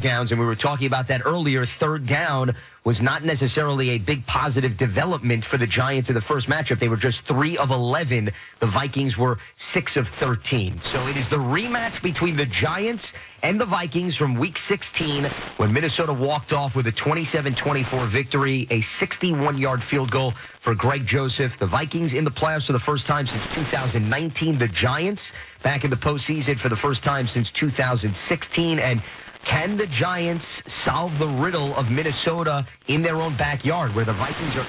touchdowns, and we were talking about that earlier. Third down was not necessarily a big positive development for the Giants in the first matchup. They were just 3 of 11. The Vikings were 6 of 13. So it is the rematch between the Giants and the Vikings from Week 16 when Minnesota walked off with a 27-24 victory, a 61-yard field goal for Greg Joseph. The Vikings in the playoffs for the first time since 2019. The Giants back in the postseason for the first time since 2016. And can the Giants solve the riddle of Minnesota in their own backyard, where the Vikings are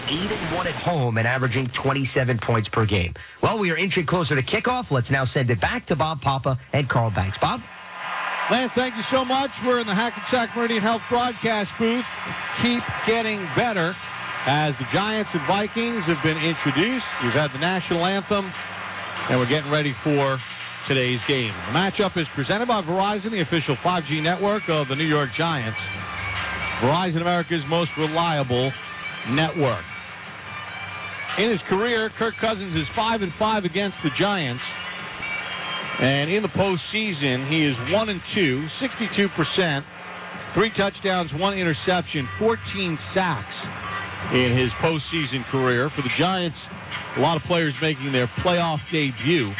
8-1 at home and averaging 27 points per game? Well, we are inching closer to kickoff. Let's now send it back to Bob Papa and Carl Banks. Bob? Lance, thank you so much. We're in the Hackensack Meridian Health broadcast booth. Keep getting better as the Giants and Vikings have been introduced. We've had the national anthem, and we're getting ready for today's game. The matchup is presented by Verizon, the official 5G network of the New York Giants. Verizon, America's most reliable network. In his career, Kirk Cousins is 5-5 against the Giants. And in the postseason, he is 1-2, 62%, 3 touchdowns, 1 interception, 14 sacks in his postseason career. For the Giants, a lot of players making their playoff debut.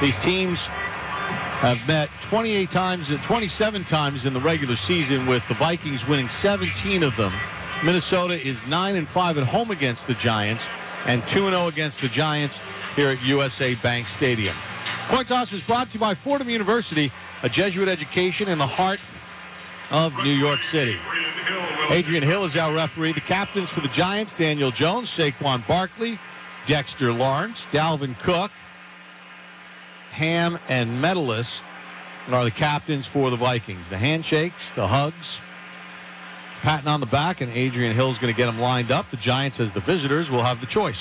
These teams have met 27 times in the regular season, with the Vikings winning 17 of them. Minnesota is 9-5 at home against the Giants and 2-0 against the Giants here at USA Bank Stadium. Coin Toss is brought to you by Fordham University, a Jesuit education in the heart of New York City. Adrian Hill is our referee. The captains for the Giants, Daniel Jones, Saquon Barkley, Dexter Lawrence, Dalvin Cook, Ham, and Metellus are the captains for the Vikings. The handshakes, the hugs, patting on the back, and Adrian Hill's going to get them lined up. The Giants, as the visitors, will have the choice.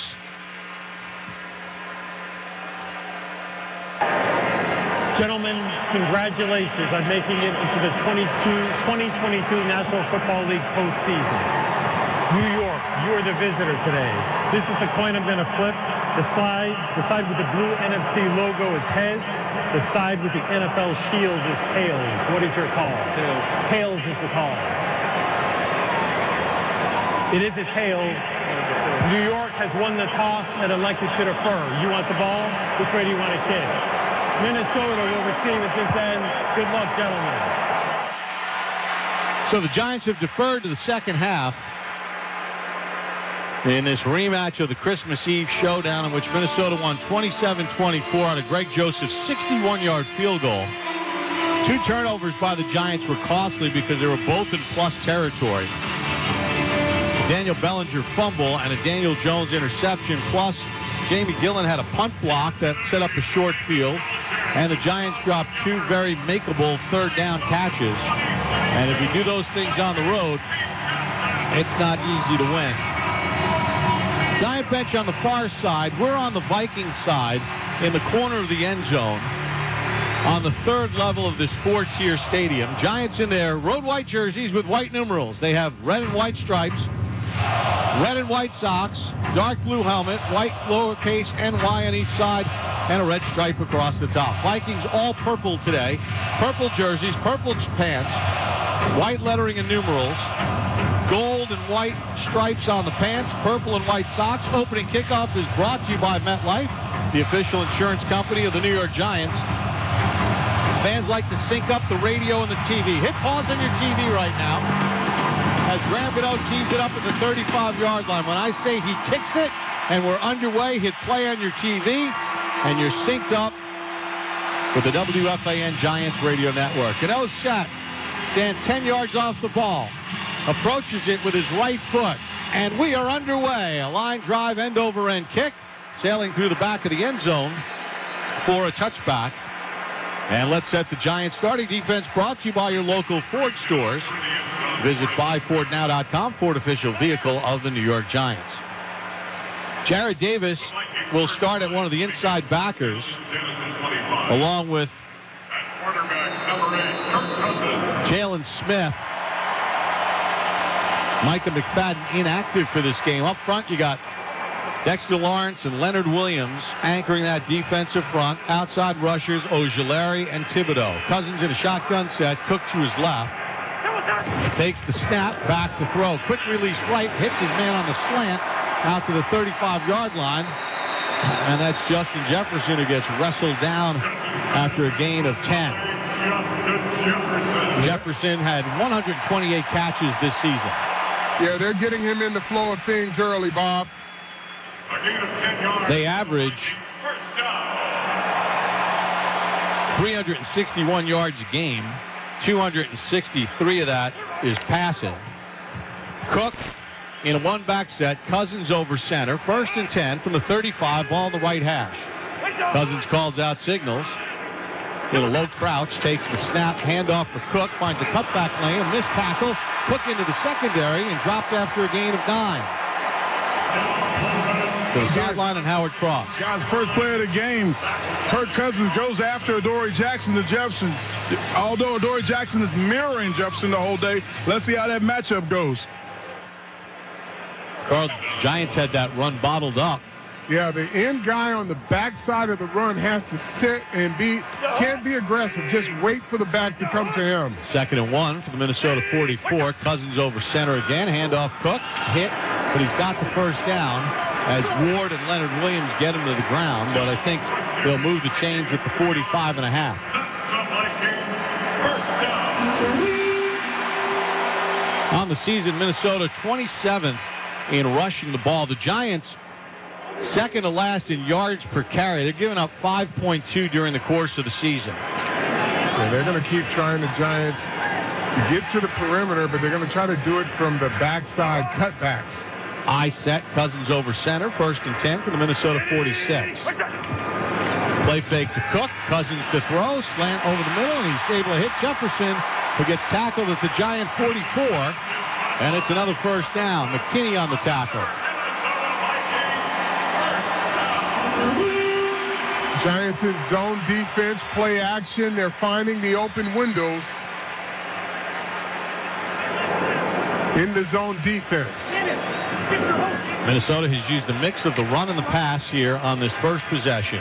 Gentlemen, congratulations on making it into the 2022 National Football League postseason. New York, you are the visitor today. This is the coin I'm going to flip. The side with the blue NFC logo is heads. The side with the NFL shield is tails. What is your call? Tails. Tails is the call. It is a tails. New York has won the toss and elected to defer. You want the ball? Which way do you want to kick? Minnesota will receive at this end. Good luck, gentlemen. So the Giants have deferred to the second half in this rematch of the Christmas Eve showdown, in which Minnesota won 27-24 on a Greg Joseph 61-yard field goal. 2 turnovers by the Giants were costly because they were both in plus territory. A Daniel Bellinger fumble and a Daniel Jones interception, plus Jamie Gillen had a punt block that set up a short field, and the Giants dropped 2 very makeable third down catches. And if you do those things on the road, it's not easy to win. Giant bench on the far side. We're on the Vikings side in the corner of the end zone on the third level of this 4-tier stadium. Giants in their road white jerseys with white numerals. They have red and white stripes, red and white socks, dark blue helmet, white lowercase NY on each side, and a red stripe across the top. Vikings all purple today. Purple jerseys, purple pants, white lettering and numerals, gold and white stripes on the pants, purple and white socks. Opening kickoff is brought to you by MetLife, the official insurance company of the New York Giants. Fans like to sync up the radio and the TV. Hit pause on your TV right now as Graham Gano tees it up at the 35-yard line. When I say he kicks it and we're underway, hit play on your TV, and you're synced up with the WFAN Giants radio network. Gano's set, stands 10 yards off the ball, approaches it with his right foot, and we are underway. A line drive, end-over-end kick, sailing through the back of the end zone for a touchback. And let's set the Giants starting defense, brought to you by your local Ford stores. Visit buyfordnow.com, Ford official vehicle of the New York Giants. Jared Davis will start at one of the inside backers, along with Jalen Smith. Micah McFadden inactive for this game. Up front, you got Dexter Lawrence and Leonard Williams anchoring that defensive front. Outside rushers, Ojulari and Thibodeau. Cousins in a shotgun set. Cook to his left. Takes the snap, back to throw. Quick release right, hits his man on the slant out to the 35-yard line. And that's Justin Jefferson who gets wrestled down after a gain of 10. Jefferson had 128 catches this season. Yeah, they're getting him in the flow of things early, Bob. They average 361 yards a game. 263 of that is passing. Cook in a one-back set. Cousins over center. 1st and 10 from the 35, ball in the right hash. Cousins calls out signals. In a low crouch, takes the snap, handoff for Cook, finds a cutback lane, a missed tackle. Cook into the secondary and dropped after a gain of 9. To the sideline and Howard Cross. Guys, first play of the game. Kirk Cousins goes after Adoree Jackson to Jefferson. Although Adoree Jackson is mirroring Jefferson the whole day, let's see how that matchup goes. Carl, Giants had that run bottled up. Yeah, the end guy on the backside of the run has to sit and can't be aggressive. Just wait for the back to come to him. 2nd and 1 for the Minnesota 44. Cousins over center again. Handoff Cook. Hit, but he's got the first down as Ward and Leonard Williams get him to the ground. But I think they'll move the chains at the 45 and a half. On the season, Minnesota 27th in rushing the ball. The Giants second to last in yards per carry. They're giving up 5.2 during the course of the season. Yeah, they're going to keep trying, the Giants, to get to the perimeter, but they're going to try to do it from the backside cutbacks. I set, Cousins over center. 1st and 10 for the Minnesota 46. Play fake to Cook. Cousins to throw. Slant over the middle, and he's able to hit Jefferson, who gets tackled at the Giant 44. And it's another first down. McKinney on the tackle. Giants in zone defense, play action. They're finding the open windows in the zone defense. Minnesota has used a mix of the run and the pass here on this first possession.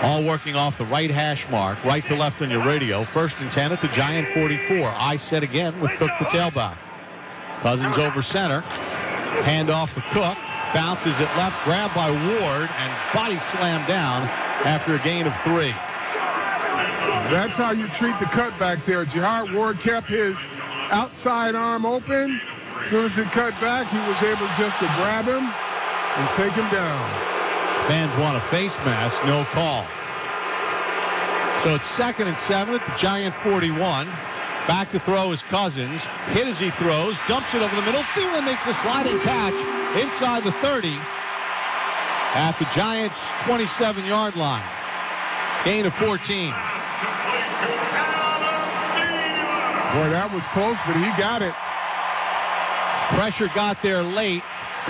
All working off the right hash mark, right to left on your radio. 1st and 10 at the Giant 44. I set again with Cook the tailback. Cousins over center. Handoff to Cook. Bounces it left, grabbed by Ward, and body slammed down after a gain of 3. That's how you treat the cutback there. Jihad Ward kept his outside arm open. As soon as it cut back, he was able just to grab him and take him down. Fans want a face mask, no call. So it's 2nd and 7 at the Giant 41. Back to throw is Cousins. Hit as he throws. Dumps it over the middle. Thielen makes the sliding catch inside the 30 at the Giants' 27-yard line. Gain of 14. Boy, that was close, but he got it. Pressure got there late.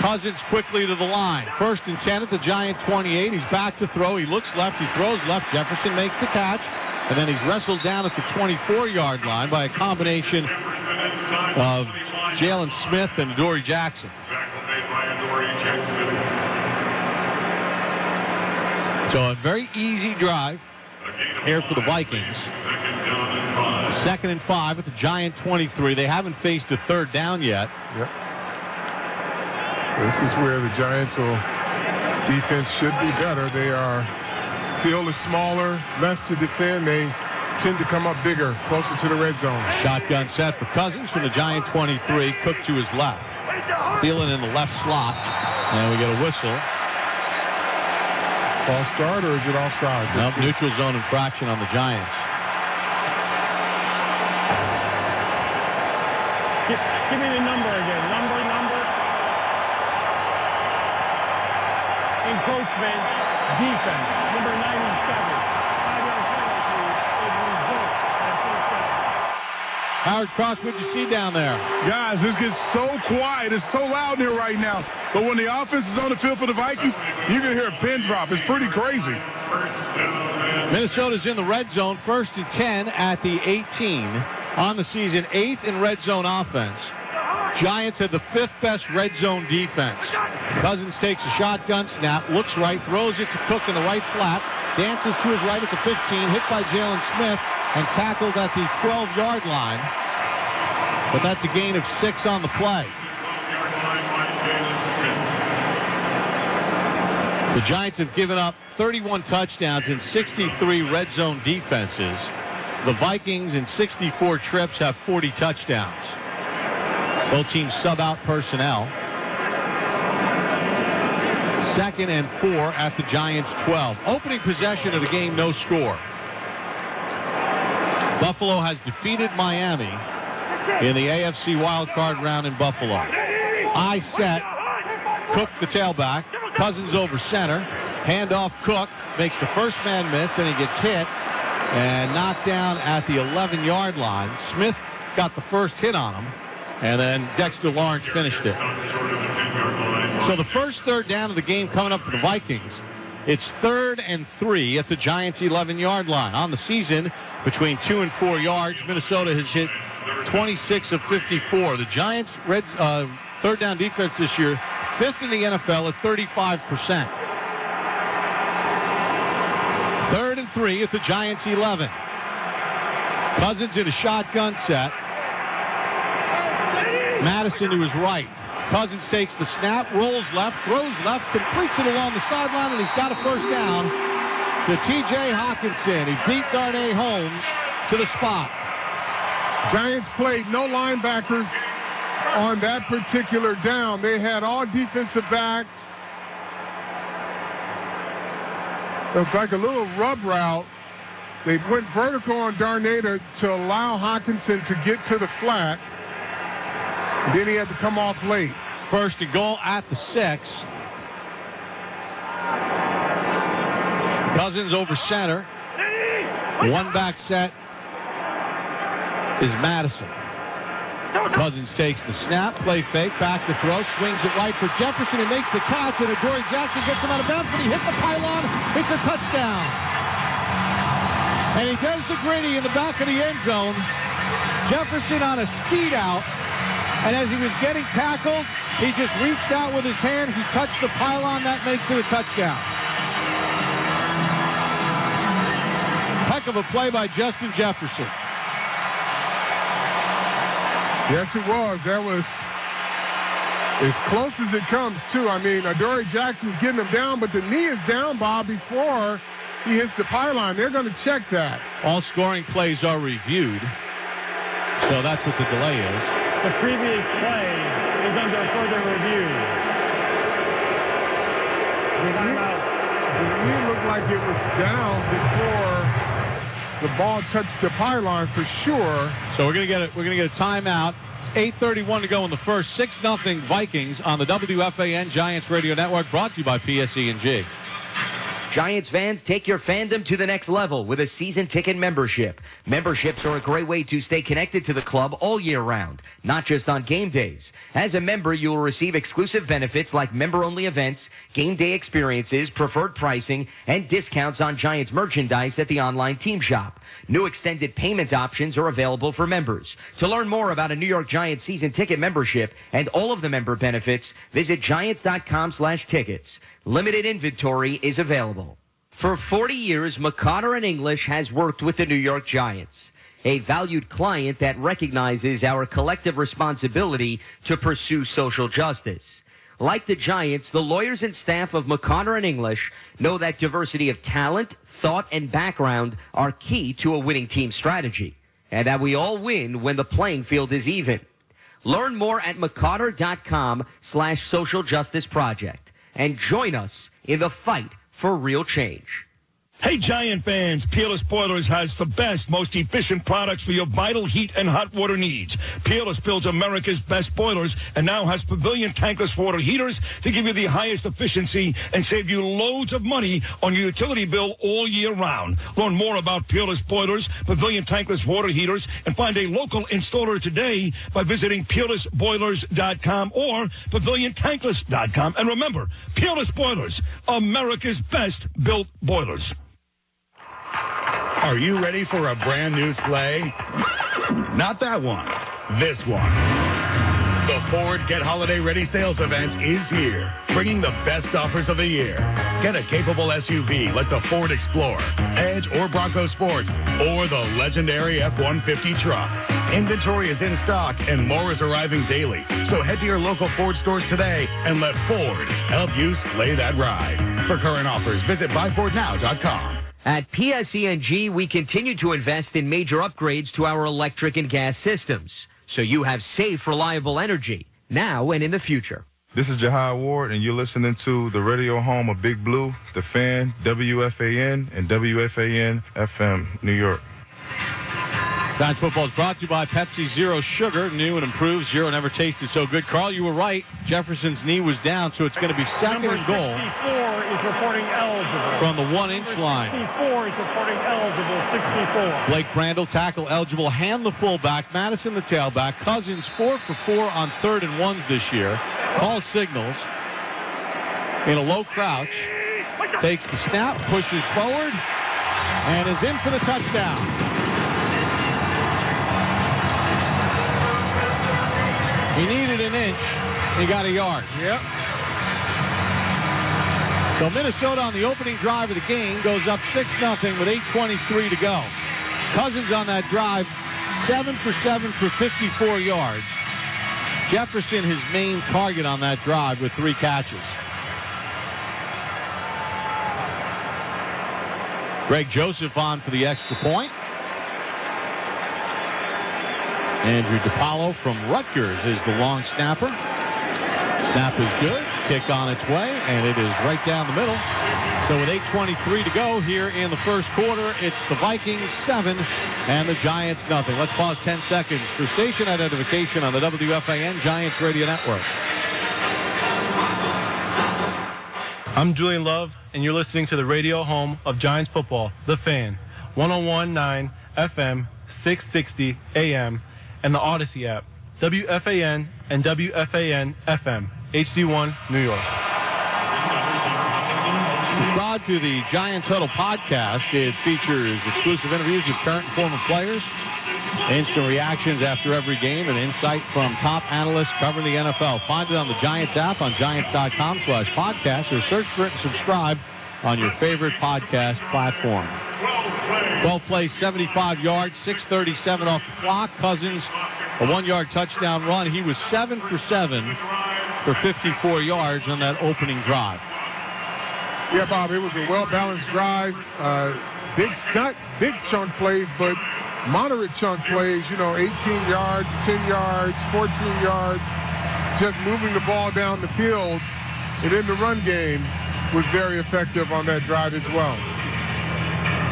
Cousins quickly to the line. 1st and 10 at the Giant 28. He's back to throw. He looks left. He throws left. Jefferson makes the catch. And then he's wrestled down at the 24-yard line by a combination of Jalen Smith and Adoree Jackson. So a very easy drive here for the Vikings. 2nd and 5 at the Giant 23. They haven't faced a third down yet. Yep. This is where the Giants' defense should be better. They are field is smaller, less to defend. They tend to come up bigger, closer to the red zone. Shotgun set for Cousins from the Giant 23. Cook to his left. Thielen in the left slot. And we get a whistle. False start, or is it offside? Nope, neutral zone infraction on the Giants. Give me the number again. Number. Encroachment, defense, number 97. 5-yard penalty is revoked. Howard Cross, what'd you see down there? Guys, this gets so quiet. It's so loud here right now. But when the offense is on the field for the Vikings, you can hear a pin drop. It's pretty crazy. Minnesota's in the red zone, 1st and 10 at the 18. On the season, 8th in red zone offense. Giants had the 5th best red zone defense. Cousins takes a shotgun snap, looks right, throws it to Cook in the right flat, dances to his right at the 15, hit by Jalen Smith, and tackled at the 12-yard line. But that's a gain of 6 on the play. The Giants have given up 31 touchdowns in 63 red zone defenses. The Vikings in 64 trips have 40 touchdowns. Both teams sub out personnel. 2nd and 4 at the Giants' 12. Opening possession of the game, no score. Buffalo has defeated Miami in the AFC wildcard round in Buffalo. I set. Cook the tailback. Cousins over center. Handoff Cook. Makes the first man miss, and he gets hit and knocked down at the 11-yard line. Smith got the first hit on him, and then Dexter Lawrence finished it. So the first third down of the game coming up for the Vikings. It's 3rd and 3 at the Giants' 11-yard line. On the season, between 2 and 4 yards, Minnesota has hit 26 of 54. The Giants' third down defense this year, 5th in the NFL at 35%. 3rd and 3 at the Giants' 11. Cousins in a shotgun set. Madison to his right. Cousins takes the snap, rolls left, throws left, completes it along the sideline, and he's got a first down to T.J. Hawkinson. He beat Darnay Holmes to the spot. Giants played no linebackers on that particular down. They had all defensive backs. It was like a little rub route. They went vertical on Darnay to allow Hawkinson to get to the flat. Then he had to come off late. 1st and goal at the 6. Cousins over center. One back set is Madison. Cousins takes the snap, play fake, back to throw, swings it right for Jefferson. He makes the catch, and Adoree Jackson gets him out of bounds, but he hit the pylon. It's a touchdown. And he does the gritty in the back of the end zone. Jefferson on a speed out. And as he was getting tackled, he just reached out with his hand. He touched the pylon. That makes it a touchdown. Heck of a play by Justin Jefferson. Yes, it was. That was as close as it comes, too. I mean, Adoree Jackson's getting him down, but the knee is down, Bob, before he hits the pylon. They're going to check that. All scoring plays are reviewed. So that's what the delay is. The previous play is under further review. Timeout. The knee looked like it was down before the ball touched the pylon for sure. So we're gonna get a timeout. 8:31 to go in the first. 6-0 Vikings on the WFAN Giants Radio Network. Brought to you by PSE&G. Giants fans, take your fandom to the next level with a season ticket membership. Memberships are a great way to stay connected to the club all year round, not just on game days. As a member, you will receive exclusive benefits like member-only events, game day experiences, preferred pricing, and discounts on Giants merchandise at the online team shop. New extended payment options are available for members. To learn more about a New York Giants season ticket membership and all of the member benefits, visit Giants.com/tickets. Limited inventory is available. For 40 years, McConnor & English has worked with the New York Giants, a valued client that recognizes our collective responsibility to pursue social justice. Like the Giants, the lawyers and staff of McConnor & English know that diversity of talent, thought, and background are key to a winning team strategy, and that we all win when the playing field is even. Learn more at McConnor.com/social justice project. And join us in the fight for real change. Hey, Giant fans, Peerless Boilers has the best, most efficient products for your vital heat and hot water needs. Peerless builds America's best boilers and now has Pavilion tankless water heaters to give you the highest efficiency and save you loads of money on your utility bill all year round. Learn more about Peerless Boilers, Pavilion tankless water heaters, and find a local installer today by visiting PeerlessBoilers.com or PavilionTankless.com. And remember, Peerless Boilers, America's best built boilers. Are you ready for a brand new sleigh? Not that one. This one. The Ford Get Holiday Ready sales event is here, bringing the best offers of the year. Get a capable SUV like the Ford Explorer, Edge, or Bronco Sport, or the legendary F-150 truck. Inventory is in stock and more is arriving daily. So head to your local Ford stores today and let Ford help you slay that ride. For current offers, visit buyfordnow.com. At PSENG, we continue to invest in major upgrades to our electric and gas systems, so you have safe, reliable energy, now and in the future. This is Jahai Ward, and you're listening to the radio home of Big Blue, The Fan, WFAN, and WFAN FM, New York. Giants football is brought to you by Pepsi Zero Sugar. New and improved. Zero never tasted so good. Carl, you were right. Jefferson's knee was down, so it's going to be second and goal. Number 64 is reporting eligible. From the 1-inch line. 64 is reporting eligible. 64. Blake Brandel, tackle eligible. Hand the fullback. Madison, the tailback. Cousins, 4 for 4 on 3rd and 1s this year. Call signals. In a low crouch. Takes the snap, pushes forward, and is in for the touchdown. He needed an inch. He got a yard. Yep. So Minnesota on the opening drive of the game goes up 6-0 with 8:23 to go. Cousins on that drive, 7 for 7 for 54 yards. Jefferson, his main target on that drive with 3 catches. Greg Joseph on for the extra point. Andrew DiPaolo from Rutgers is the long snapper. Snap is good. Kick on its way, and it is right down the middle. So with 8:23 to go here in the first quarter, it's the Vikings 7 and the Giants nothing. Let's pause 10 seconds for station identification on the WFAN Giants Radio Network. I'm Julian Love, and you're listening to the radio home of Giants football, The Fan, 101.9 FM, 660 AM, and the Odyssey app, WFAN and WFAN FM, HD1, New York. Subscribe to the Giants Huddle podcast. It features exclusive interviews with current and former players, instant reactions after every game, and insight from top analysts covering the NFL. Find it on the Giants app on giants.com/podcast, or search for it and subscribe on your favorite podcast platform. 12 plays, 75 yards, 6:37 off the clock. Cousins, a 1-yard touchdown run. He was 7 for 7 for 54 yards on that opening drive. Yeah, Bob, it was a well-balanced drive. Not big chunk plays, but moderate chunk plays. 18 yards, 10 yards, 14 yards. Just moving the ball down the field. And in the run game was very effective on that drive as well.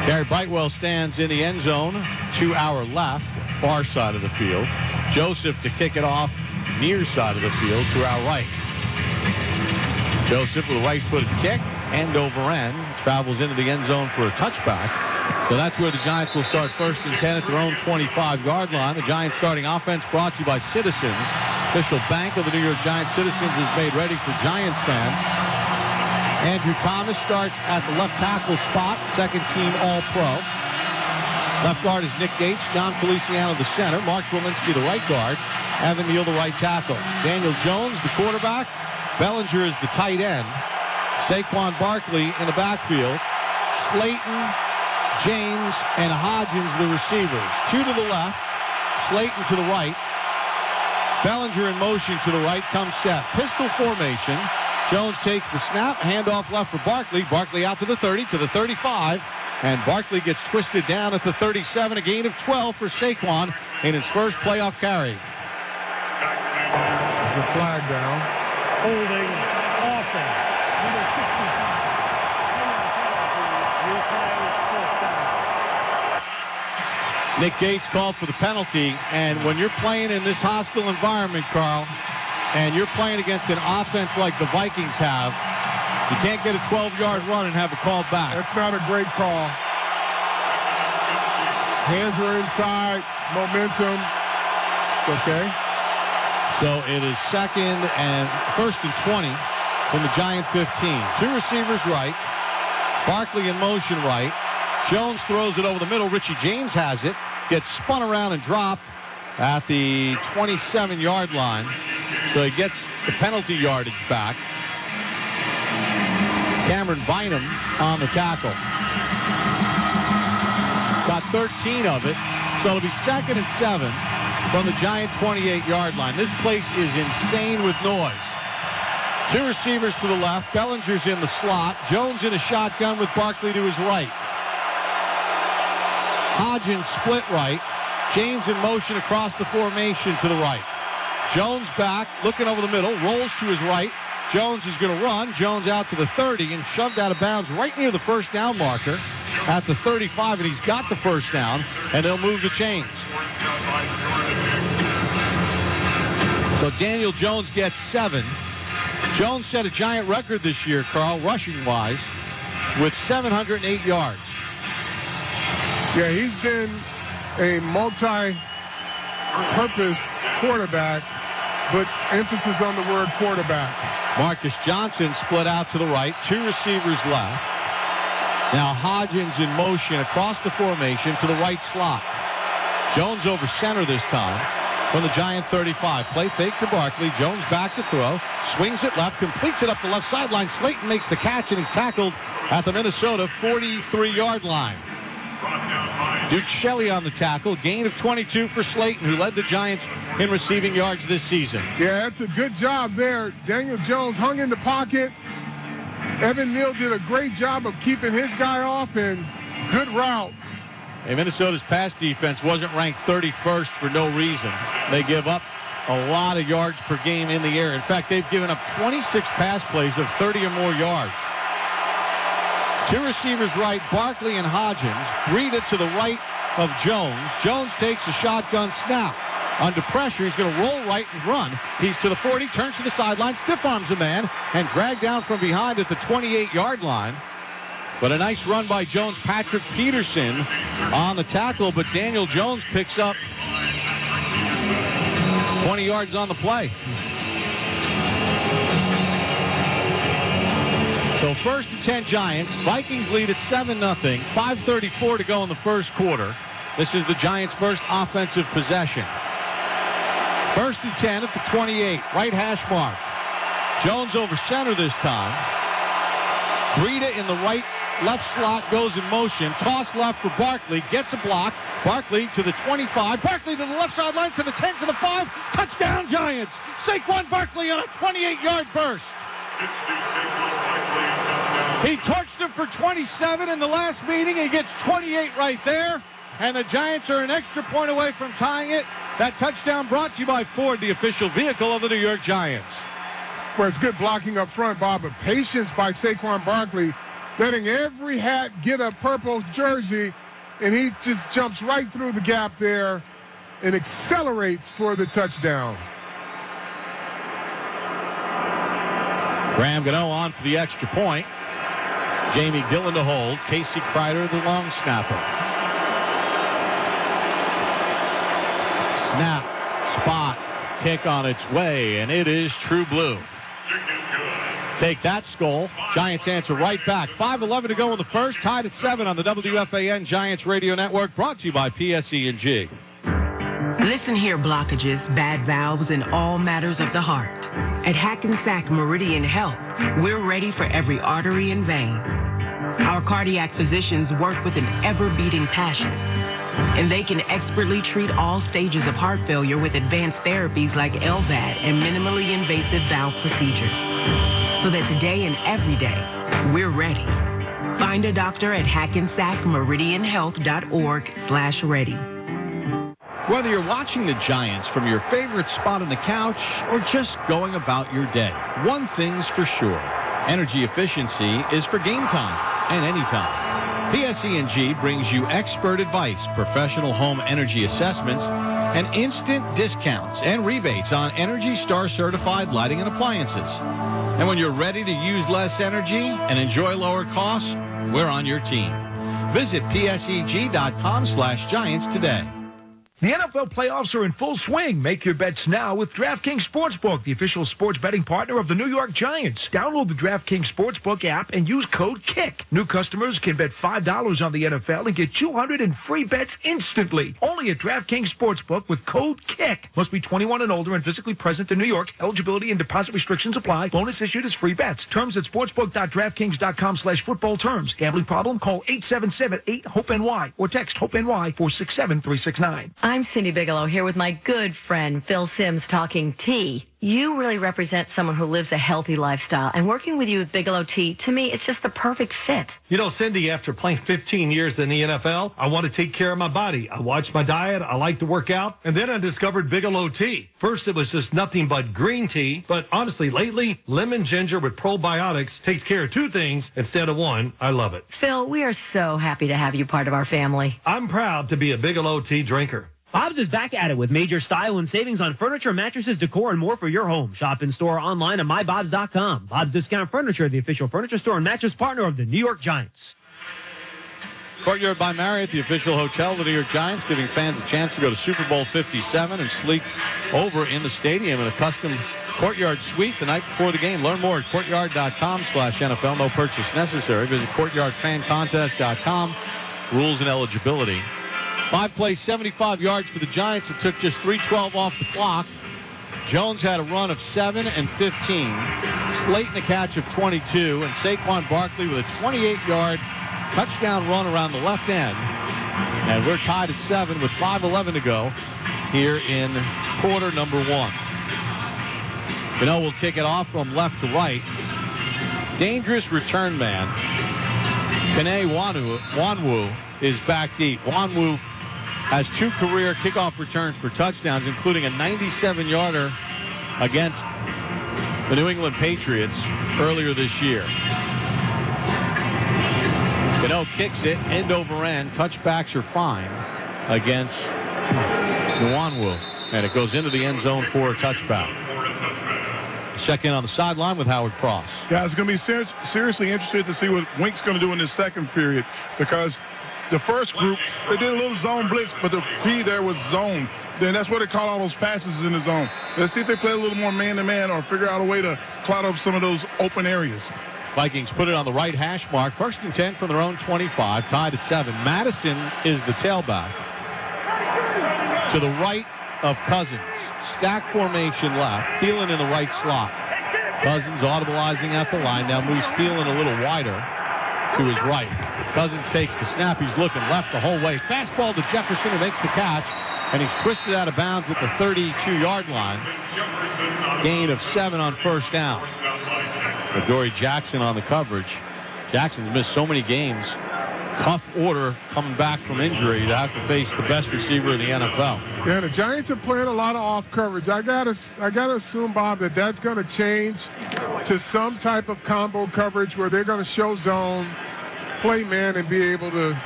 Gary Brightwell stands in the end zone to our left, far side of the field. Joseph to kick it off, near side of the field to our right. Joseph with a right-footed kick, end over end, travels into the end zone for a touchback. So that's where the Giants will start 1st and 10 at their own 25-yard line. The Giants starting offense brought to you by Citizens. Official bank of the New York Giants. Citizens is made ready for Giants fans. Andrew Thomas starts at the left tackle spot, second-team All-Pro. Left guard is Nick Gates, John Feliciano the center, Mark Walensky the right guard, Evan Neal the right tackle. Daniel Jones, the quarterback. Bellinger is the tight end. Saquon Barkley in the backfield. Slayton, James, and Hodgins the receivers. 2 to the left, Slayton to the right. Bellinger in motion to the right, comes set. Pistol formation. Jones takes the snap, handoff left for Barkley. Barkley out to the 30, to the 35, and Barkley gets twisted down at the 37, a gain of 12 for Saquon in his first playoff carry. There's a flag down. Holding offense. Number 65. Nick Gates called for the penalty, and when you're playing in this hostile environment, Carl, and you're playing against an offense like the Vikings have, you can't get a 12-yard run and have a call back. That's not a great call. Hands are inside, momentum. Okay. So it is 1st and 20 from the Giant 15. 2 receivers right. Barkley in motion right. Jones throws it over the middle. Richie James has it. Gets spun around and dropped at the 27-yard line. So he gets the penalty yardage back. Cameron Bynum on the tackle. Got 13 of it. So it'll be 2nd and 7 from the Giant 28-yard line. This place is insane with noise. 2 receivers to the left. Bellinger's in the slot. Jones in a shotgun with Barkley to his right. Hodgins split right. James in motion across the formation to the right. Jones back, looking over the middle, rolls to his right. Jones is going to run. Jones out to the 30 and shoved out of bounds right near the first down marker at the 35, and he's got the first down, and they'll move the chains. So Daniel Jones gets 7. Jones set a Giant record this year, Carl, rushing-wise, with 708 yards. Yeah, he's been a multi-purpose quarterback, but emphasis on the word quarterback. Marcus Johnson split out to the right. 2 receivers left. Now Hodgins in motion across the formation to the right slot. Jones over center this time from the Giant 35. Play fake to Barkley. Jones back to throw. Swings it left. Completes it up the left sideline. Slayton makes the catch, and he's tackled at the Minnesota 43-yard line. Duke Shelley on the tackle. Gain of 22 for Slayton, who led the Giants in receiving yards this season. Yeah, that's a good job there. Daniel Jones hung in the pocket. Evan Neal did a great job of keeping his guy off, and good route. Hey, Minnesota's pass defense wasn't ranked 31st for no reason. They give up a lot of yards per game in the air. In fact, they've given up 26 pass plays of 30 or more yards. 2 receivers right, Barkley and Hodgins. Breed it to the right of Jones. Jones takes a shotgun snap. Under pressure, he's going to roll right and run. He's to the 40, turns to the sideline, stiff arms a man, and dragged down from behind at the 28-yard line. But a nice run by Jones. Patrick Peterson on the tackle, but Daniel Jones picks up 20 yards on the play. So 1st and 10 Giants. Vikings lead at 7-0. 5:34 to go in the first quarter. This is the Giants' first offensive possession. 1st and 10 at the 28. Right hash mark. Jones over center this time. Breida in the right left slot goes in motion. Toss left for Barkley. Gets a block. Barkley to the 25. Barkley to the left sideline to the 10 to the 5. Touchdown Giants. Saquon Barkley on a 28-yard burst. He torched him for 27 in the last meeting. He gets 28 right there. And the Giants are an extra point away from tying it. That touchdown brought to you by Ford, the official vehicle of the New York Giants. Well, it's good blocking up front, Bob, but patience by Saquon Barkley, letting every hat get a purple jersey, and he just jumps right through the gap there and accelerates for the touchdown. Graham Gano on for the extra point. Jamie Gillen to hold. Casey Kreider, the long snapper. Snap, spot, kick on its way, and it is true blue. Take that, Skull. Giants answer right back. 5:11 to go in the first. Tied at 7 on the WFAN Giants Radio Network. Brought to you by PSE&G. Listen here, blockages, bad valves, and all matters of the heart. At Hackensack Meridian Health, we're ready for every artery and vein. Our cardiac physicians work with an ever-beating passion, and they can expertly treat all stages of heart failure with advanced therapies like LVAD and minimally invasive valve procedures. So that today and every day, we're ready. Find a doctor at hackensackmeridianhealth.org/ready. Whether you're watching the Giants from your favorite spot on the couch or just going about your day, one thing's for sure. Energy efficiency is for game time and anytime. PSE&G brings you expert advice, professional home energy assessments, and instant discounts and rebates on Energy Star certified lighting and appliances. And when you're ready to use less energy and enjoy lower costs, we're on your team. Visit PSEG.com/Giants today. The NFL playoffs are in full swing. Make your bets now with DraftKings Sportsbook, the official sports betting partner of the New York Giants. Download the DraftKings Sportsbook app and use code KICK. New customers can bet $5 on the NFL and get $200 in free bets instantly. Only at DraftKings Sportsbook with code KICK. Must be 21 and older and physically present in New York. Eligibility and deposit restrictions apply. Bonus issued as free bets. Terms at sportsbook.draftkings.com/football terms. Gambling problem? Call 877-8-HOPE-NY or text HOPE-NY 467-369. I'm Cindy Bigelow here with my good friend Phil Sims talking tea. You really represent someone who lives a healthy lifestyle, and working with you with Bigelow Tea, to me, it's just the perfect fit. You know, Cindy, after playing 15 years in the NFL, I want to take care of my body. I watch my diet, I like to work out, and then I discovered Bigelow Tea. First, it was just nothing but green tea, but honestly, lately, lemon ginger with probiotics takes care of two things instead of one. I love it. Phil, we are so happy to have you part of our family. I'm proud to be a Bigelow Tea drinker. Bob's is back at it with major style and savings on furniture, mattresses, decor, and more for your home. Shop in store online at mybobs.com. Bob's Discount Furniture, the official furniture store and mattress partner of the New York Giants. Courtyard by Marriott, the official hotel of the New York Giants, giving fans a chance to go to Super Bowl 57 and sleep over in the stadium in a custom Courtyard suite the night before the game. Learn more at courtyard.com/NFL. No purchase necessary. Visit courtyardfancontest.com. Rules and eligibility. 5 plays, 75 yards for the Giants. It took just 3:12 off the clock. Jones had a run of 7 and 15. Slayton a catch of 22. And Saquon Barkley with a 28-yard touchdown run around the left end. And we're tied at 7 with 5:11 to go here in quarter number 1. You know, we'll kick it off from left to right. Dangerous return man. Kene Nwanwu is back deep. Nwanwu has 2 career kickoff returns for touchdowns, including a 97-yarder against the New England Patriots earlier this year. Gano kicks it end over end. Touchbacks are fine against Nwanwu, and it goes into the end zone for a touchback. Check in on the sideline with Howard Cross. Yeah, it's going to be seriously interested to see what Wink's going to do in this second period, because the first group, they did a little zone blitz, but the key there was zone. Then that's what they call all those passes in the zone. Let's see if they play a little more man-to-man or figure out a way to cloud up some of those open areas. Vikings put it on the right hash mark. 1st and 10 from their own 25, tied at 7. Madison is the tailback. To the right of Cousins. Stack formation left. Thielen in the right slot. Cousins audibleizing at the line. Now moves Thielen a little wider to his right. Cousins takes the snap. He's looking left the whole way. Fastball to Jefferson, who makes the catch. And he's twisted out of bounds at the 32-yard line. Gain of 7 on 1st down. Adoree Jackson on the coverage. Jackson's missed so many games. Tough order coming back from injury to have to face the best receiver in the NFL. Yeah, the Giants are playing a lot of off coverage. I gotta assume, Bob, that that's going to change to some type of combo coverage where they're going to show zone, play man, and be able to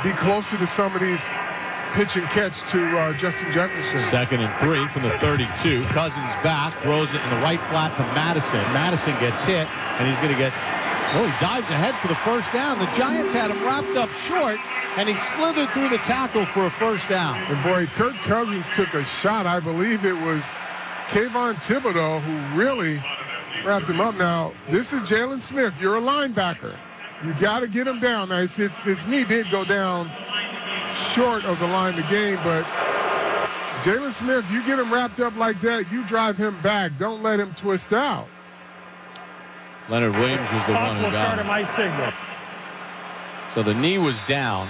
be closer to some of these pitch and catch to Justin Jefferson. 2nd and 3 from the 32. Cousins back, throws it in the right flat to Madison. Madison gets hit, and he's going to get... Oh, he dives ahead for the 1st down. The Giants had him wrapped up short, and he slithered through the tackle for a 1st down. And boy, Kirk Cousins took a shot. I believe it was Kayvon Thibodeau who really wrapped him up. Now, this is Jalen Smith. You're a linebacker. You got to get him down. Now, his knee did go down short of the line of the game, but Jalen Smith, you get him wrapped up like that, you drive him back. Don't let him twist out. Leonard Williams was the one who got him. My signal. So the knee was down.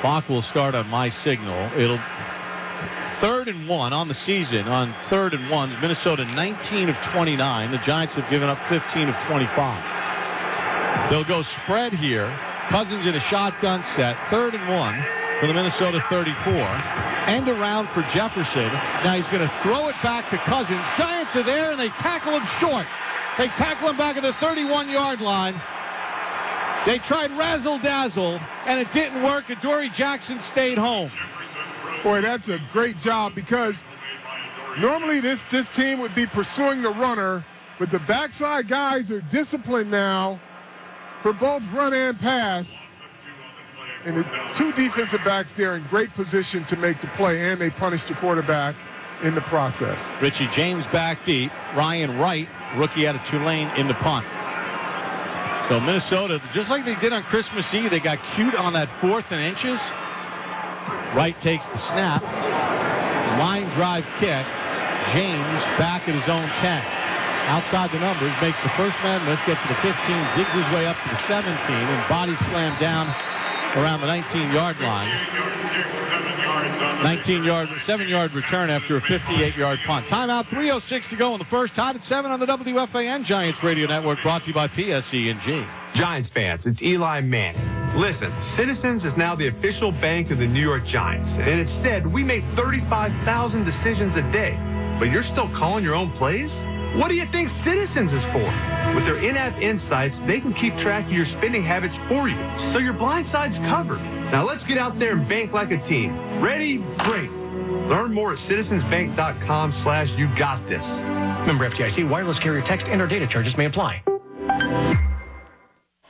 Clock will start on my signal. It'll 3rd and 1 on the season. On 3rd and 1, Minnesota 19 of 29. The Giants have given up 15 of 25. They'll go spread here. Cousins in a shotgun set. 3rd and 1 for the Minnesota 34. End around for Jefferson. Now he's going to throw it back to Cousins. Giants are there, and they tackle him short. They tackle him back at the 31-yard line. They tried razzle-dazzle, and it didn't work. Adoree Jackson stayed home. Boy, that's a great job, because normally this team would be pursuing the runner, but the backside guys are disciplined now for both run and pass. And the two defensive backs there in great position to make the play, and they punished the quarterback in the process. Richie James back deep. Ryan Wright, rookie out of Tulane, in the punt. So Minnesota, just like they did on Christmas Eve, they got cute on that 4th and inches. Wright takes the snap. Line drive kick. James back at his own 10. Outside the numbers, makes the first man miss, gets to the 15, zigs his way up to the 17, and body slam down around the 19-yard line. 7-yard return after a 58-yard punt. Timeout, 3:06 to go in the first. Tied at 7 on the WFAN Giants Radio Network, brought to you by PSE&G. Giants fans, it's Eli Manning. Listen, Citizens is now the official bank of the New York Giants, and instead we make 35,000 decisions a day. But you're still calling your own plays? What do you think Citizens is for? With their in-app insights, they can keep track of your spending habits for you, so your blind side's covered. Now let's get out there and bank like a team. Ready? Great. Learn more at citizensbank.com/you-got-this. Member FDIC, wireless carrier text and or data charges may apply.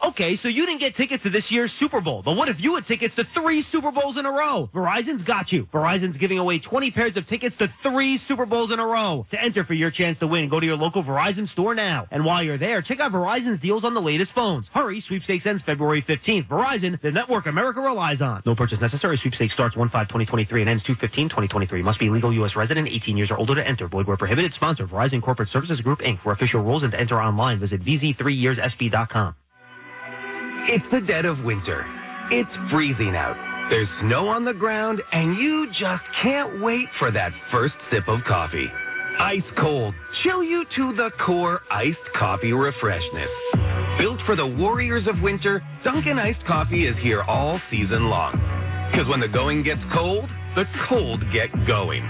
Okay, so you didn't get tickets to this year's Super Bowl, but what if you had tickets to 3 Super Bowls in a row? Verizon's got you. Verizon's giving away 20 pairs of tickets to 3 Super Bowls in a row. To enter for your chance to win, go to your local Verizon store now. And while you're there, check out Verizon's deals on the latest phones. Hurry, sweepstakes ends February 15th. Verizon, the network America relies on. No purchase necessary. Sweepstakes starts 1/5/2023 and ends 2/15/2023. Must be legal U.S. resident, 18 years or older to enter. Void where prohibited. Sponsor, Verizon Corporate Services Group, Inc. For official rules and to enter online, visit vz3yearssb.com. It's the dead of winter. It's freezing out. There's snow on the ground, and you just can't wait for that first sip of coffee. Ice cold, chill you to the core iced coffee refreshness. Built for the warriors of winter, Dunkin' Iced Coffee is here all season long. Because when the going gets cold, the cold get going.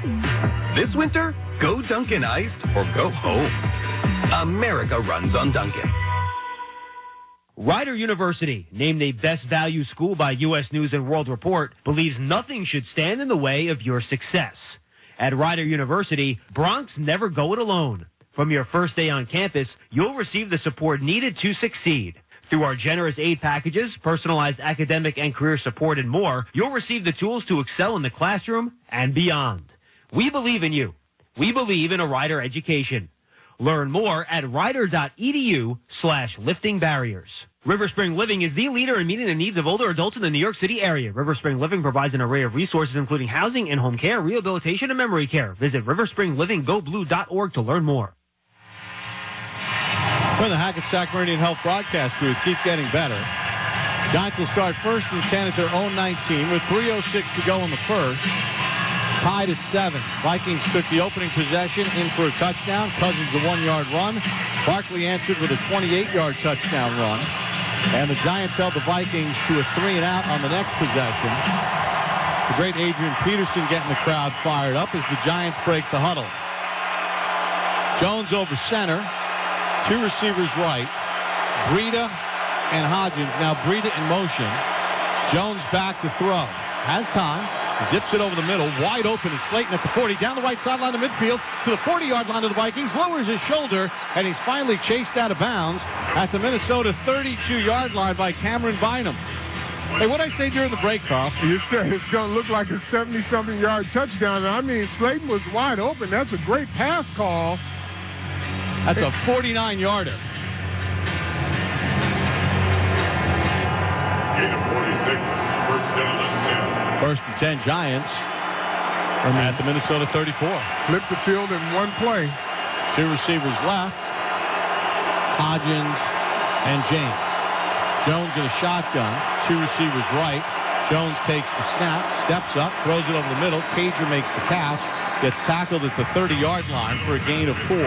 This winter, go Dunkin' Iced or go home. America runs on Dunkin'. Rider University, named a Best Value School by U.S. News & World Report, believes nothing should stand in the way of your success. At Rider University, Broncs never go it alone. From your first day on campus, you'll receive the support needed to succeed. Through our generous aid packages, personalized academic and career support, and more, you'll receive the tools to excel in the classroom and beyond. We believe in you. We believe in a Rider education. Learn more at rider.edu/lifting barriers. River Spring Living is the leader in meeting the needs of older adults in the New York City area. River Spring Living provides an array of resources including housing and home care, rehabilitation, and memory care. Visit riverspringlivinggoblue.org to learn more. When the Hackensack Meridian Health broadcast crew keeps getting better. Giants will start first and 10 at their own 19 with 3:06 to go in the first. Tied at 7. Vikings took the opening possession in for a touchdown. Cousins a 1-yard run. Barkley answered with a 28-yard touchdown run. And the Giants held the Vikings to a 3-and-out on the next possession. The great Adrian Peterson getting the crowd fired up as the Giants break the huddle. Jones over center. 2 receivers right. Breida and Hodgins. Now Breida in motion. Jones back to throw. Has time. Zips it over the middle. Wide open is Slayton at the 40. Down the right sideline to midfield to the 40-yard line of the Vikings. Lowers his shoulder, and he's finally chased out of bounds at the Minnesota 32-yard line by Cameron Bynum. Hey, what did I say during the break, Carl? You said it's going to look like a 70-something yard touchdown. I mean, Slayton was wide open. That's a great pass call. That's a 49-yarder. First and 10 Giants at the Minnesota 34. Flip the field in one play. 2 receivers left. Hodgins and James. Jones in a shotgun. 2 receivers right. Jones takes the snap, steps up, throws it over the middle. Cager makes the pass. Gets tackled at the 30-yard line for a gain of 4.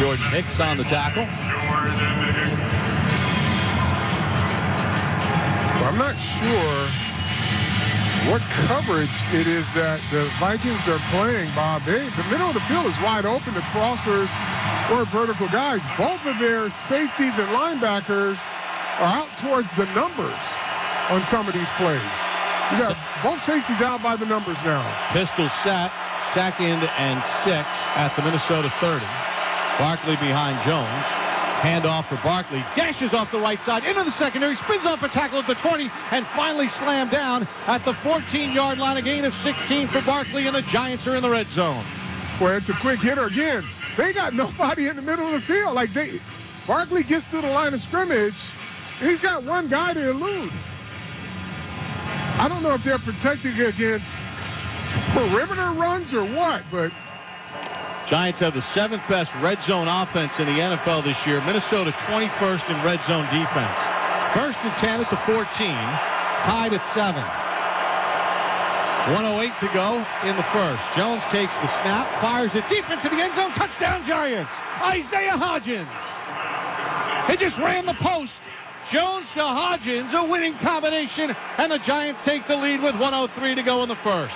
Jordan Hicks on the tackle. I'm not sure what coverage it is that the Vikings are playing, Bob. The middle of the field is wide open. The crossers or vertical guys. Both of their safeties and linebackers are out towards the numbers on some of these plays. You got both safeties out by the numbers now. Pistol set, 2nd and 6 at the Minnesota 30. Barkley behind Jones. Handoff for Barkley. Dashes off the right side into the secondary. Spins off a tackle at the 20 and finally slammed down at the 14-yard line. A gain of 16 for Barkley, and the Giants are in the red zone. Well, it's a quick hitter again. They got nobody in the middle of the field. Barkley gets to the line of scrimmage. He's got one guy to elude. I don't know if they're protecting against perimeter runs or what, but Giants have the 7th best red zone offense in the NFL this year. Minnesota 21st in red zone defense. First and 10 at the 14, tied at 7. 1:08 to go in the first. Jones takes the snap, fires it deep into the end zone. Touchdown Giants. Isaiah Hodgins. He just ran the post. Jones to Hodgins, a winning combination, and the Giants take the lead with 1:03 to go in the first.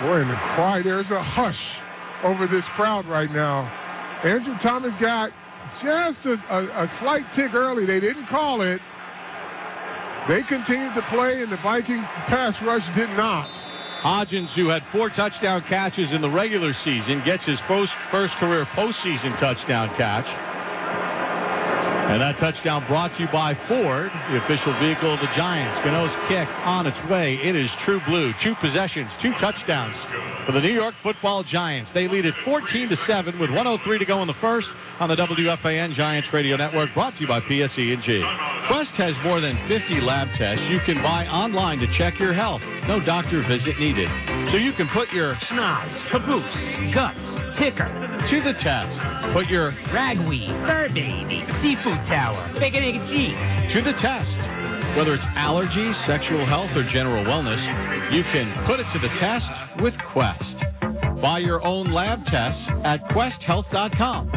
Boy, in the quiet, there's a hush over this crowd right now. Andrew Thomas got just a slight tick early. They didn't call it. They continued to play, and the Vikings pass rush did not. Hodgins, who had 4 touchdown catches in the regular season, gets his first career postseason touchdown catch. And that touchdown brought to you by Ford, the official vehicle of the Giants. Gano's kick on its way. It is true blue. 2 possessions, 2 touchdowns for the New York Football Giants. They lead it 14-7 with 1:03 to go in the first on the WFAN Giants Radio Network, brought to you by PSE&G. Quest has more than 50 lab tests you can buy online to check your health. No doctor visit needed. So you can put your snoz, caboose, guts, ticker to the test. Put your ragweed, fur baby, seafood tower, bacon, egg, and cheese to the test. Whether it's allergies, sexual health, or general wellness, you can put it to the test with Quest. Buy your own lab tests at questhealth.com.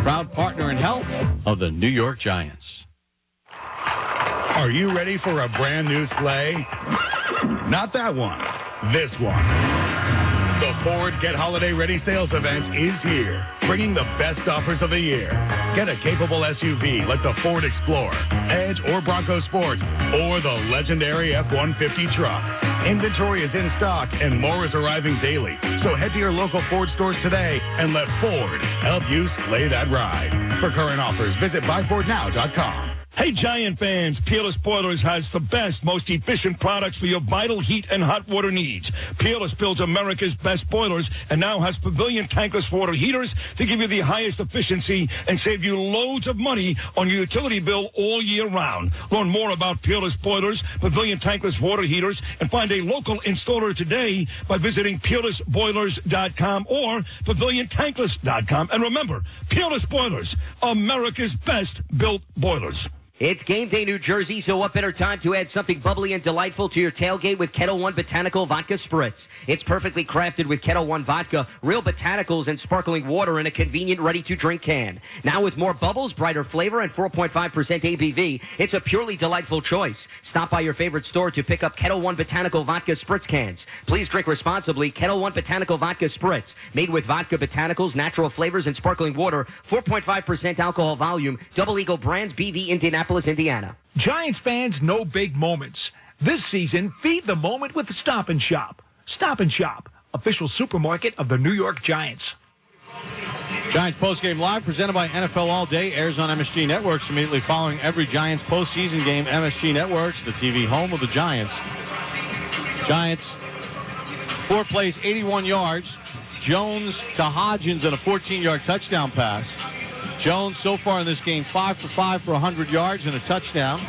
Proud partner in health of the New York Giants. Are you ready for a brand new sleigh? Not that one. This one. The Ford Get Holiday Ready sales event is here, bringing the best offers of the year. Get a capable SUV like the Ford Explorer, Edge, or Bronco Sport, or the legendary F-150 truck. Inventory is in stock and more is arriving daily. So head to your local Ford stores today and let Ford help you sleigh that ride. For current offers, visit buyfordnow.com. Hey, Giant fans, Peerless Boilers has the best, most efficient products for your vital heat and hot water needs. Peerless builds America's best boilers and now has pavilion tankless water heaters to give you the highest efficiency and save you loads of money on your utility bill all year round. Learn more about Peerless Boilers, pavilion tankless water heaters, and find a local installer today by visiting peerlessboilers.com or paviliontankless.com. And remember, Peerless Boilers, America's best built boilers. It's game day, New Jersey, so what better time to add something bubbly and delightful to your tailgate with Kettle One Botanical Vodka Spritz. It's perfectly crafted with Kettle One vodka, real botanicals, and sparkling water in a convenient, ready-to-drink can. Now with more bubbles, brighter flavor, and 4.5% ABV, it's a purely delightful choice. Stop by your favorite store to pick up Kettle One Botanical Vodka Spritz cans. Please drink responsibly. Kettle One Botanical Vodka Spritz, made with vodka, botanicals, natural flavors, and sparkling water, 4.5% alcohol volume, Double Eagle Brands, BV, Indianapolis, Indiana. Giants fans know big moments. This season, feed the moment with Stop and Shop. Stop and Shop, official supermarket of the New York Giants. Giants postgame live, presented by NFL All Day, airs on MSG Networks immediately following every Giants postseason game. MSG Networks, the TV home of the Giants. Giants, 4 plays, 81 yards. Jones to Hodgins on a 14-yard touchdown pass. Jones, so far in this game, 5 for 5 for 100 yards and a touchdown.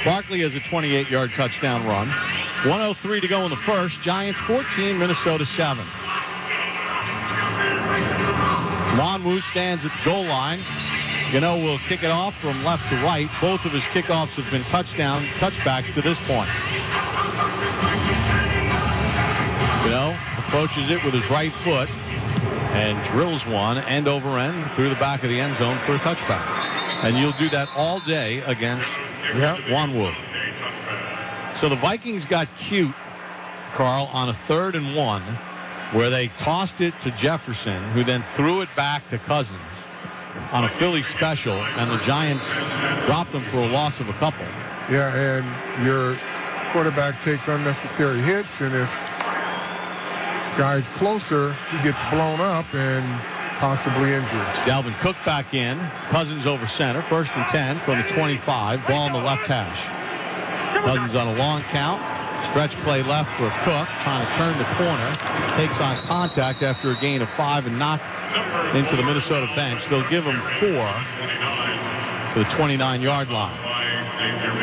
Barkley has a 28-yard touchdown run. 1:03 to go in the first. Giants 14, Minnesota 7. Monwu stands at the goal line. Gano will kick it off from left to right. Both of his kickoffs have been touchbacks to this point. Gano approaches it with his right foot and drills one end over end through the back of the end zone for a touchback. And you'll do that all day against Monwu. So the Vikings got cute, Carl, on a 3rd and 1, where they tossed it to Jefferson, who then threw it back to Cousins on a Philly special, and the Giants dropped them for a loss of a couple. Yeah, and your quarterback takes unnecessary hits, and if guy's closer, he gets blown up, and possibly injured. Dalvin Cook back in. Cousins over center. 1st and 10 from the 25. Ball in the left hash. Cousins on a long count. Stretch play left for Cook. Trying to turn the corner. Takes on contact after a gain of 5 and knocked into the Minnesota bench. They'll give him 4 to the 29-yard line.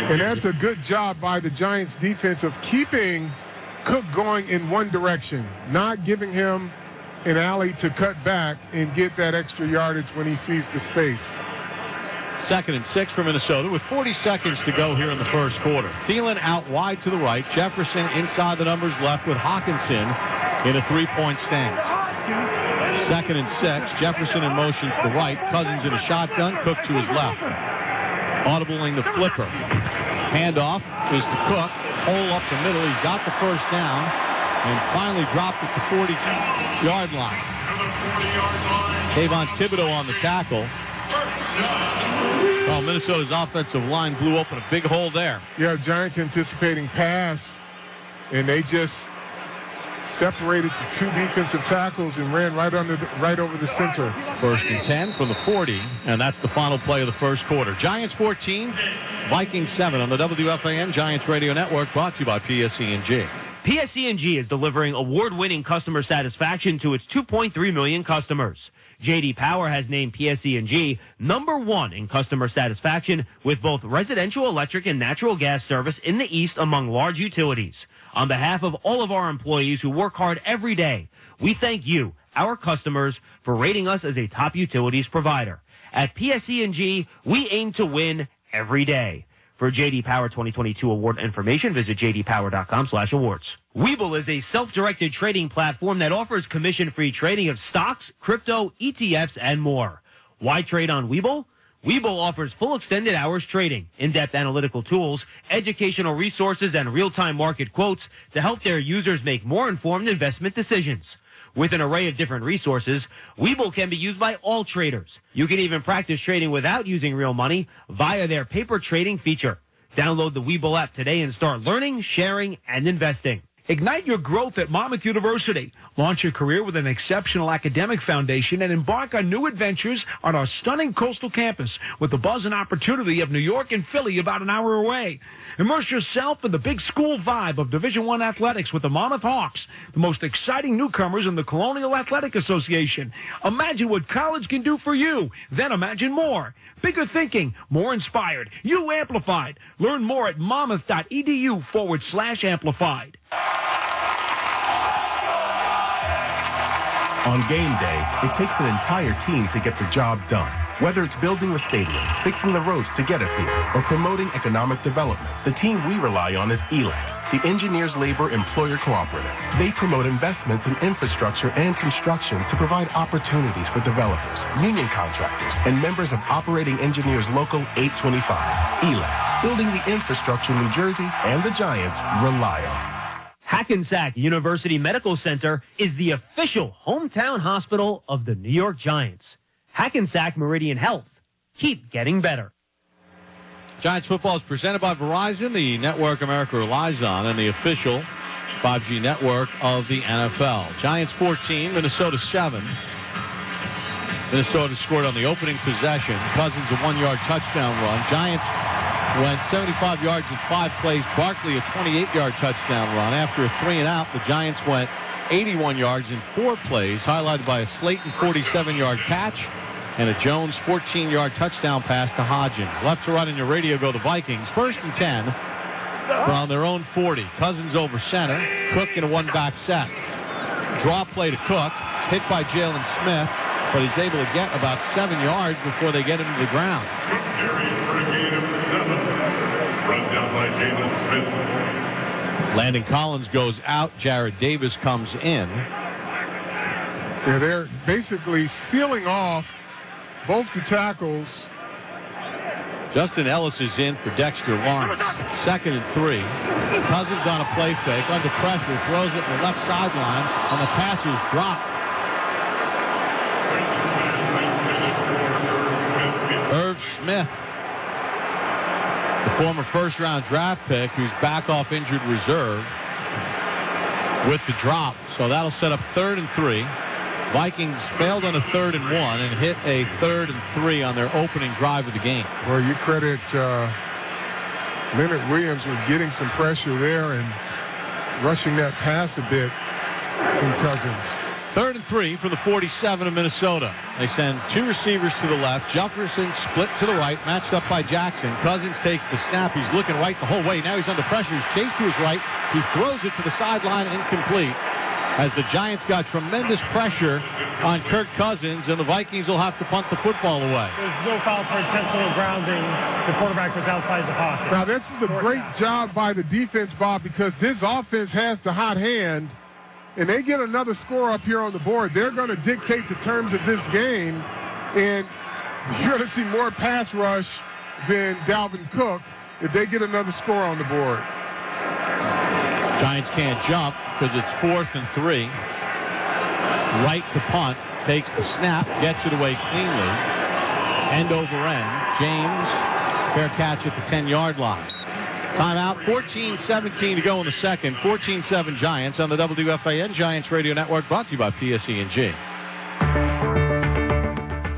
And that's a good job by the Giants defense of keeping Cook going in one direction, not giving him an alley to cut back and get that extra yardage when he sees the space. 2nd and 6 for Minnesota with 40 seconds to go here in the first quarter. Thielen out wide to the right. Jefferson inside the numbers left with Hawkinson in a 3-point stance. 2nd and 6. Jefferson in motion to the right. Cousins in a shotgun. Cook to his left. Audibling the flipper. Handoff is to Cook. Hole up the middle. He's got the first down and finally dropped at the 40-yard line. Kayvon Thibodeau on the tackle. Well, Minnesota's offensive line blew open a big hole there. Yeah, Giants anticipating pass, and they just separated the 2 defensive tackles and ran right over the center. 1st and 10 from the 40, and that's the final play of the first quarter. Giants 14, Vikings 7 on the WFAN Giants Radio Network, brought to you by PSE&G. PSE&G is delivering award-winning customer satisfaction to its 2.3 million customers. J.D. Power has named PSE&G number 1 in customer satisfaction with both residential electric and natural gas service in the East among large utilities. On behalf of all of our employees who work hard every day, we thank you, our customers, for rating us as a top utilities provider. At PSE&G, we aim to win every day. For J.D. Power 2022 award information, visit jdpower.com/awards. Webull is a self-directed trading platform that offers commission-free trading of stocks, crypto, ETFs, and more. Why trade on Webull? Webull offers full extended hours trading, in-depth analytical tools, educational resources, and real-time market quotes to help their users make more informed investment decisions. With an array of different resources, Webull can be used by all traders. You can even practice trading without using real money via their paper trading feature. Download the Webull app today and start learning, sharing, and investing. Ignite your growth at Monmouth University. Launch your career with an exceptional academic foundation and embark on new adventures on our stunning coastal campus with the buzz and opportunity of New York and Philly about an hour away. Immerse yourself in the big school vibe of Division I athletics with the Monmouth Hawks, the most exciting newcomers in the Colonial Athletic Association. Imagine what college can do for you. Then imagine more. Bigger thinking, more inspired. You amplified. Learn more at monmouth.edu/amplified. On game day, it takes an entire team to get the job done. Whether it's building a stadium, fixing the roads to get us here, or promoting economic development, the team we rely on is ELAC, the Engineers Labor Employer Cooperative. They promote investments in infrastructure and construction to provide opportunities for developers, union contractors, and members of Operating Engineers Local 825. ELAC, building the infrastructure New Jersey and the Giants rely on. Hackensack University Medical Center is the official hometown hospital of the New York Giants. Hackensack Meridian Health. Keep getting better. Giants football is presented by Verizon, the network America relies on, and the official 5G network of the NFL. Giants 14, Minnesota 7. Minnesota scored on the opening possession. Cousins a 1-yard touchdown run. Giants went 75 yards in 5 plays. Barkley a 28-yard touchdown run. After a 3-and-out, the Giants went 81 yards in 4 plays, highlighted by a Slayton 47-yard catch and a Jones 14-yard touchdown pass to Hodgins. Left to right on your radio go the Vikings. 1st and 10 from their own 40. Cousins over center. Cook in a 1-back set. Draw play to Cook. Hit by Jalen Smith, but he's able to get about 7 yards before they get him to the ground. Landon Collins goes out. Jared Davis comes in. Yeah, they're basically sealing off both the tackles. Justin Ellis is in for Dexter Lawrence. 2nd and 3. Cousins on a play fake. Under pressure. Throws it to the left sideline. And the pass is dropped. Irv Smith, the former first-round draft pick, who's back off injured reserve with the drop. So that'll set up 3rd and 3. Vikings failed on a 3rd and 1 and hit a 3rd and 3 on their opening drive of the game. Well, you credit Leonard Williams with getting some pressure there and rushing that pass a bit from Cousins. 3rd and 3 for the 47 of Minnesota. They send two receivers to the left. Jefferson split to the right, matched up by Jackson. Cousins takes the snap. He's looking right the whole way. Now he's under pressure. He's chased to his right. He throws it to the sideline, incomplete. As the Giants got tremendous pressure on Kirk Cousins, and the Vikings will have to punt the football away. There's no foul for intentional grounding. The quarterback was outside the pocket. Now, this is a great job by the defense, Bob, because this offense has the hot hand, and they get another score up here on the board. They're going to dictate the terms of this game, and you're going to see more pass rush than Dalvin Cook if they get another score on the board. Giants can't jump because it's 4th and 3. Right to punt, takes the snap, gets it away cleanly. End over end. James, fair catch at the 10-yard line. Timeout, 14-17 to go in the second. 14-7 Giants on the WFAN Giants Radio Network, brought to you by PSE&G.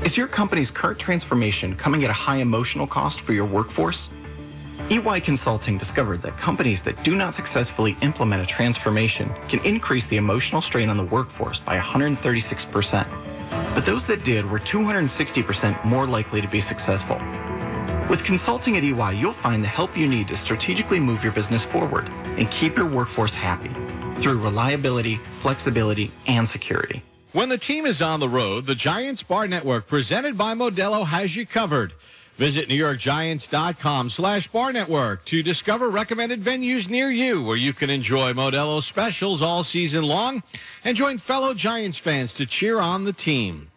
Is your company's current transformation coming at a high emotional cost for your workforce? EY Consulting discovered that companies that do not successfully implement a transformation can increase the emotional strain on the workforce by 136%. But those that did were 260% more likely to be successful. With consulting at EY, you'll find the help you need to strategically move your business forward and keep your workforce happy through reliability, flexibility, and security. When the team is on the road, the Giants Bar Network, presented by Modelo, has you covered. Visit NewYorkGiants.com/Bar Network to discover recommended venues near you where you can enjoy Modelo specials all season long and join fellow Giants fans to cheer on the team.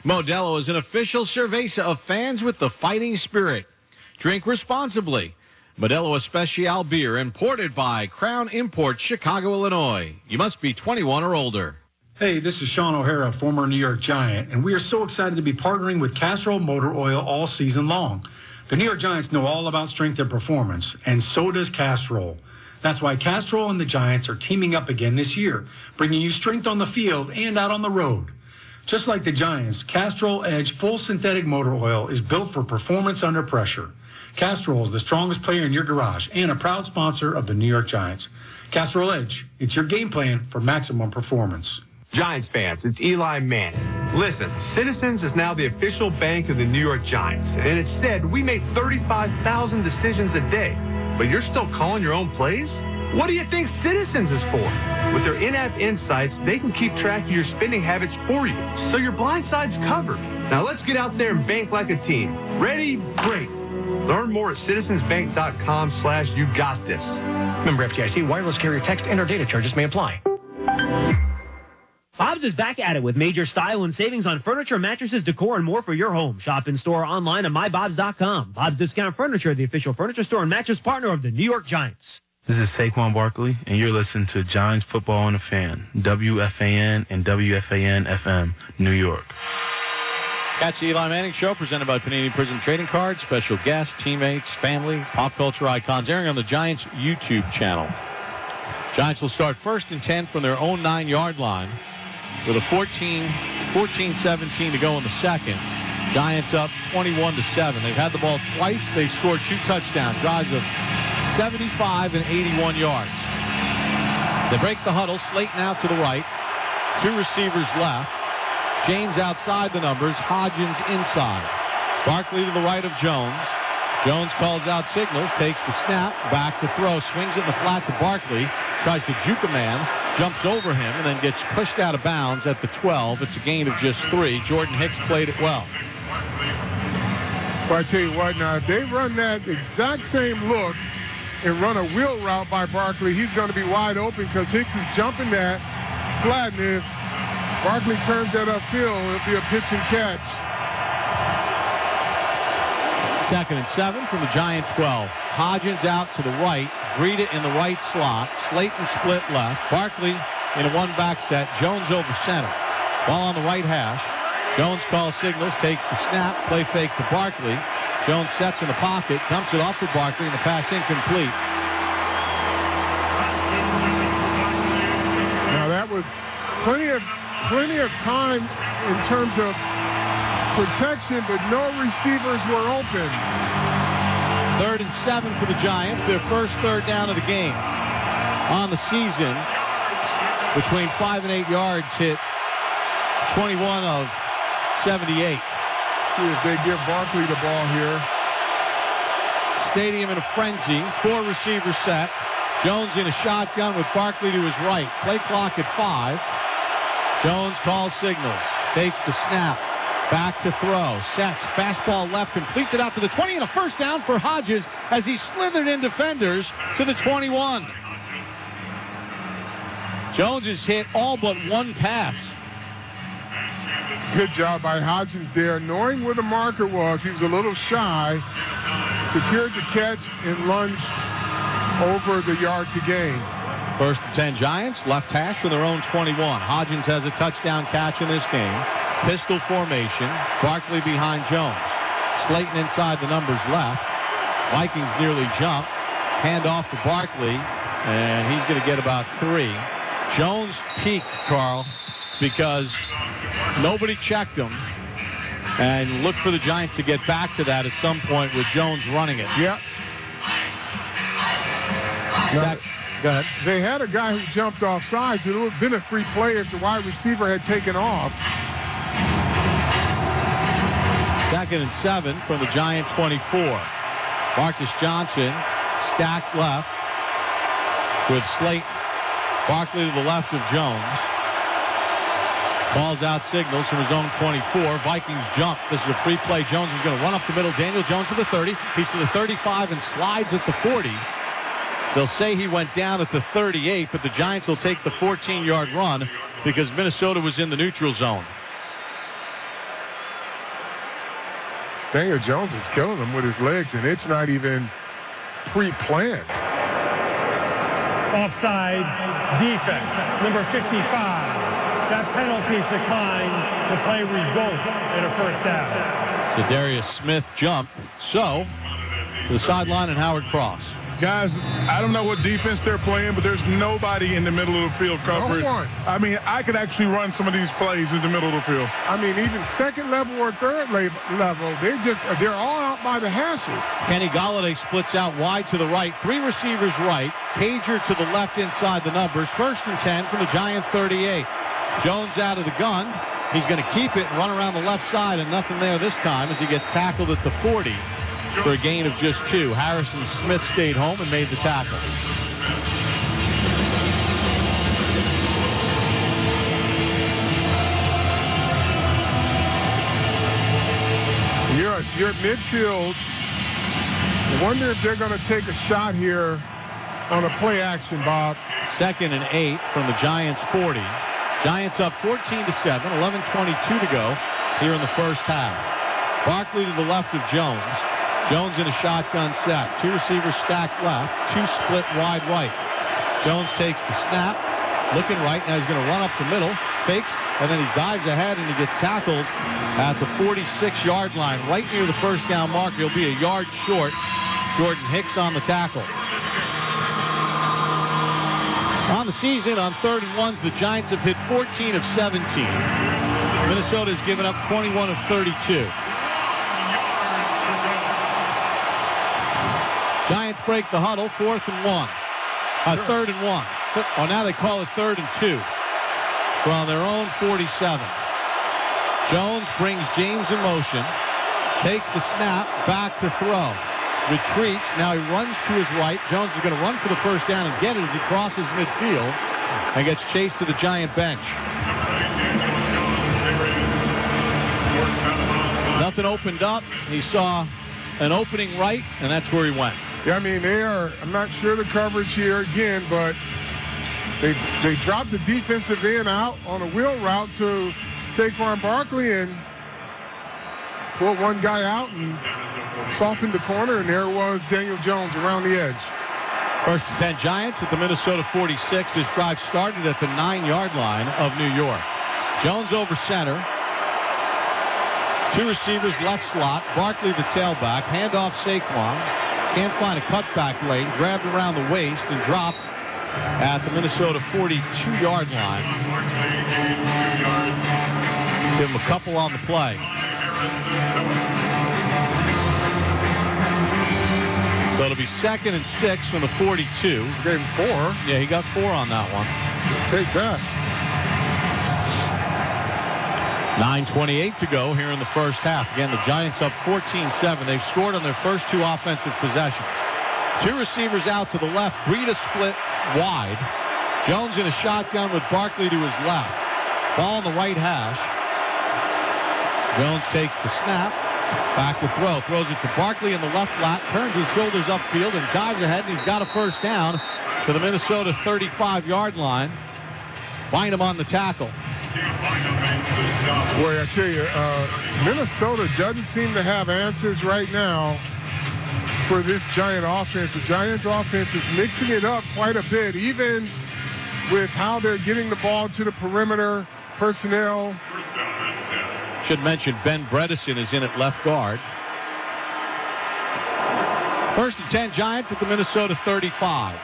Modelo is an official cerveza of fans with the fighting spirit. Drink responsibly. Modelo Especial beer imported by Crown Imports, Chicago, Illinois. You must be 21 or older. Hey, this is Sean O'Hara, former New York Giant, and we are so excited to be partnering with Castrol Motor Oil all season long. The New York Giants know all about strength and performance, and so does Castrol. That's why Castrol and the Giants are teaming up again this year, bringing you strength on the field and out on the road. Just like the Giants, Castrol Edge Full Synthetic Motor Oil is built for performance under pressure. Castrol is the strongest player in your garage and a proud sponsor of the New York Giants. Castrol Edge, it's your game plan for maximum performance. Giants fans, it's Eli Manning. Listen, Citizens is now the official bank of the New York Giants, and it said we make 35,000 decisions a day, but you're still calling your own plays? What do you think Citizens is for? With their in-app insights, they can keep track of your spending habits for you, so your blind side's covered. Now let's get out there and bank like a team. Ready? Great. Learn more at citizensbank.com/you-got-this. Member FDIC, wireless carrier text and or data charges may apply. Bob's is back at it with major style and savings on furniture, mattresses, decor, and more for your home. Shop in store online at mybobs.com. Bob's Discount Furniture, the official furniture store and mattress partner of the New York Giants. This is Saquon Barkley, and you're listening to Giants Football on the Fan, WFAN and WFAN-FM, New York. Catch the Eli Manning Show, presented by Panini Prism Trading Cards. Special guests, teammates, family, pop culture icons, airing on the Giants YouTube channel. Giants will start 1st and 10 from their own 9-yard line with a 14-17 to go in the second. Giants up 21-7. They've had the ball twice. They've scored 2 touchdowns, drives of 75 and 81 yards. They break the huddle. Slayton out to the right. 2 receivers left. James outside the numbers. Hodgins inside. Barkley to the right of Jones. Jones calls out signals, takes the snap, back to throw, swings it in the flat to Barkley, tries to juke a man, jumps over him, and then gets pushed out of bounds at the 12. It's a gain of just 3. Jordan Hicks played it well. Well, I tell you what, now, if they run that exact same look and run a wheel route by Barkley, he's going to be wide open because Hicks is jumping that flat, and if Barkley turns that upfield, it'll be a pitch and catch. 2nd and 7 from the Giants 12. Hodgins out to the right. Breida in the right slot. Slayton split left. Barkley in a one-back set. Jones over center. Ball on the right hash. Jones calls signals, takes the snap, play fake to Barkley. Jones sets in the pocket, dumps it off to Barkley, and the pass incomplete. Now that was plenty of plenty of time in terms of protection, but no receivers were open. 3rd and 7 for the Giants, their first third down of the game. On the season, between 5 and 8 yards, hit 21 of 78. See if they give Barkley the ball here. Stadium in a frenzy. 4 receivers set. Jones in a shotgun with Barkley to his right. Play clock at 5. Jones calls signals. Takes the snap. Back to throw. Sets. Fastball left. Completes it out to the 20 and a first down for Hodges as he slithered in defenders to the 21. Jones has hit all but one pass. Good job by Hodges there. Knowing where the marker was, he was a little shy. Secured the catch and lunged over the yard to gain. 1st and 10 Giants, left hash to their own 21. Hodgins has a touchdown catch in this game. Pistol formation. Barkley behind Jones. Slayton inside the numbers left. Vikings nearly jumped. Hand off to Barkley, and he's going to get about 3. Jones peaked, Carl, because nobody checked him. And look for the Giants to get back to that at some point with Jones running it. Yep. Go ahead. They had a guy who jumped off sides. It would have been a free play if the wide receiver had taken off. 2nd and 7 from the Giant 24. Marcus Johnson stacked left with Slayton. Barkley to the left of Jones. Calls out signals from his own 24. Vikings jump. This is a free play. Jones is going to run up the middle. Daniel Jones to the 30. He's to the 35 and slides at the 40. They'll say he went down at the 38, but the Giants will take the 14-yard run because Minnesota was in the neutral zone. Daniel Jones is killing him with his legs, and it's not even pre-planned. Offside defense, number 55. That penalty declined. The play results in a first down. The Darius Smith jump. So, the sideline and Howard Cross. Guys, I don't know what defense they're playing, but there's nobody in the middle of the field coverage. No one. I mean, I could actually run some of these plays in the middle of the field. I mean, even second level or third level, they're all out by the hashes. Kenny Golladay splits out wide to the right. 3 receivers right. Pager to the left inside the numbers. 1st and 10 from the Giants 38. Jones out of the gun. He's going to keep it and run around the left side, and nothing there this time as he gets tackled at the 40 for a gain of just 2. Harrison Smith stayed home and made the tackle. You're at midfield. I wonder if they're going to take a shot here on a play action, Bob. 2nd and 8 from the Giants 40. Giants up 14-7, 11:22 to go here in the first half. Barkley to the left of Jones. Jones in a shotgun set. 2 receivers stacked left. 2 split wide right. Jones takes the snap. Looking right. Now he's going to run up the middle. Fakes. And then he dives ahead and he gets tackled at the 46-yard line. Right near the first down mark. He'll be a yard short. Jordan Hicks on the tackle. On the season, on 3rd and 1s, the Giants have hit 14 of 17. Minnesota has given up 21 of 32. Giants break the huddle, 4th and 1. 3rd and 1. Oh, now they call it 3rd and 2. From their own 47. Jones brings James in motion. Takes the snap, back to throw. Retreats. Now he runs to his right. Jones is going to run for the first down and get it as he crosses midfield and gets chased to the Giant bench. Nothing opened up. He saw an opening right, and that's where he went. Yeah, I mean, I'm not sure the coverage here again, but they dropped the defensive end out on a wheel route to Saquon Barkley and pulled one guy out and softened the corner, and there was Daniel Jones around the edge. 1st and 10 Giants at the Minnesota 46. This drive started at the 9-yard line of New York. Jones over center. 2 receivers left slot. Barkley the tailback. Handoff Saquon. Can't find a cutback lane. Grabbed around the waist and dropped at the Minnesota 42-yard line. Give him a couple on the play. So it'll be 2nd and 6 from the 42. Gave him 4. Yeah, he got 4 on that one. Take that. 9:28 to go here in the first half. Again, the Giants up 14-7. They've scored on their first 2 offensive possessions. 2 receivers out to the left. Breida split wide. Jones in a shotgun with Barkley to his left. Ball on the right hash. Jones takes the snap. Back to throw. Throws it to Barkley in the left flat. Turns his shoulders upfield and dives ahead, and he's got a first down to the Minnesota 35-yard line. Find him on the tackle. Boy, I tell you, Minnesota doesn't seem to have answers right now for this Giant offense. The Giants offense is mixing it up quite a bit, even with how they're getting the ball to the perimeter personnel. Should mention Ben Bredesen is in at left guard. 1st and 10 Giants at the Minnesota 35.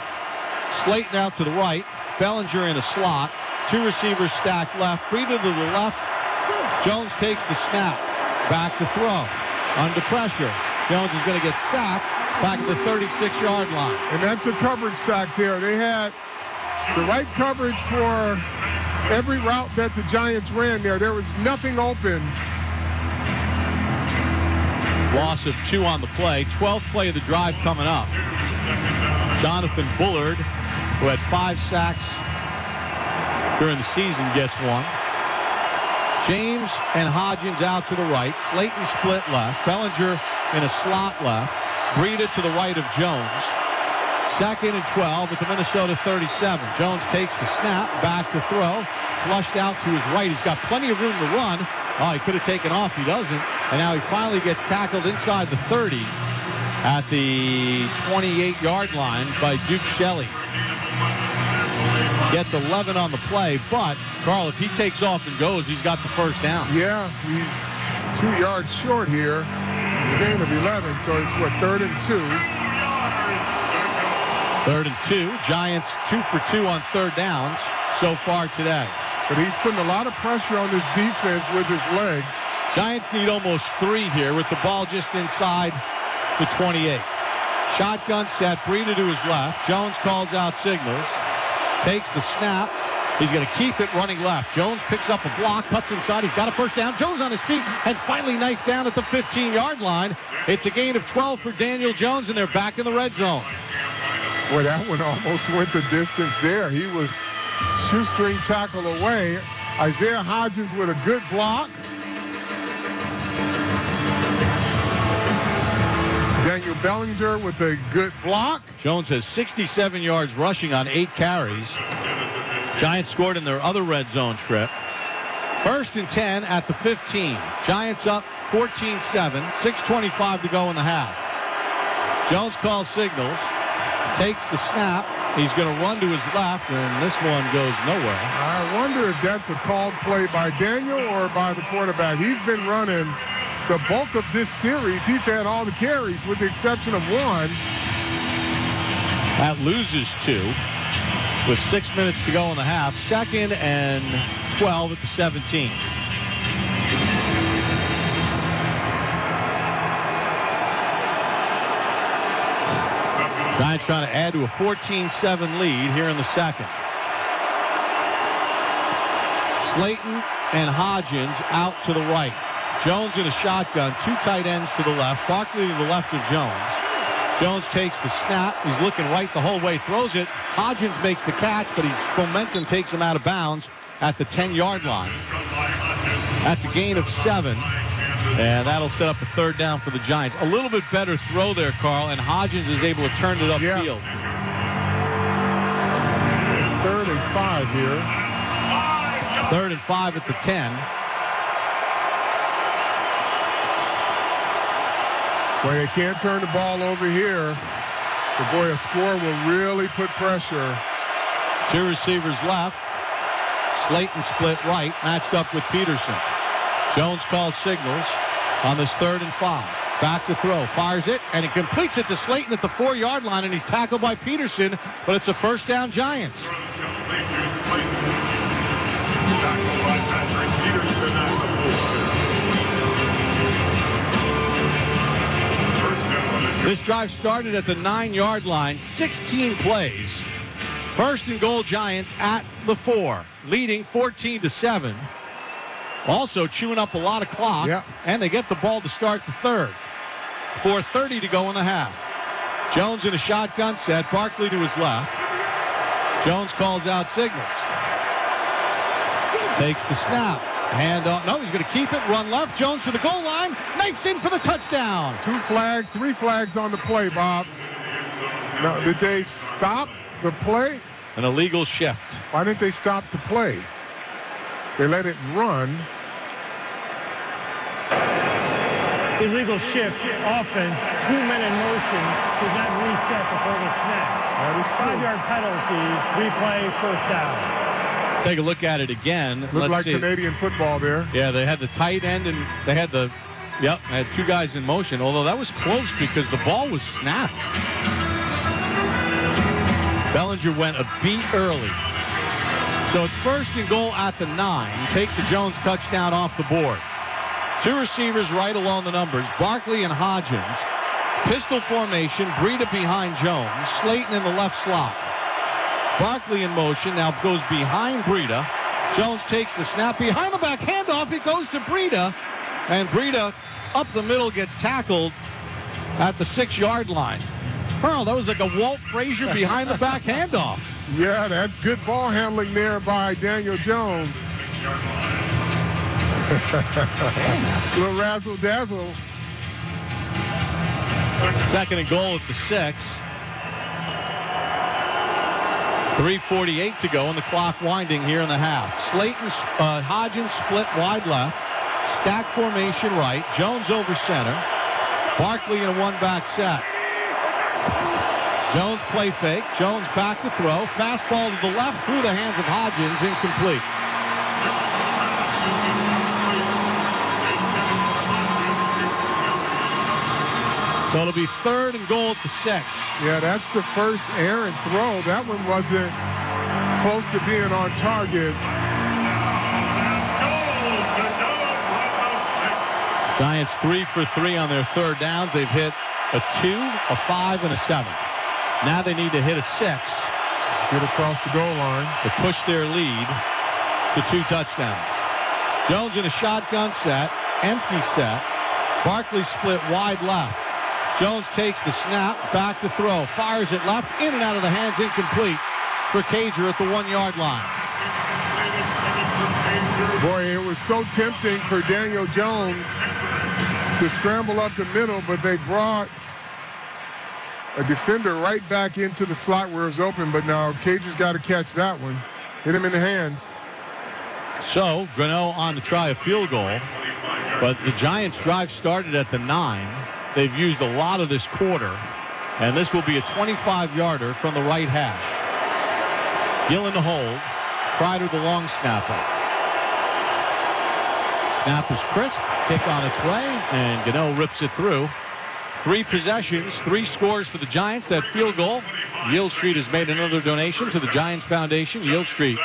Slayton out to the right. Bellinger in a slot. 2 receivers stacked left. Breida to the left. Jones takes the snap. Back to throw. Under pressure. Jones is going to get sacked back at the 36-yard line. And that's a coverage sack there. They had the right coverage for every route that the Giants ran there. There was nothing open. Loss of 2 on the play. 12th play of the drive coming up. Jonathan Bullard, who had 5 sacks during the season, gets 1. James and Hodgins out to the right. Slayton split left. Bellinger in a slot left. Breida to the right of Jones. 2nd and 12 at the Minnesota 37. Jones takes the snap. Back to throw. Flushed out to his right. He's got plenty of room to run. Oh, he could have taken off. He doesn't. And now he finally gets tackled inside the 30 at the 28-yard line by Duke Shelley. Gets 11 on the play, but, Carl, if he takes off and goes, he's got the first down. Yeah, he's 2 yards short here. The gain of 11, so it's, 3rd and 2. 3rd and 2. Giants 2 for 2 on 3rd downs so far today. But he's putting a lot of pressure on this defense with his legs. Giants need almost 3 here with the ball just inside the 28. Shotgun set. Breida to his left. Jones calls out signals. Takes the snap. He's going to keep it running left. Jones picks up a block, cuts inside. He's got a first down. Jones on his feet and finally knifed down at the 15-yard line. It's a gain of 12 for Daniel Jones, and they're back in the red zone. Boy, that one almost went the distance there. He was shoestring tackle away. Isaiah Hodgins with a good block. Daniel Bellinger with a good block. Jones has 67 yards rushing on 8 carries. Giants scored in their other red zone trip. 1st and 10 at the 15. Giants up 14-7. 6:25 to go in the half. Jones calls signals. Takes the snap. He's going to run to his left, and this one goes nowhere. I wonder if that's a called play by Daniel or by the quarterback. He's been running the bulk of this series. He's had all the carries with the exception of 1. That loses 2 with 6 minutes to go in the half. 2nd and 12 at the 17. Giants trying to add to a 14-7 lead here in the 2nd. Slayton and Hodgins out to the right. Jones in a shotgun, 2 tight ends to the left. Barkley to the left of Jones. Jones takes the snap. He's looking right the whole way, throws it. Hodgins makes the catch, but his momentum takes him out of bounds at the 10-yard line. That's a gain of 7. And that'll set up a 3rd down for the Giants. A little bit better throw there, Carl, and Hodgins is able to turn it upfield. 3rd and 5 here. 3rd and 5 at the 10. Boy, they can't turn the ball over here. But boy, a score will really put pressure. 2 receivers left. Slayton split right, matched up with Peterson. Jones calls signals on this 3rd and 5. Back to throw, fires it, and he completes it to Slayton at the 4-yard line, and he's tackled by Peterson, but it's a first down Giants. This drive started at the 9-yard line, 16 plays. First and goal Giants at the 4, leading 14-7. Also chewing up a lot of clock, and they get the ball to start the third. 4:30 to go in the half. Jones in a shotgun set, Barkley to his left. Jones calls out signals. Takes the snap. Hand on. No, he's going to keep it. Run left. Jones to the goal line. Makes in for the touchdown. 2 flags, 3 flags on the play, Bob. Now, did they stop the play? An illegal shift. Why didn't they stop the play? They let it run. Illegal shift, offense, 2 men in motion, does not reset before the snap. 5-yard penalty, replay, first down. Take a look at it again. Looked like Canadian football there. Yeah, they had the tight end and they had they had 2 guys in motion, although that was close because the ball was snapped. Bellinger went a beat early. So it's first and goal at the 9. Takes the Jones touchdown off the board. 2 receivers right along the numbers, Barkley and Hodgins. Pistol formation, Breida behind Jones, Slayton in the left slot. Barkley in motion, now goes behind Breida. Jones takes the snap behind the back handoff. It goes to Breida, and Breida up the middle gets tackled at the 6-yard line. Pearl, that was like a Walt Frazier behind the back handoff. Yeah, that's good ball handling there by Daniel Jones. Little razzle dazzle. Second and goal at the 6. 3:48 to go, and the clock winding here in the half. Slayton, Hodgins split wide left. Stack formation right. Jones over center. Barkley in a 1-back set. Jones play fake. Jones back to throw. Fastball to the left through the hands of Hodgins. Incomplete. So it'll be third and goal at the 6. Yeah, that's the first errant throw. That one wasn't close to being on target. Giants 3 for 3 on their third downs. They've hit a 2, a 5, and a 7. Now they need to hit a 6. Get across the goal line to push their lead to 2 touchdowns. Jones in a shotgun set, empty set. Barkley split wide left. Jones takes the snap, back to throw, fires it left, in and out of the hands, incomplete for Cager at the 1-yard line. Boy, it was so tempting for Daniel Jones to scramble up the middle, but they brought a defender right back into the slot where it was open, but now Cager's got to catch that one. Hit him in the hands. So, Greneau on to try a field goal, but the Giants' drive started at the 9. They've used a lot of this quarter, and this will be a 25-yarder from the right half. Gill in the hold. Kreider the long snapper. Snap is crisp. Kick on its way, and Greneau rips it through. 3 possessions, 3 scores for the Giants. That field goal. Yield Street has made another donation to the Giants Foundation. Yield Street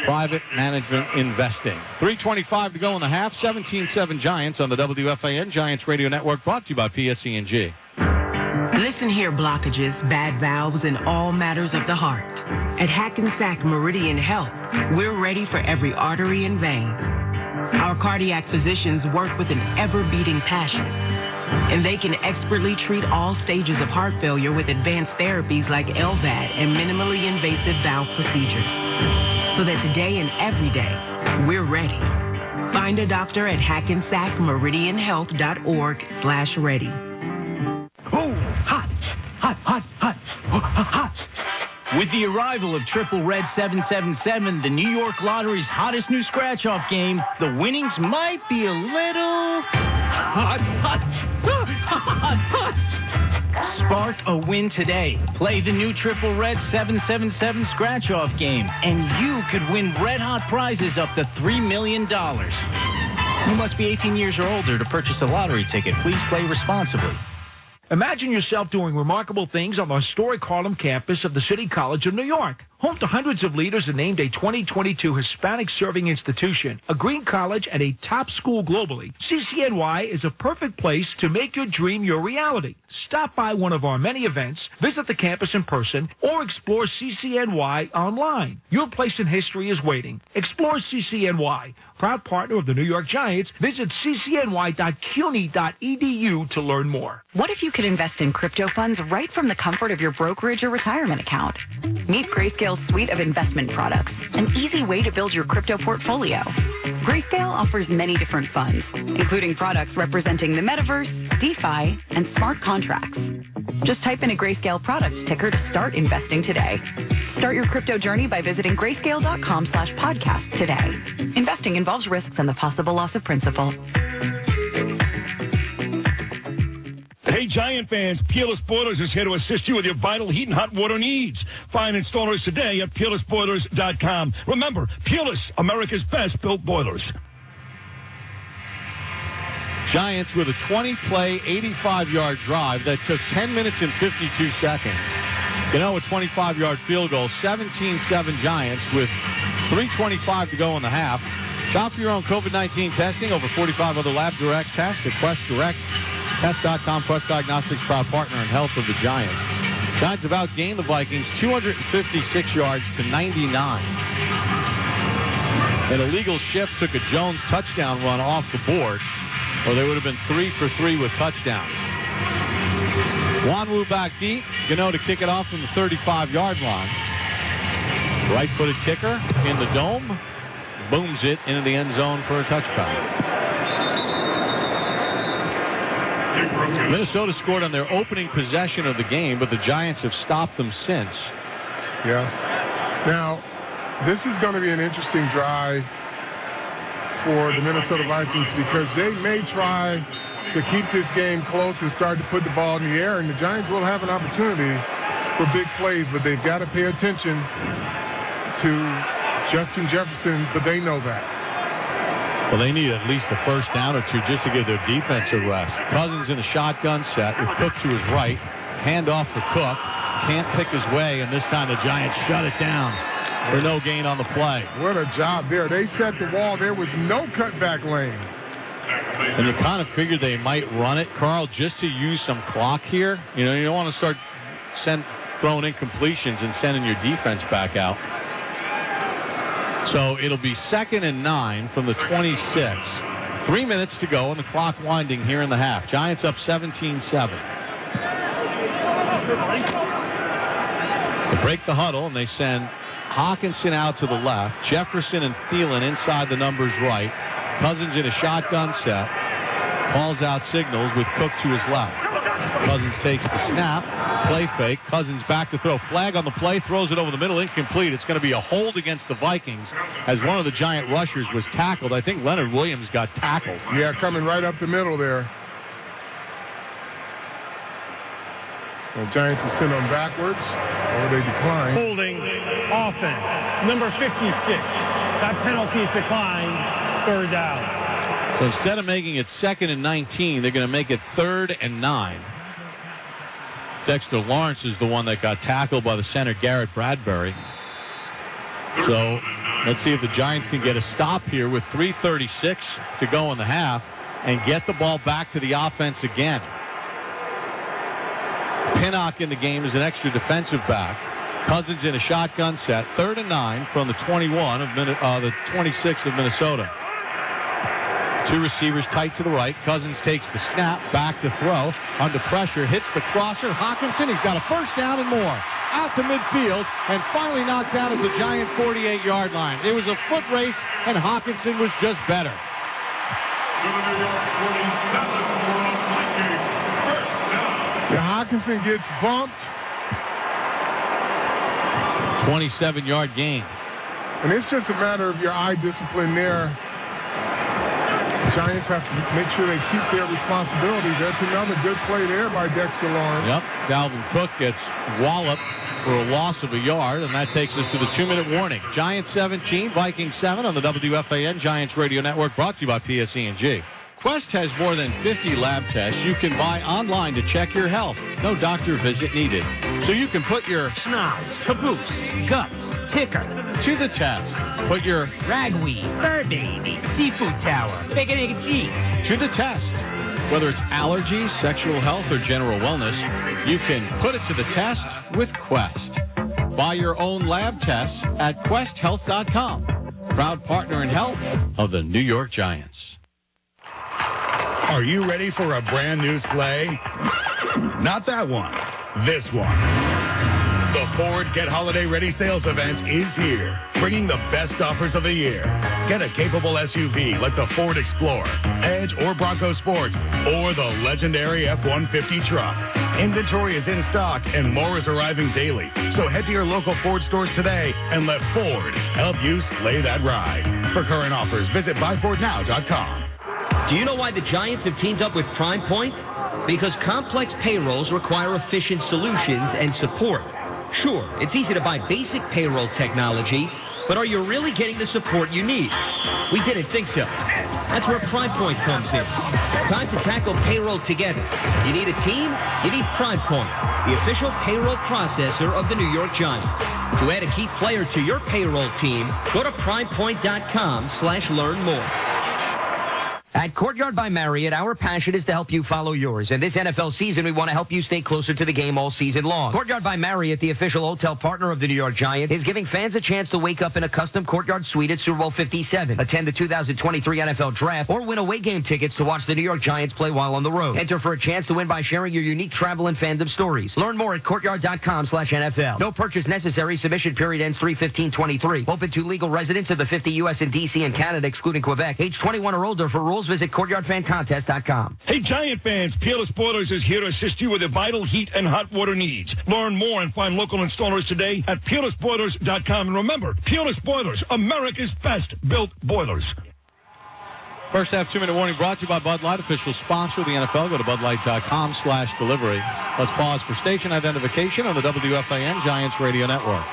Private Management Investing. 3:25 to go in the half. 17-7 Giants on the WFAN Giants Radio Network, brought to you by PSE&G. Listen here, blockages, bad valves, and all matters of the heart. At Hackensack Meridian Health, we're ready for every artery and vein. Our cardiac physicians work with an ever-beating passion, and they can expertly treat all stages of heart failure with advanced therapies like LVAD and minimally invasive valve procedures. So that today and every day, we're ready. Find a doctor at hackensackmeridianhealth.org/ready. Oh, hot, hot, hot, hot, hot. With the arrival of Triple Red 777, the New York Lottery's hottest new scratch-off game, the winnings might be a little hot, hot, hot, hot. Spark a win today. Play the new Triple Red 777 scratch-off game, and you could win red-hot prizes up to $3 million. You must be 18 years or older to purchase a lottery ticket. Please play responsibly. Imagine yourself doing remarkable things on the historic Harlem campus of the City College of New York. Home to hundreds of leaders and named a 2022 Hispanic Serving Institution, a green college, and a top school globally, CCNY is a perfect place to make your dream your reality. Stop by one of our many events, visit the campus in person, or explore CCNY online. Your place in history is waiting. Explore CCNY. Proud partner of the New York Giants, visit ccny.cuny.edu to learn more. What if you could invest in crypto funds right from the comfort of your brokerage or retirement account? Meet Grayscale's suite of investment products, an easy way to build your crypto portfolio. Grayscale offers many different funds, including products representing the metaverse, DeFi, and smart contracts. Just type in a Grayscale product ticker to start investing today. Start your crypto journey by visiting grayscale.com/podcast today. Investing involves risks and the possible loss of principal. Hey, Giant fans, Peerless Boilers is here to assist you with your vital heat and hot water needs. Find installers today at peerlessboilers.com. Remember, Peerless, America's best built boilers. Giants with a 20-play, 85-yard drive that took 10 minutes and 52 seconds. A 25-yard field goal, 17-7 Giants with 3:25 to go in the half. Shop for your own COVID-19 testing. Over 45 other lab direct tests at Quest Direct. Test.com, Quest Diagnostics, proud partner and health of the Giants. Giants have outgained the Vikings 256 yards to 99. An illegal shift took a Jones touchdown run off the board, or they would have been 3 for 3 with touchdowns. Wanwu back deep. Gano to kick it off from the 35-yard line. Right-footed kicker in the dome. Booms it into the end zone for a touchdown. Minnesota scored on their opening possession of the game, but the Giants have stopped them since. Yeah. Now, this is going to be an interesting drive for the Minnesota Vikings because they may try to keep this game close and start to put the ball in the air, and the Giants will have an opportunity for big plays, but they've got to pay attention to Justin Jefferson, but they know that. Well, they need at least a first down or two just to give their defense a rest. Cousins in a shotgun set with Cook to his right. Hand off to Cook. Can't pick his way, and this time the Giants shut it down for no gain on the play. What a job there. They set the wall. There was no cutback lane. And you kind of figured they might run it, Carl, just to use some clock here. You don't want to start throwing incompletions and sending your defense back out. So it'll be 2nd and 9 from the 26. 3 minutes to go, and the clock winding here in the half. Giants up 17-7. They break the huddle, and they send Hawkinson out to the left. Jefferson and Thielen inside the numbers right. Cousins in a shotgun set. Calls out signals with Cook to his left. Cousins takes the snap. Play fake. Cousins back to throw. Flag on the play. Throws it over the middle. Incomplete. It's going to be a hold against the Vikings as one of the Giant rushers was tackled. I think Leonard Williams got tackled. Yeah, coming right up the middle there. The Giants will send them backwards, or they decline. Holding offense. Number 56. That penalty is declined. 3rd down. So instead of making it 2nd and 19, they're going to make it 3rd and 9. Dexter Lawrence is the one that got tackled by the center, Garrett Bradbury. So let's see if the Giants can get a stop here with 3:36 to go in the half and get the ball back to the offense again. Pinnock in the game is an extra defensive back. Cousins in a shotgun set. 3rd and 9 from the 21 of the 26 of Minnesota. 2 receivers tight to the right. Cousins takes the snap, back to throw. Under pressure, hits the crosser. Hawkinson, he's got a first down and more. Out to midfield, and finally knocked out at the Giant 48-yard line. It was a foot race, and Hawkinson was just better. Yeah, Hawkinson gets bumped. 27-yard gain. And it's just a matter of your eye discipline there. Giants have to make sure they keep their responsibilities. That's another good play there by Dexter Lawrence. Yep. Dalvin Cook gets walloped for a loss of a yard, and that takes us to the 2-minute warning. Giants 17, Vikings 7 on the WFAN Giants Radio Network, brought to you by PSE&G. Quest has more than 50 lab tests you can buy online to check your health. No doctor visit needed. So you can put your Schnoz, caboose, guts, ticker to the test. Put your ragweed, fur baby, seafood tower, bacon, egg, and cheese to the test. Whether it's allergies, sexual health, or general wellness, you can put it to the test with Quest. Buy your own lab tests at questhealth.com. Proud partner in health of the New York Giants. Are you ready for a brand new sleigh? Not that one. This one. The Ford Get Holiday Ready sales event is here, bringing the best offers of the year. Get a capable SUV like the Ford Explorer, Edge, or Bronco Sport, or the legendary F-150 truck. Inventory is in stock and more is arriving daily. So head to your local Ford stores today and let Ford help you slay that ride. For current offers, visit buyfordnow.com. Do you know why the Giants have teamed up with Prime Point? Because complex payrolls require efficient solutions and support. Sure, it's easy to buy basic payroll technology, but are you really getting the support you need? We didn't think so. That's where Prime Point comes in. Time to tackle payroll together. You need a team? You need Prime Point, the official payroll processor of the New York Giants. To add a key player to your payroll team, go to primepoint.com/learn-more. At Courtyard by Marriott, our passion is to help you follow yours. And this NFL season, we want to help you stay closer to the game all season long. Courtyard by Marriott, the official hotel partner of the New York Giants, is giving fans a chance to wake up in a custom Courtyard suite at Super Bowl 57, attend the 2023 NFL Draft, or win away game tickets to watch the New York Giants play while on the road. Enter for a chance to win by sharing your unique travel and fandom stories. Learn more at courtyard.com/NFL. No purchase necessary. Submission period ends 3/15/23. Open to legal residents of the 50 U.S. and D.C. and Canada, excluding Quebec. Age 21 or older. For rules, visit courtyardfancontest.com. Hey, Giant fans, Peerless Boilers is here to assist you with your vital heat and hot water needs. Learn more and find local installers today at peerlessboilers.com. And remember, Peerless Boilers, America's best built boilers. First half 2-minute warning brought to you by Bud Light, official sponsor of the NFL. Go to budlight.com/delivery. Let's pause for station identification on the WFAN Giants Radio Network.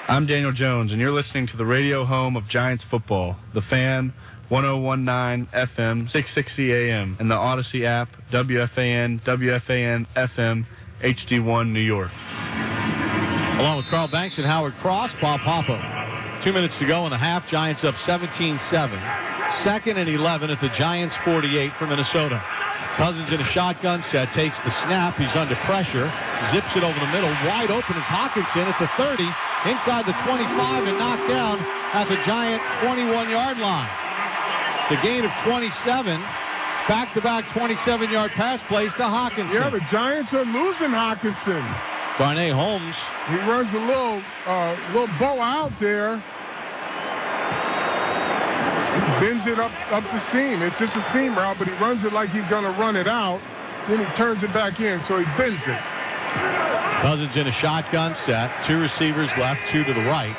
I'm Daniel Jones, and you're listening to the radio home of Giants football, The Fan, 1019 FM, 660 AM, and the Odyssey app, WFAN, WFAN FM, HD1, New York. Along with Carl Banks and Howard Cross, Bob Papa. 2 minutes to go in the half. Giants up 17-7. 2nd and 11 at the Giants 48 for Minnesota. Cousins in a shotgun set, takes the snap. He's under pressure. Zips it over the middle. Wide open is Hawkinson at the 30. Inside the 25 and knocked down at the Giant 21-yard line. The gain of 27. Back-to-back 27-yard pass plays to Hawkinson. Yeah, the Giants are losing Hawkinson. Darnay Holmes. He runs a little bow out there. Bends it up the seam. It's just a seam route, but he runs it like he's going to run it out. Then he turns it back in, so he bends it. Cousins in a shotgun set. 2 receivers left, 2 to the right.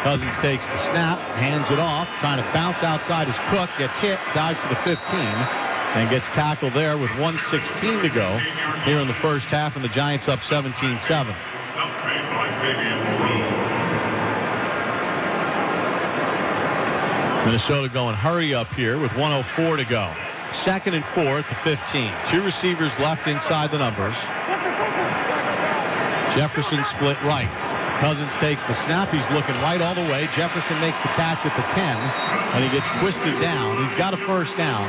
Cousins takes the snap, hands it off, trying to bounce outside his Cook, gets hit, dives to the 15, and gets tackled there with 1:16 to go here in the first half, and the Giants up 17-7. Minnesota going hurry up here with 1:04 to go. 2nd and 4 at the 15. 2 receivers left inside the numbers. Jefferson split right. Cousins takes the snap. He's looking right all the way. Jefferson makes the catch at the 10, and he gets twisted down. He's got a first down.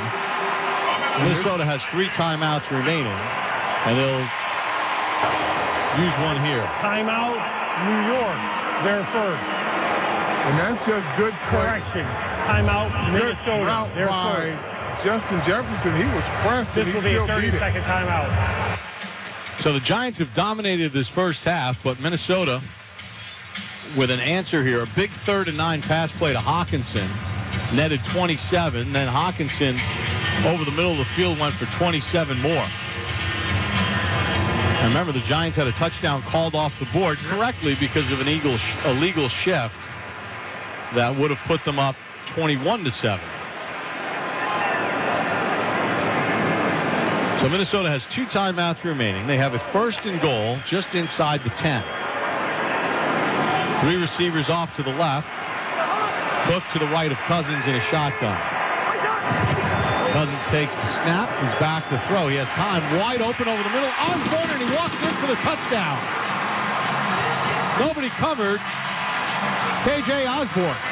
Minnesota has 3 timeouts remaining, and they'll use one here. Timeout, New York. They're first. And that's just good correction. Timeout, Minnesota. They're first. Justin Jefferson, he was pressed. This will be a 30-second timeout. So the Giants have dominated this first half, but Minnesota with an answer here. A big 3rd and 9 pass play to Hawkinson, netted 27. Then Hawkinson over the middle of the field went for 27 more. And remember, the Giants had a touchdown called off the board correctly because of an illegal shift that would have put them up 21-7. So Minnesota has 2 timeouts remaining. They have it first and goal just inside the 10. 3 receivers off to the left. Cook to the right of Cousins in a shotgun. Cousins takes the snap. He's back to throw. He has time. Wide open over the middle. Osborne, and he walks in for the touchdown. Nobody covered. K.J. Osborne.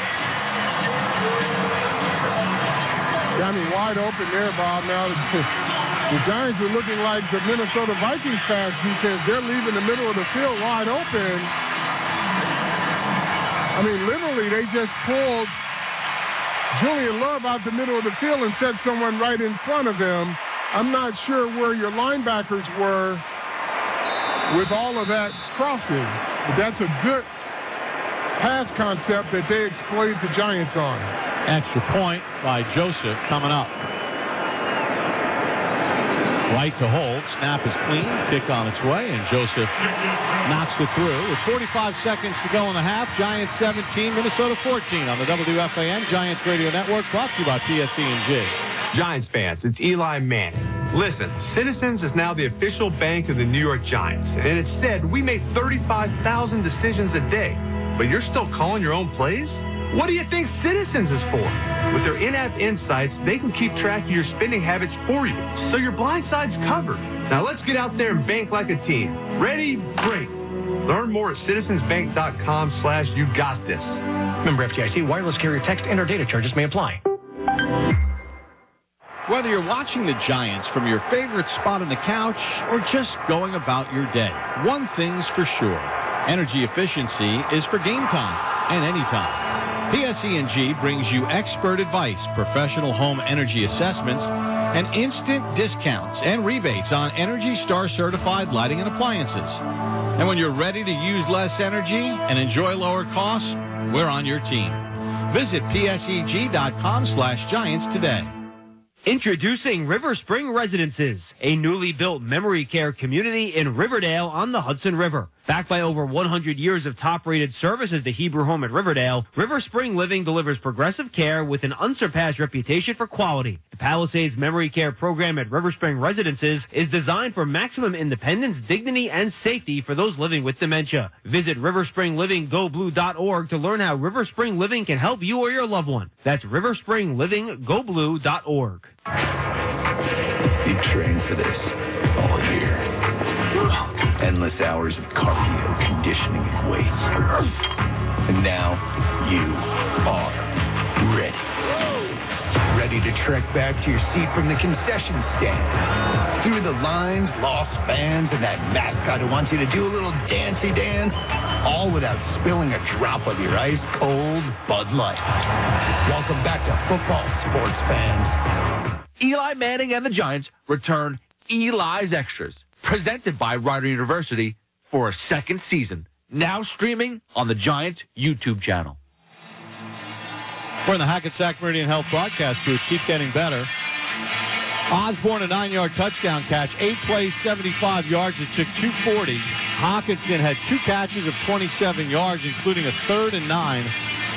Got me wide open there, Bob. Now the Giants are looking like the Minnesota Vikings pass defense. They're leaving the middle of the field wide open. I mean, literally, they just pulled Julian Love out the middle of the field and set someone right in front of him. I'm not sure where your linebackers were with all of that crossing. But that's a good pass concept that they exploited the Giants on. Extra point by Joseph coming up. Right to hold. Snap is clean. Kick on its way, and Joseph knocks it through. With 45 seconds to go in the half, Giants 17, Minnesota 14 on the WFAN Giants Radio Network, brought to you by PSE&G. Giants fans, it's Eli Manning. Listen, Citizens is now the official bank of the New York Giants, and it said we make 35,000 decisions a day, but you're still calling your own plays? What do you think Citizens is for? With their in-app insights, they can keep track of your spending habits for you, so your blind side's covered. Now let's get out there and bank like a team. Ready? Break. Learn more at citizensbank.com/you-got-this. Member FDIC, wireless carrier text and or data charges may apply. Whether you're watching the Giants from your favorite spot on the couch or just going about your day, one thing's for sure. Energy efficiency is for game time and anytime. PSE&G brings you expert advice, professional home energy assessments, and instant discounts and rebates on Energy Star certified lighting and appliances. And when you're ready to use less energy and enjoy lower costs, we're on your team. Visit PSEG.com/Giants today. Introducing River Spring Residences, a newly built memory care community in Riverdale on the Hudson River. Backed by over 100 years of top-rated service as the Hebrew home at Riverdale, River Spring Living delivers progressive care with an unsurpassed reputation for quality. The Palisades Memory Care program at River Spring Residences is designed for maximum independence, dignity, and safety for those living with dementia. Visit riverspringlivinggoblue.org to learn how River Spring Living can help you or your loved one. That's riverspringlivinggoblue.org. You trained for this all year. Endless hours of cardio, conditioning, and weights. And now you are ready. Ready to trek back to your seat from the concession stand. Through the lines, lost fans, and that mascot who wants you to do a little dancey dance. All without spilling a drop of your ice-cold Bud Light. Welcome back to football, sports fans. Eli Manning and the Giants return Eli's Extras, presented by Rider University for a second season, now streaming on the Giants YouTube channel. We're in the Hackensack Meridian Health broadcast booth. Keep getting better. Osborne, a 9-yard touchdown catch, 8 plays, 75 yards. It took 240. Hawkinson had 2 catches of 27 yards, including a 3rd and 9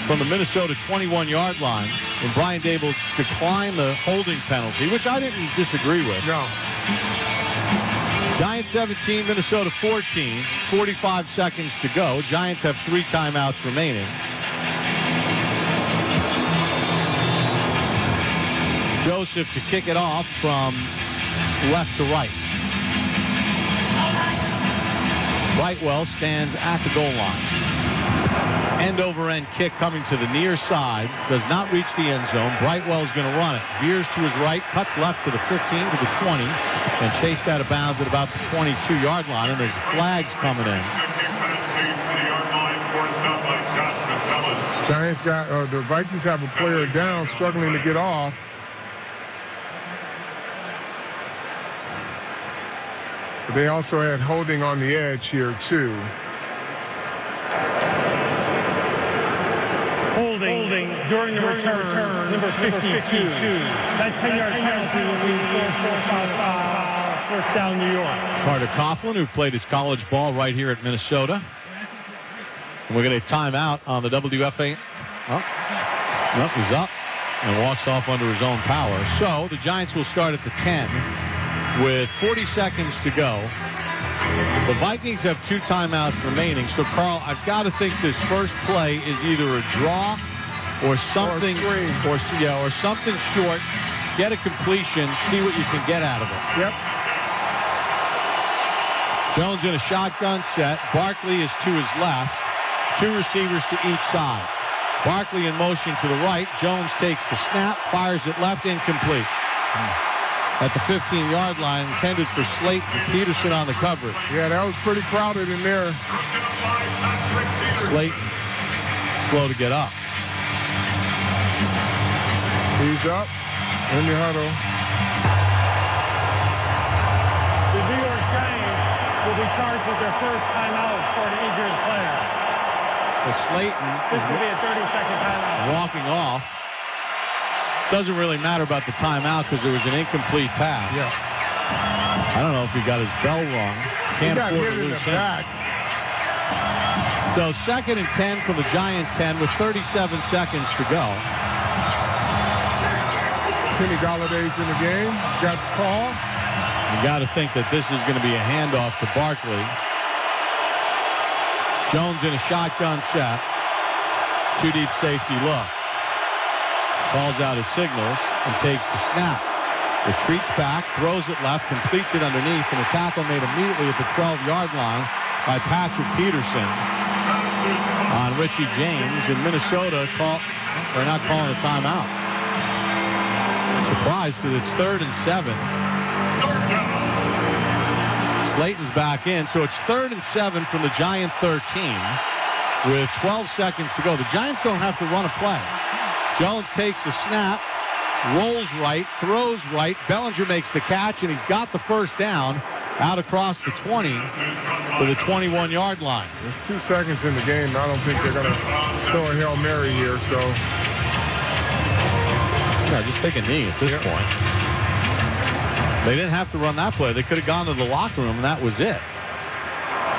from the Minnesota 21-yard line, when Brian Dable declined the holding penalty, which I didn't disagree with. No. Giants 17, Minnesota 14, 45 seconds to go. Giants have 3 timeouts remaining. Joseph to kick it off from left to right. Brightwell stands at the goal line. End-over-end kick coming to the near side. Does not reach the end zone. Brightwell's going to run it. Veers to his right. Cuts left to the 15, to the 20. And chased out of bounds at about the 22-yard line. And there's flags coming in. Giants the Vikings have a player down, struggling to get off. But they also had holding on the edge here, too. Holding during the return, number 52. That's 10-yard penalty will be first down New York. Carter Coughlin, who played his college ball right here at Minnesota. And we're going to time out on the WFA. Oh, nope, he's up and walks off under his own power. So the Giants will start at the 10. with 40 seconds to go. The Vikings have 2 timeouts remaining. So, Carl, I've got to think this first play is either a draw or something, or something short. Get a completion, see what you can get out of it. Yep. Jones in a shotgun set. Barkley is to his left. 2 receivers to each side. Barkley in motion to the right. Jones takes the snap, fires it left, incomplete. At the 15-yard line, intended for Slayton and Peterson on the coverage. Yeah, that was pretty crowded in there. Slayton slow to get up. He's up in the huddle. The New York Giants will be charged with their first timeout for an injured player. So Slayton This will be a 30-second timeout. Walking off. Doesn't really matter about the timeout because it was an incomplete pass. Yeah. I don't know if he got his bell wrong. Can't got afford hit to in lose the him. back. So 2nd and 10 from the Giants 10 with 37 seconds to go. Kenny Galladay's in the game. Got the call. You got to think that this is going to be a handoff to Barkley. Jones in a shotgun set. 2 deep safety look. Calls out his signals and takes the snap. Retreats back, throws it left, completes it underneath, and a tackle made immediately at the 12-yard line by Patrick Peterson on Richie James. In Minnesota, they're not calling a timeout. Surprised because it's 3rd and 7. Slayton's back in, so it's 3rd and 7 from the Giant 13 with 12 seconds to go. The Giants don't have to run a play. Jones takes the snap, rolls right, throws right. Bellinger makes the catch, and he's got the first down out across the 20 to the 21-yard line. There's 2 seconds in the game. I don't think they're going to throw a Hail Mary here, so. Yeah, just take a knee at this point. They didn't have to run that play. They could have gone to the locker room, and that was it.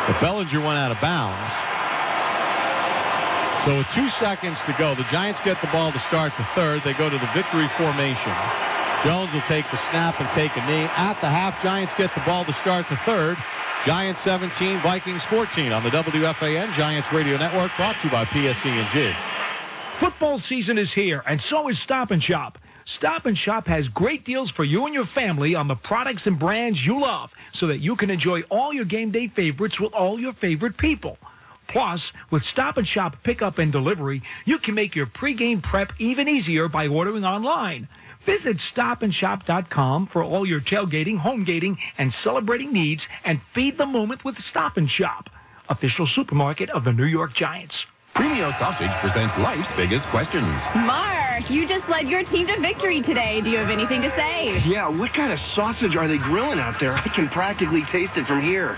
But Bellinger went out of bounds. So with 2 seconds to go, the Giants get the ball to start the 3rd. They go to the victory formation. Jones will take the snap and take a knee. At the half, Giants get the ball to start the 3rd. Giants 17, Vikings 14 on the WFAN Giants Radio Network, brought to you by PSE&G. Football season is here, and so is Stop & Shop. Stop & Shop has great deals for you and your family on the products and brands you love so that you can enjoy all your game day favorites with all your favorite people. Plus, with Stop & Shop pickup and delivery, you can make your pregame prep even easier by ordering online. Visit stopandshop.com for all your tailgating, home gating, and celebrating needs, and feed the moment with Stop & Shop, official supermarket of the New York Giants. Premio Sausage presents life's biggest questions. Mark, you just led your team to victory today. Do you have anything to say? Yeah, what kind of sausage are they grilling out there? I can practically taste it from here.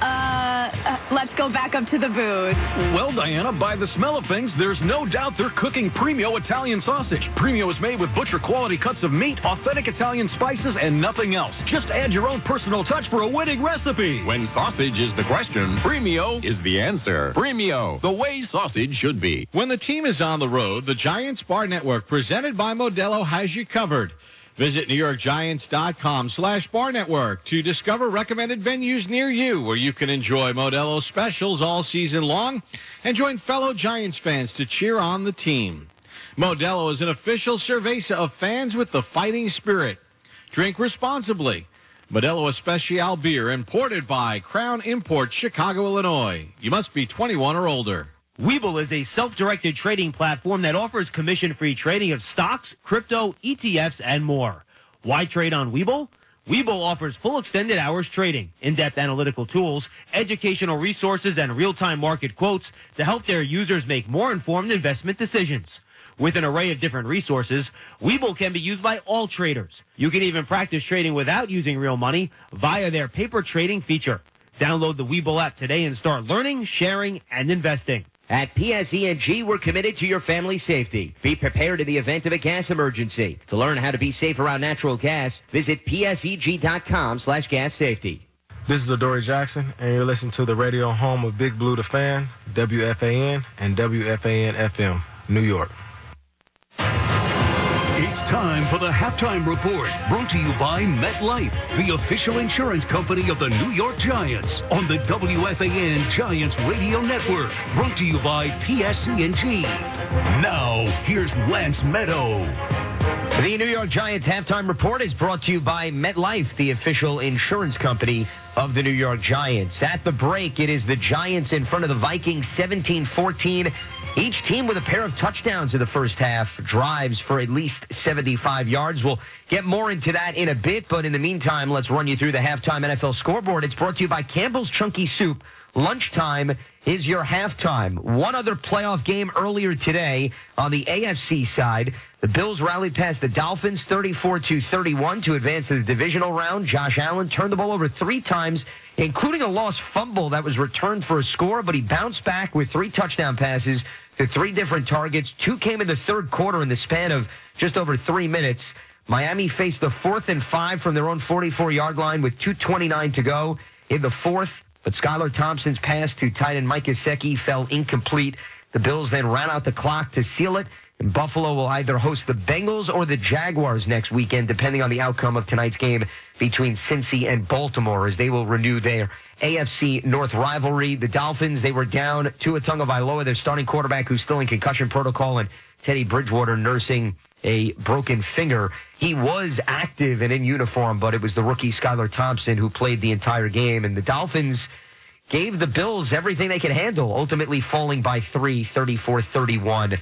Let's go back up to the booth. Well, Diana, by the smell of things, there's no doubt they're cooking Premio Italian sausage. Premio is made with butcher-quality cuts of meat, authentic Italian spices, and nothing else. Just add your own personal touch for a winning recipe. When sausage is the question, Premio is the answer. Premio, the way sausage should be. When the team is on the road, the Giants Bar Network, presented by Modelo, has you covered. Visit NewYorkGiants.com/Bar Network to discover recommended venues near you where you can enjoy Modelo specials all season long and join fellow Giants fans to cheer on the team. Modelo is an official cerveza of fans with the fighting spirit. Drink responsibly. Modelo Especial beer imported by Crown Imports, Chicago, Illinois. You must be 21 or older. Webull is a self-directed trading platform that offers commission-free trading of stocks, crypto, ETFs, and more. Why trade on Webull? Webull offers full extended hours trading, in-depth analytical tools, educational resources, and real-time market quotes to help their users make more informed investment decisions. With an array of different resources, Webull can be used by all traders. You can even practice trading without using real money via their paper trading feature. Download the Webull app today and start learning, sharing, and investing. At PSE&G, we're committed to your family safety. Be prepared in the event of a gas emergency. To learn how to be safe around natural gas, visit PSEG.com/gas safety. This is Adoree Jackson, and you're listening to the radio home of Big Blue the Fan, WFAN and WFAN FM, New York. Each time for the Halftime Report, brought to you by MetLife, the official insurance company of the New York Giants, on the WFAN Giants Radio Network, brought to you by PSC&G. Now, here's Lance Meadow. The New York Giants Halftime Report is brought to you by MetLife, the official insurance company of the New York Giants. At the break, it is the Giants in front of the Vikings, 17-14. Each team with a pair of touchdowns in the first half, drives for at least 75 yards. We'll get more into that in a bit, but in the meantime, let's run you through the halftime NFL scoreboard. It's brought to you by Campbell's Chunky Soup. Lunchtime is your halftime. One other playoff game earlier today on the AFC side. The Bills rallied past the Dolphins 34-31 to advance to the divisional round. Josh Allen turned the ball over 3 times, including a lost fumble that was returned for a score, but he bounced back with 3 touchdown passes to 3 different targets. 2 came in the third quarter in the span of just over 3 minutes. Miami faced the 4th and 5 from their own 44-yard line with 2:29 to go in the fourth, but Skylar Thompson's pass to tight end Mike Gesicki fell incomplete. The Bills then ran out the clock to seal it, and Buffalo will either host the Bengals or the Jaguars next weekend, depending on the outcome of tonight's game between Cincy and Baltimore, as they will renew their AFC North rivalry. The Dolphins, they were down Tua Tagovailoa, their starting quarterback, who's still in concussion protocol, and Teddy Bridgewater nursing a broken finger. He was active and in uniform, but it was the rookie Skylar Thompson who played the entire game. And the Dolphins gave the Bills everything they could handle, ultimately falling by 3, 34-31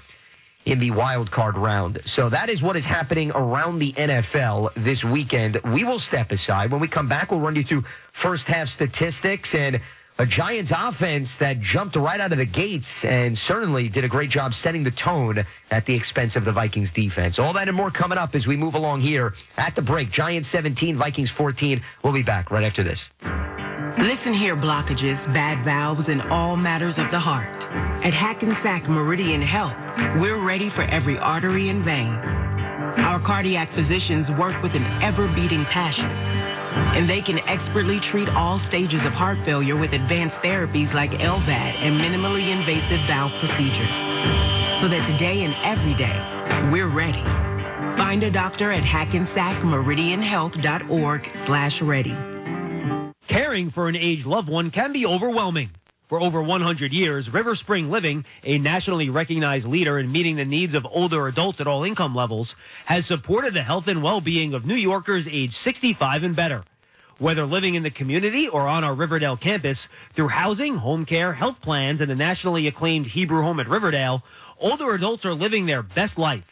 in the wild card round. So that is what is happening around the NFL this weekend. We will step aside. When we come back, we'll run you through first half statistics and a Giants offense that jumped right out of the gates and certainly did a great job setting the tone at the expense of the Vikings defense. All that and more coming up as we move along here at the break. Giants 17, Vikings 14. We'll be back right after this. Listen here, blockages, bad valves, and all matters of the heart. At Hackensack Meridian Health, we're ready for every artery and vein. Our cardiac physicians work with an ever-beating passion, and they can expertly treat all stages of heart failure with advanced therapies like LVAD and minimally invasive valve procedures. So that today and every day, we're ready. Find a doctor at hackensackmeridianhealth.org/ready. Caring for an aged loved one can be overwhelming. For over 100 years, River Spring Living, a nationally recognized leader in meeting the needs of older adults at all income levels, has supported the health and well-being of New Yorkers aged 65 and better. Whether living in the community or on our Riverdale campus, through housing, home care, health plans, and the nationally acclaimed Hebrew Home at Riverdale, older adults are living their best life.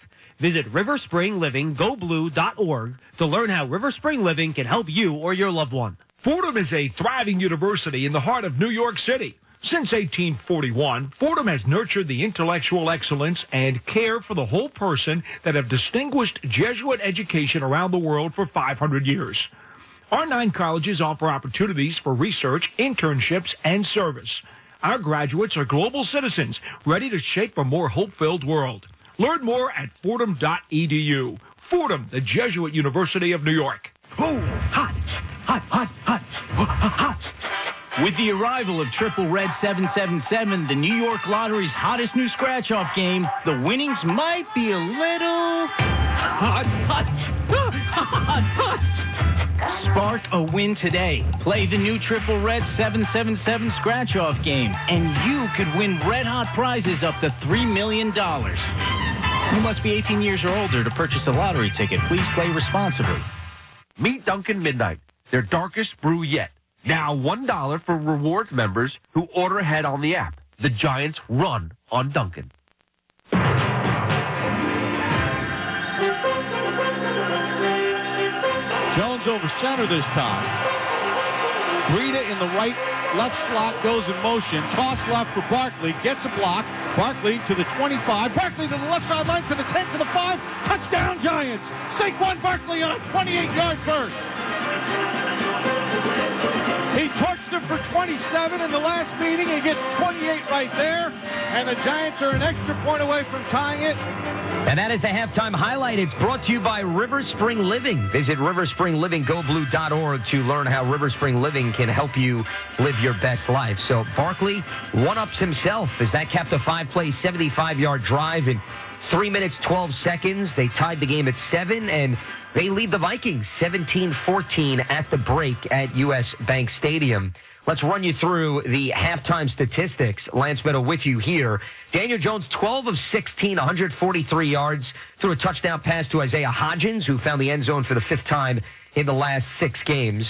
Visit riverspringlivinggoblue.org to learn how River Spring Living can help you or your loved one. Fordham is a thriving university in the heart of New York City. Since 1841, Fordham has nurtured the intellectual excellence and care for the whole person that have distinguished Jesuit education around the world for 500 years. Our 9 colleges offer opportunities for research, internships, and service. Our graduates are global citizens ready to shape a more hope-filled world. Learn more at fordham.edu. Fordham, the Jesuit University of New York. Oh, hot, hot, hot, hot, hot. With the arrival of Triple Red 777, the New York Lottery's hottest new scratch-off game, the winnings might be a little hot, hot, hot, hot. Spark a win today. Play the new Triple Red 777 scratch-off game, and you could win red-hot prizes up to $3 million. You must be 18 years or older to purchase a lottery ticket. Please play responsibly. Meet Dunkin' Midnight, their darkest brew yet. Now $1 for rewards members who order ahead on the app. The Giants run on Dunkin'. Jones over center this time. Breida in the right, left slot goes in motion. Toss left for Barkley. Gets a block. Barkley to the 25. Barkley to the left sideline to the 10 to the 5. Touchdown Giants. Saquon Barkley on a 28-yard burst. He torched him for 27 in the last meeting. He gets 28 right there. And the Giants are an extra point away from tying it. And that is the halftime highlight. It's brought to you by River Spring Living. Visit riverspringlivinggoblue.org to learn how River Spring Living can help you live your best life. So Barkley one-ups himself as that capped a 5-play, 75-yard drive and 3 minutes, 12 seconds. They tied the game at 7, and they lead the Vikings 17-14 at the break at U.S. Bank Stadium. Let's run you through the halftime statistics. Lance Meadow with you here. Daniel Jones, 12 of 16, 143 yards, threw a touchdown pass to Isaiah Hodgins, who found the end zone for the 5th time in the last 6 games.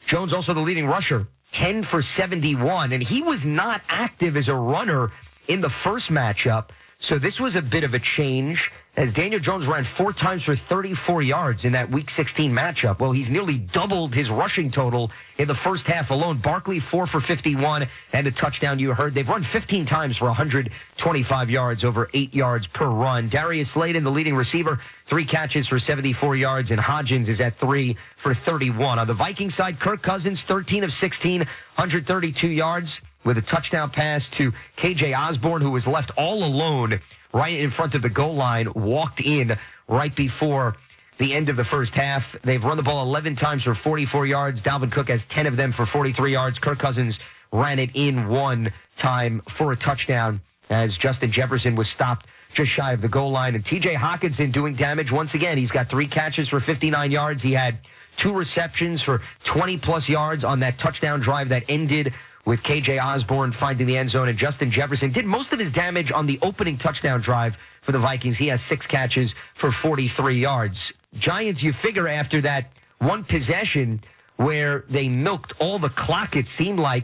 Jones also the leading rusher, 10 for 71, and he was not active as a runner in the first matchup, so this was a bit of a change as Daniel Jones ran 4 times for 34 yards in that Week 16 matchup. Well, he's nearly doubled his rushing total in the first half alone. Barkley, 4 for 51, and a touchdown you heard. They've run 15 times for 125 yards, over 8 yards per run. Darius Slayton, the leading receiver, 3 catches for 74 yards, and Hodgins is at 3 for 31. On the Vikings side, Kirk Cousins, 13 of 16, 132 yards, with a touchdown pass to K.J. Osborne, who was left all alone right in front of the goal line, walked in right before the end of the first half. They've run the ball 11 times for 44 yards. Dalvin Cook has 10 of them for 43 yards. Kirk Cousins ran it in 1 time for a touchdown as Justin Jefferson was stopped just shy of the goal line. And T.J. Hockenson doing damage once again. He's got 3 catches for 59 yards. He had 2 receptions for 20-plus yards on that touchdown drive that ended with K.J. Osborne finding the end zone, and Justin Jefferson did most of his damage on the opening touchdown drive for the Vikings. He has 6 catches for 43 yards. Giants, you figure after that one possession where they milked all the clock, it seemed like,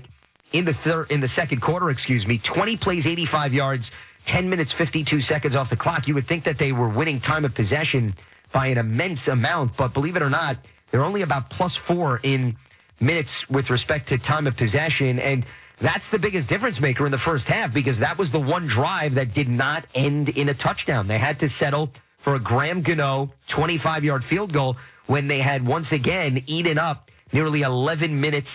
in the second quarter, 20 plays, 85 yards, 10 minutes, 52 seconds off the clock. You would think that they were winning time of possession by an immense amount, but believe it or not, they're only about +4 in minutes with respect to time of possession, and that's the biggest difference maker in the first half because that was the one drive that did not end in a touchdown. They had to settle for a Graham Gano 25-yard field goal when they had once again eaten up nearly 11 minutes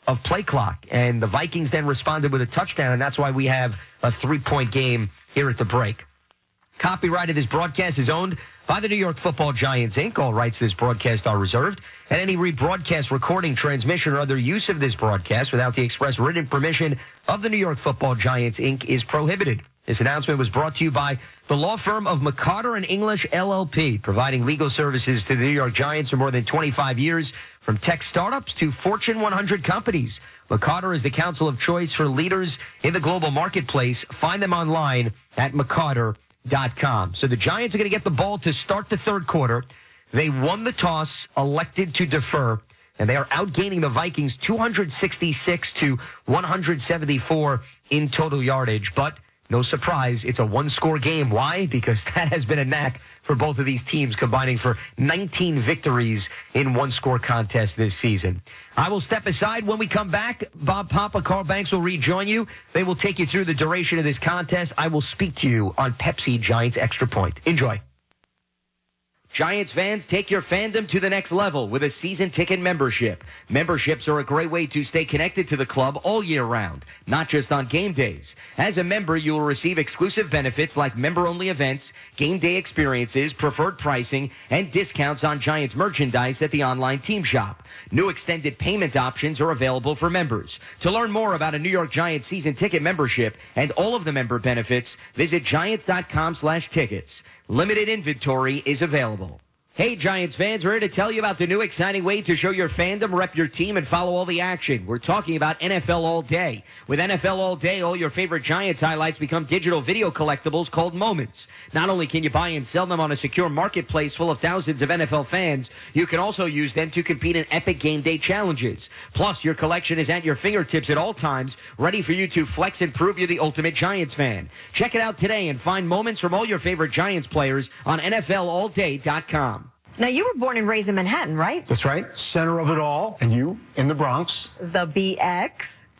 of play clock, and the Vikings then responded with a touchdown, and that's why we have a 3-point game here at the break. Copyright of this broadcast is owned by the New York Football Giants, Inc. All rights to this broadcast are reserved, and any rebroadcast, recording, transmission, or other use of this broadcast without the express written permission of the New York Football Giants, Inc. is prohibited. This announcement was brought to you by the law firm of McCarter & English, LLP, providing legal services to the New York Giants for more than 25 years, from tech startups to Fortune 100 companies. McCarter is the counsel of choice for leaders in the global marketplace. Find them online at McCarter.com. So the Giants are going to get the ball to start the third quarter. They won the toss, elected to defer, and they are outgaining the Vikings 266 to 174 in total yardage. But no surprise, it's a one-score game. Why? Because that has been a knack for both of these teams, combining for 19 victories in one-score contests this season. I will step aside. When we come back, Bob Papa, Carl Banks will rejoin you. They will take you through the duration of this contest. I will speak to you on Pepsi Giants Extra Point. Enjoy. Giants fans, take your fandom to the next level with a season ticket membership. Memberships are a great way to stay connected to the club all year round, not just on game days. As a member, you will receive exclusive benefits like member-only events, game day experiences, preferred pricing, and discounts on Giants merchandise at the online team shop. New extended payment options are available for members. To learn more about a New York Giants season ticket membership and all of the member benefits, visit Giants.com/tickets. Limited inventory is available. Hey, Giants fans, we're here to tell you about the new exciting way to show your fandom, rep your team, and follow all the action. We're talking about NFL All Day. With NFL All Day, all your favorite Giants highlights become digital video collectibles called Moments. Not only can you buy and sell them on a secure marketplace full of thousands of NFL fans, you can also use them to compete in epic game day challenges. Plus, your collection is at your fingertips at all times, ready for you to flex and prove you're the ultimate Giants fan. Check it out today and find moments from all your favorite Giants players on NFLAllDay.com. Now, you were born and raised in Manhattan, right? That's right. Center of it all. And you in the Bronx. The BX.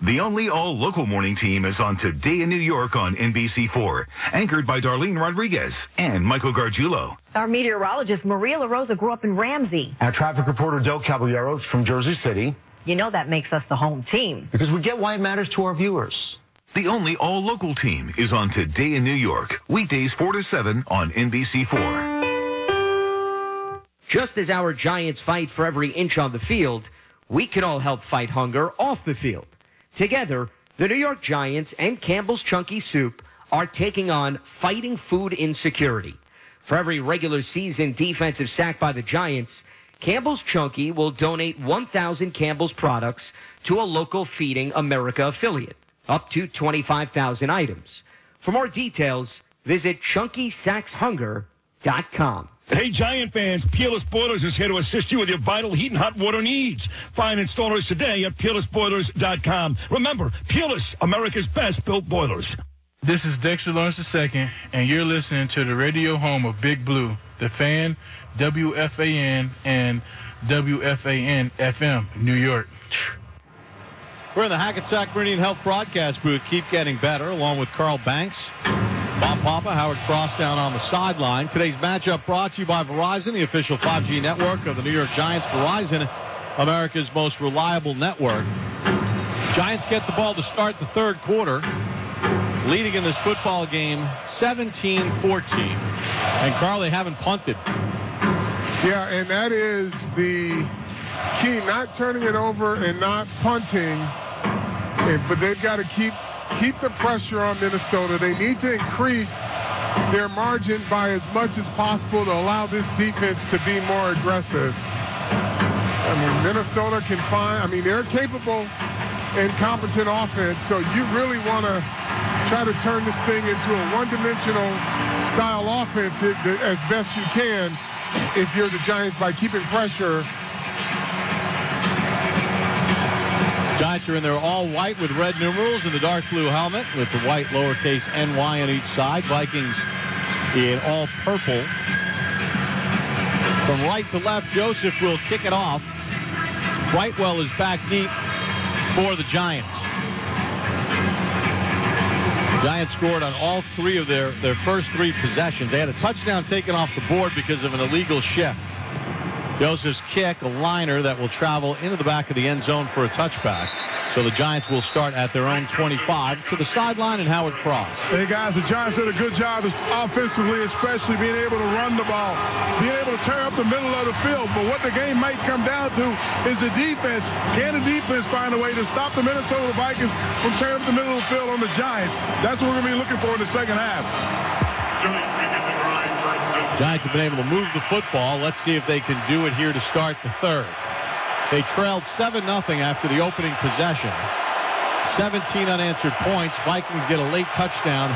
The only all-local morning team is on Today in New York on NBC4, anchored by Darlene Rodriguez and Michael Gargiulo. Our meteorologist, Maria LaRosa, grew up in Ramsey. Our traffic reporter, Del Caballero, from Jersey City. You know that makes us the home team. Because we get why it matters to our viewers. The only all-local team is on Today in New York, weekdays 4 to 7 on NBC4. Just as our Giants fight for every inch on the field, we can all help fight hunger off the field. Together, the New York Giants and Campbell's Chunky Soup are taking on fighting food insecurity. For every regular season defensive sack by the Giants, Campbell's Chunky will donate 1,000 Campbell's products to a local Feeding America affiliate, up to 25,000 items. For more details, visit ChunkySacksHunger.com. Hey, Giant fans, Peerless Boilers is here to assist you with your vital heat and hot water needs. Find installers today at PeerlessBoilers.com. Remember, Peerless, America's best built boilers. This is Dexter Lawrence II, and you're listening to the radio home of Big Blue, The Fan, WFAN, and WFAN-FM, New York. We're in the Hackensack Meridian Health broadcast booth. Keep getting better, along with Carl Banks, Bob Papa, Howard Cross down on the sideline. Today's matchup brought to you by Verizon, the official 5G network of the New York Giants. Verizon, America's most reliable network. Giants get the ball to start the third quarter, leading in this football game 17-14. And Carl, they haven't punted. Yeah, and that is the key, not turning it over and not punting. But they've got to keep the pressure on Minnesota. They need to increase their margin by as much as possible to allow this defense to be more aggressive. I mean, Minnesota can they're capable and competent offense, so you really want to try to turn this thing into a one-dimensional style offense as best you can if you're the Giants by keeping pressure. Giants are in there all white with red numerals and the dark blue helmet with the white lowercase NY on each side. Vikings in all purple. From right to left, Joseph will kick it off. Brightwell is back deep for the Giants. Giants scored on all three of their first three possessions. They had a touchdown taken off the board because of an illegal shift. Joseph's kick, a liner that will travel into the back of the end zone for a touchback. So the Giants will start at their own 25 to the sideline and Howard Cross. Hey, guys, the Giants did a good job offensively, especially being able to run the ball, being able to tear up the middle of the field. But what the game might come down to is the defense. Can the defense find a way to stop the Minnesota Vikings from tearing up the middle of the field on the Giants? That's what we're going to be looking for in the second half. Giants have been able to move the football. Let's see if they can do it here to start the third. They trailed 7-0 after the opening possession. 17 unanswered points. Vikings get a late touchdown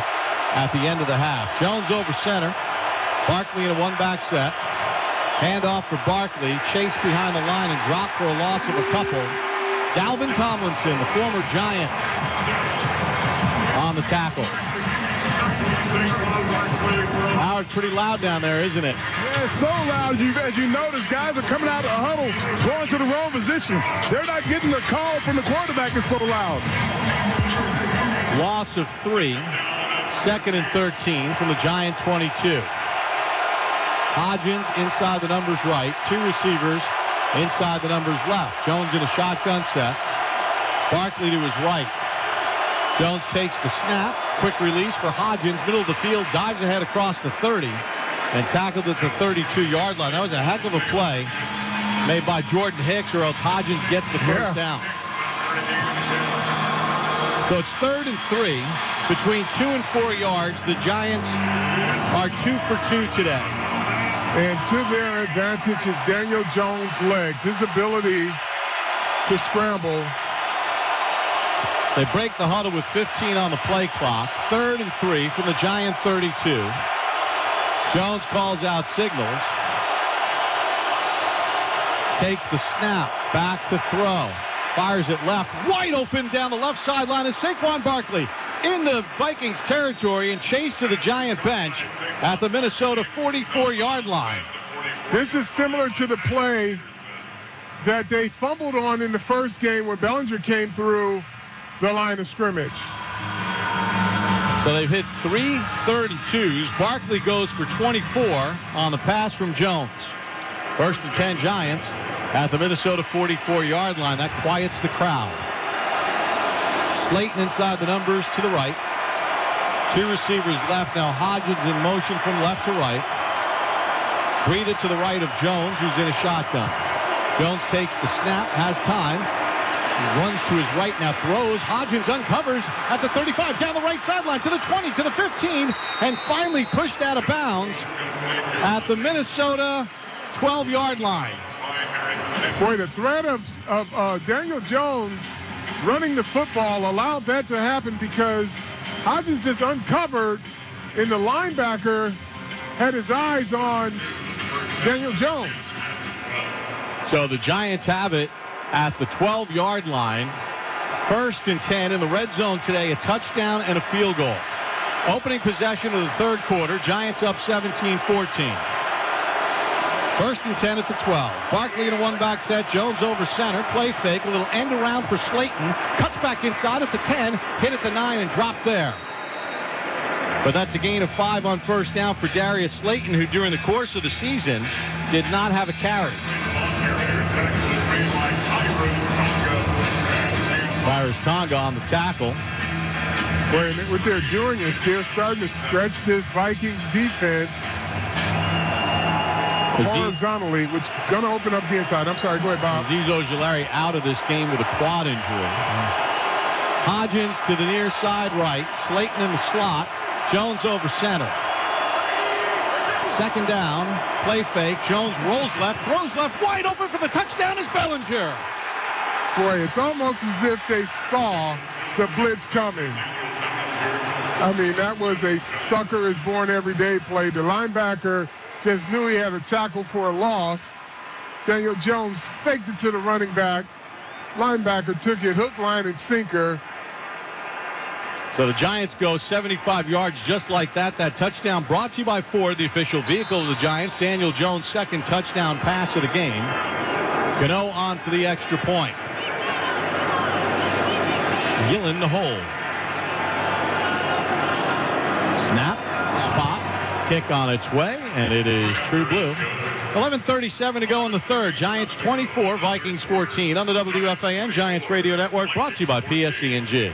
at the end of the half. Jones over center. Barkley in a one-back set. Handoff for Barkley. Chase behind the line and dropped for a loss of a couple. Dalvin Tomlinson, the former Giant, on the tackle. Howard, pretty loud down there, isn't it? Yeah, it's so loud. As you notice, guys are coming out of the huddle, going to the wrong position. They're not getting the call from the quarterback. It's so loud. Loss of 3. Second and 13 from the Giant 22. Hodgins inside the numbers right. 2 receivers inside the numbers left. Jones in a shotgun set. Barkley to his right. Jones takes the snap. Quick release for Hodgins. Middle of the field. Dives ahead across the 30 and tackled at the 32-yard line. That was a heck of a play made by Jordan Hicks, or else Hodgins gets the first down. So it's 3rd and 3. Between 2 and 4 yards, the Giants are 2 for 2 today. And to their advantage is Daniel Jones' legs, his ability to scramble. They break the huddle with 15 on the play clock. 3rd and 3 from the Giant 32. Jones calls out signals. Takes the snap. Back to throw. Fires it left. Wide open down the left sideline is Saquon Barkley in the Vikings territory and chased to the Giant bench at the Minnesota 44-yard line. This is similar to the play that they fumbled on in the first game when Bellinger came through the line of scrimmage. So they've hit 3 3rd and 2s. Barkley goes for 24 on the pass from Jones. 1st and 10 Giants at the Minnesota 44-yard line. That quiets the crowd. Slayton inside the numbers to the right. 2 receivers left. Now Hodgins in motion from left to right. Breathe it to the right of Jones, who's in a shotgun. Jones takes the snap, has time. runs to his right, now throws. Hodgins uncovers at the 35, down the right sideline, to the 20, to the 15, and finally pushed out of bounds at the Minnesota 12-yard line. Boy, the threat of Daniel Jones running the football allowed that to happen because Hodgins just uncovered, and the linebacker had his eyes on Daniel Jones. So the Giants have it at the 12-yard line. 1st and 10 in the red zone today, a touchdown and a field goal. Opening possession of the third quarter, Giants up 17-14. 1st and 10 at the 12. Barkley in a one-back set. Jones over center. Play fake. A little end around for Slayton. Cuts back inside at the 10. Hit at the 9 and dropped there. But that's a gain of 5 on first down for Darius Slayton, who during the course of the season did not have a carry. Cyrus Tonga on the tackle. What they're doing is they're starting to stretch this Vikings defense horizontally, which is going to open up the inside. I'm sorry, go ahead, Bob. Azeez Ojulari out of this game with a quad injury. Hodgins to the near side right. Slayton in the slot. Jones over center. 2nd down. Play fake. Jones rolls left. Throws left. Wide open for the touchdown is Bellinger. Boy, it's almost as if they saw the blitz coming. I mean, that was a sucker is born every day play. The linebacker just knew he had a tackle for a loss. Daniel Jones faked it to the running back. Linebacker took it hook, line, and sinker. So the Giants go 75 yards just like that. That touchdown brought to you by Ford, the official vehicle of the Giants. Daniel Jones' 2nd touchdown pass of the game. Gano on for the extra point. Gillen the hold. Snap, spot, kick on its way, and it is true blue. 11:37 to go in the third. Giants 24, Vikings 14 on the WFAN Giants Radio Network, brought to you by PSE&G.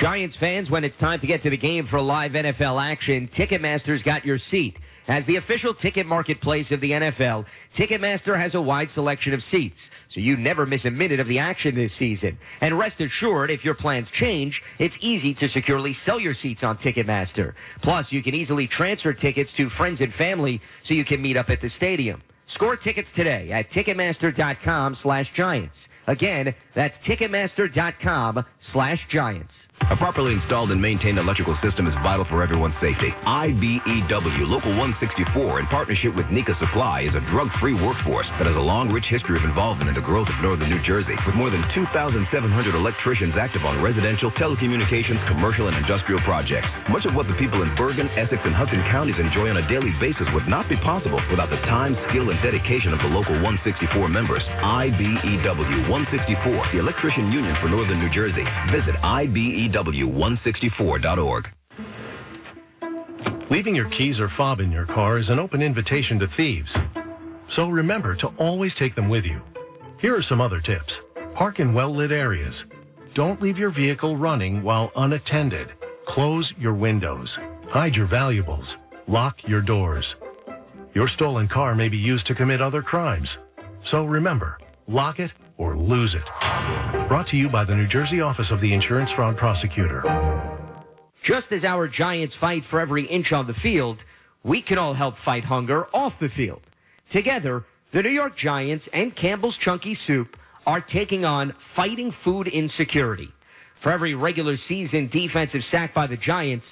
Giants fans, when it's time to get to the game for live NFL action, Ticketmaster's got your seat. As the official ticket marketplace of the NFL, Ticketmaster has a wide selection of seats, so you never miss a minute of the action this season. And rest assured, if your plans change, it's easy to securely sell your seats on Ticketmaster. Plus, you can easily transfer tickets to friends and family so you can meet up at the stadium. Score tickets today at Ticketmaster.com/Giants. Again, that's Ticketmaster.com/Giants. A properly installed and maintained electrical system is vital for everyone's safety. IBEW Local 164, in partnership with Nika Supply, is a drug-free workforce that has a long, rich history of involvement in the growth of northern New Jersey. With more than 2,700 electricians active on residential, telecommunications, commercial, and industrial projects. Much of what the people in Bergen, Essex, and Hudson counties enjoy on a daily basis would not be possible without the time, skill, and dedication of the Local 164 members. IBEW 164, the Electrician Union for Northern New Jersey. Visit IBEW164.org. Leaving your keys or fob in your car is an open invitation to thieves. So remember to always take them with you. Here are some other tips. Park in well-lit areas. Don't leave your vehicle running while unattended. Close your windows. Hide your valuables. Lock your doors. Your stolen car may be used to commit other crimes. So remember, lock it or lose it. Brought to you by the New Jersey Office of the Insurance Fraud Prosecutor. Just as our Giants fight for every inch on the field, we can all help fight hunger off the field. Together, the New York Giants and Campbell's Chunky Soup are taking on fighting food insecurity. For every regular season defensive sack by the Giants,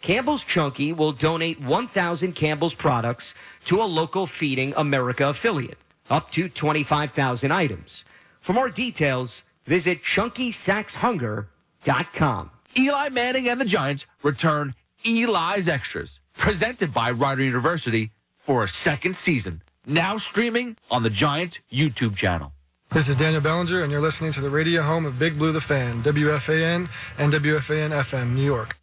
Campbell's Chunky will donate 1,000 Campbell's products to a local Feeding America affiliate, up to 25,000 items. For more details, visit ChunkySacksHunger.com. Eli Manning and the Giants return Eli's Extras, presented by Rider University for a 2nd season, now streaming on the Giants YouTube channel. This is Daniel Bellinger, and you're listening to the radio home of Big Blue the Fan, WFAN and WFAN-FM, New York.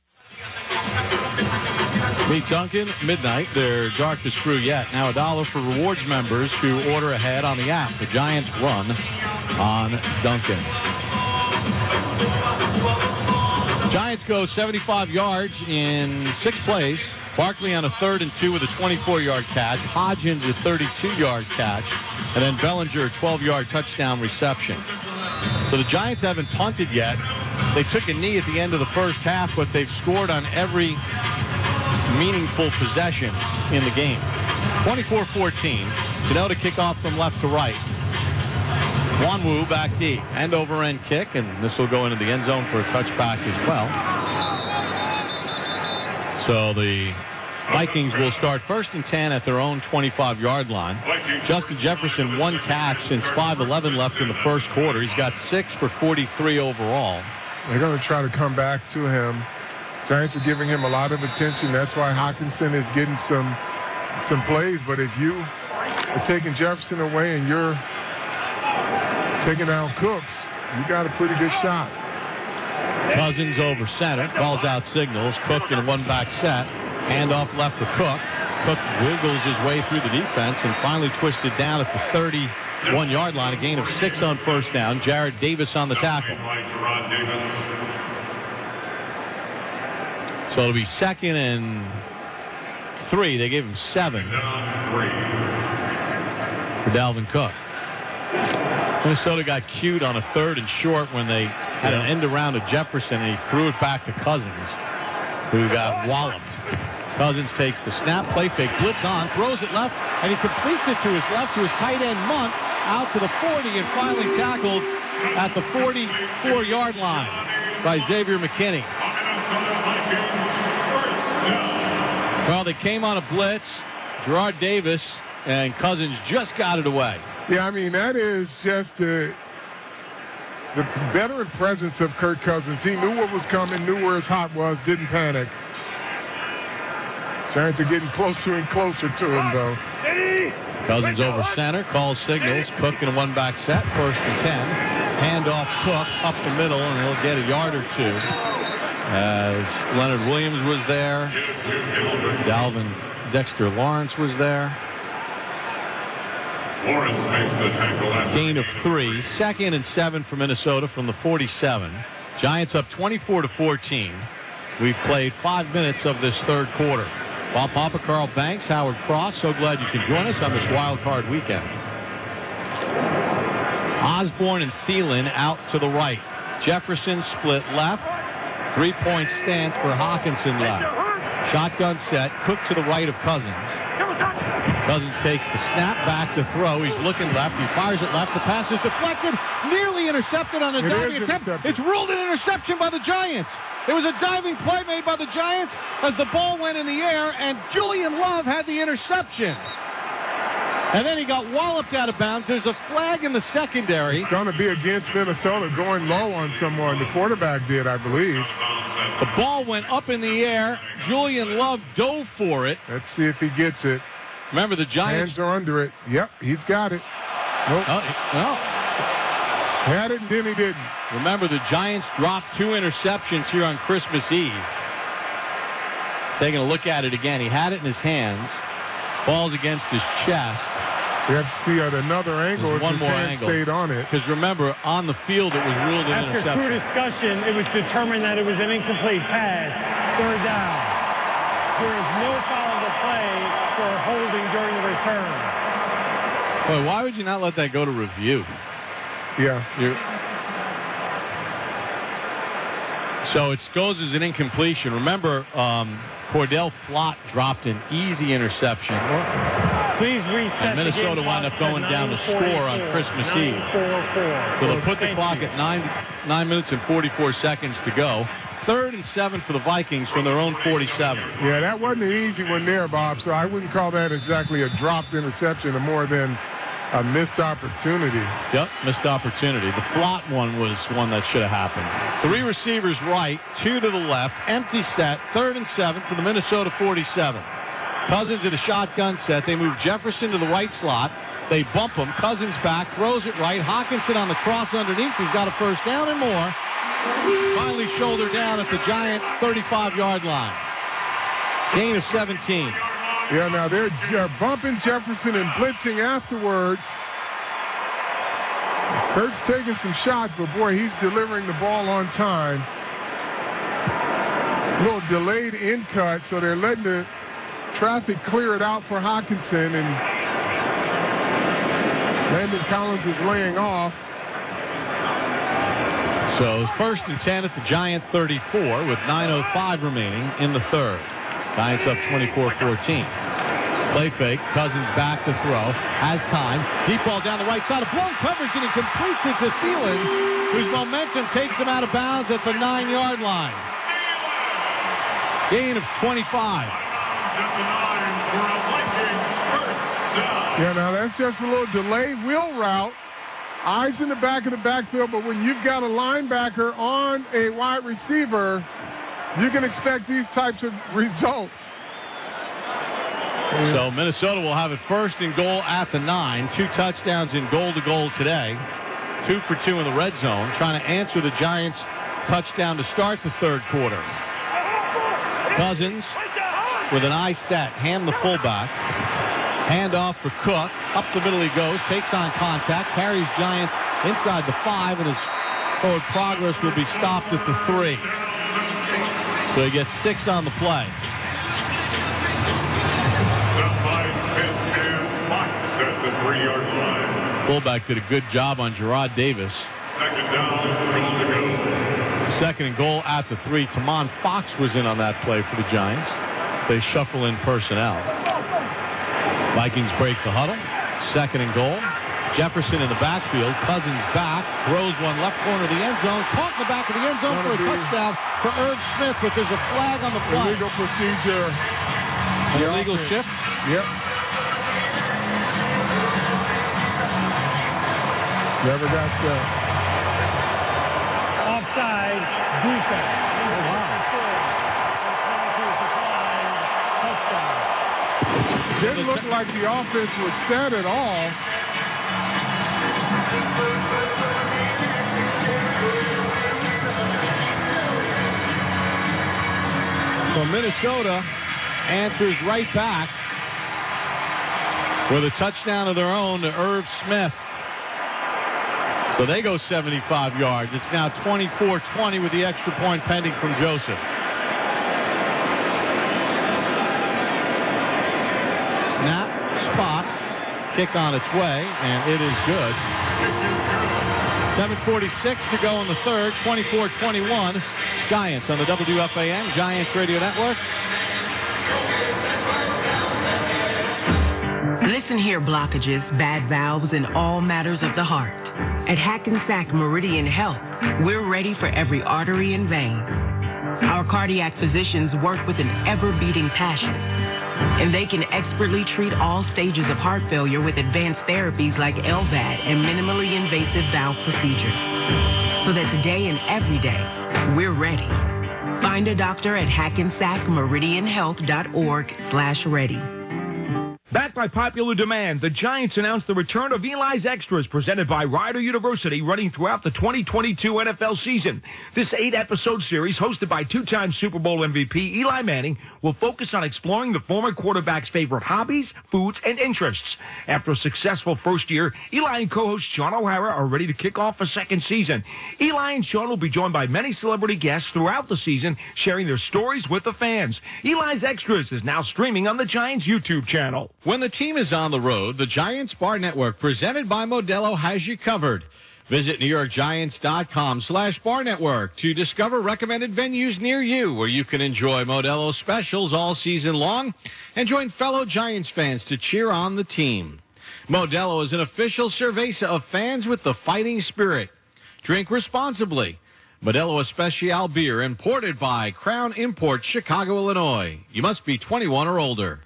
Meet Dunkin', midnight, their darkest crew yet. Now $1 for rewards members who order ahead on the app. The Giants run on Dunkin'. Giants go 75 yards in 6 plays. Barkley on a 3rd and 2 with a 24-yard catch. Hodgins a 32-yard catch. And then Bellinger a 12-yard touchdown reception. So the Giants haven't punted yet. They took a knee at the end of the first half, but they've scored on every meaningful possession in the game. 24-14. Cano to kick off from left to right. Wanwu back deep. End-over-end kick, and this will go into the end zone for a touchback as well. So the Vikings will start 1st and 10 at their own 25-yard line. Justin Jefferson, 1 catch since 5:11 left in the first quarter. He's got 6 for 43 overall. They're going to try to come back to him. Giants are giving him a lot of attention. That's why Hockenson is getting some plays. But if you are taking Jefferson away and you're taking down Cooks, you got a pretty good shot. Cousins over center, calls out signals. Cook in a one-back set. Handoff left to Cook. Cook wiggles his way through the defense and finally twisted down at the 31-yard line. A gain of 6 on first down. Jared Davis on the tackle. So it'll be 2nd and 3. They gave him 7 for Dalvin Cook. Minnesota got cued on a 3rd and short when they had an end around to Jefferson, and he threw it back to Cousins, who got walloped. Cousins takes the snap, play fake, blitz on, throws it left, and he completes it to his left to his tight end Munt, out to the 40, and finally tackled at the 44-yard line by Xavier McKinney. Well, they came on a blitz. Gerard Davis and Cousins just got it away. Yeah, I mean, that is just the veteran presence of Kirk Cousins. He knew what was coming, knew where his hot was, didn't panic. Giants are getting closer and closer to him, though. Cousins over center, calls signals. Cook in a one-back set, 1st and 10. Hand off Cook up the middle, and he'll get a yard or two. As Leonard Williams was there. Dexter Lawrence was there. Gain of 3. 2nd and 7 for Minnesota from the 47. Giants up 24-14. We've played 5 minutes of this third quarter. Bob Papa, Carl Banks, Howard Cross, so glad you could join us on this wild card weekend. Osborne and Thielen out to the right. Jefferson split left. 3-point stance for Hockenson left. Shotgun set. Cook to the right of Cousins. Cousins takes the snap back to throw. He's looking left. He fires it left. The pass is deflected. Nearly intercepted on a diving attempt. It's ruled an interception by the Giants. It was a diving play made by the Giants as the ball went in the air, and Julian Love had the interception. And then he got walloped out of bounds. There's a flag in the secondary. It's going to be against Minnesota, going low on someone. The quarterback did, I believe. The ball went up in the air. Julian Love dove for it. Let's see if he gets it. Remember, the Giants... Hands are under it. Yep, he's got it. Nope. No. Had it, and then he didn't. Remember, the Giants dropped 2 interceptions here on Christmas Eve. Taking a look at it again. He had it in his hands. Falls against his chest. We have to see at another angle. One more angle. Stayed on it. Because remember, on the field, it was ruled an interception. After true discussion, it was determined that it was an incomplete pass. 3rd down. There is no foul of the play for holding during the return. Boy, why would you not let that go to review? Yeah. So it goes as an incompletion. Remember, Cordell Flott dropped an easy interception. Please reset. And Minnesota wound up going down the score on Christmas Eve. So they'll put the clock at 9 minutes and 44 seconds to go. 3rd and 7 for the Vikings from their own 47. Yeah, that wasn't an easy one there, Bob. So I wouldn't call that exactly a dropped interception, or more than a missed opportunity. Yep, missed opportunity. The Flott one was one that should have happened. 3 receivers right, 2 to the left, empty set, 3rd and 7 for the Minnesota 47. Cousins at a shotgun set. They move Jefferson to the right slot. They bump him. Cousins back, throws it right. Hockenson on the cross underneath. He's got a first down and more. Finally shoulder down at the Giant 35-yard line. Gain of 17. Yeah, now they're bumping Jefferson and blitzing afterwards. Kirk's taking some shots, but boy, he's delivering the ball on time. A little delayed in cut, so they're letting the traffic clear it out for Hockenson, and Landon Collins is laying off. So first and 10 at the Giant 34 with 9:05 remaining in the third. Giants up 24-14. Play fake. Cousins back to throw. Has time. Deep ball down the right side. A blown coverage and he completes it to Thielen, whose momentum takes him out of bounds at the 9-yard line. Gain of 25. Yeah, now that's just a little delayed wheel route. Eyes in the back of the backfield, but when you've got a linebacker on a wide receiver, you can expect these types of results. So Minnesota will have it first and goal at the 9. 2 touchdowns in goal-to-goal today. 2 for 2 in the red zone, trying to answer the Giants' touchdown to start the third quarter. Cousins with an eye set, hand the fullback. Hand off for Cook. Up the middle he goes. Takes on contact. Carries Giants inside the 5, and his forward progress will be stopped at the 3. So he gets 6 on the play. At the 3-yard line. Fullback did a good job on Gerard Davis. Second down, goal to go. Second and goal at the 3. Tamon Fox was in on that play for the Giants. They shuffle in personnel. Vikings break the huddle. Second and goal. Jefferson in the backfield. Cousins back. Throws one left corner of the end zone. Caught in the back of the end zone for a touchdown for Irv Smith, but there's a flag on the play. Illegal procedure. An illegal shift? Yep. Never got set. Offside. Defense. Oh, wow. Didn't look like the offense was set at all. So Minnesota answers right back with a touchdown of their own to Irv Smith. So they go 75 yards. It's now 24-20 with the extra point pending from Joseph. Snap, spot, kick on its way, and it is good. 7:46 to go in the third, 24-21. Giants on the WFAN Giants Radio Network. Listen here, blockages, bad valves, and all matters of the heart. At Hackensack Meridian Health, we're ready for every artery and vein. Our cardiac physicians work with an ever-beating passion, and they can expertly treat all stages of heart failure with advanced therapies like LVAD and minimally invasive valve procedures. So that today and every day, we're ready. Find a doctor at hackensackmeridianhealth.org/ready. Backed by popular demand, the Giants announced the return of Eli's Extras, presented by Rider University, running throughout the 2022 NFL season. This 8-episode series, hosted by 2-time Super Bowl MVP Eli Manning, will focus on exploring the former quarterback's favorite hobbies, foods, and interests. After a successful first year, Eli and co-host Sean O'Hara are ready to kick off a second season. Eli and Sean will be joined by many celebrity guests throughout the season, sharing their stories with the fans. Eli's Extras is now streaming on the Giants YouTube channel. When the team is on the road, the Giants Bar Network, presented by Modelo, has you covered. Visit NewYorkGiants.com/Bar Network to discover recommended venues near you where you can enjoy Modelo specials all season long and join fellow Giants fans to cheer on the team. Modelo is an official cerveza of fans with the fighting spirit. Drink responsibly. Modelo Especial beer, imported by Crown Imports, Chicago, Illinois. You must be 21 or older.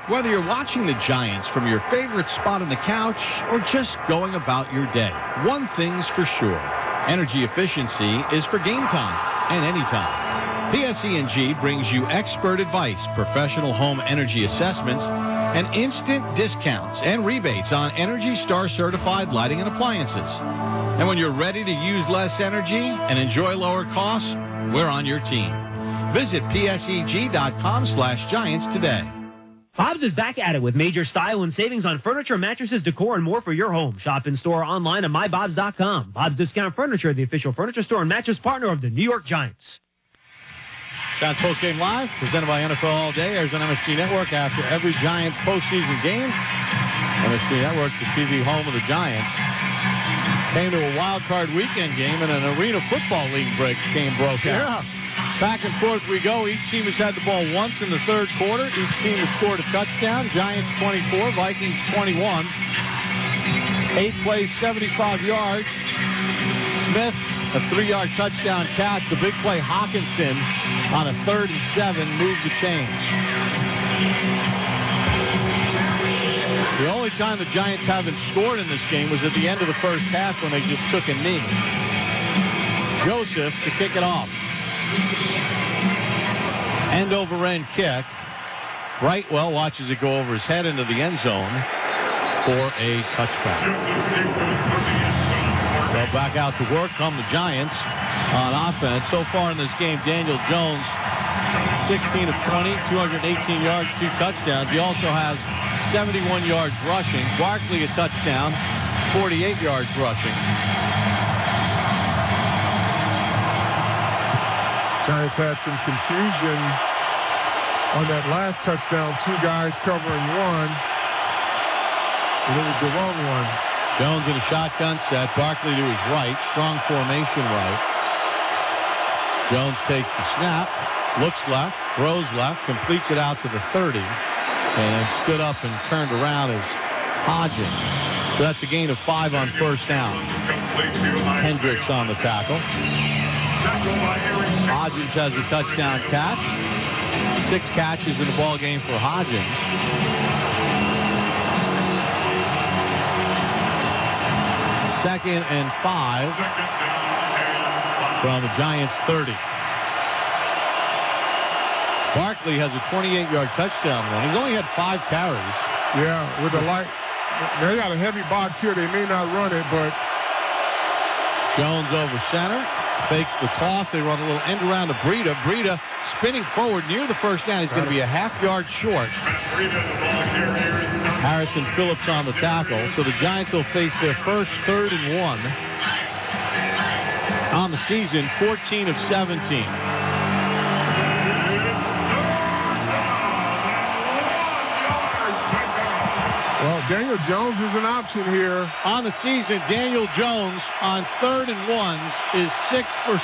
Whether you're watching the Giants from your favorite spot on the couch or just going about your day, one thing's for sure. Energy efficiency is for game time and anytime. PSE&G brings you expert advice, professional home energy assessments, and instant discounts and rebates on Energy Star certified lighting and appliances. And when you're ready to use less energy and enjoy lower costs, we're on your team. Visit PSEG.com/Giants today. Bob's is back at it with major style and savings on furniture, mattresses, decor, and more for your home. Shop in store online at mybobs.com. Bob's Discount Furniture, the official furniture store and mattress partner of the New York Giants. Giants Postgame Live, presented by NFL All Day, airs on MSG Network after every Giants postseason game. MSG Network, the TV home of the Giants. Came to a wild card weekend game, and an Arena Football League broke out. Back and forth we go. Each team has had the ball once in the third quarter. Each team has scored a touchdown. Giants 24, Vikings 21. 8 plays, 75 yards. Smith, a 3-yard touchdown catch. The big play, Hawkinson, on a 3rd and 7, moved the chains. The only time the Giants haven't scored in this game was at the end of the first half when they just took a knee. Joseph to kick it off. End over end kick. Brightwell watches it go over his head into the end zone for a touchdown. Well, back out to work come the Giants on offense. So far in this game, Daniel Jones, 16 of 20, 218 yards, 2 touchdowns. He also has 71 yards rushing. Barkley a touchdown, 48 yards rushing. Giants had some confusion on that last touchdown. 2 guys covering one, and it was the wrong one. Jones in a shotgun set. Barkley to his right. Strong formation right. Jones takes the snap, looks left, throws left, completes it out to the 30, and then stood up and turned around as Hodgins. So that's a gain of 5 on first down. Hendricks on the tackle. Hodgins has a touchdown catch. 6 catches in the ball game for Hodgins. Second and 5 from the Giants 30. Barkley has a 28-yard touchdown run. He's only had 5 carries. Yeah, with the light. They got a heavy box here. They may not run it, but Jones over center. Fakes the toss. They run a little end around to Breida. Breida spinning forward near the first down. He's going to be a half-yard short. Harrison Phillips on the tackle. So the Giants will face their first 3rd and 1 on the season, 14 of 17. Well, Daniel Jones is an option here. On the season, Daniel Jones on 3rd and 1s is 6 for 6.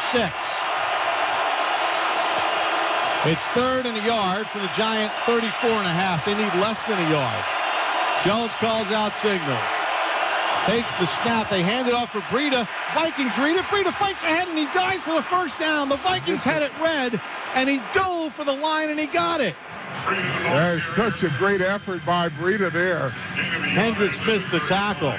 It's 3rd and a yard for the Giants, 34.5. They need less than a yard. Jones calls out signal. Takes the snap. They hand it off for Breida. Vikings read it. Breida fights ahead, and he dives for the first down. The Vikings had it red, and he dove for the line, and he got it. That is such a great effort by Breida there. Hendricks missed the tackle.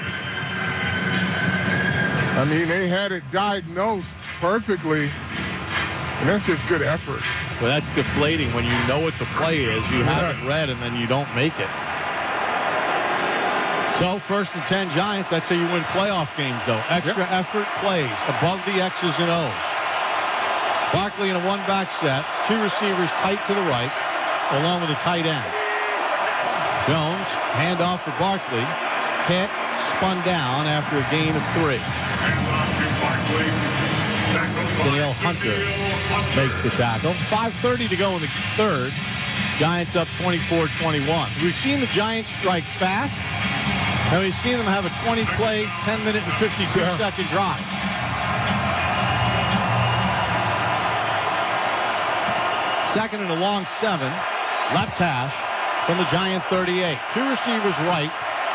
I mean, they had it diagnosed perfectly, and that's just good effort. Well, that's deflating when you know what the play is. You have it read, and then you don't make it. So, 1st and 10 Giants. That's how you win playoff games, though. Extra effort plays above the X's and O's. Barkley in a one-back set. 2 receivers tight to the right, along with a tight end. Jones, handoff for Barkley. Hit, spun down after a gain of 3. Danielle Hunter makes the tackle. 5:30 to go in the 3rd. Giants up 24-21. We've seen the Giants strike fast, and we've seen them have a 20-play, 10-minute, and 52-second drive. Second and a long 7. Left hash from the Giant 38. 2 receivers right,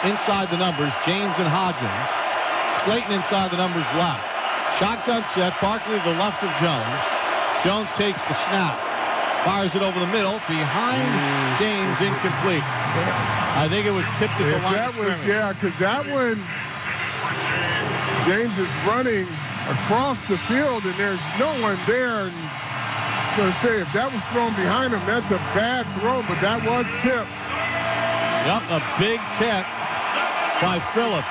inside the numbers, James and Hodgins. Slayton inside the numbers left. Shotgun set, Barkley to the left of Jones. Jones takes the snap. Fires it over the middle, behind James, incomplete. I think it was tipped at the line of scrimmage. Yeah, because that one, James is running across the field, and there's no one there. And going to say, if that was thrown behind him, that's a bad throw, but that was tipped. Yep, a big tip by Phillips.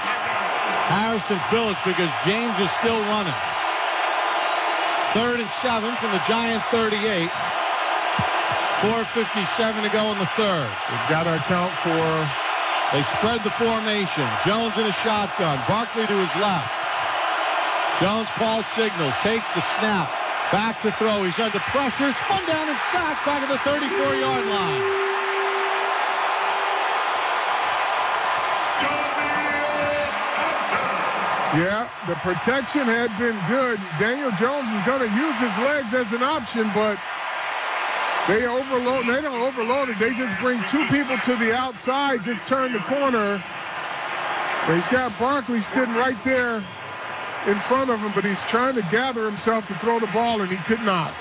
Harrison Phillips, because James is still running. 3rd and 7 from the Giants 38. 4:57 to go in the 3rd. We've got to account for... They spread the formation. Jones in a shotgun. Barkley to his left. Jones calls signals. Takes the snap. Back to throw. He's under pressure. Spun down and sacked back at the 34-yard line. Yeah, the protection had been good. Daniel Jones is going to use his legs as an option, but they don't overload it. They just bring two people to the outside, just turn the corner. He's got Barkley sitting right there in front of him, but he's trying to gather himself to throw the ball, and he could not.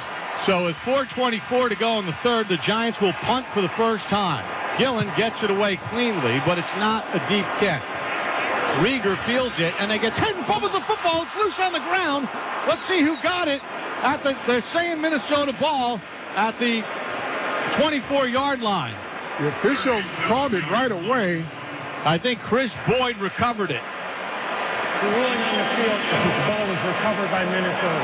So with 4:24 to go in the third, the Giants will punt for the first time. Gillen gets it away cleanly, but it's not a deep kick. Rieger fields it, and they get 10, fumbles the football. It's loose on the ground. Let's see who got it. They're saying Minnesota ball at the 24-yard line. The official called it right away. I think Chris Boyd recovered it. The ruling on the field, the ball was recovered by Minnesota.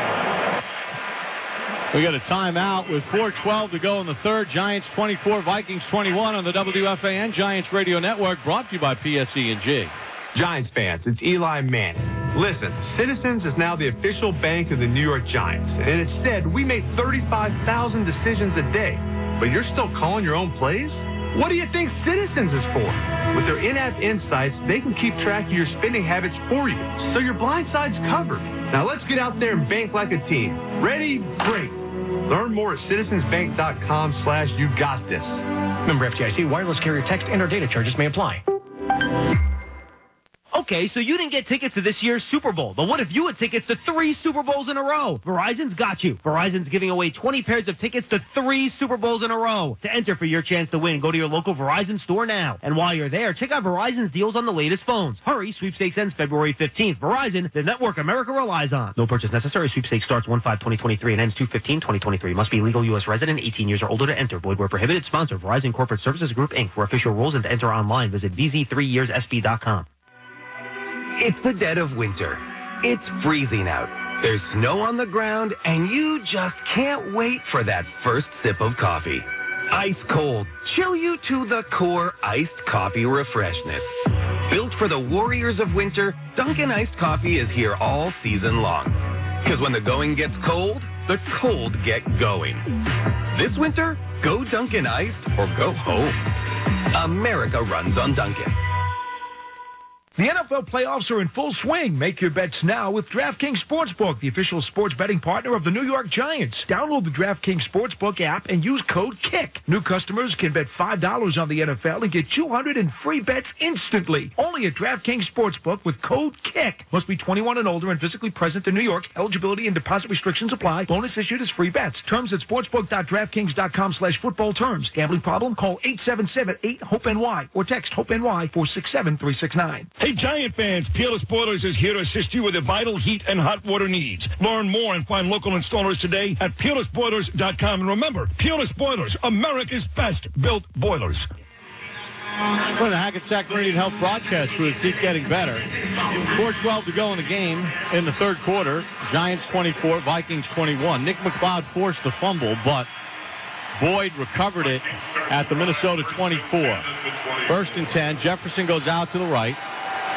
We got a timeout with 4:12 to go in the third. Giants 24, Vikings 21 on the WFAN Giants Radio Network, brought to you by PSE&G. Giants fans, it's Eli Manning. Listen, Citizens is now the official bank of the New York Giants, and it said we make 35,000 decisions a day, but you're still calling your own plays? What do you think Citizens is for? With their in-app insights, they can keep track of your spending habits for you, so your blind side's covered. Now let's get out there and bank like a team. Ready? Great. Learn more at citizensbank.com/you-got-this. Member FDIC, wireless carrier text and or data charges may apply. Okay, so you didn't get tickets to this year's Super Bowl, but what if you had tickets to 3 Super Bowls in a row? Verizon's got you. Verizon's giving away 20 pairs of tickets to 3 Super Bowls in a row. To enter for your chance to win, go to your local Verizon store now. And while you're there, check out Verizon's deals on the latest phones. Hurry, sweepstakes ends February 15th. Verizon, the network America relies on. No purchase necessary. Sweepstakes starts 1/5/2023 and ends 2/15/2023. Must be legal U.S. resident, 18 years or older to enter. Void where prohibited. Sponsor, Verizon Corporate Services Group, Inc. For official rules and to enter online, visit vz3yearssb.com. It's the dead of winter. It's freezing out. There's snow on the ground, and you just can't wait for that first sip of coffee. Ice cold, chill you to the core iced coffee refreshness. Built for the warriors of winter, Dunkin' Iced Coffee is here all season long. Because when the going gets cold, the cold get going. This winter, go Dunkin' Iced or go home. America runs on Dunkin'. The NFL playoffs are in full swing. Make your bets now with DraftKings Sportsbook, the official sports betting partner of the New York Giants. Download the DraftKings Sportsbook app and use code KICK. New customers can bet $5 on the NFL and get $200 in free bets instantly. Only at DraftKings Sportsbook with code KICK. Must be 21 and older and physically present in New York. Eligibility and deposit restrictions apply. Bonus issued as free bets. Terms at sportsbook.draftkings.com/football terms. Gambling problem? Call 877-8-HOPE-NY or text HOPE-NY 467-369. Hey, Giant fans, Peerless Boilers is here to assist you with your vital heat and hot water needs. Learn more and find local installers today at PeerlessBoilers.com. And remember, Peerless Boilers, America's best built boilers. Well, the Hackensack Meridian Health broadcast crew keep getting better. 4:12 to go in the game in the third quarter. Giants 24, Vikings 21. Nick McLeod forced the fumble, but Boyd recovered it at the Minnesota 24. First and 10. Jefferson goes out to the right.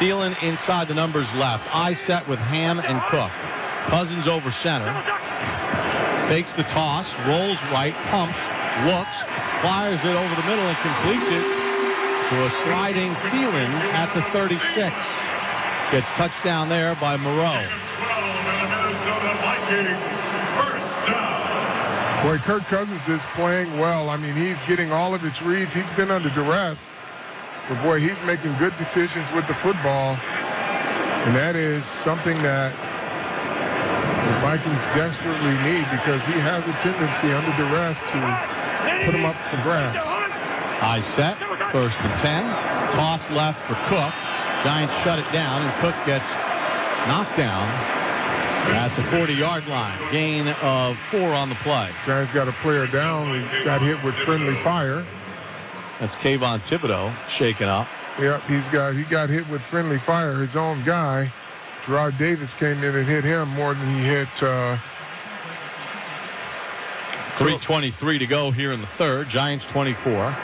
Thielen inside the numbers left. Eye set with Ham and Cook. Cousins over center. Takes the toss. Rolls right. Pumps. Looks. Fires it over the middle and completes it to a sliding Thielen at the 36. Gets touchdown there by Moreau. Boy, Kirk Cousins is playing well. I mean, he's getting all of his reads. He's been under duress. But, boy, he's making good decisions with the football. And that is something that the Vikings desperately need because he has a tendency under duress to put him up for grabs. High set, first and 10. Toss left for Cook. Giants shut it down, and Cook gets knocked down at the 40-yard line. Gain of 4 on the play. Giants got a player down. He got hit with friendly fire. That's Kayvon Thibodeau shaken up. Yep, he got hit with friendly fire. His own guy, Gerard Davis, came in and hit him more than he hit. 3:23 to go here in the third. Giants 24,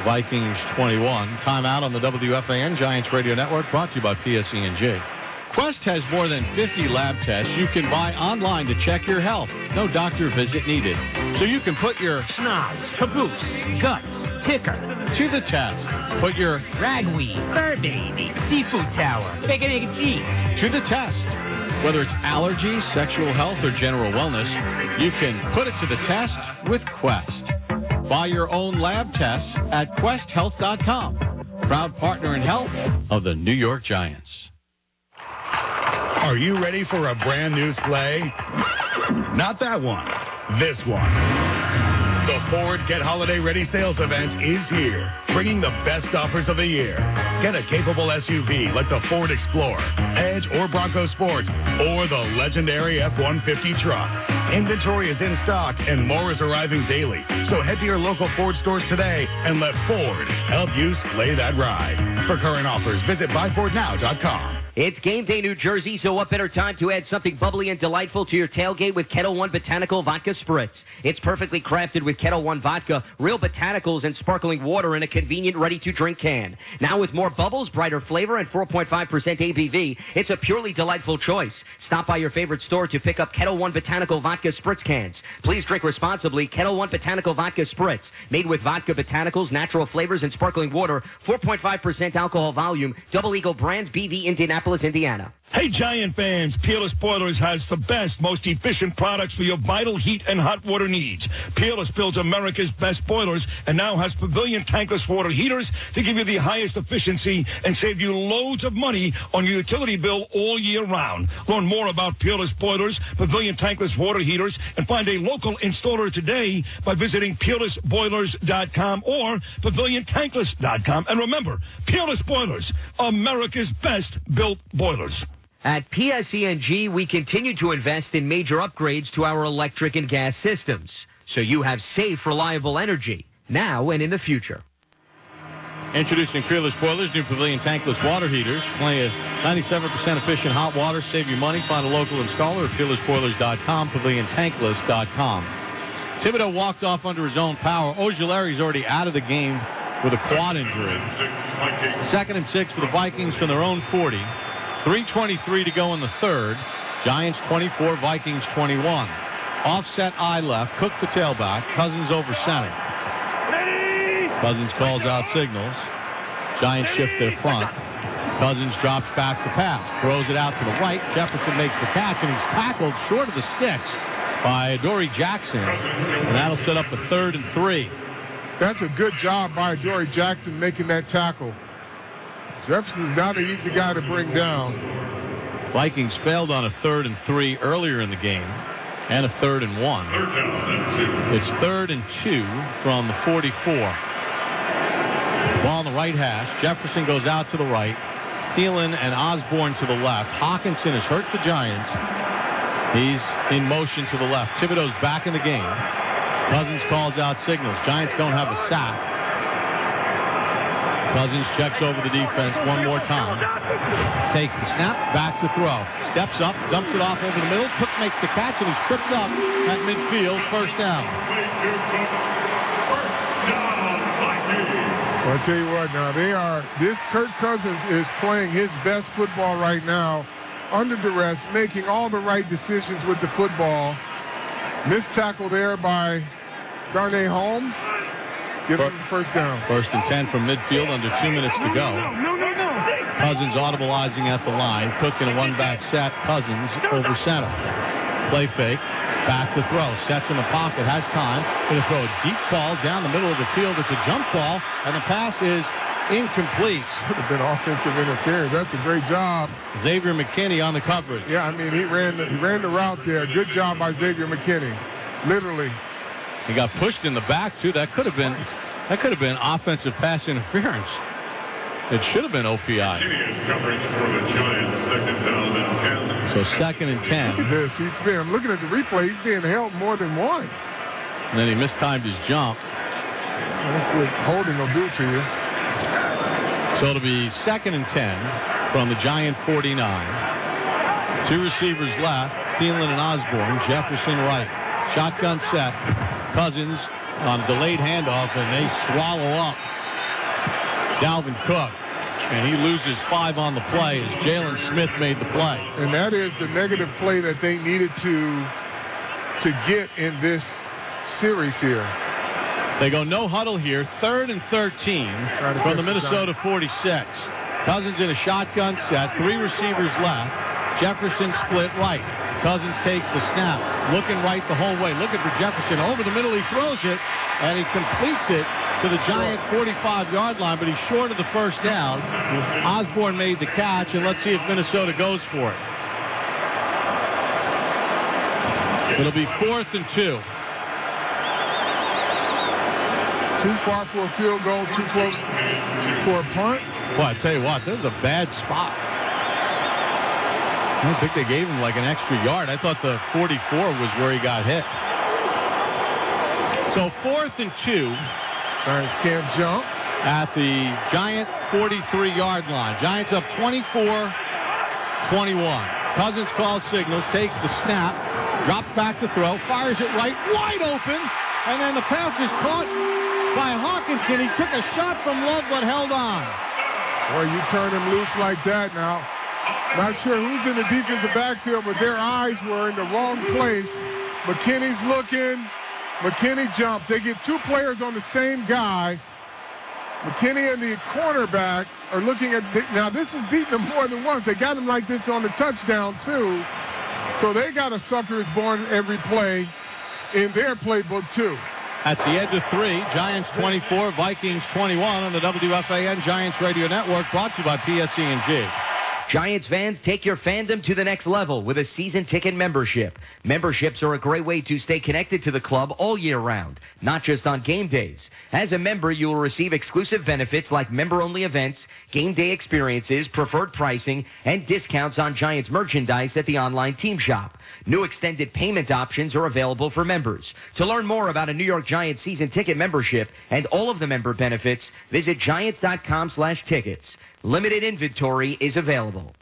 Vikings 21. Timeout on the WFAN Giants Radio Network, brought to you by PSE&G. Quest has more than 50 lab tests you can buy online to check your health. No doctor visit needed. So you can put your Snot, caboose, gut, ticker to the test. Put your ragweed, fur baby, seafood tower, bacon, egg, and cheese to the test. Whether it's allergies, sexual health, or general wellness, you can put it to the test with Quest. Buy your own lab tests at questhealth.com. Proud partner in health of the New York Giants. Are you ready for a brand new sleigh? Not that one. This one. The Ford Get Holiday Ready sales event is here, bringing the best offers of the year. Get a capable SUV like the Ford Explorer, Edge, or Bronco Sport, or the legendary F-150 truck. Inventory is in stock and more is arriving daily. So head to your local Ford stores today and let Ford help you slay that ride. For current offers, visit buyfordnow.com. It's game day, New Jersey, so what better time to add something bubbly and delightful to your tailgate with Kettle One Botanical Vodka Spritz. It's perfectly crafted with Kettle One vodka, real botanicals, and sparkling water in a convenient, ready-to-drink can. Now with more bubbles, brighter flavor, and 4.5% ABV, it's a purely delightful choice. Stop by your favorite store to pick up Kettle One Botanical Vodka Spritz cans. Please drink responsibly. Kettle One Botanical Vodka Spritz, made with vodka, botanicals, natural flavors, and sparkling water, 4.5% alcohol volume, Double Eagle Brands, BV, Indianapolis, Indiana. Hey, Giant fans, Peerless Boilers has the best, most efficient products for your vital heat and hot water needs. Peerless builds America's best boilers and now has Pavilion tankless water heaters to give you the highest efficiency and save you loads of money on your utility bill all year round. Learn more about Peerless Boilers, Pavilion tankless water heaters, and find a local installer today by visiting peerlessboilers.com or paviliontankless.com. And remember, Peerless Boilers, America's best built boilers. At PSE&G, we continue to invest in major upgrades to our electric and gas systems, so you have safe, reliable energy, now and in the future. Introducing Peerless Boilers, new Pavilion tankless water heaters. Plenty of 97% efficient hot water. Save you money. Find a local installer at peerlessboilers.com, paviliontankless.com. Thibodeau walked off under his own power. Ojulari's already out of the game with a quad injury. 2nd and 6 for the Vikings from their own 40. 3:23 to go in the third. Giants 24, Vikings 21. Offset eye left, Cook the tailback, Cousins over center. Cousins calls out signals. Giants shift their front. Cousins drops back to pass, throws it out to the right. Jefferson makes the catch, and he's tackled short of the sticks by Adoree Jackson, and that'll set up a 3rd and 3. That's a good job by Adoree Jackson making that tackle. Jefferson's not an easy guy to bring down. Vikings failed on a 3rd and 3 earlier in the game, and a 3rd and 1. It's 3rd and 2 from the 44. Ball on the right hash. Jefferson goes out to the right. Thielen and Osborne to the left. Hawkinson has hurt the Giants. He's in motion to the left. Thibodeau's back in the game. Cousins calls out signals. Giants don't have a sack. Cousins checks over the defense one more time. Takes the snap, back to throw. Steps up, dumps it off over the middle. Cook makes the catch, and he's tripped up at midfield. First down. Well, I'll tell you what, now this Kirk Cousins is playing his best football right now, under duress, making all the right decisions with the football. Missed tackle there by Darnay Holmes. Give him the first down. 1st and 10 from midfield, under 2 minutes to go. Cousins audibleizing at the line. Cook in a one-back set. Cousins over center. Play fake. Back to throw. Sets in the pocket. Has time. Going to throw a deep ball down the middle of the field. It's a jump ball, and the pass is incomplete. Could have been offensive interference. That's a great job. Xavier McKinney on the coverage. Yeah, I mean, he ran the route there. Good job by Xavier McKinney. Literally. He got pushed in the back, too. That could have been offensive pass interference. It should have been OPI. So 2nd and 10. Yes, I'm looking at the replay. He's being held more than once. And then he mistimed his jump. That's what holding will do to you. So it'll be 2nd and 10 from the Giant 49. 2 receivers left. Thielen and Osborne. Jefferson right. Shotgun set. Cousins on delayed handoff, and they swallow up Dalvin Cook. And he loses 5 on the play as Jalen Smith made the play. And that is the negative play that they needed to get in this series here. They go no huddle here. 3rd and 13 from the Minnesota 46. Cousins in a shotgun set. 3 receivers left. Jefferson split right. Cousins takes the snap. Looking right the whole way. Looking for Jefferson. Over the middle, he throws it, and he completes it to the Giant 45-yard line, but he's short of the first down. Osborne made the catch, and let's see if Minnesota goes for it. It'll be 4th and 2. Too far for a field goal, too close for a punt. Well, I tell you what, this is a bad spot. I don't think they gave him like an extra yard. I thought the 44 was where he got hit. So 4th and 2. Giants can't jump. At the Giant 43-yard line. Giants up 24-21. Cousins calls signals, takes the snap, drops back to throw, fires it right, wide open, and then the pass is caught by Hawkinson. He took a shot from Love but held on. Boy, you turn him loose like that now. Not sure who's in the defensive backfield, but their eyes were in the wrong place. McKinney's looking. McKinney jumps. They get two players on the same guy. McKinney and the cornerback are looking at. Now, this is beating them more than once. They got him like this on the touchdown, too. So they got a sucker is born every play in their playbook, too. At the end of 3, Giants 24, Vikings 21 on the WFAN Giants Radio Network, brought to you by PSE&G. Giants fans, take your fandom to the next level with a season ticket membership. Memberships are a great way to stay connected to the club all year round, not just on game days. As a member, you will receive exclusive benefits like member-only events, game day experiences, preferred pricing, and discounts on Giants merchandise at the online team shop. New extended payment options are available for members. To learn more about a New York Giants season ticket membership and all of the member benefits, visit Giants.com/tickets. Limited inventory is available.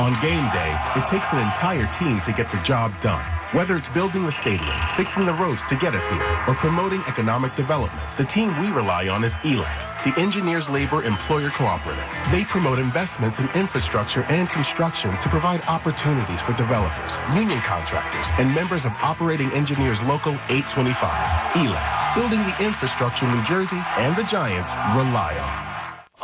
On game day, it takes an entire team to get the job done. Whether it's building the stadium, fixing the roads to get us here, or promoting economic development, the team we rely on is ELAC, the Engineers Labor Employer Cooperative. They promote investments in infrastructure and construction to provide opportunities for developers, union contractors, and members of Operating Engineers Local 825. ELAC, building the infrastructure New Jersey and the Giants rely on.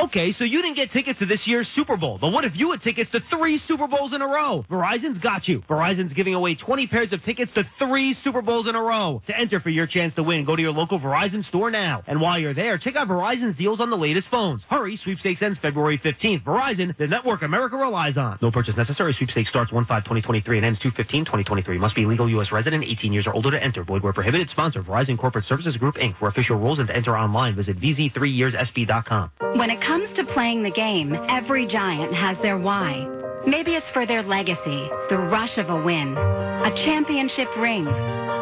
Okay, so you didn't get tickets to this year's Super Bowl, but what if you had tickets to 3 Super Bowls in a row? Verizon's got you. Verizon's giving away 20 pairs of tickets to 3 Super Bowls in a row. To enter for your chance to win, go to your local Verizon store now. And while you're there, check out Verizon's deals on the latest phones. Hurry, sweepstakes ends February 15th. Verizon, the network America relies on. No purchase necessary. Sweepstakes starts 1/5/2023 and ends 2/15/2023. Must be legal U.S. resident, 18 years or older to enter. Void where prohibited. Sponsor, Verizon Corporate Services Group, Inc. For official rules and to enter online, visit vz3yearssb.com. When it comes to playing the game, every Giant has their why. Maybe it's for their legacy, the rush of a win, a championship ring.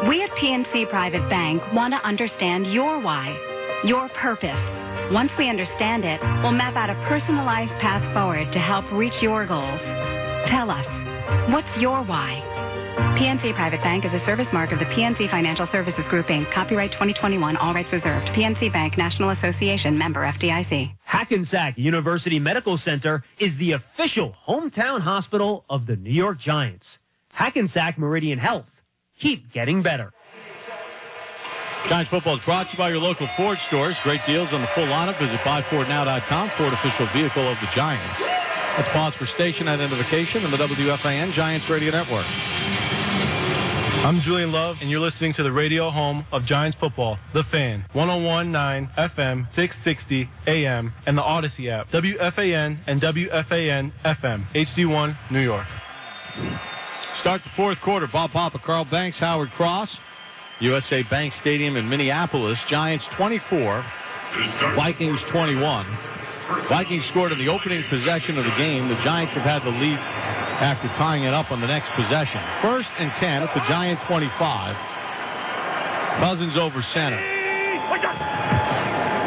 We at PNC Private Bank want to understand your why, your purpose. Once we understand it, we'll map out a personalized path forward to help reach your goals. Tell us, what's your why? PNC Private Bank is a service mark of the PNC Financial Services Group, Inc. Copyright 2021, all rights reserved. PNC Bank, National Association, member FDIC. Hackensack University Medical Center is the official hometown hospital of the New York Giants. Hackensack Meridian Health. Keep getting better. Giants football is brought to you by your local Ford stores. Great deals on the full lineup. Visit buyfordnow.com. Ford official vehicle of the Giants. Let's pause for station identification on the WFAN Giants Radio Network. I'm Julian Love, and you're listening to the radio home of Giants football, The Fan, 101.9 FM, 660 AM, and the Odyssey app, WFAN and WFAN FM, HD1, New York. Start the fourth quarter. Bob Papa, Carl Banks, Howard Cross, USA Bank Stadium in Minneapolis. Giants 24, Vikings 21. Vikings scored in the opening possession of the game. The Giants have had the lead after tying it up on the next possession. 1st and 10 at the Giant 25. Cousins over center.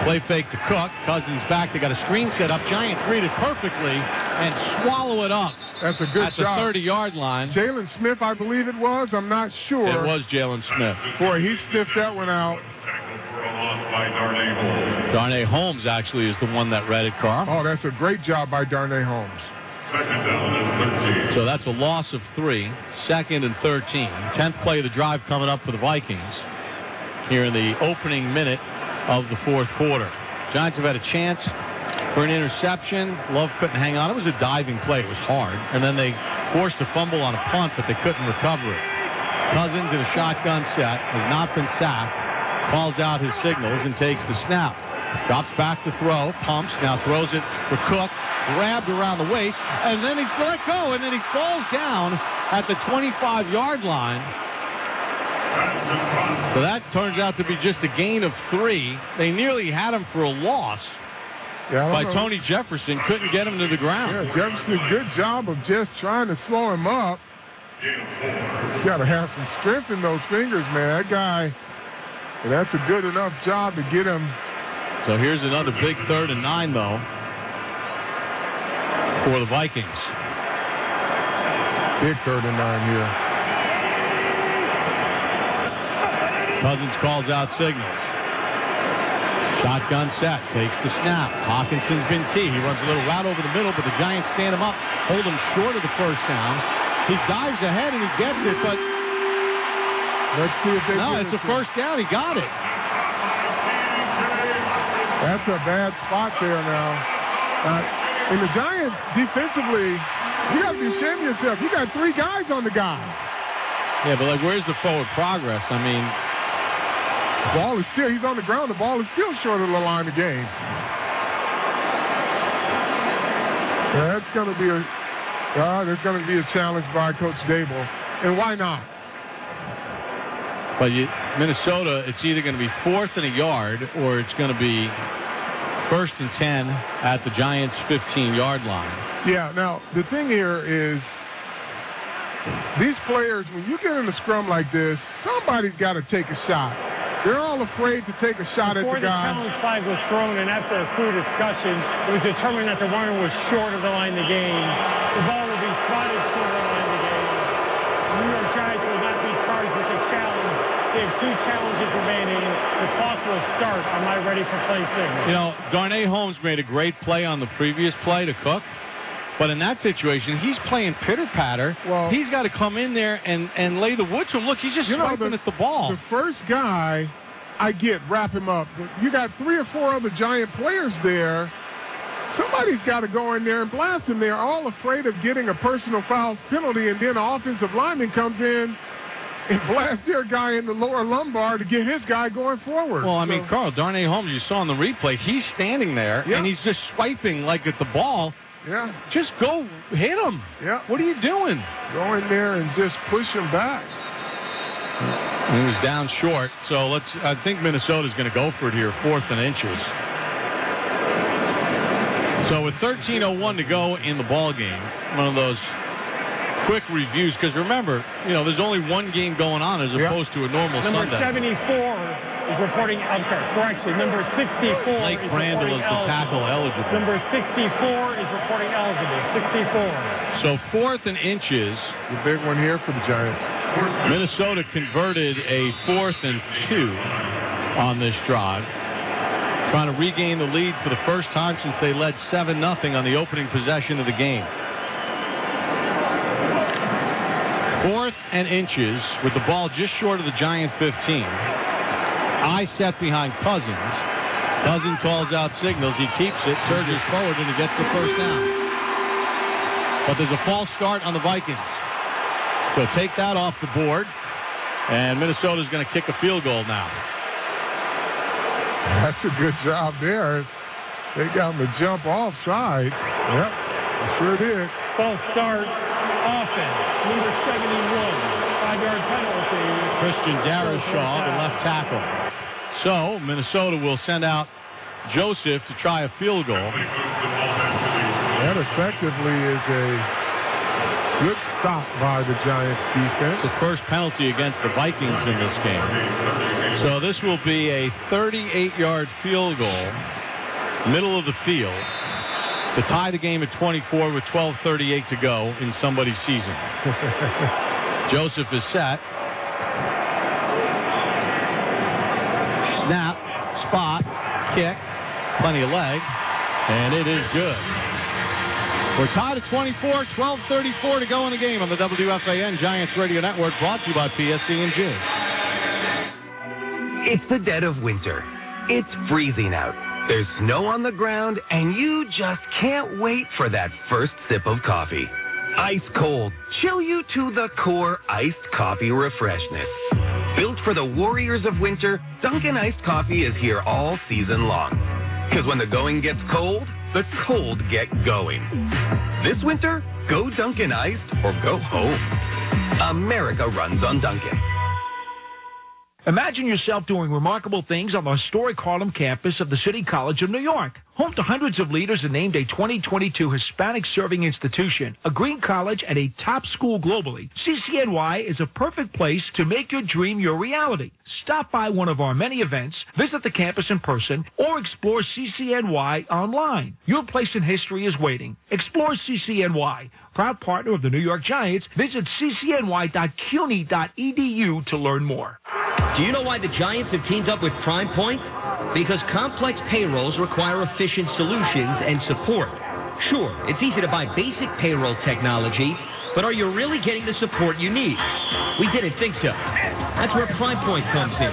Play fake to Cook. Cousins back. They got a screen set up. Giants read it perfectly and swallow it up. That's a good shot. At the 30-yard line. Jalen Smith, I believe it was. I'm not sure. It was Jalen Smith. Boy, he stiffed that one out. Darnay Holmes actually is the one that read it, Carl. Oh, that's a great job by Darnay Holmes. So that's a loss of 3. 2nd and 13. 10th play of the drive coming up for the Vikings here in the opening minute of the fourth quarter. Giants have had a chance for an interception. Love couldn't hang on. It was a diving play. It was hard. And then they forced a fumble on a punt, but they couldn't recover it. Cousins in a shotgun set, has not been sacked, calls out his signals and takes the snap. Drops back to throw, pumps, now throws it for Cook, grabbed around the waist, and then he's let go, and then he falls down at the 25-yard line. So that turns out to be just a gain of 3. They nearly had him for a loss by Tony Jefferson. Couldn't get him to the ground. Yeah, Jefferson, good job of just trying to slow him up. You got to have some strength in those fingers, man. That guy, that's a good enough job to get him. So here's another big 3rd and 9, though, for the Vikings. Big 3rd and 9 here. Cousins calls out signals. Shotgun set, takes the snap. Hawkinson's been key. He runs a little route over the middle, but the Giants stand him up, hold him short of the first down. He dives ahead and he gets it, but let's see if they it's a first down. He got it. That's a bad spot there now. And the Giants, defensively, you got to be ashamed of yourself. You got 3 guys on the guy. Yeah, but, where's the forward progress? I mean, the ball is still, he's on the ground. The ball is still short of the line of game. That's going to be there's going to be a challenge by Coach Dable. And why not? But Minnesota, it's either going to be 4th and a yard or it's going to be 1st and 10 at the Giants' 15-yard line. Yeah, now, the thing here is these players, when you get in a scrum like this, somebody's got to take a shot. They're all afraid to take a shot at the guy. Before the challenge flag was thrown and after a crew discussion, it was determined that the runner was short of the line of the game. The ball will be spotted short of the line of the game. The New York Giants will not be charged with a challenge. They have 2 challenges remaining. The clock will start on my ready-for-play signal. You know, Darnay Holmes made a great play on the previous play to Cook. But in that situation, he's playing pitter-patter. Well, he's got to come in there and lay the wood to him. Look, he's just swiping at the ball. The first guy, I get, wrap him up. But you got 3 or 4 other Giant players there. Somebody's got to go in there and blast him. They're all afraid of getting a personal foul penalty, and then an offensive lineman comes in and blasts their guy in the lower lumbar to get his guy going forward. Well, I mean, Carl, Darnay Holmes, you saw in the replay, he's standing there, and he's just swiping like at the ball. Yeah. Just go hit him. Yeah. What are you doing? Go in there and just push him back. He was down short, so I think Minnesota's going to go for it here, 4th and inches. So with 13:01 to go in the ball game, one of those quick reviews, because remember, there's only one game going on as opposed to a normal Number Sunday. 74 is reporting, correction, number 64 Blake is Crandall reporting is the tackle eligible. Number 64 is reporting eligible, 64. So 4th and inches. The big one here for the Giants. Minnesota converted a 4th and 2 on this drive. Trying to regain the lead for the first time since they led 7-0 on the opening possession of the game. 4th and inches with the ball just short of the Giant 15. I set behind Cousins. Cousins calls out signals. He keeps it, surges forward, and he gets the first down. But there's a false start on the Vikings. So take that off the board, and Minnesota's going to kick a field goal now. That's a good job there. They got him to jump offside. Yep, sure did. False start, offense, number 71, 5-yard penalty. Christian Darashaw, the left tackle. So Minnesota will send out Joseph to try a field goal. That effectively is a good stop by the Giants defense. The first penalty against the Vikings in this game. So this will be a 38-yard field goal, middle of the field, to tie the game at 24 with 12:38 to go in somebody's season. Joseph is set. Snap, spot, kick, plenty of leg, and it is good. We're tied at 24, 12:34 to go in the game on the WFAN Giants Radio Network, brought to you by PSC&G. It's the dead of winter. It's freezing out. There's snow on the ground, and you just can't wait for that first sip of coffee. Ice cold, chill you to the core iced coffee refreshness. Built for the warriors of winter, Dunkin' Iced Coffee is here all season long. Because when the going gets cold, the cold get going. This winter, go Dunkin' Iced or go home. America runs on Dunkin'. Imagine yourself doing remarkable things on the historic Harlem campus of the City College of New York. Home to hundreds of leaders and named a 2022 Hispanic Serving Institution, a green college, and a top school globally, CCNY is a perfect place to make your dream your reality. Stop by one of our many events, visit the campus in person, or explore CCNY online. Your place in history is waiting. Explore CCNY. Proud partner of the New York Giants, visit ccny.cuny.edu to learn more. Do you know why the Giants have teamed up with Prime Point? Because complex payrolls require efficient solutions and support. Sure, it's easy to buy basic payroll technology, but are you really getting the support you need? We didn't think so. That's where Prime Point comes in.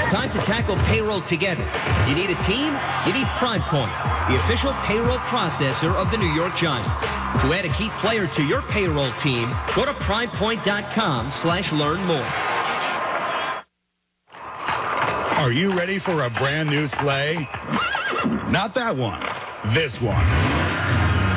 Time to tackle payroll together. You need a team? You need Prime Point, the official payroll processor of the New York Giants. To add a key player to your payroll team, go to primepoint.com/learn-more. Are you ready for a brand new sleigh? Not that one. This one.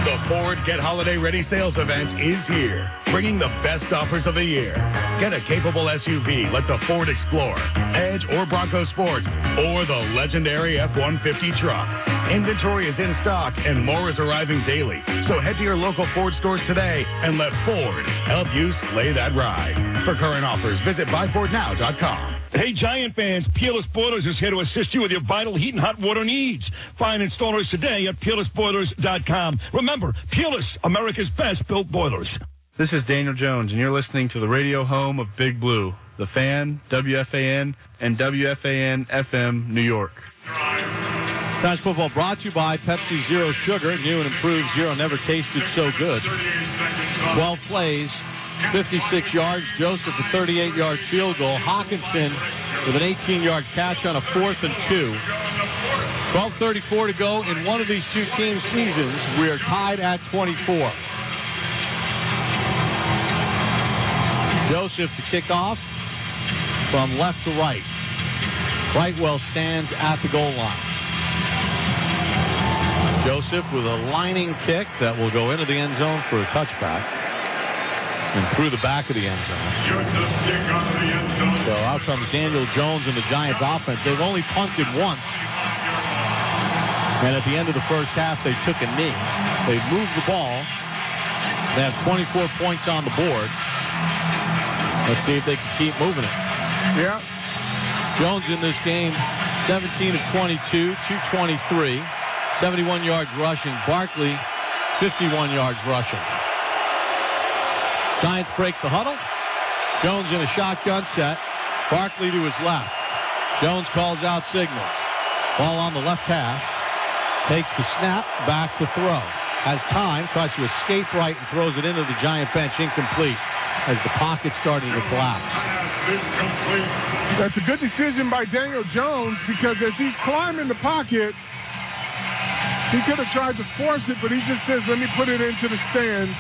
The Ford Get Holiday Ready sales event is here, bringing the best offers of the year. Get a capable SUV like the Ford Explorer, Edge, or Bronco Sport, or the legendary F-150 truck. Inventory is in stock and more is arriving daily. So head to your local Ford stores today and let Ford help you slay that ride. For current offers, visit buyfordnow.com. Hey, Giant fans, Peerless Boilers is here to assist you with your vital heat and hot water needs. Find installers today at peerlessboilers.com. Remember, Peerless, America's best-built boilers. This is Daniel Jones, and you're listening to the radio home of Big Blue, The Fan, WFAN, and WFAN-FM, New York. Giants football brought to you by Pepsi Zero Sugar. New and improved Zero never tasted so good. 12 plays. 56 yards. Joseph a 38-yard field goal. Hawkinson with an 18-yard catch on a 4th and 2. 12:34 to go in one of these two teams' seasons. We are tied at 24. Joseph to kick off from left to right. Brightwell stands at the goal line. Joseph with a lining kick that will go into the end zone for a touchback. And through the back of the end zone. So out comes Daniel Jones and the Giants offense. They've only punted once. And at the end of the first half, they took a knee. They moved the ball. They have 24 points on the board. Let's see if they can keep moving it. Yeah. Jones in this game, 17 of 22, 223, 71 yards rushing. Barkley, 51 yards rushing. Giants break the huddle. Jones in a shotgun set. Barkley to his left. Jones calls out signals. Ball on the left hash. Takes the snap. Back to throw. Has time. Tries to escape right and throws it into the Giant bench. Incomplete as the pocket started to collapse. That's a good decision by Daniel Jones because as he's climbing the pocket, he could have tried to force it, but he just says, let me put it into the stands.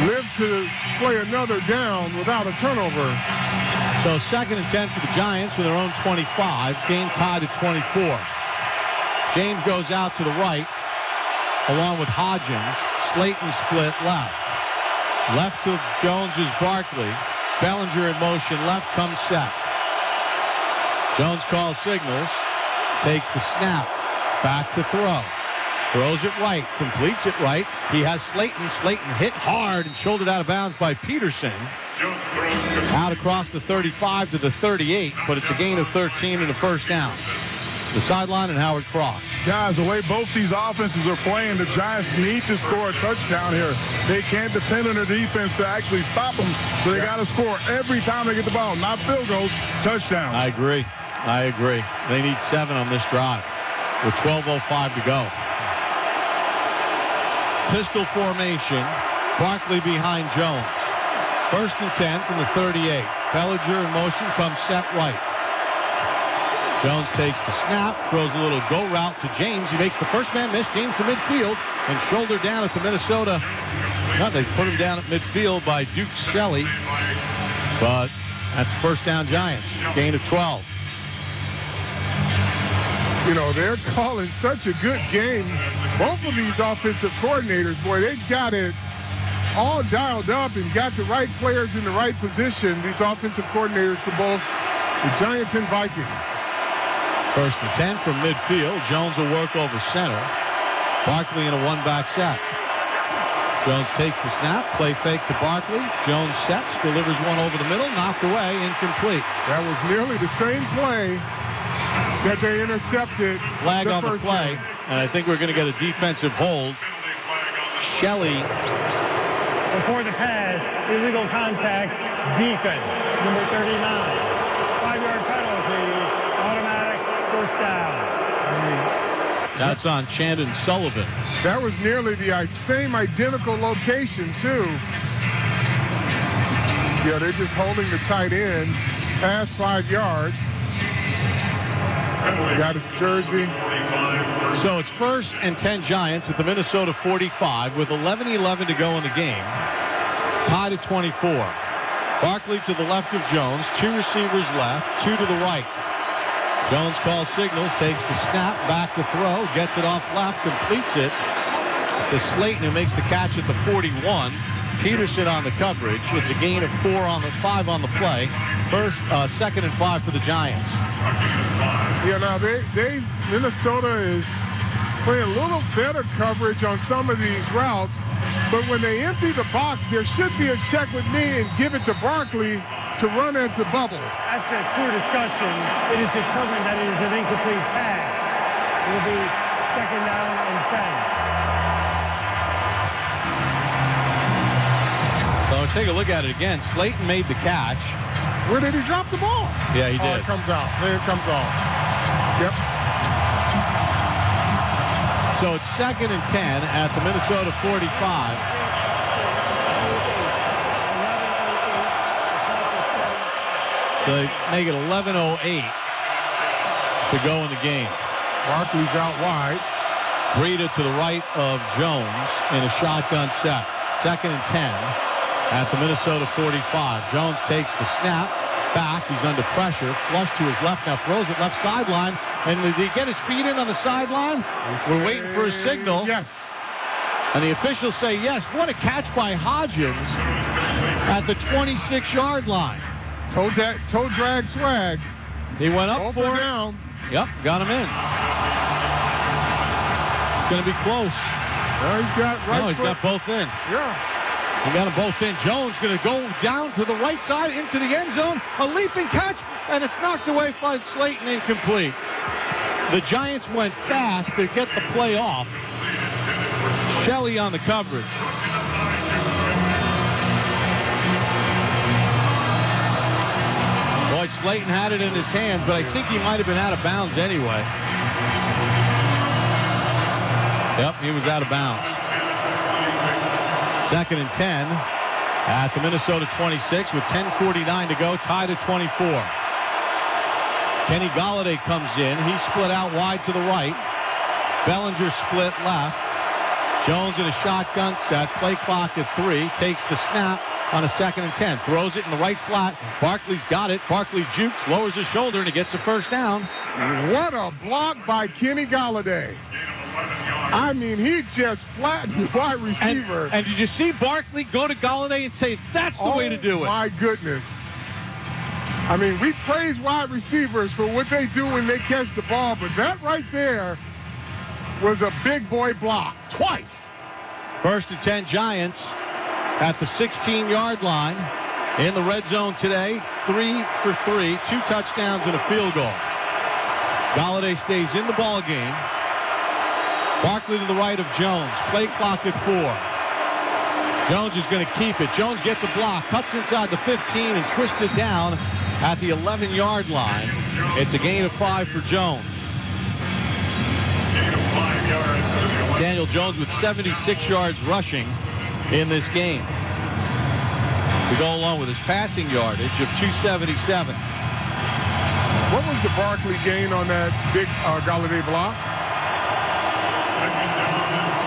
Live to play another down without a turnover. So 2nd and 10 for the Giants with their own 25. Game tied at 24. James goes out to the right along with Hodgins. Slayton split left. Left to Jones is Barkley. Bellinger in motion. Left comes Seth. Jones calls signals. Takes the snap. Back to throw. Throws it right, completes it right. He has Slayton. Slayton hit hard and shouldered out of bounds by Peterson. Out across the 35 to the 38, but it's a gain of 13 and a first down. The sideline and Howard Cross. Guys, the way both these offenses are playing, the Giants need to score a touchdown here. They can't depend on their defense to actually stop them, so they got to score every time they get the ball. Not field goals, touchdown. I agree. They need 7 on this drive with 12:05 to go. Pistol formation. Barkley behind Jones. 1st and 10 from the 38. Bellinger in motion comes set right. Jones takes the snap, throws a little go route to James. He makes the first man miss. James to midfield and shoulder down at the Minnesota. No, they put him down at midfield by Duke Shelley. But that's first down Giants. Gain of 12. You know, they're calling such a good game. Both of these offensive coordinators, boy, they got it all dialed up and got the right players in the right position, these offensive coordinators for both the Giants and Vikings. First and 10 from midfield. Jones will work over center. Barkley in a one-back set. Jones takes the snap, play fake to Barkley. Jones sets, delivers one over the middle, knocked away, incomplete. That was nearly the same play that they intercepted. Flag on the play, and I think we're going to get a defensive hold. Shelley. Before the pass, illegal contact, defense, number 39. 5-yard penalty, automatic first down. That's on Chandon Sullivan. That was nearly the same identical location, too. Yeah, they're just holding the tight end past 5 yards. Got his jersey. So it's first and 10 Giants at the Minnesota 45 with 11:11 to go in the game. Tied at 24. Barkley to the left of Jones. 2 receivers left, 2 to the right. Jones calls signals, takes the snap, back to throw, gets it off left, completes it to Slayton, who makes the catch at the 41. Peterson on the coverage. It's a gain of 5 on the play. Second and 5 for the Giants. Yeah, now Minnesota is playing a little better coverage on some of these routes, but when they empty the box, there should be a check with me and give it to Barkley to run at the bubble. After a true discussion, it is determined that it is an incomplete pass. It will be second down and 10. So take a look at it again. Slayton made the catch. Where did he drop the ball? Yeah, he did. Oh, it comes out. There it comes off. Yep. So it's second and 10 at the Minnesota 45. So they make it 11:08 to go in the game. Barkley's out wide. Breida to the right of Jones in a shotgun set. Second and 10 at the Minnesota 45. Jones takes the snap. Back. He's under pressure. Flush to his left. Now throws it left sideline. And did he get his feet in on the sideline? We're waiting for a signal. Yes. And the officials say yes. What a catch by Hodgins at the 26-yard line. Toe drag swag. He went up Over for down. it. Yep, got him in. It's going to be close. He's got he's got both in. Yeah. He got them both in. Jones going to go down to the right side into the end zone. A leaping catch, and it's knocked away by Slayton, incomplete. The Giants went fast to get the play off. Shelley on the coverage. Boy, Slayton had it in his hands, but I think he might have been out of bounds anyway. Yep, he was out of bounds. Second and 10 at the Minnesota 26 with 10:49 to go, tied at 24. Kenny Golladay comes in. He's split out wide to the right. Bellinger split left. Jones in a shotgun set. Play clock at 3. Takes the snap on a second and 10. Throws it in the right flat. Barkley's got it. Barkley jukes, lowers his shoulder, and he gets the first down. What a block by Kenny Golladay. I mean, he just flattened the wide receiver. And did you see Barkley go to Golladay and say, that's the way to do it? Oh, my goodness. I mean, we praise wide receivers for what they do when they catch the ball, but that right there was a big boy block. Twice. First and 10 Giants at the 16-yard line in the red zone today. 3 for 3, 2 touchdowns and a field goal. Golladay stays in the ball game. Barkley to the right of Jones. Play clock at 4. Jones is going to keep it. Jones gets a block, cuts inside the 15 and twists it down at the 11-yard line. It's a gain of 5 for Jones. Daniel Jones with 76 yards rushing in this game to go along with his passing yardage of 277. What was the Barkley gain on that big Galladay block?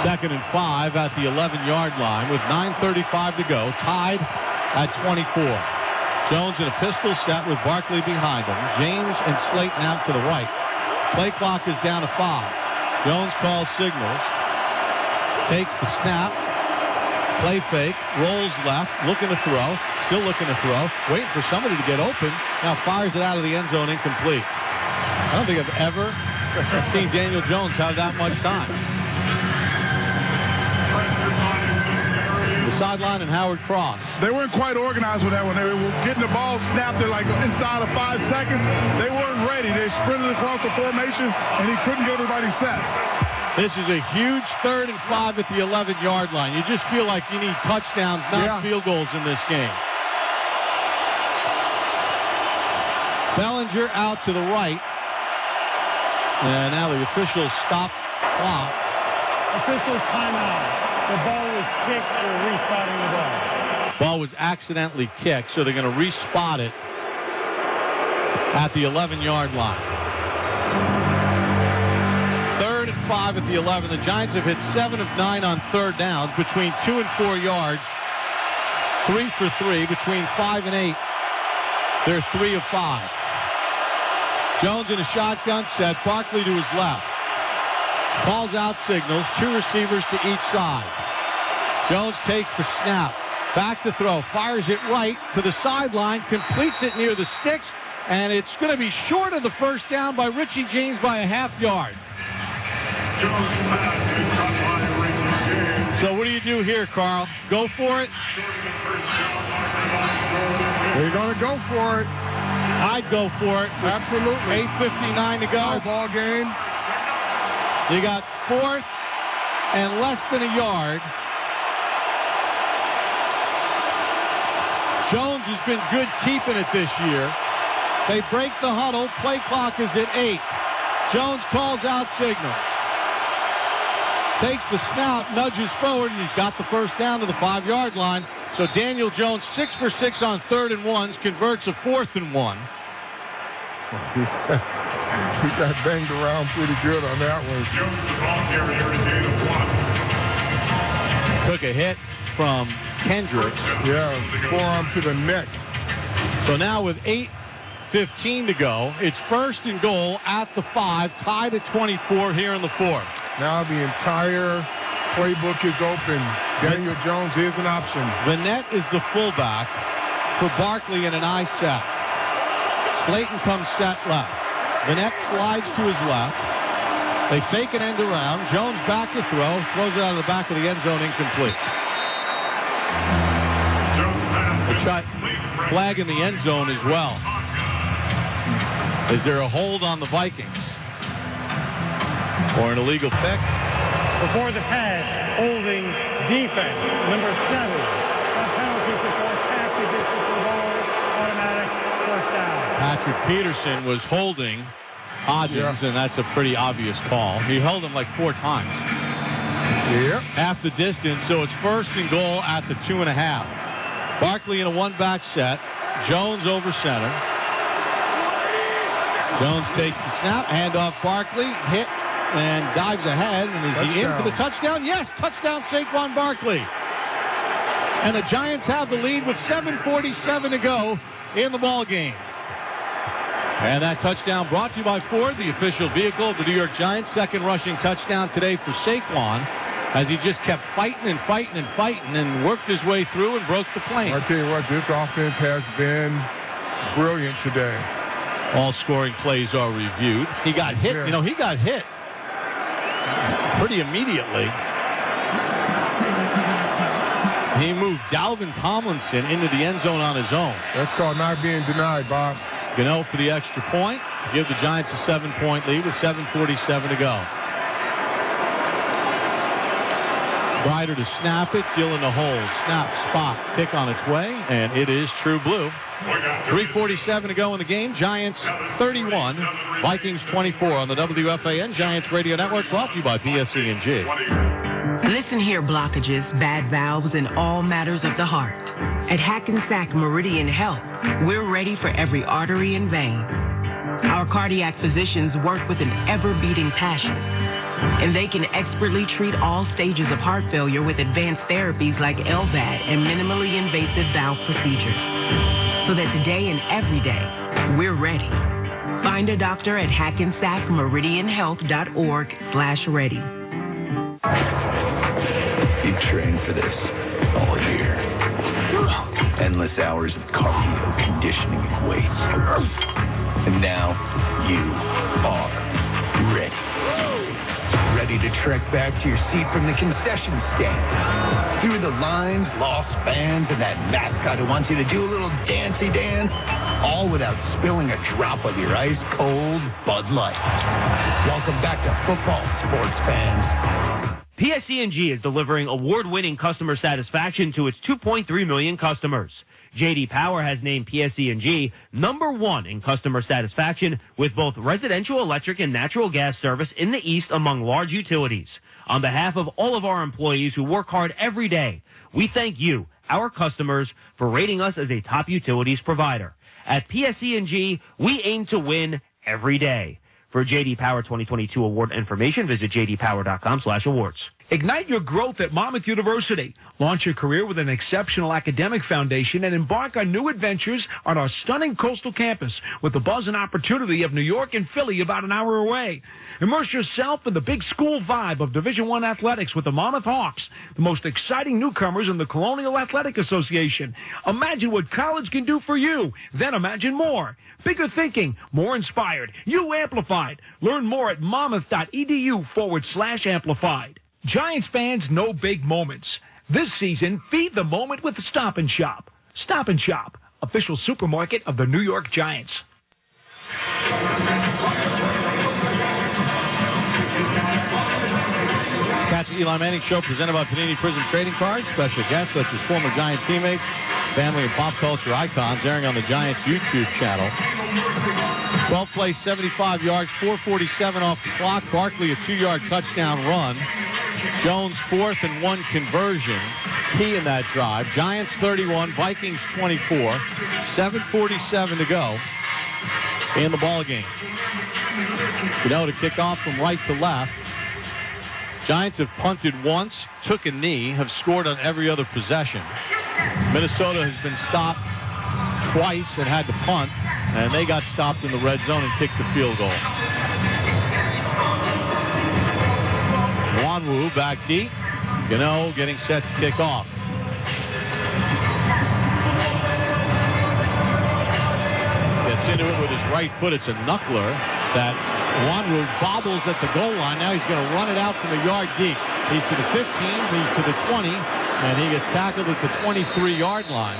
2nd and 5 at the 11-yard line with 9:35 to go, tied at 24. Jones in a pistol set with Barkley behind him. James and Slayton out to the right. Play clock is down to 5. Jones calls signals, takes the snap, play fake, rolls left, looking to throw, still looking to throw, waiting for somebody to get open. Now fires it out of the end zone, incomplete. I don't think I've ever seen Daniel Jones have that much time. The sideline and Howard Cross. They weren't quite organized with that one. They were getting the ball snapped at like inside of 5 seconds. They weren't ready. They sprinted across the formation, and he couldn't get everybody set. This is a huge 3rd and 5 at the 11-yard line. You just feel like you need touchdowns, not field goals in this game. Bellinger out to the right. And now the officials stop clock. Officials timeout. The ball was kicked. They're respotting the ball. Ball was accidentally kicked, so they're going to respot it at the 11-yard line. 3rd and 5 at the 11. The Giants have hit 7 of 9 on 3rd downs, between 2 and 4 yards. 3 for 3. Between 5 and 8, they're 3 of 5. Jones in a shotgun set. Barkley to his left. Calls out signals. 2 receivers to each side. Jones takes the snap. Back to throw. Fires it right to the sideline. Completes it near the sticks. And it's going to be short of the first down by Richie James by a half yard. So what do you do here, Carl? Go for it? They're going to go for it. I'd go for it. Absolutely. 8:59 to go. Ball game. You got 4th and less than a yard. Jones has been good keeping it this year. They break the huddle. Play clock is at 8. Jones calls out signals. Takes the snap, nudges forward, and he's got the first down to the 5-yard line. So Daniel Jones, 6 for 6 on 3rd and 1s, converts a 4th and 1. He got banged around pretty good on that one. Took a hit from Kendricks. Yeah, forearm to the neck. So now with 8:15 to go, it's 1st and goal at the 5, tied at 24 here in the 4th. Now the entire playbook is open. Daniel Jones is an option. Vanette is the fullback for Barkley in an I set. Slayton comes set left. Vanette slides to his left. They fake an end around. Jones back to throw. Throws it out of the back of the end zone, incomplete. They shot flag in the end zone as well. Is there a hold on the Vikings? Or an illegal pick? Before the pass, holding defense, number 7. A penalty before tackle, distance of the ball, automatic first down. Patrick Peterson was holding Hodgins, and that's a pretty obvious call. He held him like 4 times. Yep. Half the distance, so it's 1st and goal at the 2.5. Barkley in a one-back set. Jones over center. Jones takes the snap, handoff Barkley, hit, and dives ahead. And is he in for the touchdown? Yes, touchdown Saquon Barkley. And the Giants have the lead with 7:47 to go in the ball game. And that touchdown brought to you by Ford, the official vehicle of the New York Giants. 2nd rushing touchdown today for Saquon, as he just kept fighting and fighting and fighting and worked his way through and broke the plane. I'll tell you what, this offense has been brilliant today. All scoring plays are reviewed. He got hit. Yeah. You know, he got hit pretty immediately. He moved Dalvin Tomlinson into the end zone on his own. That's called not being denied, Bob. Gano for the extra point. Give the Giants a 7-point lead with 7:47 to go. Ryder to snap it. Gillen to hold. Snap, spot, pick on its way, and it is true blue. 3:47 to go in the game. Giants 31, Vikings 24 on the WFAN Giants Radio Network, brought to you by PSE&G. Listen here, blockages, bad valves, and all matters of the heart. At Hackensack Meridian Health, we're ready for every artery and vein. Our cardiac physicians work with an ever-beating passion, and they can expertly treat all stages of heart failure with advanced therapies like LVAD and minimally invasive valve procedures. So that today and every day, we're ready. Find a doctor at hackensackmeridianhealth.org/ready. You've trained for this all year. Endless hours of cardio, conditioning, and weights. And now you are ready. Ready to trek back to your seat from the concession stand. Through the lines, lost fans, and that mascot who wants you to do a little dancey dance. All without spilling a drop of your ice-cold Bud Light. Welcome back to football, sports fans. PSE&G is delivering award-winning customer satisfaction to its 2.3 million customers. J.D. Power has named PSE&G number one in customer satisfaction with both residential electric and natural gas service in the East among large utilities. On behalf of all of our employees who work hard every day, we thank you, our customers, for rating us as a top utilities provider. At PSE&G, we aim to win every day. For J.D. Power 2022 award information, visit jdpower.com/awards. Ignite your growth at Monmouth University. Launch your career with an exceptional academic foundation and embark on new adventures on our stunning coastal campus with the buzz and opportunity of New York and Philly about an hour away. Immerse yourself in the big school vibe of Division I athletics with the Monmouth Hawks, the most exciting newcomers in the Colonial Athletic Association. Imagine what college can do for you. Then imagine more. Bigger thinking, more inspired. You amplified. Learn more at monmouth.edu/amplified. Giants fans know big moments. This season, feed the moment with Stop and Shop. Stop and Shop, official supermarket of the New York Giants. Catch the Eli Manning Show presented by Panini Prism Trading Cards. Special guests such as former Giant teammates, family, and pop culture icons airing on the Giants YouTube channel. 12 plays, 75 yards, 4:47 off the clock. Barkley a 2-yard touchdown run. Jones 4th and 1 conversion. Key in that drive. Giants 31, Vikings 24. 7:47 to go in the ball game. To kick off from right to left. Giants have punted once, took a knee, have scored on every other possession. Minnesota has been stopped twice and had to punt, and they got stopped in the red zone and kicked the field goal. Wanwu back deep. Gano getting set to kick off. Gets into it with his right foot. It's a knuckler that Wanwu bobbles at the goal line. Now he's going to run it out from a yard deep. He's to the 15, he's to the 20, and he gets tackled at the 23-yard line.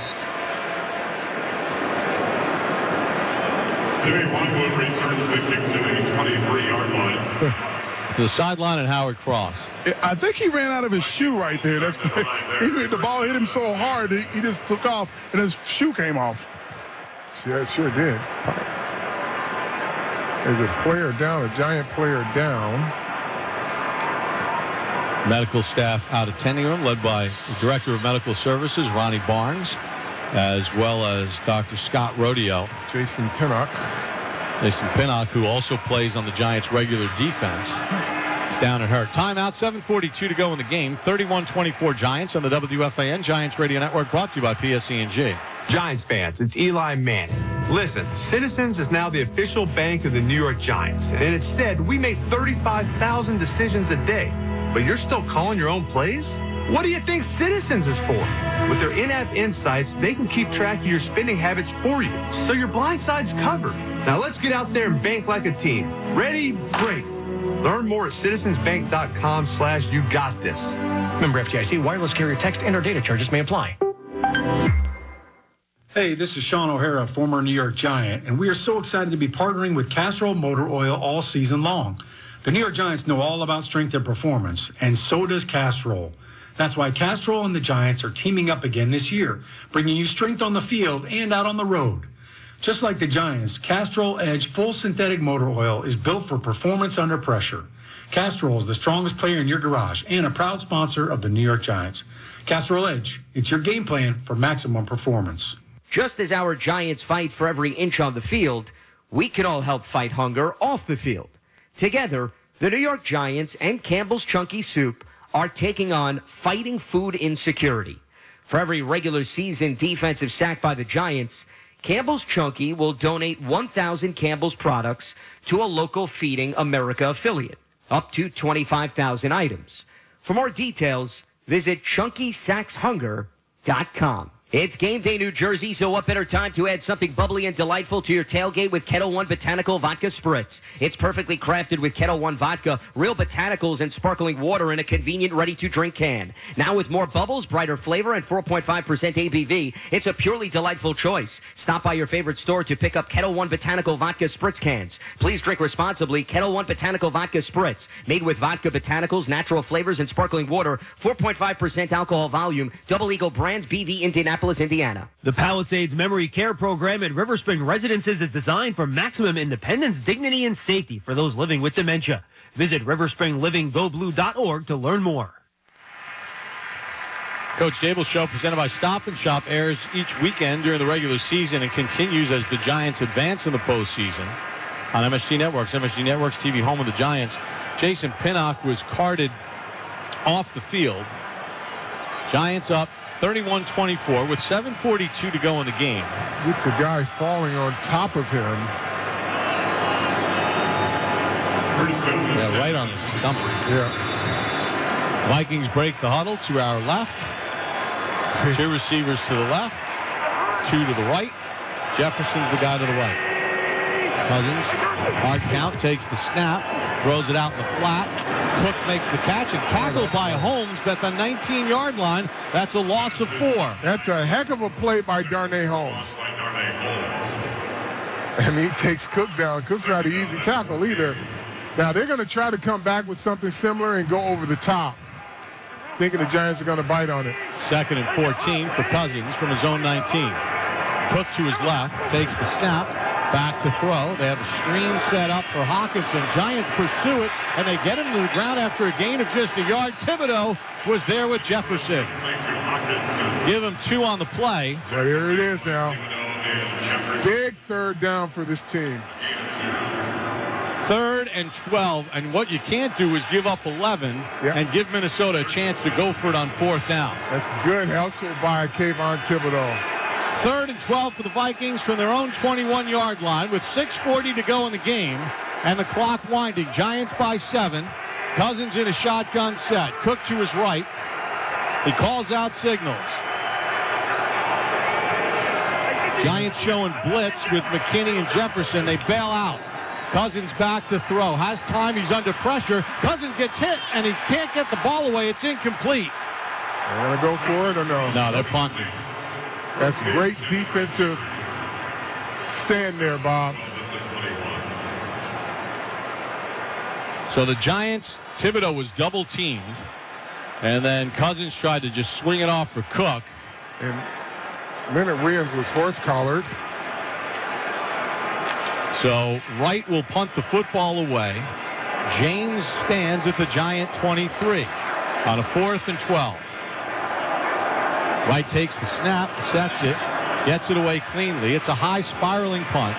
Jimmy Wanwu returns the kick to the 23-yard line. To the sideline at Howard Cross. I think he ran out of his shoe right there. The ball hit him so hard, he just took off, and his shoe came off. Yeah, it sure did. There's a player down, a Giant player down. Medical staff out attending him, led by the Director of Medical Services, Ronnie Barnes, as well as Dr. Scott Rodeo. Jason Pinnock. Jason Pinnock, who also plays on the Giants' regular defense. Down and hurt. Timeout, 7:42 to go in the game. 31-24 Giants on the WFAN Giants Radio Network, brought to you by PSE&G. Giants fans, it's Eli Manning. Listen, Citizens is now the official bank of the New York Giants, and it said we make 35,000 decisions a day, but you're still calling your own plays? What do you think Citizens is for? With their in-app insights, they can keep track of your spending habits for you, so your blind side's covered. Now let's get out there and bank like a team. Ready? Great. Learn more at citizensbank.com/you-got-this. Member FDIC, wireless carrier text and/or data charges may apply. Hey, this is Sean O'Hara, former New York Giant, and we are so excited to be partnering with Castrol Motor Oil all season long. The New York Giants know all about strength and performance, and so does Castrol. That's why Castrol and the Giants are teaming up again this year, bringing you strength on the field and out on the road. Just like the Giants, Castrol Edge Full Synthetic Motor Oil is built for performance under pressure. Castrol is the strongest player in your garage and a proud sponsor of the New York Giants. Castrol Edge, it's your game plan for maximum performance. Just as our Giants fight for every inch on the field, we can all help fight hunger off the field. Together, the New York Giants and Campbell's Chunky Soup are taking on fighting food insecurity. For every regular season defensive sack by the Giants, Campbell's Chunky will donate 1,000 Campbell's products to a local Feeding America affiliate, up to 25,000 items. For more details, visit ChunkySacksHunger.com. It's game day, New Jersey, so what better time to add something bubbly and delightful to your tailgate with Kettle One Botanical Vodka Spritz. It's perfectly crafted with Kettle One vodka, real botanicals, and sparkling water in a convenient, ready-to-drink can. Now with more bubbles, brighter flavor, and 4.5% ABV, it's a purely delightful choice. Stop by your favorite store to pick up Kettle One Botanical Vodka Spritz cans. Please drink responsibly. Kettle One Botanical Vodka Spritz, made with vodka, botanicals, natural flavors, and sparkling water, 4.5% alcohol volume, Double Eagle Brands, BV, Indianapolis, Indiana. The Palisades Memory Care Program at River Spring Residences is designed for maximum independence, dignity, and safety for those living with dementia. Visit riverspringlivinggoblue.org to learn more. Coach Dable's show, presented by Stop and Shop, airs each weekend during the regular season and continues as the Giants advance in the postseason on MSG Networks. MSG Networks TV, home of the Giants. Jason Pinnock was carted off the field. Giants up 31-24 with 7:42 to go in the game. It's the guy falling on top of him. Yeah, right on the stump. Yeah. Vikings break the huddle to our left. Two receivers to the left, two to the right. Jefferson's the guy to the right. Cousins, hard count, takes the snap, throws it out in the flat. Cook makes the catch and tackled by Holmes at the 19-yard line. That's a loss of 4. That's a heck of a play by Darnay Holmes. And he takes Cook down. Cook's not an easy tackle either. Now, they're going to try to come back with something similar and go over the top, thinking the Giants are going to bite on it. 2nd and 14 for Cousins from his own 19. Cook to his left, takes the snap, back to throw. They have a screen set up for Hawkinson. Giants pursue it, and they get him to the ground after a gain of just a yard. Thibodeau was there with Jefferson. Give him 2 on the play. But here it is now. Big third down for this team. 3rd and 12, and what you can't do is give up 11 and give Minnesota a chance to go for it on 4th down. That's good hustle by Kayvon Thibodeau. 3rd and 12 for the Vikings from their own 21-yard line with 6:40 to go in the game and the clock winding. Giants by 7. Cousins in a shotgun set. Cook to his right. He calls out signals. Giants showing blitz with McKinney and Jefferson. They bail out. Cousins back to throw. Has time. He's under pressure. Cousins gets hit, and he can't get the ball away. It's incomplete. They're going to go for it or no? No, they're punting. That's great defensive stand there, Bob. So the Giants, Thibodeau was double-teamed, and then Cousins tried to just swing it off for Cook. And Leonard Williams was horse-collared. So Wright will punt the football away. James stands at the Giant 23 on a 4th and 12. Wright takes the snap, sets it, gets it away cleanly. It's a high spiraling punt,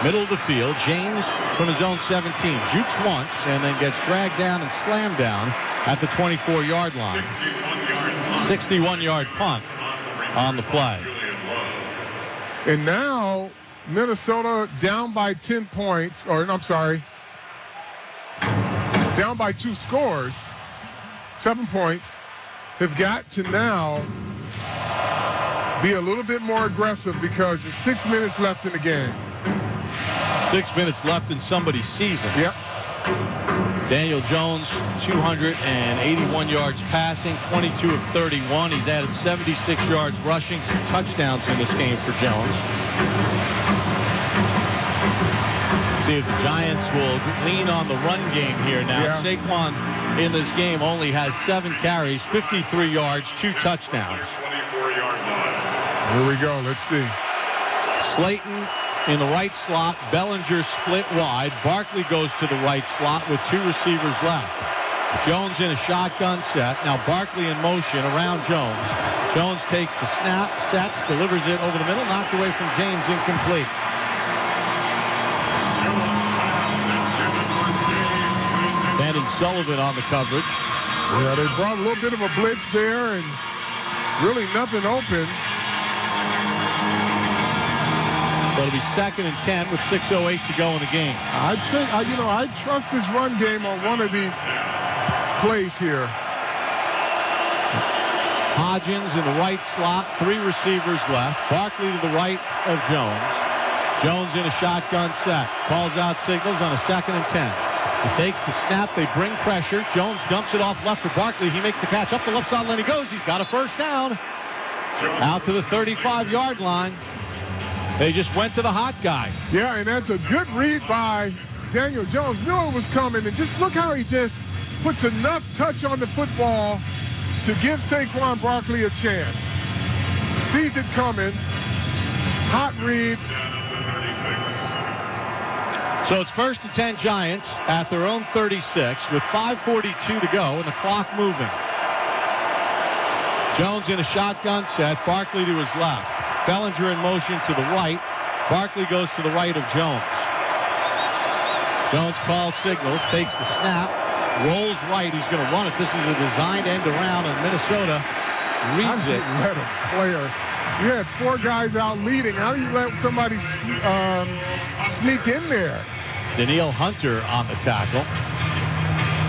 middle of the field. James from his own 17 jukes once and then gets dragged down and slammed down at the 24-yard line. 61-yard punt on the play. And now Minnesota down by 10 points, down by 2 scores, 7 points, have got to now be a little bit more aggressive because there's 6 minutes left in the game. 6 minutes left in somebody's season. Yep. Daniel Jones, 281 yards passing, 22 of 31. He's added 76 yards rushing, 2 touchdowns in this game for Jones. See if the Giants will lean on the run game here now. Yeah. Saquon in this game only has 7 carries, 53 yards, 2 touchdowns. Here we go. Let's see. Slayton in the right slot. Bellinger split wide. Barkley goes to the right slot with 2 receivers left. Jones in a shotgun set. Now Barkley in motion around Jones. Jones takes the snap, sets, delivers it over the middle, knocked away from James, incomplete. Landon Sullivan on the coverage. Yeah, they brought a little bit of a blitz there and really nothing open. So it'll be 2nd and 10 with 6:08 to go in the game. I think, I trust this run game on one of these plays here. Hodgins in the right slot, 3 receivers left. Barkley to the right of Jones. Jones in a shotgun set. Calls out signals on a 2nd and 10. He takes the snap. They bring pressure. Jones dumps it off left for Barkley. He makes the catch. Up the left sideline he goes. He's got a first down. Out to the 35-yard line. They just went to the hot guy. Yeah, and that's a good read by Daniel Jones. Knew it was coming, and just look how he just puts enough touch on the football to give Saquon Barkley a chance. Sees it coming. Hot read. So it's 1st and 10 Giants at their own 36 with 5:42 to go and the clock moving. Jones in a shotgun set. Barkley to his left. Bellinger in motion to the right. Barkley goes to the right of Jones. Jones calls signals, takes the snap, rolls right. He's going to run it. This is a designed end around, and Minnesota reads it. Let a player. You had 4 guys out leading. How do you let somebody sneak in there? Danielle Hunter on the tackle.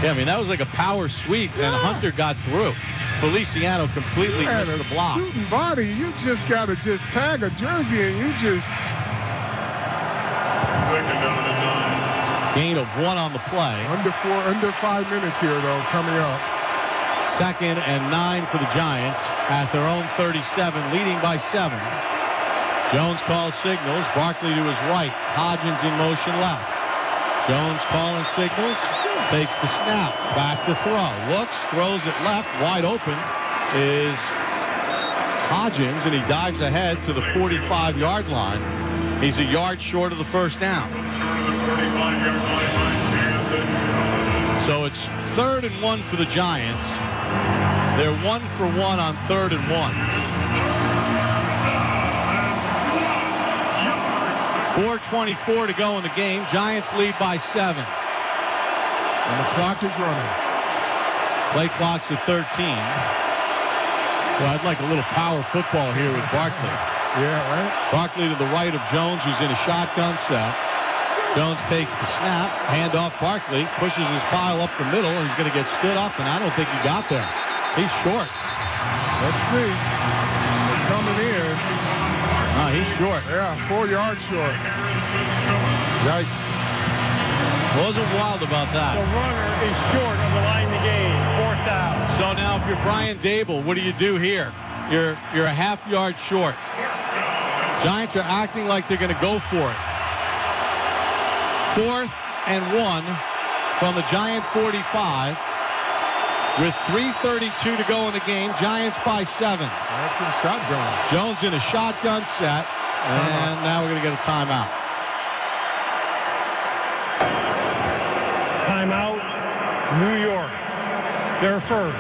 Yeah, I mean, that was like a power sweep, and Hunter got through. Feliciano completely missed the block. Shooting body, you just got to just tag a jersey and you just... Gain of 1 on the play. Under 5 minutes here, though, coming up. 2nd and 9 for the Giants at their own 37, leading by 7. Jones calls signals. Barkley to his right. Hodgins in motion left. Jones calling signals. Takes the snap. Back to throw. Looks. Throws it left. Wide open is Hodgins, and he dives ahead to the 45-yard line. He's a yard short of the first down. So it's 3rd and 1 for the Giants. They're 1 for 1 on 3rd and 1. 4:24 to go in the game. Giants lead by 7. And the clock is running. Play clock's at 13. Well, I'd like a little power football here with Barkley. Yeah, right. Barkley to the right of Jones, who's in a shotgun set. Jones takes the snap, hand off Barkley, pushes his pile up the middle, and he's going to get stood up, and I don't think he got there. He's short. Let's see. They're coming in. No, he's short. Yeah, 4 yards short. Yikes. Wasn't wild about that. The runner is short of the line of the game. 4th down. So now if you're Brian Dable, what do you do here? You're a half yard short. Giants are acting like they're going to go for it. 4th and 1 from the Giant 45 with 3:32 to go in the game. Giants by 7. That's a shotgun. Jones in a shotgun set, and now we're going to get a timeout. Timeout, New York. They're first.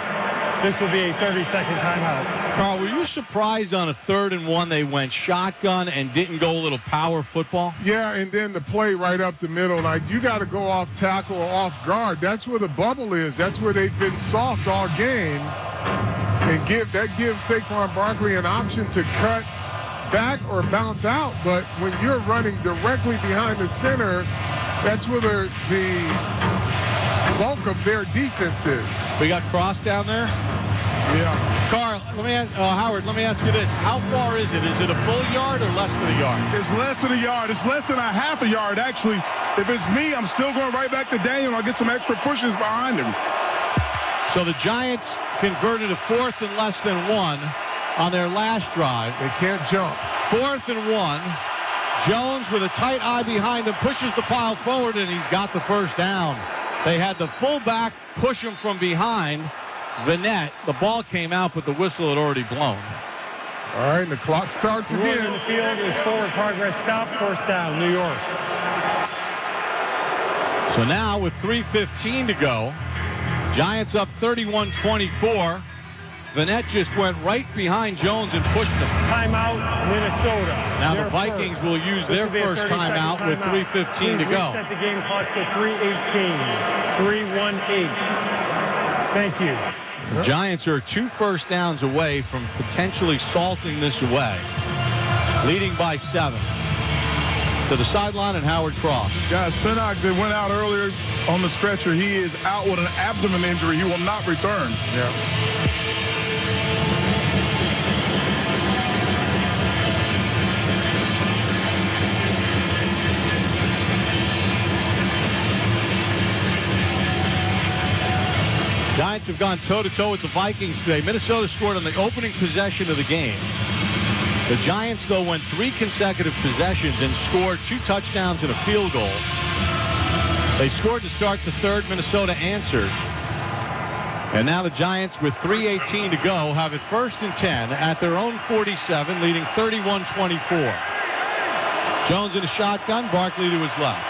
This will be a 30-second timeout. Carl, were you surprised on a 3rd and 1 they went shotgun and didn't go a little power football? Yeah, and then the play right up the middle. Like, you got to go off tackle or off guard. That's where the bubble is. That's where they've been soft all game. And gives Saquon Barkley an option to cut back or bounce out. But when you're running directly behind the center, that's where the bulk of their defense is. We got Cross down there? Yeah. Carl, Howard, let me ask you this. How far is it? Is it a full yard or less than a yard? It's less than a yard. It's less than a half a yard, actually. If it's me, I'm still going right back to Daniel. I'll get some extra pushes behind him. So the Giants converted a 4th and less than 1 on their last drive. They can't jump. 4th and 1. Jones with a tight eye behind him pushes the pile forward, and he's got the first down. They had the fullback push him from behind. Vanette, the ball came out, but the whistle had already blown. All right, and the clock starts again. Running the field is forward progress. Stop. 1st down, New York. So now with 3:15 to go, Giants up 31-24. Vanette just went right behind Jones and pushed him. Timeout, Minnesota. Now the Vikings will use their first timeout with 3:15 to go. Reset the game clock to 3:18. 3-1 Thank you. The Giants are 2 first downs away from potentially salting this away, leading by 7. To the sideline and Howard Cross. Guys, Pinnock that went out earlier on the stretcher. He is out with an abdomen injury. He will not return. Giants have gone toe-to-toe with the Vikings today. Minnesota scored on the opening possession of the game. The Giants, though, went 3 consecutive possessions and scored 2 touchdowns and a field goal. They scored to start the third. Minnesota answered. And now the Giants, with 3:18 to go, have it 1st and 10 at their own 47, leading 31-24. Jones in a shotgun, Barkley to his left.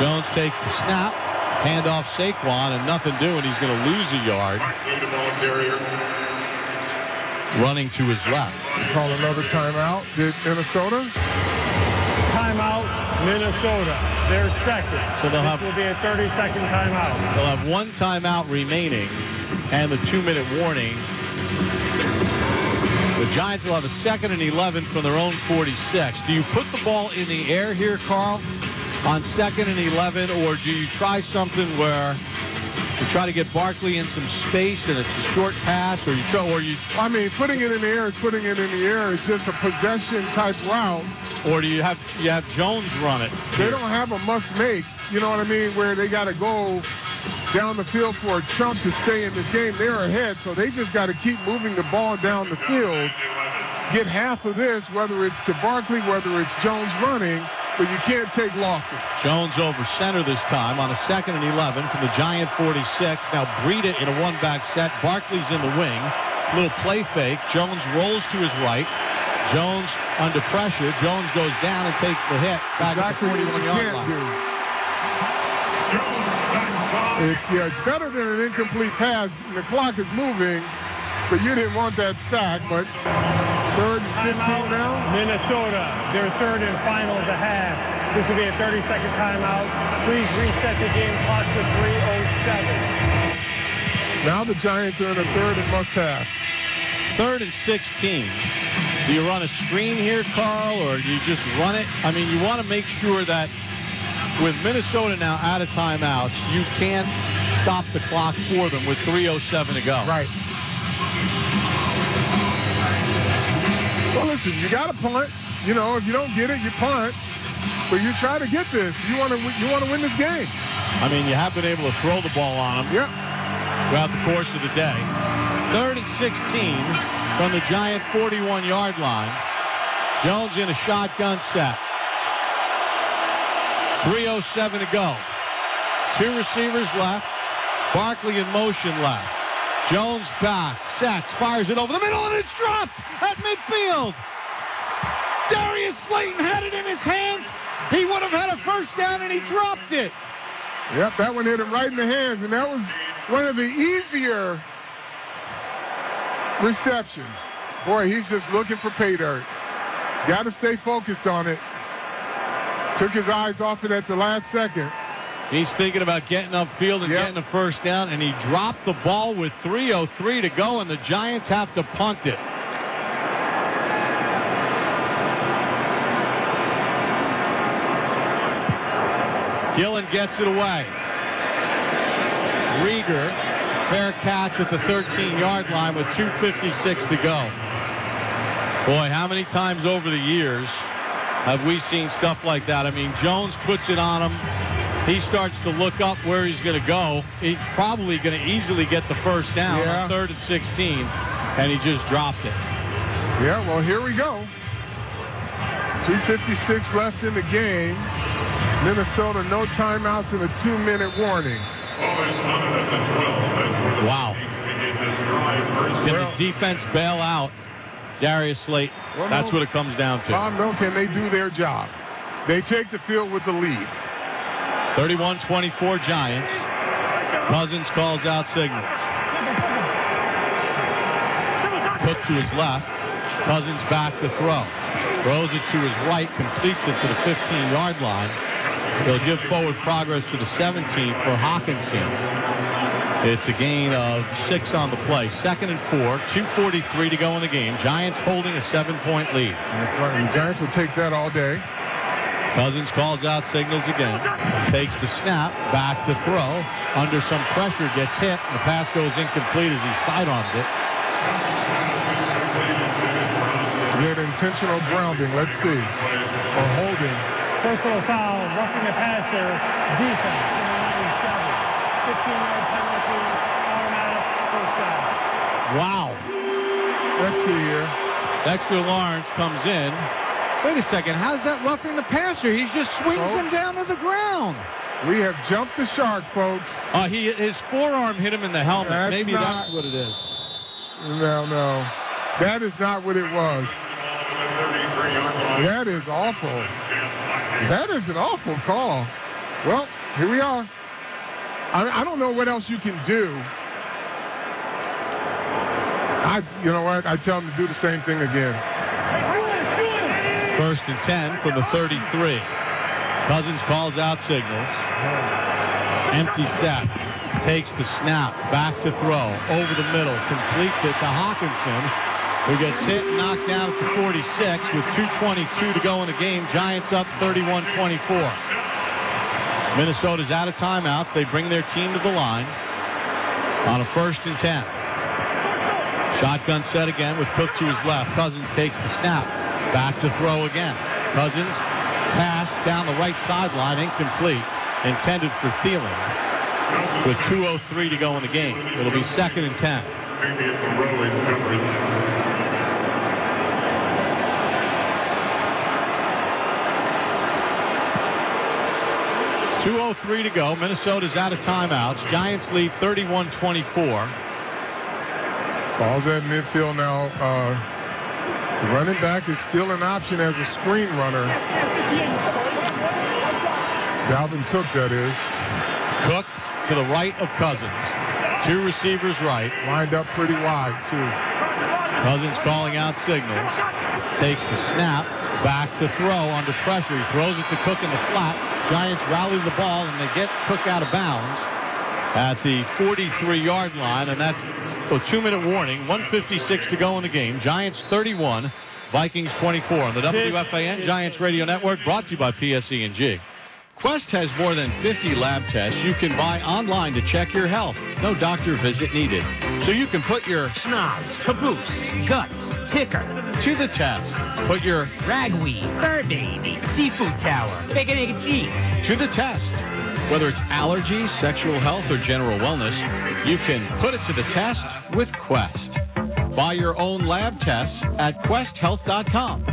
Jones takes the snap, handoff Saquon, and nothing doing. He's going to lose a yard. Running to his left. Call another timeout. Did Minnesota? Timeout, Minnesota. Their second. So this will be a 30-second timeout. They'll have 1 timeout remaining and the 2-minute warning. The Giants will have a 2nd and 11 from their own 46. Do you put the ball in the air here, Carl, on 2nd and 11, or do you try something where you try to get Barkley in some space and it's a short pass, or you try, I mean, putting it in the air is putting it in the air. It's just a possession type route. Or do you have Jones run it? They don't have a must make. You know what I mean? Where they got to go down the field for a chunk to stay in this game. They're ahead, so they just got to keep moving the ball down the field. Get half of this, whether it's to Barkley, whether it's Jones running. But you can't take losses. Jones over center this time on a 2nd and 11 from the Giant 46. Now Breida in a 1-back set. Barkley's in the wing. Little play fake. Jones rolls to his right. Jones under pressure. Jones goes down and takes the hit back at the 41-yard line. It's better than an incomplete pass. The clock is moving, but you didn't want that sack. But 3rd and 15 now. Minnesota, their 3rd and final of the half. This will be a 30-second timeout. Please reset the game clock to 3:07. Now the Giants are in a 3rd and must-have. 3rd and 16. Do you run a screen here, Carl, or do you just run it? I mean, you want to make sure that with Minnesota now out of timeouts, you can't stop the clock for them with 3:07 to go. Right. Well, listen, you got to punt. You know, if you don't get it, you punt. But you try to get this. You want to win this game. I mean, you have been able to throw the ball on them throughout the course of the day. 3rd and 16 from the Giant 41-yard line. Jones in a shotgun set. 3:07 to go. 2 receivers left. Barkley in motion left. Jones back, sets, fires it over the middle, and it's dropped at midfield. Darius Slayton had it in his hands. He would have had a first down, and he dropped it. Yep, that one hit him right in the hands, and that was one of the easier receptions. Boy, he's just looking for pay dirt. Got to stay focused on it. Took his eyes off it at the last second. He's thinking about getting upfield and getting a first down, and he dropped the ball with 3:03 to go, and the Giants have to punt it. Gillen gets it away. Rieger, fair catch at the 13-yard line with 2:56 to go. Boy, how many times over the years have we seen stuff like that? I mean, Jones puts it on him. He starts to look up where he's going to go. He's probably going to easily get the first down on 3rd and 16, and he just dropped it. Yeah, well, here we go. 2:56 left in the game. Minnesota, no timeouts and a 2-minute warning. Wow. Can the defense bail out Darius Slayton? Well, that's what it comes down to. Tom, no, can they do their job? They take the field with the lead. 31-24 Giants. Cousins calls out signals. Cook to his left. Cousins back to throw. Throws it to his right. Completes it to the 15-yard line. They'll give forward progress to the 17th for Hawkinson. It's a gain of 6 on the play. 2nd and 4, 2:43 to go in the game. Giants holding a 7-point lead. That's right. And the Giants will take that all day. Cousins calls out signals again. Takes the snap, back to throw. Under some pressure, gets hit. And the pass goes incomplete as he sidearms it. Good intentional grounding. Let's see. Or holding. Personal foul, roughing the passer, defense, number 97. 15-yard penalty, automatic first down. Wow. Let's see here. Dexter Lawrence comes in. Wait a second. How's that roughing the passer? He just swings him down to the ground. We have jumped the shark, folks. His forearm hit him in the helmet. Maybe that's what it is. No. That is not what it was. That is awful. That is an awful call. Well, here we are. I don't know what else you can do. You know what? I tell them to do the same thing again. 1st and 10 from the 33. Cousins calls out signals. Empty set. Takes the snap. Back to throw. Over the middle. Completes it to Hawkinson, who gets hit and knocked down at the 46 with 2:22 to go in the game. Giants up 31-24. Minnesota's out of timeouts. They bring their team to the line on a 1st and 10. Shotgun set again with Cook to his left. Cousins takes the snap. Back to throw again. Cousins pass down the right sideline, incomplete. Intended for Thielen. With 2:03 to go in the game. It'll be 2nd and 10. 2:03 to go. Minnesota's out of timeouts. Giants lead 31-24. Ball's at midfield now. The running back is still an option as a screen runner. Dalvin Cook, that is. Cook to the right of Cousins. 2 receivers right. Lined up pretty wide, too. Cousins calling out signals. Takes the snap. Back to throw under pressure. He throws it to Cook in the flat. Giants rally the ball, and they get Cook out of bounds at the 43-yard line, and that's a 2-minute warning. 1:56 to go in the game. Giants 31, Vikings 24. On the WFAN Giants Radio Network, brought to you by PSE&G. Quest has more than 50 lab tests you can buy online to check your health. No doctor visit needed. So you can put your snot, caboose, gut, ticker to the test. Put your ragweed, fur baby, seafood tower, bacon, egg, and cheese to the test. Whether it's allergies, sexual health, or general wellness, you can put it to the test with Quest. Buy your own lab tests at questhealth.com.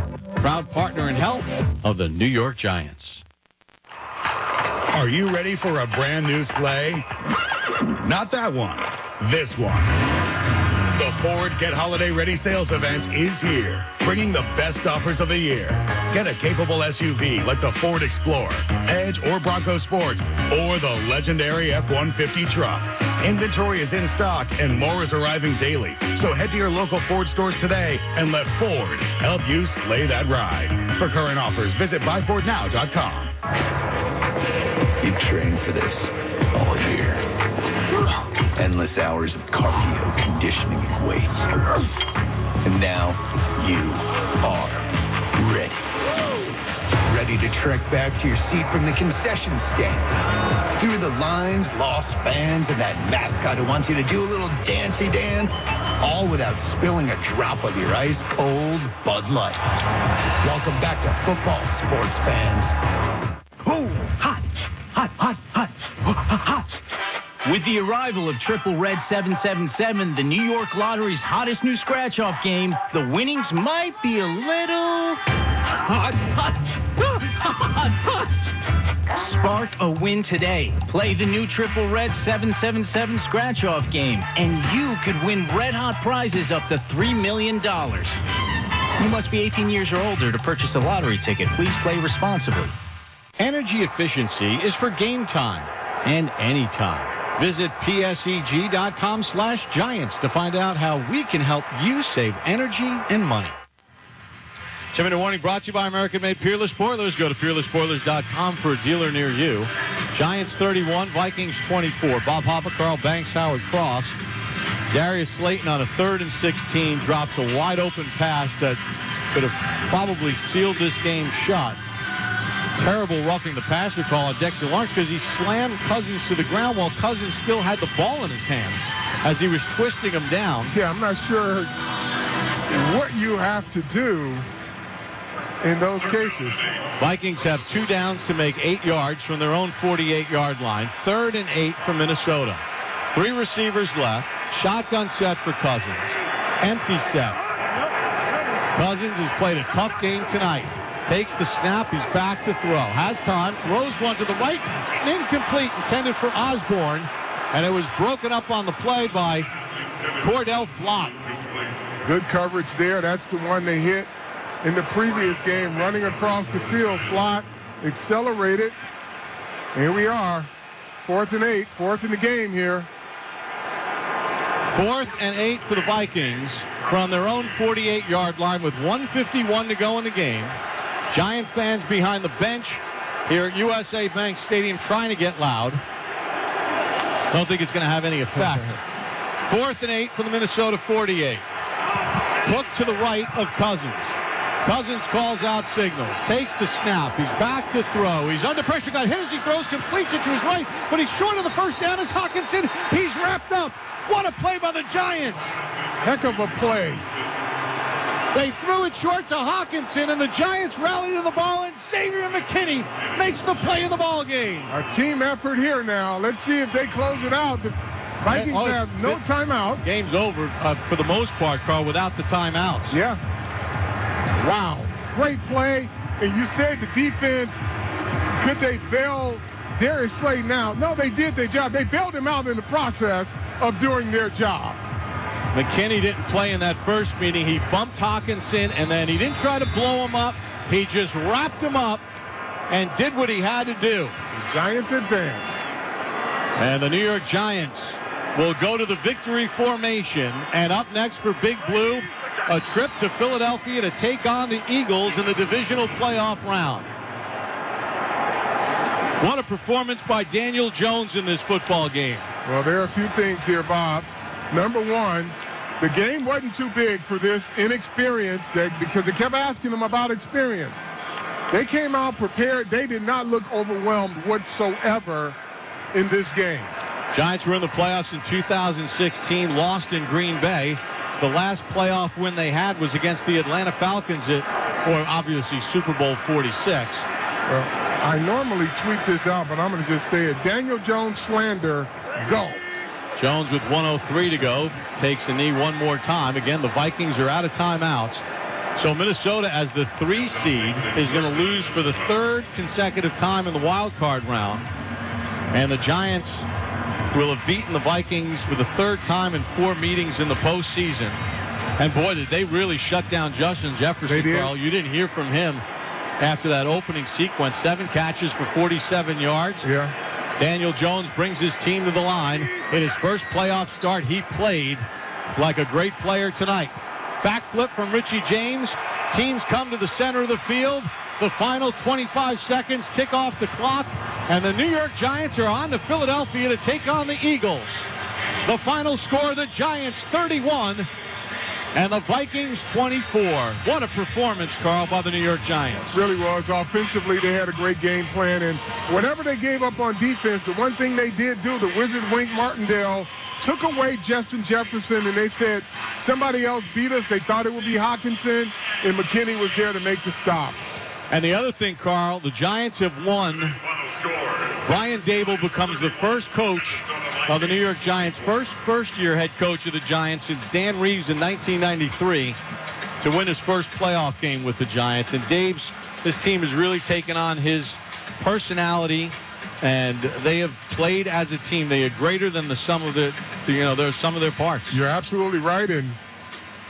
Proud partner in health of the New York Giants. Are you ready for a brand new sleigh? Not that one. This one. The Ford Get Holiday Ready sales event is here, bringing the best offers of the year. Get a capable SUV like the Ford Explorer, Edge, or Bronco Sport, or the legendary F-150 truck. Inventory is in stock and more is arriving daily. So head to your local Ford stores today and let Ford help you sleigh that ride. For current offers, visit buyfordnow.com. You trained for this all year. Endless hours of cardio, conditioning, and weights. And now you are ready. Ready to trek back to your seat from the concession stand. Through the lines, lost fans, and that mascot who wants you to do a little dancey dance. All without spilling a drop of your ice-cold Bud Light. Welcome back to football, sports fans. Oh, hot, hot, hot, hot, hot. With the arrival of Triple Red 777, the New York Lottery's hottest new scratch-off game, the winnings might be a little hot, hot, hot, hot. Spark a win today. Play the new Triple Red 777 scratch-off game, and you could win red-hot prizes up to $3 million. You must be 18 years or older to purchase a lottery ticket. Please play responsibly. Energy efficiency is for game time and anytime. Visit PSEG.com/Giants to find out how we can help you save energy and money. 10-minute warning brought to you by American-made Peerless Boilers. Go to peerlessboilers.com for a dealer near you. Giants 31, Vikings 24. Bob Hopper, Carl Banks, Howard Cross. Darius Slayton on a 3rd and 16 drops a wide-open pass that could have probably sealed this game shut. Terrible roughing the passer call on Dexter Lawrence because he slammed Cousins to the ground while Cousins still had the ball in his hands as he was twisting him down. Yeah, I'm not sure what you have to do in those cases. Vikings have 2 downs to make 8 yards from their own 48-yard line. 3rd and 8 for Minnesota. 3 receivers left. Shotgun set for Cousins. Empty set. Cousins has played a tough game tonight. Takes the snap. He's back to throw. Has time. Throws one to the right. Incomplete. Intended for Osborne. And it was broken up on the play by Cordell Flott. Good coverage there. That's the one they hit in the previous game. Running across the field. Flott accelerated. Here we are. 4th and 8. 4th in the game here. 4th and 8 for the Vikings from their own 48-yard line with 1:51 to go in the game. Giant fans behind the bench here at USA Bank Stadium trying to get loud. Don't think it's going to have any effect. 4th and 8 for the Minnesota 48. Hook to the right of Cousins. Cousins calls out signals. Takes the snap. He's back to throw. He's under pressure. Got hit as he throws. Completes it to his right. But he's short of the first down as Hawkinson. He's wrapped up. What a play by the Giants. Heck of a play. They threw it short to Hawkinson, and the Giants rallied to the ball, and Xavier McKinney makes the play of the ball game. A team effort here now. Let's see if they close it out. The Vikings have no timeout. Game's over for the most part, Carl, without the timeouts. Yeah. Wow. Great play. And you said the defense, could they bail Darius Slayton out? No, they did their job. They bailed him out in the process of doing their job. McKinney didn't play in that first meeting. He bumped Hawkinson, and then he didn't try to blow him up. He just wrapped him up and did what he had to do. The Giants advance. And the New York Giants will go to the victory formation. And up next for Big Blue, a trip to Philadelphia to take on the Eagles in the divisional playoff round. What a performance by Daniel Jones in this football game. Well, there are a few things here, Bob. Number one, the game wasn't too big for this inexperience because they kept asking them about experience. They came out prepared. They did not look overwhelmed whatsoever in this game. Giants were in the playoffs in 2016, lost in Green Bay. The last playoff win they had was against the Atlanta Falcons or obviously Super Bowl 46. Well, I normally tweet this out, but I'm going to just say it. Daniel Jones slander, go. Jones with 1:03 to go takes the knee one more time. Again, the Vikings are out of timeouts. So Minnesota, as the 3 seed, is going to lose for the 3rd consecutive time in the wild card round. And the Giants will have beaten the Vikings for the 3rd time in 4 meetings in the postseason. And boy, did they really shut down Justin Jefferson, Carl. You didn't hear from him after that opening sequence. 7 catches for 47 yards. Yeah. Daniel Jones brings his team to the line. In his first playoff start, he played like a great player tonight. Backflip from Richie James. Teams come to the center of the field. The final 25 seconds tick off the clock, and the New York Giants are on to Philadelphia to take on the Eagles. The final score, the Giants 31 and the Vikings 24. What a performance, Carl, by the New York Giants. Really was. Offensively, they had a great game plan, and whenever they gave up on defense, the one thing they did do, the Wizard Wink Martindale took away Justin Jefferson, and they said somebody else beat us. They thought it would be Hawkinson, and McKinney was there to make the stop. And the other thing, Carl, the Giants have won. Brian Dable becomes the first coach of the New York Giants, first-year head coach of the Giants since Dan Reeves in 1993 to win his first playoff game with the Giants. And this team has really taken on his personality, and they have played as a team. They are greater than the sum of their sum of their parts. You're absolutely right. And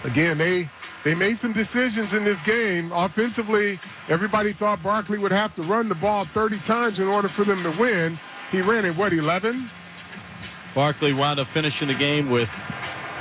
again, they made some decisions in this game. Offensively, everybody thought Barkley would have to run the ball 30 times in order for them to win. He ran it, 11? Barkley wound up finishing the game with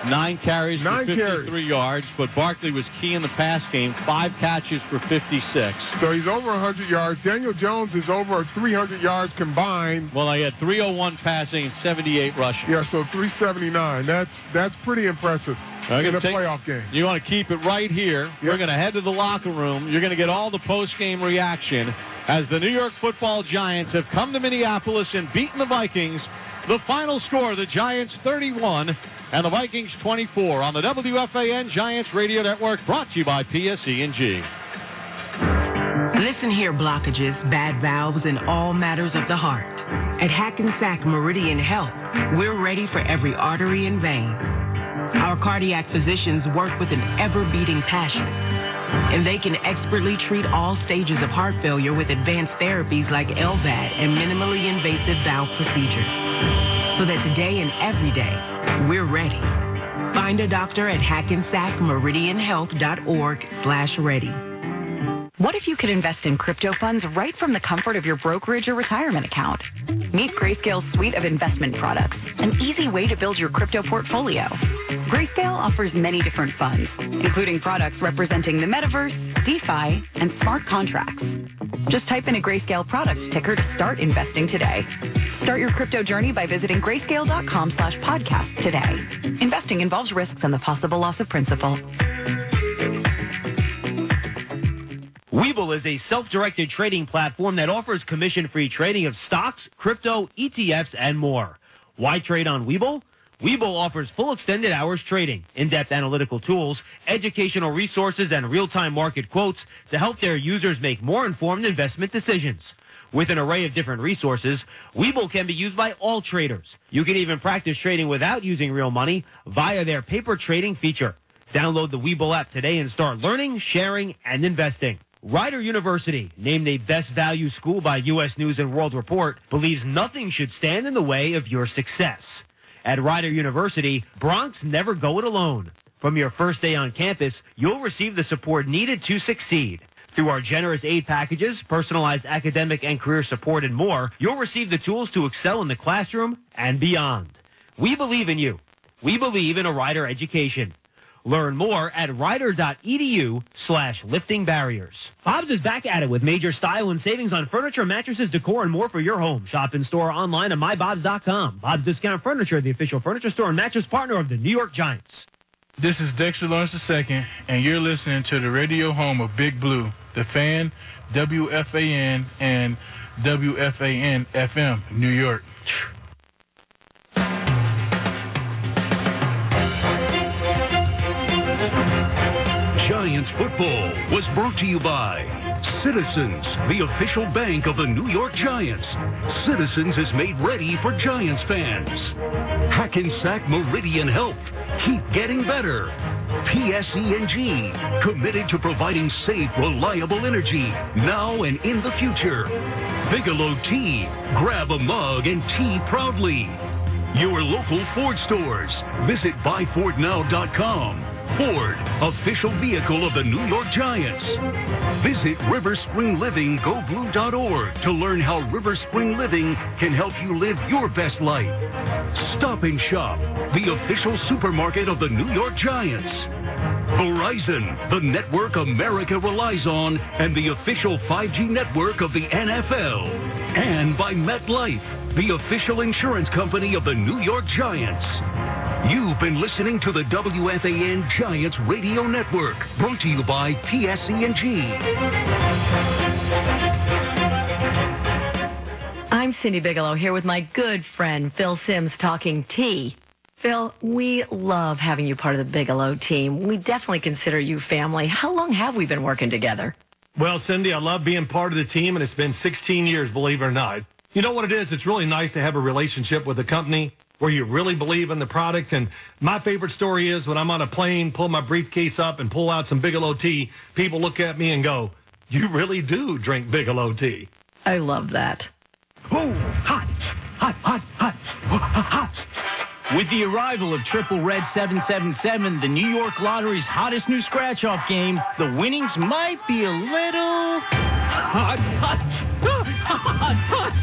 9 carries for 53 yards, but Barkley was key in the pass game. 5 catches for 56. So he's over 100 yards. Daniel Jones is over 300 yards combined. Well, he had 301 passing and 78 rushing. Yeah, so 379. That's pretty impressive in a playoff game. You want to keep it right here. Yep. We're going to head to the locker room. You're going to get all the post-game reaction as the New York Football Giants have come to Minneapolis and beaten the Vikings. The final score, the Giants 31 and the Vikings 24 on the WFAN Giants Radio Network, brought to you by PSE&G. Listen here, blockages, bad valves, and all matters of the heart. At Hackensack Meridian Health, we're ready for every artery and vein. Our cardiac physicians work with an ever-beating passion, and they can expertly treat all stages of heart failure with advanced therapies like LVAD and minimally invasive valve procedures. So that today and every day, we're ready. Find a doctor at hackensackmeridianhealth.org/ready. What if you could invest in crypto funds right from the comfort of your brokerage or retirement account? Meet Grayscale's suite of investment products, an easy way to build your crypto portfolio. Grayscale offers many different funds, including products representing the metaverse, DeFi, and smart contracts. Just type in a Grayscale products ticker to start investing today. Start your crypto journey by visiting grayscale.com/podcast today. Investing involves risks and the possible loss of principal. Webull is a self-directed trading platform that offers commission-free trading of stocks, crypto, ETFs, and more. Why trade on Webull? Webull offers full extended hours trading, in-depth analytical tools, educational resources, and real-time market quotes to help their users make more informed investment decisions. With an array of different resources, Webull can be used by all traders. You can even practice trading without using real money via their paper trading feature. Download the Webull app today and start learning, sharing, and investing. Rider University, named a Best Value School by U.S. News & World Report, believes nothing should stand in the way of your success. At Rider University, Broncs never go it alone. From your first day on campus, you'll receive the support needed to succeed. Through our generous aid packages, personalized academic and career support, and more, you'll receive the tools to excel in the classroom and beyond. We believe in you. We believe in a Rider education. Learn more at rider.edu/lifting barriers. Bob's is back at it with major style and savings on furniture, mattresses, decor, and more for your home. Shop in store online at mybobs.com. Bob's Discount Furniture, the official furniture store and mattress partner of the New York Giants. This is Dexter Lawrence II, and you're listening to the radio home of Big Blue, The Fan, WFAN, and WFAN-FM, New York. Giants football was brought to you by Citizens, the official bank of the New York Giants. Citizens is made ready for Giants fans. Hackensack Meridian Health. Keep getting better. PSE&G, committed to providing safe, reliable energy now and in the future. Bigelow Tea, grab a mug and tea proudly. Your local Ford stores. Visit buyfordnow.com. Ford, official vehicle of the New York Giants. Visit riverspringlivinggoblue.org to learn how River Spring Living can help you live your best life. Stop and Shop, the official supermarket of the New York Giants. Verizon, the network America relies on, and the official 5G network of the NFL. And by MetLife, the official insurance company of the New York Giants. You've been listening to the WFAN Giants Radio Network, brought to you by PSE&G. I'm Cindy Bigelow here with my good friend Phil Simms talking tea. Phil, we love having you part of the Bigelow team. We definitely consider you family. How long have we been working together? Well, Cindy, I love being part of the team, and it's been 16 years, believe it or not. You know what it is? It's really nice to have a relationship with a company where you really believe in the product. And my favorite story is when I'm on a plane, pull my briefcase up and pull out some Bigelow tea, people look at me and go, you really do drink Bigelow tea. I love that. Ooh, hot, hot, hot, hot, hot. With the arrival of Triple Red 777, the New York Lottery's hottest new scratch-off game, the winnings might be a little hot, hot, hot, hot.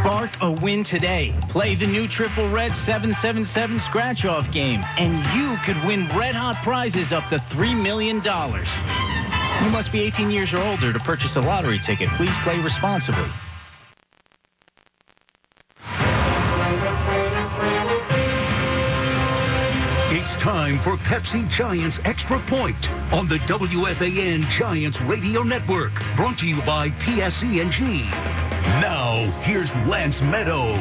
Spark a win today. Play the new Triple Red 777 scratch-off game, and you could win red-hot prizes up to $3 million. You must be 18 years or older to purchase a lottery ticket. Please play responsibly. It's time for Pepsi Giants Extra Point on the WFAN Giants Radio Network. Brought to you by PSE&G. Now, here's Lance Meadow.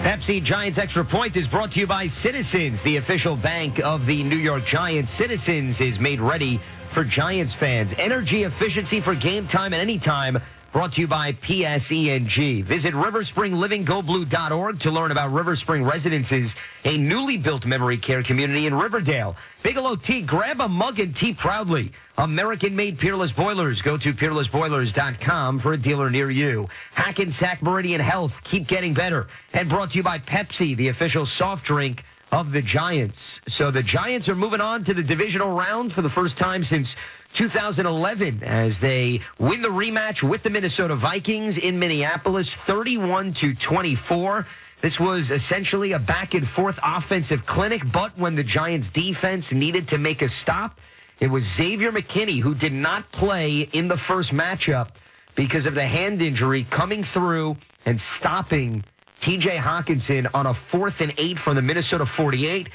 Pepsi Giants Extra Point is brought to you by Citizens, the official bank of the New York Giants. Citizens is made ready for Giants fans. Energy efficiency for game time and any time. Brought to you by PSE&G. Visit riverspringlivinggoblu.org to learn about River Spring Residences, a newly built memory care community in Riverdale. Bigelow Tea, grab a mug and tea proudly. American-made Peerless Boilers. Go to peerlessboilers.com for a dealer near you. Hackensack Meridian Health, keep getting better. And brought to you by Pepsi, the official soft drink of the Giants. So the Giants are moving on to the divisional round for the first time since 2011 as they win the rematch with the Minnesota Vikings in Minneapolis, 31-24. This was essentially a back-and-forth offensive clinic, but when the Giants' defense needed to make a stop, it was Xavier McKinney who did not play in the first matchup because of the hand injury coming through and stopping T.J. Hawkinson on a 4th and 8 from the Minnesota 48.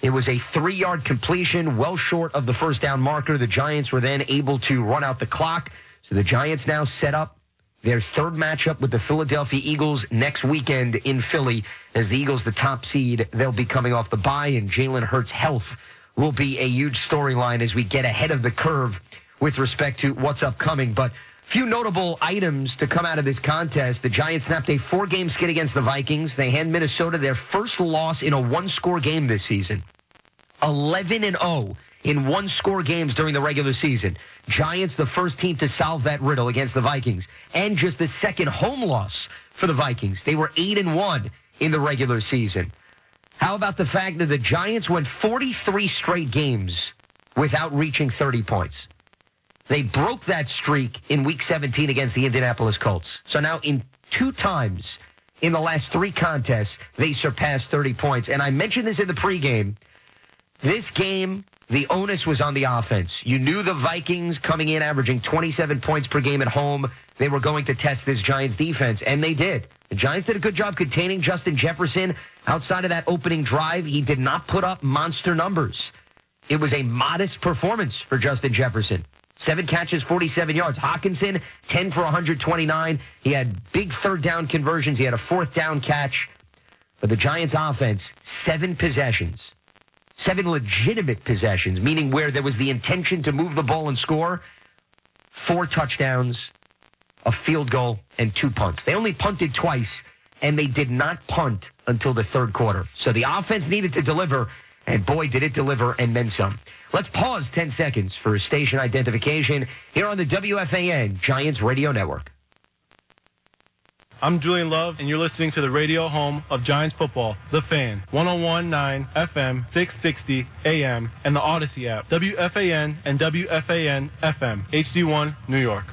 It was a 3-yard completion, well short of the first down marker. The Giants were then able to run out the clock. So the Giants now set up their third matchup with the Philadelphia Eagles next weekend in Philly. As the Eagles, the top seed, they'll be coming off the bye, and Jalen Hurts' health will be a huge storyline as we get ahead of the curve with respect to what's upcoming. But few notable items to come out of this contest. The Giants snapped a 4-game skid against the Vikings. They hand Minnesota their first loss in a one-score game this season. 11-0 in one-score games during the regular season. Giants, the first team to solve that riddle against the Vikings. And just the second home loss for the Vikings. They were 8-1 in the regular season. How about the fact that the Giants went 43 straight games without reaching 30 points? They broke that streak in Week 17 against the Indianapolis Colts. So now in 2 times in the last 3 contests, they surpassed 30 points. And I mentioned this in the pregame. This game, the onus was on the offense. You knew the Vikings coming in averaging 27 points per game at home. They were going to test this Giants defense, and they did. The Giants did a good job containing Justin Jefferson. Outside of that opening drive, he did not put up monster numbers. It was a modest performance for Justin Jefferson. 7 catches, 47 yards. Hawkinson, 10 for 129. He had big third down conversions. He had a 4th down catch. But the Giants offense, 7 possessions. 7 legitimate possessions, meaning where there was the intention to move the ball and score. 4 touchdowns, a field goal, and 2 punts. They only punted twice, and they did not punt until the third quarter. So the offense needed to deliver, and boy, did it deliver, and then some. Let's pause 10 seconds for station identification here on the WFAN Giants Radio Network. I'm Julian Love, and you're listening to the radio home of Giants football, The Fan, 101.9 FM, 660 AM, and the Odyssey app, WFAN and WFAN FM, HD1, New York.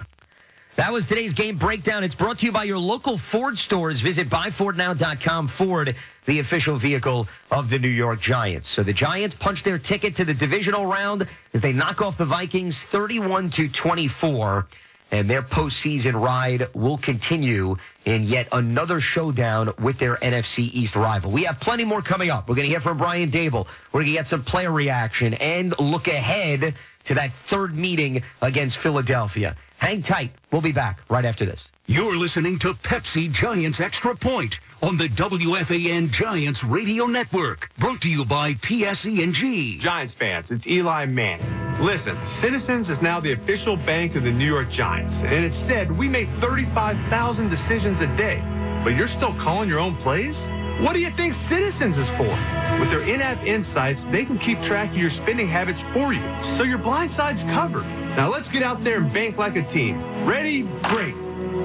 That was today's game breakdown. It's brought to you by your local Ford stores. Visit buyfordnow.com. Ford, the official vehicle of the New York Giants. So the Giants punch their ticket to the divisional round as they knock off the Vikings 31-24. And their postseason ride will continue in yet another showdown with their NFC East rival. We have plenty more coming up. We're going to hear from Brian Dable. We're going to get some player reaction and look ahead to that third meeting against Philadelphia. Hang tight. We'll be back right after this. You're listening to Pepsi Giants Extra Point on the WFAN Giants Radio Network. Brought to you by PSE&G. Giants fans, it's Eli Manning. Listen, Citizens is now the official bank of the New York Giants. And it said we make 35,000 decisions a day. But you're still calling your own plays? What do you think Citizens is for? With their in-app insights, they can keep track of your spending habits for you, so your blind side's covered. Now let's get out there and bank like a team. Ready? Great.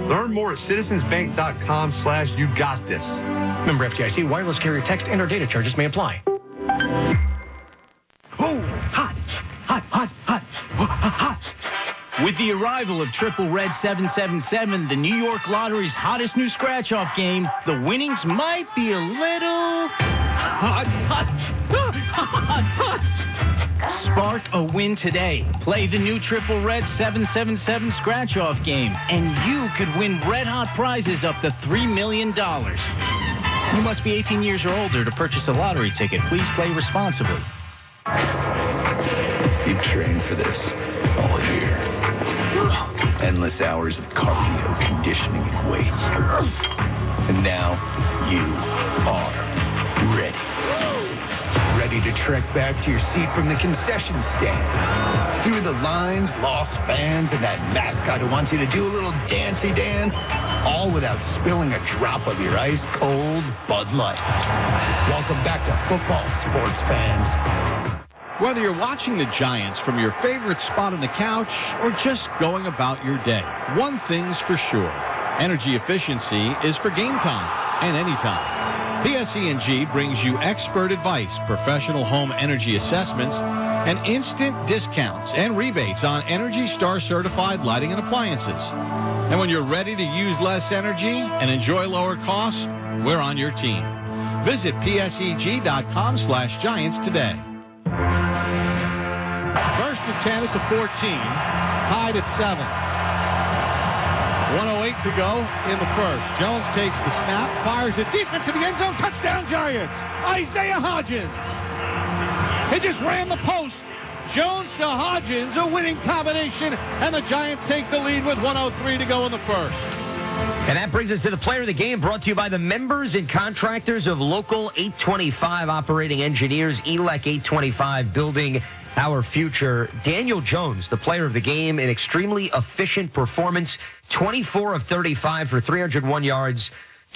Learn more at citizensbank.com/you got this. Member FDIC, wireless carrier text and/or data charges may apply. Oh, hot, hot, hot, hot, hot. With the arrival of Triple Red 777, the New York Lottery's hottest new scratch-off game, the winnings might be a little hot. Spark a win today. Play the new Triple Red 777 scratch-off game, and you could win red-hot prizes up to $3 million. You must be 18 years or older to purchase a lottery ticket. Please play responsibly. You've trained for this all year. Endless hours of cardio, conditioning, and weights. And now you are ready. Ready to trek back to your seat from the concession stand. Through the lines, lost fans, and that mascot who wants you to do a little dancey dance. All without spilling a drop of your ice-cold Bud Light. Welcome back to football, sports fans. Whether you're watching the Giants from your favorite spot on the couch or just going about your day, one thing's for sure. Energy efficiency is for game time and anytime. PSE&G brings you expert advice, professional home energy assessments, and instant discounts and rebates on Energy Star certified lighting and appliances. And when you're ready to use less energy and enjoy lower costs, we're on your team. Visit PSEG.com/Giants today. First and 10 at the 14, tied at 7. 1:08 to go in the first. Jones takes the snap, fires it deep into the end zone. Touchdown, Giants! Isaiah Hodgins. He just ran the post. Jones to Hodgins, a winning combination, and the Giants take the lead with 1:03 to go in the first. And that brings us to the player of the game, brought to you by the members and contractors of Local 825 Operating Engineers, ELEC 825, building our future. Daniel Jones, the player of the game, an extremely efficient performance, 24 of 35 for 301 yards,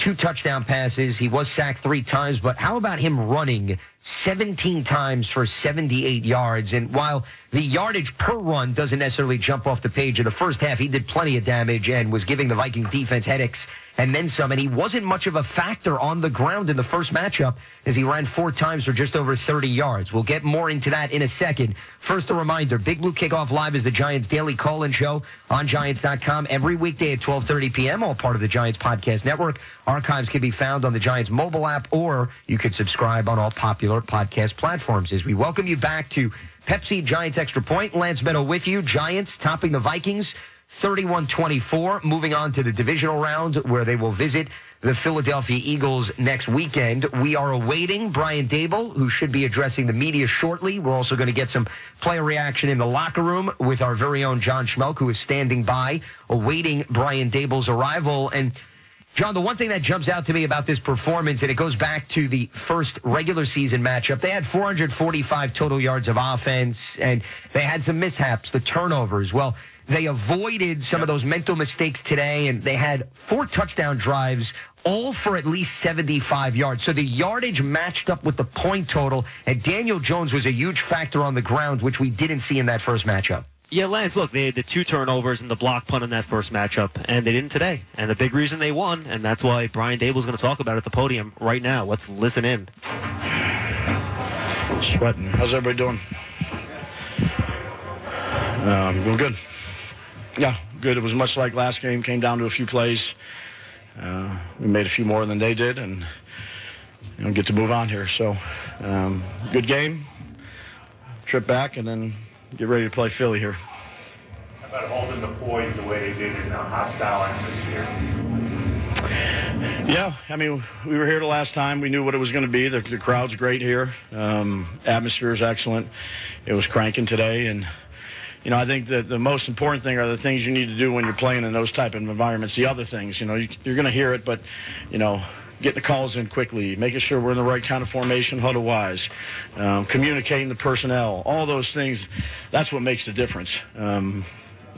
2 touchdown passes. He was sacked 3 times, but how about him running 17 times for 78 yards? And while the yardage per run doesn't necessarily jump off the page in the first half, he did plenty of damage and was giving the Vikings defense headaches and then some. And he wasn't much of a factor on the ground in the first matchup as he ran 4 times for just over 30 yards. We'll get more into that in a second. First, a reminder, Big Blue Kickoff Live is the Giants' daily call-in show on Giants.com every weekday at 12:30 p.m., all part of the Giants Podcast Network. Archives can be found on the Giants mobile app, or you can subscribe on all popular podcast platforms. As we welcome you back to Pepsi Giants Extra Point, Lance Meadow with you. Giants topping the Vikings 31-24, moving on to the divisional round where they will visit the Philadelphia Eagles next weekend. We are awaiting Brian Daboll, who should be addressing the media shortly. We're also going to get some player reaction in the locker room with our very own John Schmelk, who is standing by, awaiting Brian Daboll's arrival. And John, the one thing that jumps out to me about this performance, and it goes back to the first regular season matchup, they had 445 total yards of offense, and they had some mishaps, the turnovers. Well, they avoided some of those mental mistakes today, and they had 4 touchdown drives, all for at least 75 yards. So the yardage matched up with the point total, and Daniel Jones was a huge factor on the ground, which we didn't see in that first matchup. Yeah, Lance, look, they had the 2 turnovers and the block punt in that first matchup, and they didn't today. And the big reason they won, and that's why Brian Daboll is going to talk about it at the podium right now. Let's listen in. Sweating. How's everybody doing? Doing good. Yeah, good. It was much like last game. Came down to a few plays. We made a few more than they did, and get to move on here. So, good game. Trip back, and then get ready to play Philly here. How about holding the poise the way they did in a hostile atmosphere? Yeah, I mean, we were here the last time. We knew what it was going to be. The crowd's great here. Atmosphere is excellent. It was cranking today, and I think that the most important thing are the things you need to do when you're playing in those type of environments. The other things, you're going to hear it, but, getting the calls in quickly, making sure we're in the right kind of formation huddle-wise, communicating the personnel, all those things, that's what makes the difference.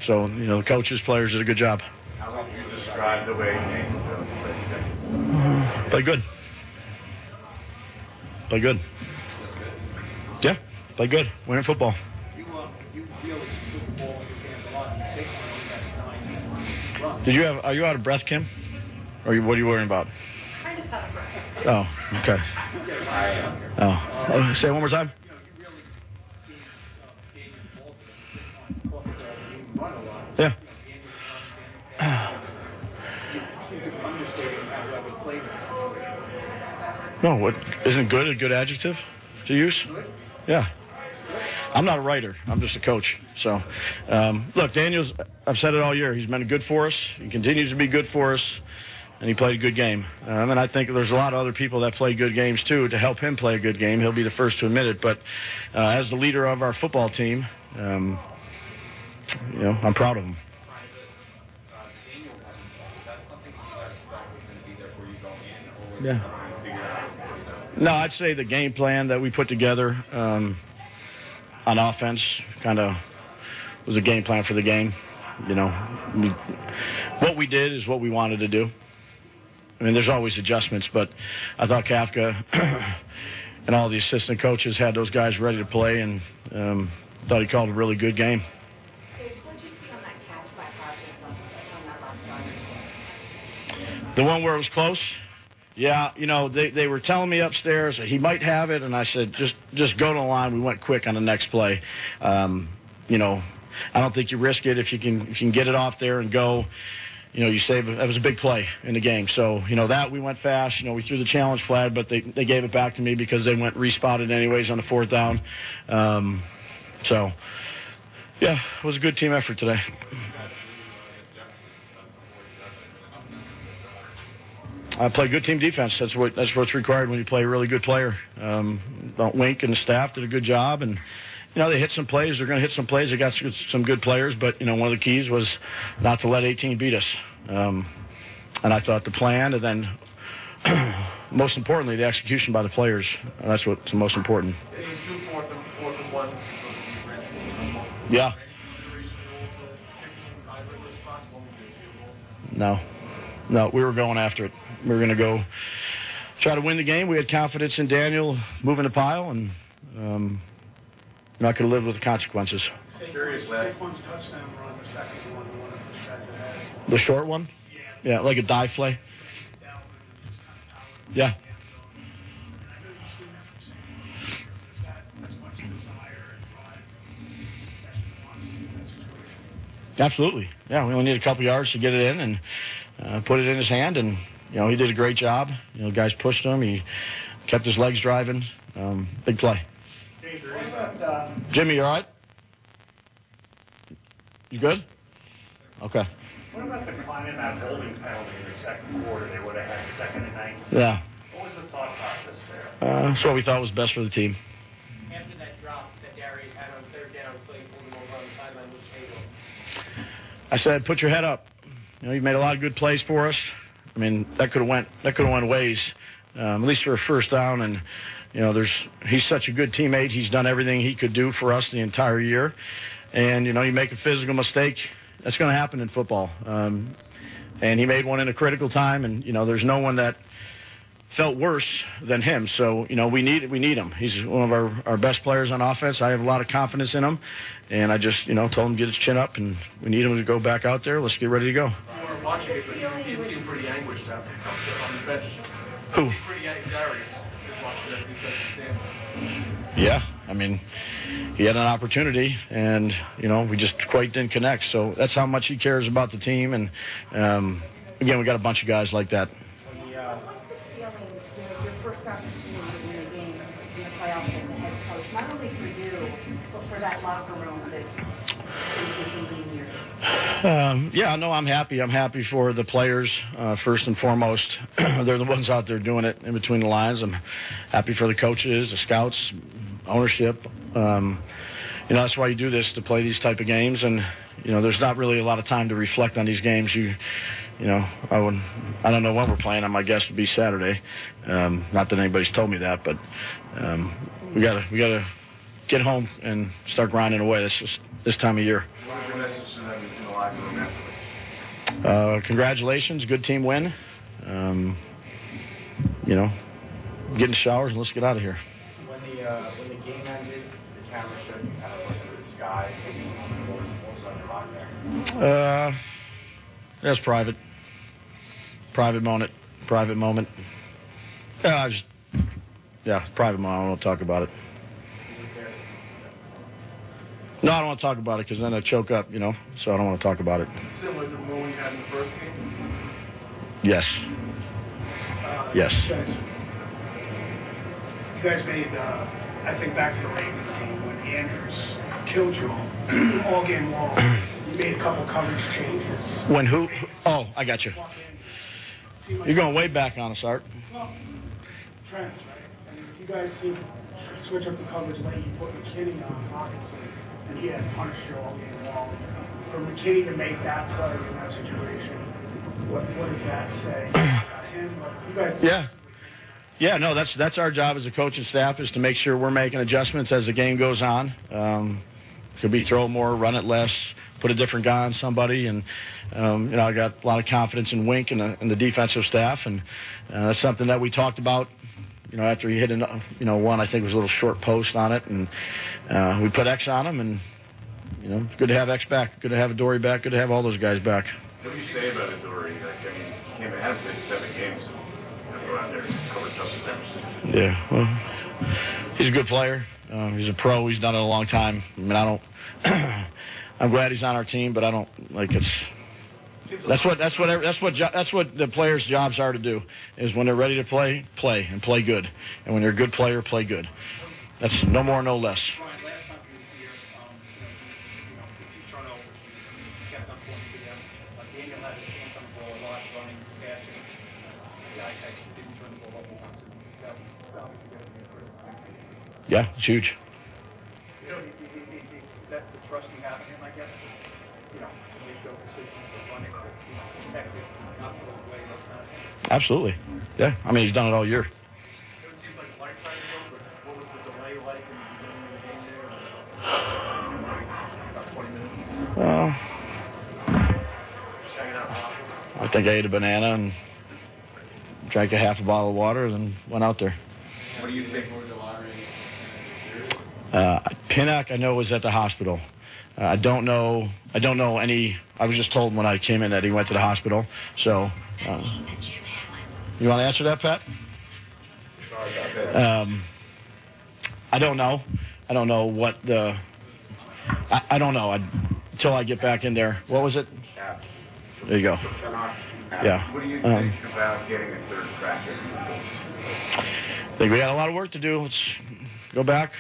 So, the coaches, players did a good job. How would you describe the way you Play good. Play good. Yeah, play good. Winning football. Are you out of breath, Kim? Or what are you worrying about? Oh, okay. Oh, say it one more time. Yeah. No, what isn't good a good adjective to use? Yeah. I'm not a writer. I'm just a coach. So, look, Daniel's, I've said it all year. He's been good for us. He continues to be good for us, and he played a good game. And I think there's a lot of other people that play good games, too, to help him play a good game. He'll be the first to admit it. But as the leader of our football team, I'm proud of him. Yeah. No, I'd say the game plan that we put together on offense kind of was a game plan for the game. What we did is what we wanted to do. I mean, there's always adjustments, but I thought Kafka and all the assistant coaches had those guys ready to play, and thought he called a really good game. The one where it was close? Yeah, they were telling me upstairs that he might have it, and I said, just go to the line. We went quick on the next play. I don't think you risk it if you can get it off there and go. You save. That was a big play in the game. So that we went fast. We threw the challenge flag, but they gave it back to me because they went respotted anyways on the fourth down. So yeah, it was a good team effort today. I play good team defense. That's what's required when you play a really good player. Don't wink, and the staff did a good job, and they hit some plays. They're going to hit some plays. They got some good players, but one of the keys was not to let 18 beat us. And I thought the plan, and then most importantly, the execution by the players. That's what's the most important. Yeah. No, we were going after it. We were going to go try to win the game. We had confidence in Daniel moving the pile, and not going to live with the consequences. The short one? Yeah, like a dive play? Yeah. Absolutely. Yeah, we only need a couple yards to get it in and put it in his hand, and he did a great job. Guys pushed him. He kept his legs driving. Big play. Jimmy, you all right? You good? Okay. What about the decline in that holding penalty in the second quarter? They would have had second and 19. Yeah. What was the thought process there? That's what we thought was best for the team. After that drop that Darius had on third down, so he pulled him over on the sideline with Taylor. I said, put your head up. You made a lot of good plays for us. I mean, that could have went ways, at least for a first down. And he's such a good teammate. He's done everything he could do for us the entire year. And you make a physical mistake, that's going to happen in football. And he made one in a critical time. And there's no one that felt worse than him. So we need him. He's one of our best players on offense. I have a lot of confidence in him. And I just told him to get his chin up, and we need him to go back out there. Let's get ready to go. Watching it, but you seem pretty anguished out there on the bench. Who? Pretty Darius. Just watching that defensive stand. Yeah, I mean, he had an opportunity, and we just quite didn't connect. So that's how much he cares about the team. And again, we got a bunch of guys like that. What's the feeling, your first opportunity to win a game in the playoffs as the head coach, not only for you, but for that locker room that is leading years? I'm happy. I'm happy for the players, first and foremost. They're the ones out there doing it in between the lines. I'm happy for the coaches, the scouts, ownership. That's why you do this, to play these type of games. And, there's not really a lot of time to reflect on these games. I don't know when we're playing. My guess would be Saturday. Not that anybody's told me that, but we gotta get home and start grinding away. That's just this time of year. Congratulations, good team win. Get in the showers and let's get out of here. When the game ended, the camera showed you kind of looked at the sky. What was on your mind there? That's private. Private moment. Private moment. Private moment. I don't want to talk about it. No, I don't want to talk about it because then I choke up, so I don't want to talk about it. Similar to the role you had in the first game? Yes. Yes. You guys made, I think back to the Ravens game when Andrews killed you all game long. You made a couple coverage changes. When who? Oh, I got you. You're going way back on us, Art. Well, trends, right? I mean, you guys seem to switch up the coverage late. You put McKinney on Hawkinson, and he had punished you all game long. For McKinney to make that play in that situation, what does that say about him? You guys. Yeah, no, that's our job as a coaching staff is to make sure we're making adjustments as the game goes on. Could be throw more, run it less, put a different guy on somebody, and I got a lot of confidence in Wink and the defensive staff, and that's something that we talked about. After he hit one, I think it was a little short post on it, and we put X on him, and it's good to have X back, good to have Adoree back, good to have all those guys back. What do you say about Adoree? He has been 7 games. Go out there and cover touchdowns. Yeah, well, he's a good player. He's a pro. He's done it a long time. I mean, I'm glad he's on our team, but I don't like it's. That's what the players' jobs are to do. Is when they're ready to play and play good, and when you're a good player, play good. That's no more, no less. Yeah, it's huge. That's the trust you have in him, I guess. To make those decisions for running, protect it, not throw it away, those kind of things. Absolutely. Yeah, I mean, he's done it all year. It seems like a lifetime ago, but what was the delay like in the beginning of the game there? About 20 minutes? Just hanging out. I think I ate a banana and drank a half a bottle of water and then went out there. What do you think was the lottery? Pinnock, I know, was at the hospital. I don't know any. I was just told when I came in that he went to the hospital. So, you want to answer that, Pat? Sorry about that. I don't know. I don't know what the. I don't know until I get back in there. What was it? Yeah. There you go. Yeah. What do you think about getting a third crack at I think we got a lot of work to do. Let's go back,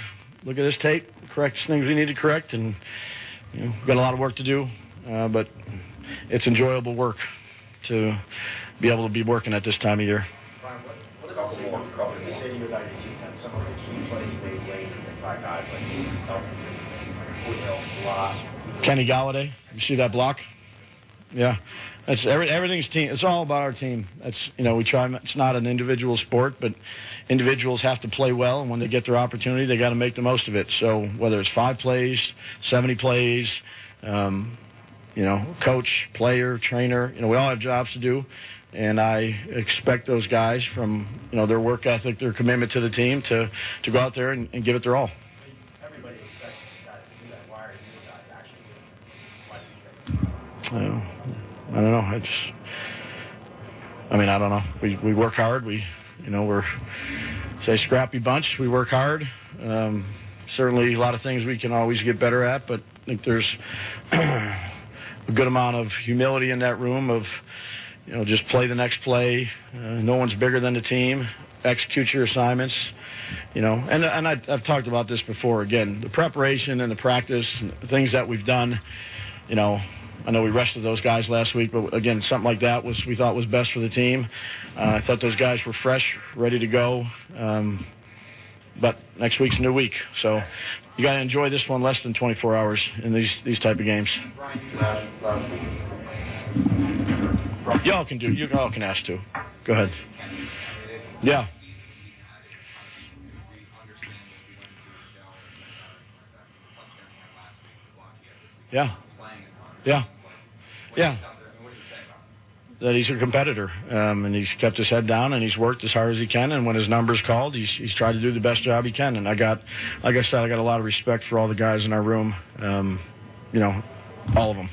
look at this tape, correct things we need to correct, and we've got a lot of work to do. But it's enjoyable work to be able to be working at this time of year. Brian, what about the more coverage? You say you about your defense, some of the key plays made late by guys like Woodhill, Block. Kenny Galladay, you see that block? Yeah. That's everything's team. It's all about our team. That's we try. It's not an individual sport, but individuals have to play well, and when they get their opportunity, they got to make the most of it. So whether it's 5 plays, 70 plays, coach, player, trainer, we all have jobs to do, and I expect those guys from their work ethic, their commitment to the team, to go out there and give it their all. Everybody expects guys to do that. Why are you guys actually? I don't know. I don't know. We work hard. We're say scrappy bunch. We work hard. Certainly a lot of things we can always get better at, but I think there's a good amount of humility in that room of, just play the next play. No one's bigger than the team. Execute your assignments. And I've talked about this before. Again, the preparation and the practice, and the things that we've done, I know we rested those guys last week, but again, something like that we thought was best for the team. I thought those guys were fresh, ready to go. But next week's a new week, so you got to enjoy this one less than 24 hours in these type of games. Y'all can do. You all can ask too. Go ahead. Yeah. Yeah. That he's a competitor, and he's kept his head down, and he's worked as hard as he can. And when his number's called, he's tried to do the best job he can. And like I said, I got a lot of respect for all the guys in our room. All of them.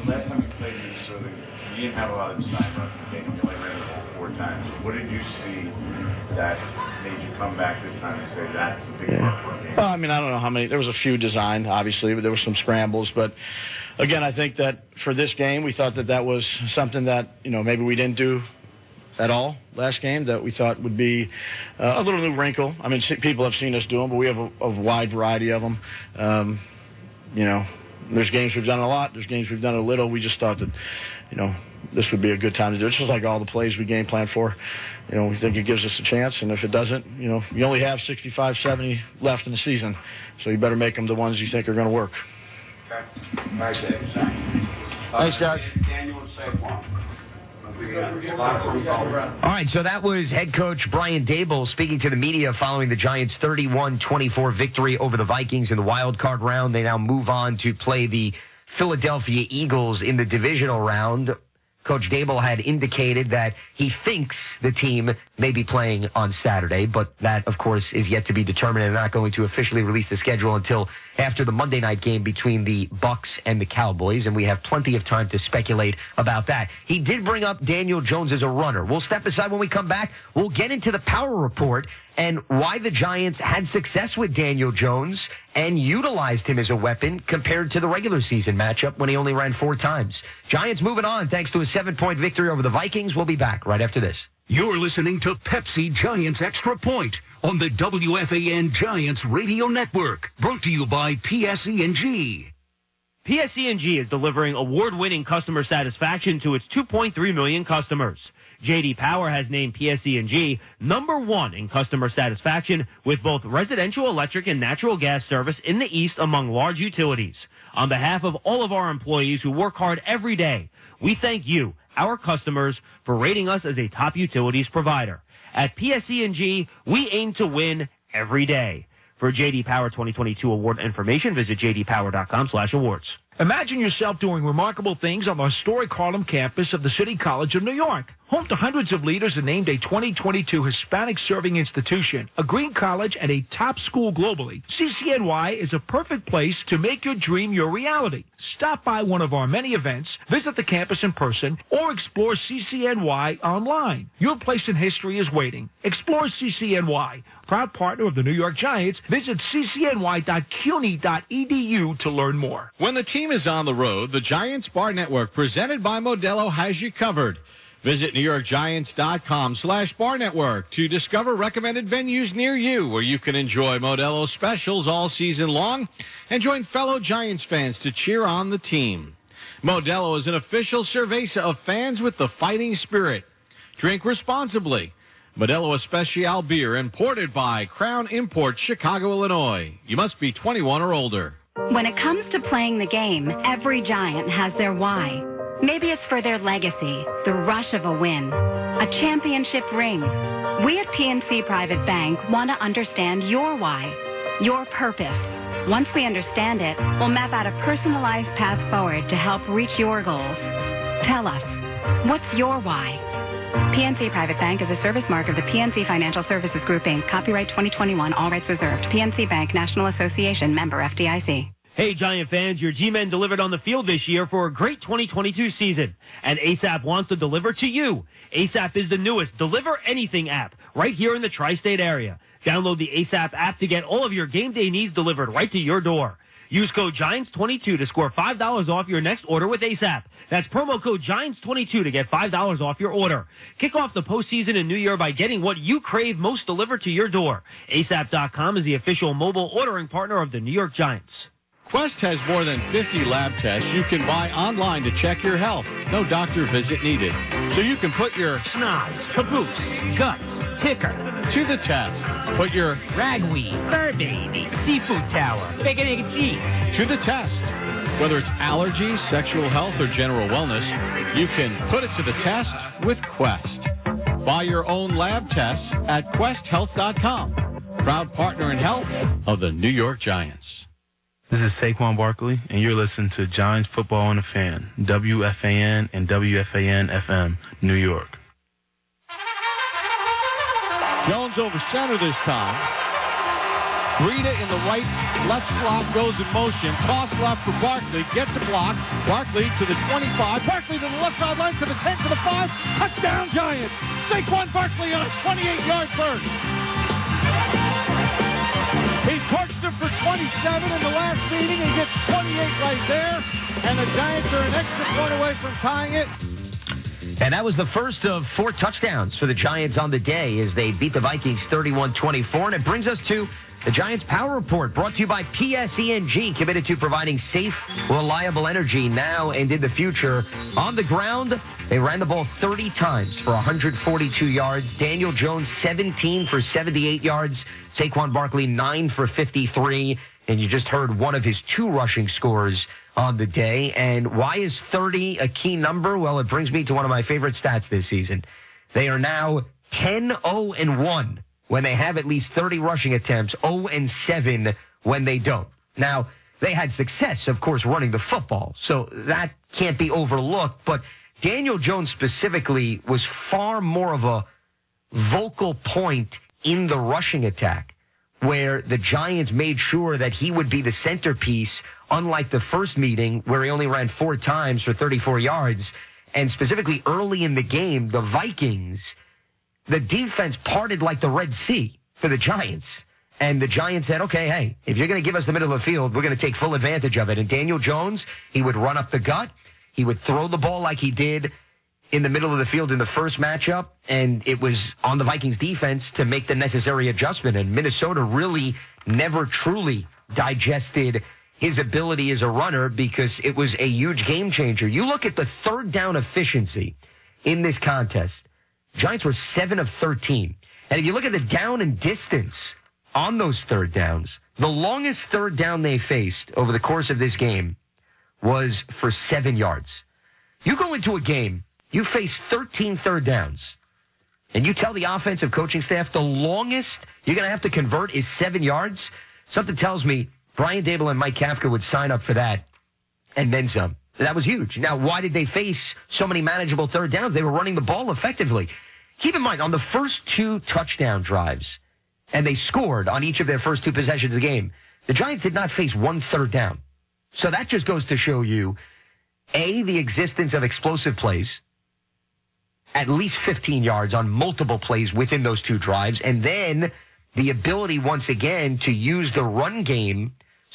The last time you played in Minnesota, you didn't have a lot of time left in the game. You only ran the ball 4 times. What did you see that made you come back this time and say that's the big part for me? Well, I mean, I don't know how many. There was a few designed, obviously, but there were some scrambles. But, again, I think that for this game, we thought that was something that, maybe we didn't do at all last game that we thought would be a little new wrinkle. I mean, people have seen us do them, but we have a wide variety of them. There's games we've done a lot. There's games we've done a little. We just thought that, this would be a good time to do it. It's just like all the plays we game plan for. We think it gives us a chance, and if it doesn't, you only have 65, 70 left in the season, so you better make them the ones you think are going to work. Okay. All right, Dave. Thanks, guys. Daniel and Saquon. All right, so that was head coach Brian Daboll speaking to the media following the Giants' 31-24 victory over the Vikings in the wild card round. They now move on to play the Philadelphia Eagles in the divisional round. Coach Daboll had indicated that he thinks the team may be playing on Saturday, but that, of course, is yet to be determined and not going to officially release the schedule until after the Monday night game between the Bucs and the Cowboys, and we have plenty of time to speculate about that. He did bring up Daniel Jones as a runner. We'll step aside when we come back. We'll get into the power report and why the Giants had success with Daniel Jones and utilized him as a weapon compared to the regular season matchup when he only ran 4 times. Giants moving on thanks to a 7-point victory over the Vikings. We'll be back right after this. You're listening to Pepsi Giants Extra Point on the WFAN Giants Radio Network. Brought to you by PSE&G. PSE&G is delivering award-winning customer satisfaction to its 2.3 million customers. J.D. Power has named PSE&G number 1 in customer satisfaction with both residential electric and natural gas service in the East among large utilities. On behalf of all of our employees who work hard every day, we thank you, our customers, for rating us as a top utilities provider. At PSE&G, we aim to win every day. For J.D. Power 2022 award information, visit jdpower.com/awards. Imagine yourself doing remarkable things on the historic Harlem campus of the City College of New York. Home to hundreds of leaders and named a 2022 Hispanic Serving Institution, a green college, and a top school globally, CCNY is a perfect place to make your dream your reality. Stop by one of our many events, visit the campus in person, or explore CCNY online. Your place in history is waiting. Explore CCNY. Proud partner of the New York Giants, visit ccny.cuny.edu to learn more. When the team is on the road, the Giants Bar Network, presented by Modelo, has you covered. Visit NewYorkGiants.com/Bar Network to discover recommended venues near you where you can enjoy Modelo specials all season long and join fellow Giants fans to cheer on the team. Modelo is an official cerveza of fans with the fighting spirit. Drink responsibly. Modelo Especial beer imported by Crown Imports, Chicago, Illinois. You must be 21 or older. When it comes to playing the game, every Giant has their why. Maybe it's for their legacy, the rush of a win, a championship ring. We at PNC Private Bank want to understand your why, your purpose. Once we understand it, we'll map out a personalized path forward to help reach your goals. Tell us, what's your why? PNC Private Bank is a service mark of the PNC Financial Services Group, Inc., copyright 2021, all rights reserved. PNC Bank, National Association, member FDIC. Hey, Giant fans, your G-Men delivered on the field this year for a great 2022 season, and ASAP wants to deliver to you. ASAP is the newest Deliver Anything app right here in the tri-state area. Download the ASAP app to get all of your game day needs delivered right to your door. Use code GIANTS22 to score $5 off your next order with ASAP. That's promo code GIANTS22 to get $5 off your order. Kick off the postseason and New Year by getting what you crave most delivered to your door. ASAP.com is the official mobile ordering partner of the New York Giants. Quest has more than 50 lab tests you can buy online to check your health. No doctor visit needed. So you can put your snot, caboose, gut, ticker to the test. Put your ragweed, fur baby, seafood tower, bacon, egg, and cheese to the test. Whether it's allergies, sexual health, or general wellness, you can put it to the test with Quest. Buy your own lab tests at QuestHealth.com. Proud partner in health of the New York Giants. This is Saquon Barkley, and you're listening to Giants Football on the Fan, WFAN and WFAN-FM, New York. Jones over center this time. Breida in the right, left slot goes in motion. Toss left for Barkley, gets a block. Barkley to the 25. Barkley to the left sideline, to the 10, to the 5. Touchdown Giants! Saquon Barkley on a 28-yard burst. right there, and the Giants are an extra point away from tying it. And that was the first of 4 touchdowns for the Giants on the day as they beat the Vikings 31-24. And it brings us to the Giants Power Report, brought to you by PSENG, committed to providing safe, reliable energy now and in the future. On the ground, they ran the ball 30 times for 142 yards. Daniel Jones, 17 for 78 yards. Saquon Barkley, 9 for 53. And you just heard one of his 2 rushing scores on the day. And why is 30 a key number? Well, it brings me to one of my favorite stats this season. They are now 10-0-1 when they have at least 30 rushing attempts, 0-7 when they don't. Now, they had success, of course, running the football, so that can't be overlooked. But Daniel Jones specifically was far more of a vocal point in the rushing attack, where the Giants made sure that he would be the centerpiece, unlike the first meeting where he only ran 4 times for 34 yards. And specifically early in the game, the Vikings, the defense parted like the Red Sea for the Giants. And the Giants said, okay, hey, if you're going to give us the middle of the field, we're going to take full advantage of it. And Daniel Jones, he would run up the gut. He would throw the ball like he did in the middle of the field in the first matchup. And it was on the Vikings defense to make the necessary adjustment. And Minnesota really never truly digested his ability as a runner because it was a huge game changer. You look at the third down efficiency in this contest. Giants were 7 of 13. And if you look at the down and distance on those third downs, the longest third down they faced over the course of this game was for 7 yards. You go into a game, you face 13 third downs, and you tell the offensive coaching staff the longest you're going to have to convert is 7 yards, something tells me Brian Daboll and Mike Kafka would sign up for that and then some. That was huge. Now, why did they face so many manageable third downs? They were running the ball effectively. Keep in mind, on the first 2 touchdown drives, and they scored on each of their first 2 possessions of the game, the Giants did not face 1 third down. So that just goes to show you, A, the existence of explosive plays, at least 15 yards on multiple plays within those 2 drives, and then the ability, once again, to use the run game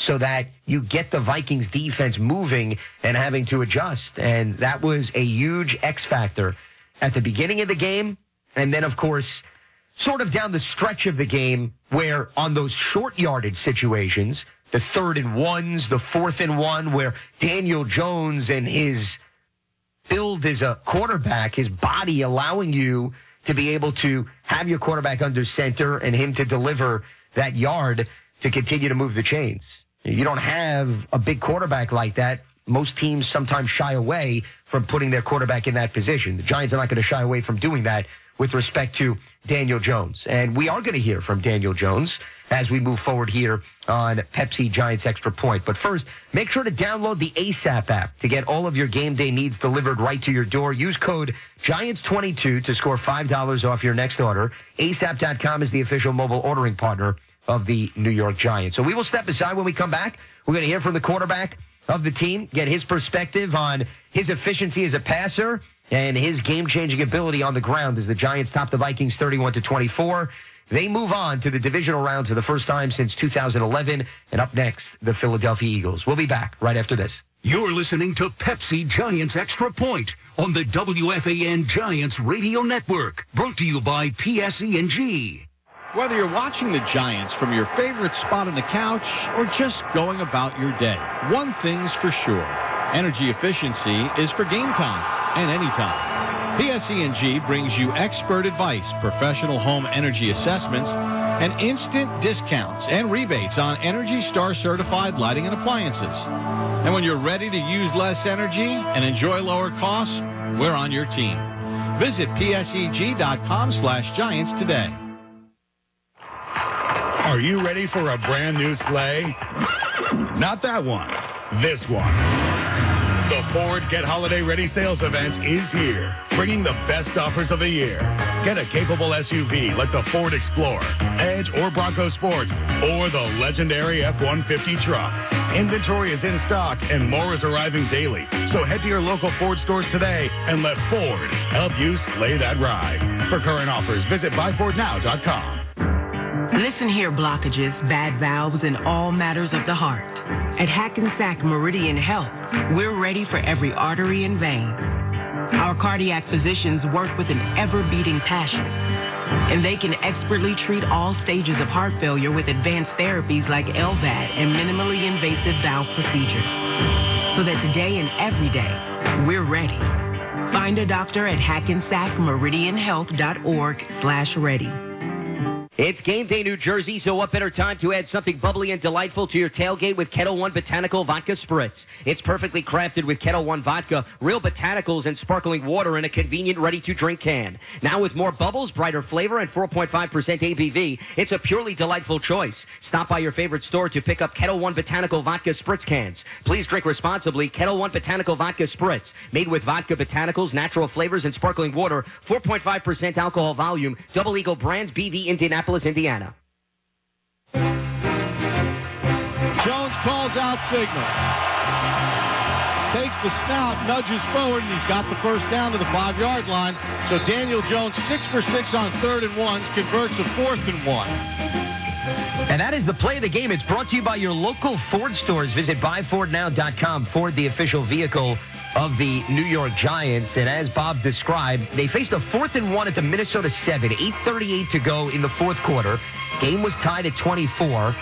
so that you get the Vikings defense moving and having to adjust. And that was a huge X factor at the beginning of the game. And then, of course, sort of down the stretch of the game where on those short yardage situations, the 3rd and 1s, the 4th and 1, where Daniel Jones and his build as a quarterback, his body allowing you to be able to have your quarterback under center and him to deliver that yard to continue to move the chains. You don't have a big quarterback like that. Most teams sometimes shy away from putting their quarterback in that position. The Giants are not going to shy away from doing that with respect to Daniel Jones. And we are going to hear from Daniel Jones as we move forward here on Pepsi Giants Extra Point. But first, make sure to download the ASAP app to get all of your game day needs delivered right to your door. Use code GIANTS22 to score $5 off your next order. ASAP.com is the official mobile ordering partner of the New York Giants. So we will step aside when we come back. We're going to hear from the quarterback of the team, get his perspective on his efficiency as a passer and his game-changing ability on the ground as the Giants top the Vikings 31-24. They move on to the divisional round for the first time since 2011. And up next, the Philadelphia Eagles. We'll be back right after this. You're listening to Pepsi Giants Extra Point on the WFAN Giants Radio Network. Brought to you by PSENG. Whether you're watching the Giants from your favorite spot on the couch or just going about your day, one thing's for sure. Energy efficiency is for game time and anytime. PSENG brings you expert advice, professional home energy assessments, and instant discounts and rebates on Energy Star certified lighting and appliances. And when you're ready to use less energy and enjoy lower costs, we're on your team. Visit PSEG.com/Giants today. Are you ready for a brand new sleigh? Not that one. This one. The Ford Get Holiday Ready sales event is here, bringing the best offers of the year. Get a capable SUV like the Ford Explorer, Edge, or Bronco Sport, or the legendary F-150 truck. Inventory is in stock and more is arriving daily. So head to your local Ford stores today and let Ford help you sleigh that ride. For current offers, visit buyfordnow.com. Listen here, blockages, bad valves, and all matters of the heart. At Hackensack Meridian Health, we're ready for every artery and vein. Our cardiac physicians work with an ever-beating passion, and they can expertly treat all stages of heart failure with advanced therapies like LVAD and minimally invasive valve procedures. So that today and every day, we're ready. Find a doctor at hackensackmeridianhealth.org/ready. It's game day, New Jersey, so what better time to add something bubbly and delightful to your tailgate with Kettle One Botanical Vodka Spritz. It's perfectly crafted with Kettle One vodka, real botanicals, and sparkling water in a convenient, ready-to-drink can. Now with more bubbles, brighter flavor, and 4.5% ABV, it's a purely delightful choice. Stop by your favorite store to pick up Kettle One Botanical Vodka Spritz cans. Please drink responsibly. Kettle One Botanical Vodka Spritz, made with vodka, botanicals, natural flavors, and sparkling water, 4.5% alcohol volume, Double Eagle Brands, BV, Indianapolis, Indiana. Jones calls out signal. Takes the snout, nudges forward, and he's got the first down to the 5-yard line. So Daniel Jones, 6 for 6 on 3rd and 1, converts a 4th and 1. And that is the play of the game. It's brought to you by your local Ford stores. Visit buyfordnow.com. Ford, the official vehicle of the New York Giants. And as Bob described, they faced a 4th and 1 at the Minnesota 7. 8:38 to go in the fourth quarter. Game was tied at 24.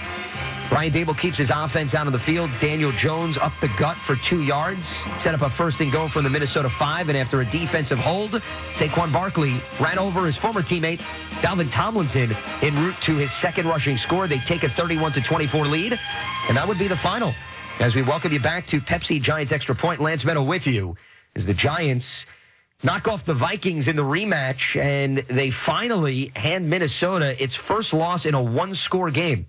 Brian Dable keeps his offense out on the field. Daniel Jones up the gut for 2 yards. Set up a 1st and go from the Minnesota 5. And after a defensive hold, Saquon Barkley ran over his former teammate, Dalvin Tomlinson, en route to his 2nd rushing score. They take a 31-24 lead. And that would be the final. As we welcome you back to Pepsi Giants Extra Point, Lance Meadow with you as the Giants knock off the Vikings in the rematch. And they finally hand Minnesota its first loss in a 1-score game.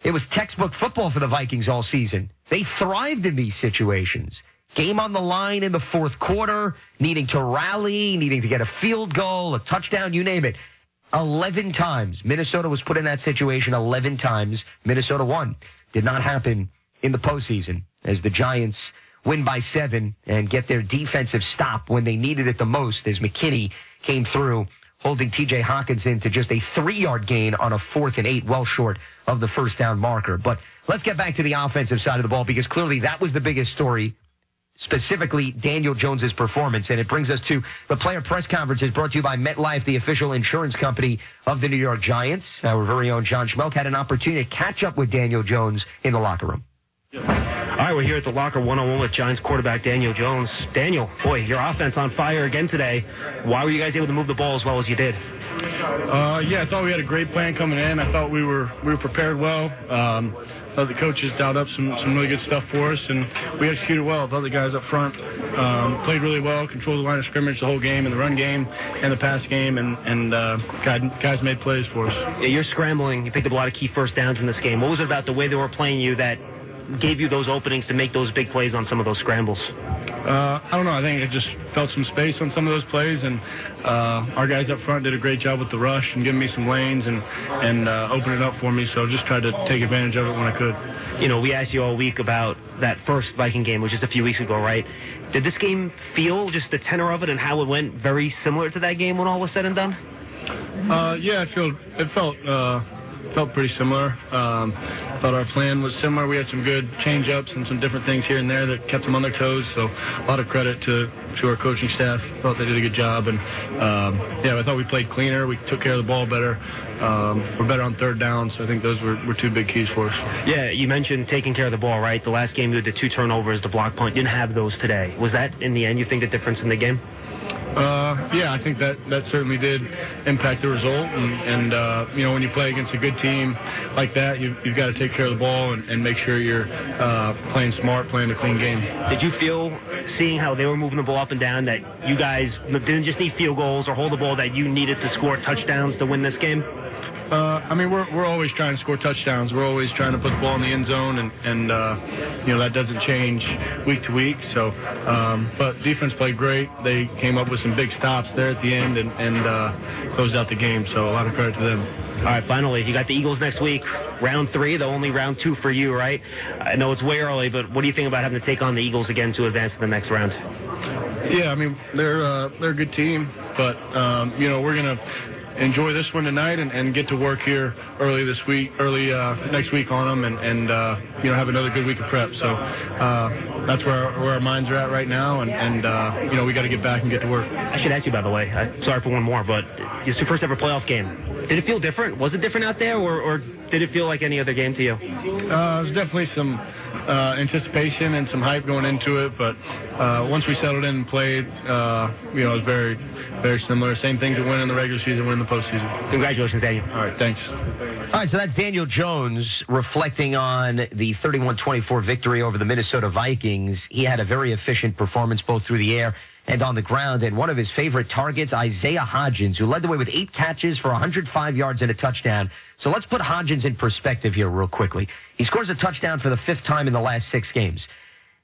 It was textbook football for the Vikings all season. They thrived in these situations. Game on the line in the fourth quarter, needing to rally, needing to get a field goal, a touchdown, you name it. 11 times. Minnesota was put in that situation 11 times. Minnesota won. Did not happen in the postseason as the Giants win by 7 and get their defensive stop when they needed it the most as McKinney came through, holding T.J. Hawkinson to just a 3-yard gain on a 4th and 8, well short of the first down marker. But let's get back to the offensive side of the ball because clearly that was the biggest story, specifically Daniel Jones's performance. And it brings us to the player press conferences brought to you by MetLife, the official insurance company of the New York Giants. Our very own John Schmelk had an opportunity to catch up with Daniel Jones in the locker room. All right, we're here at the locker 101 with Giants quarterback Daniel Jones. Daniel, boy, your offense on fire again today. Why were you guys able to move the ball as well as you did? I thought we had a great plan coming in. I thought we were prepared well. I thought the coaches dialed up some really good stuff for us, and we executed well. I thought the guys up front played really well, controlled the line of scrimmage the whole game, in the run game and the pass game, and guys made plays for us. Yeah, you're scrambling. You picked up a lot of key first downs in this game. What was it about the way they were playing you that gave you those openings to make those big plays on some of those scrambles? I don't know. I think I just felt some space on some of those plays, and our guys up front did a great job with the rush and giving me some lanes and opening it up for me. So just tried to take advantage of it when I could. You know, we asked you all week about that first Viking game, which was just a few weeks ago, right? Did this game feel, just the tenor of it and how it went, very similar to that game when all was said and done? Yeah, it felt pretty similar. Thought our plan was similar. We had some good change-ups and some different things here and there that kept them on their toes. So a lot of credit to our coaching staff. Thought they did a good job. And, I thought we played cleaner. We took care of the ball better. We're better on third down. So I think those were two big keys for us. Yeah, you mentioned taking care of the ball, right? The last game you had the 2 turnovers, the block punt. You didn't have those today. Was that, in the end, you think, the difference in the game? I think that certainly did impact the result. And when you play against a good team like that, you've got to take care of the ball and make sure you're playing smart, playing a clean game. Did you feel, seeing how they were moving the ball up and down, that you guys didn't just need field goals or hold the ball, that you needed to score touchdowns to win this game? We're always trying to score touchdowns. We're always trying to put the ball in the end zone, and that doesn't change week to week. So, but defense played great. They came up with some big stops there at the end and closed out the game. So a lot of credit to them. All right, finally, you got the Eagles next week, round 3, the only round 2 for you, right? I know it's way early, but what do you think about having to take on the Eagles again to advance to the next round? Yeah, they're a good team, but we're gonna enjoy this one tonight and get to work here early next week on them and have another good week of prep. So that's where our minds are at right now, and we got to get back and get to work. I should ask you, by the way, sorry for one more, but it's your first ever playoff game. Did it feel different? Was it different out there, or did it feel like any other game to you? There's definitely some anticipation and some hype going into it, but once we settled in and played, it was very, very similar. Same thing to win in the regular season, win in the postseason. Congratulations, Daniel. All right, thanks. All right, so that's Daniel Jones reflecting on the 31-24 victory over the Minnesota Vikings. He had a very efficient performance both through the air and on the ground, and one of his favorite targets, Isaiah Hodgins, who led the way with 8 catches for 105 yards and a touchdown. So let's put Hodgins in perspective here real quickly. He scores a touchdown for the 5th time in the last 6 games.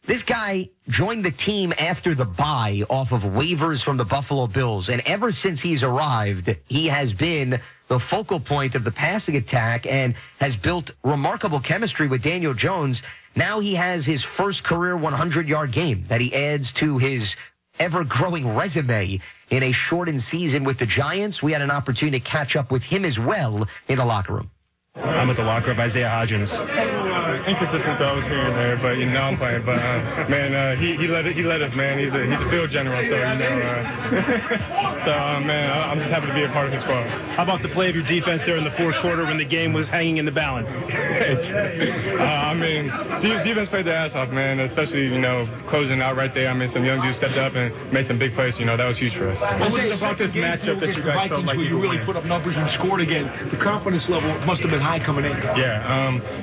This guy joined the team after the bye off of waivers from the Buffalo Bills, and ever since he's arrived, he has been the focal point of the passing attack and has built remarkable chemistry with Daniel Jones. Now he has his first career 100-yard game that he adds to his ever-growing resume in a shortened season with the Giants. We had an opportunity to catch up with him as well in the locker room. I'm at the locker of Isaiah Hodgins. Inconsistent throws here and there, but I'm playing. But man, he led us, man. He's a field general, so man, I'm just happy to be a part of his squad. How about the play of your defense there in the fourth quarter when the game was hanging in the balance? Defense played their ass off, man. Especially closing out right there. Some young dudes stepped up and made some big plays. That was huge for us. What was it about this matchup that you guys felt like you really put up numbers and scored again? The confidence level must have been high coming in. Yeah,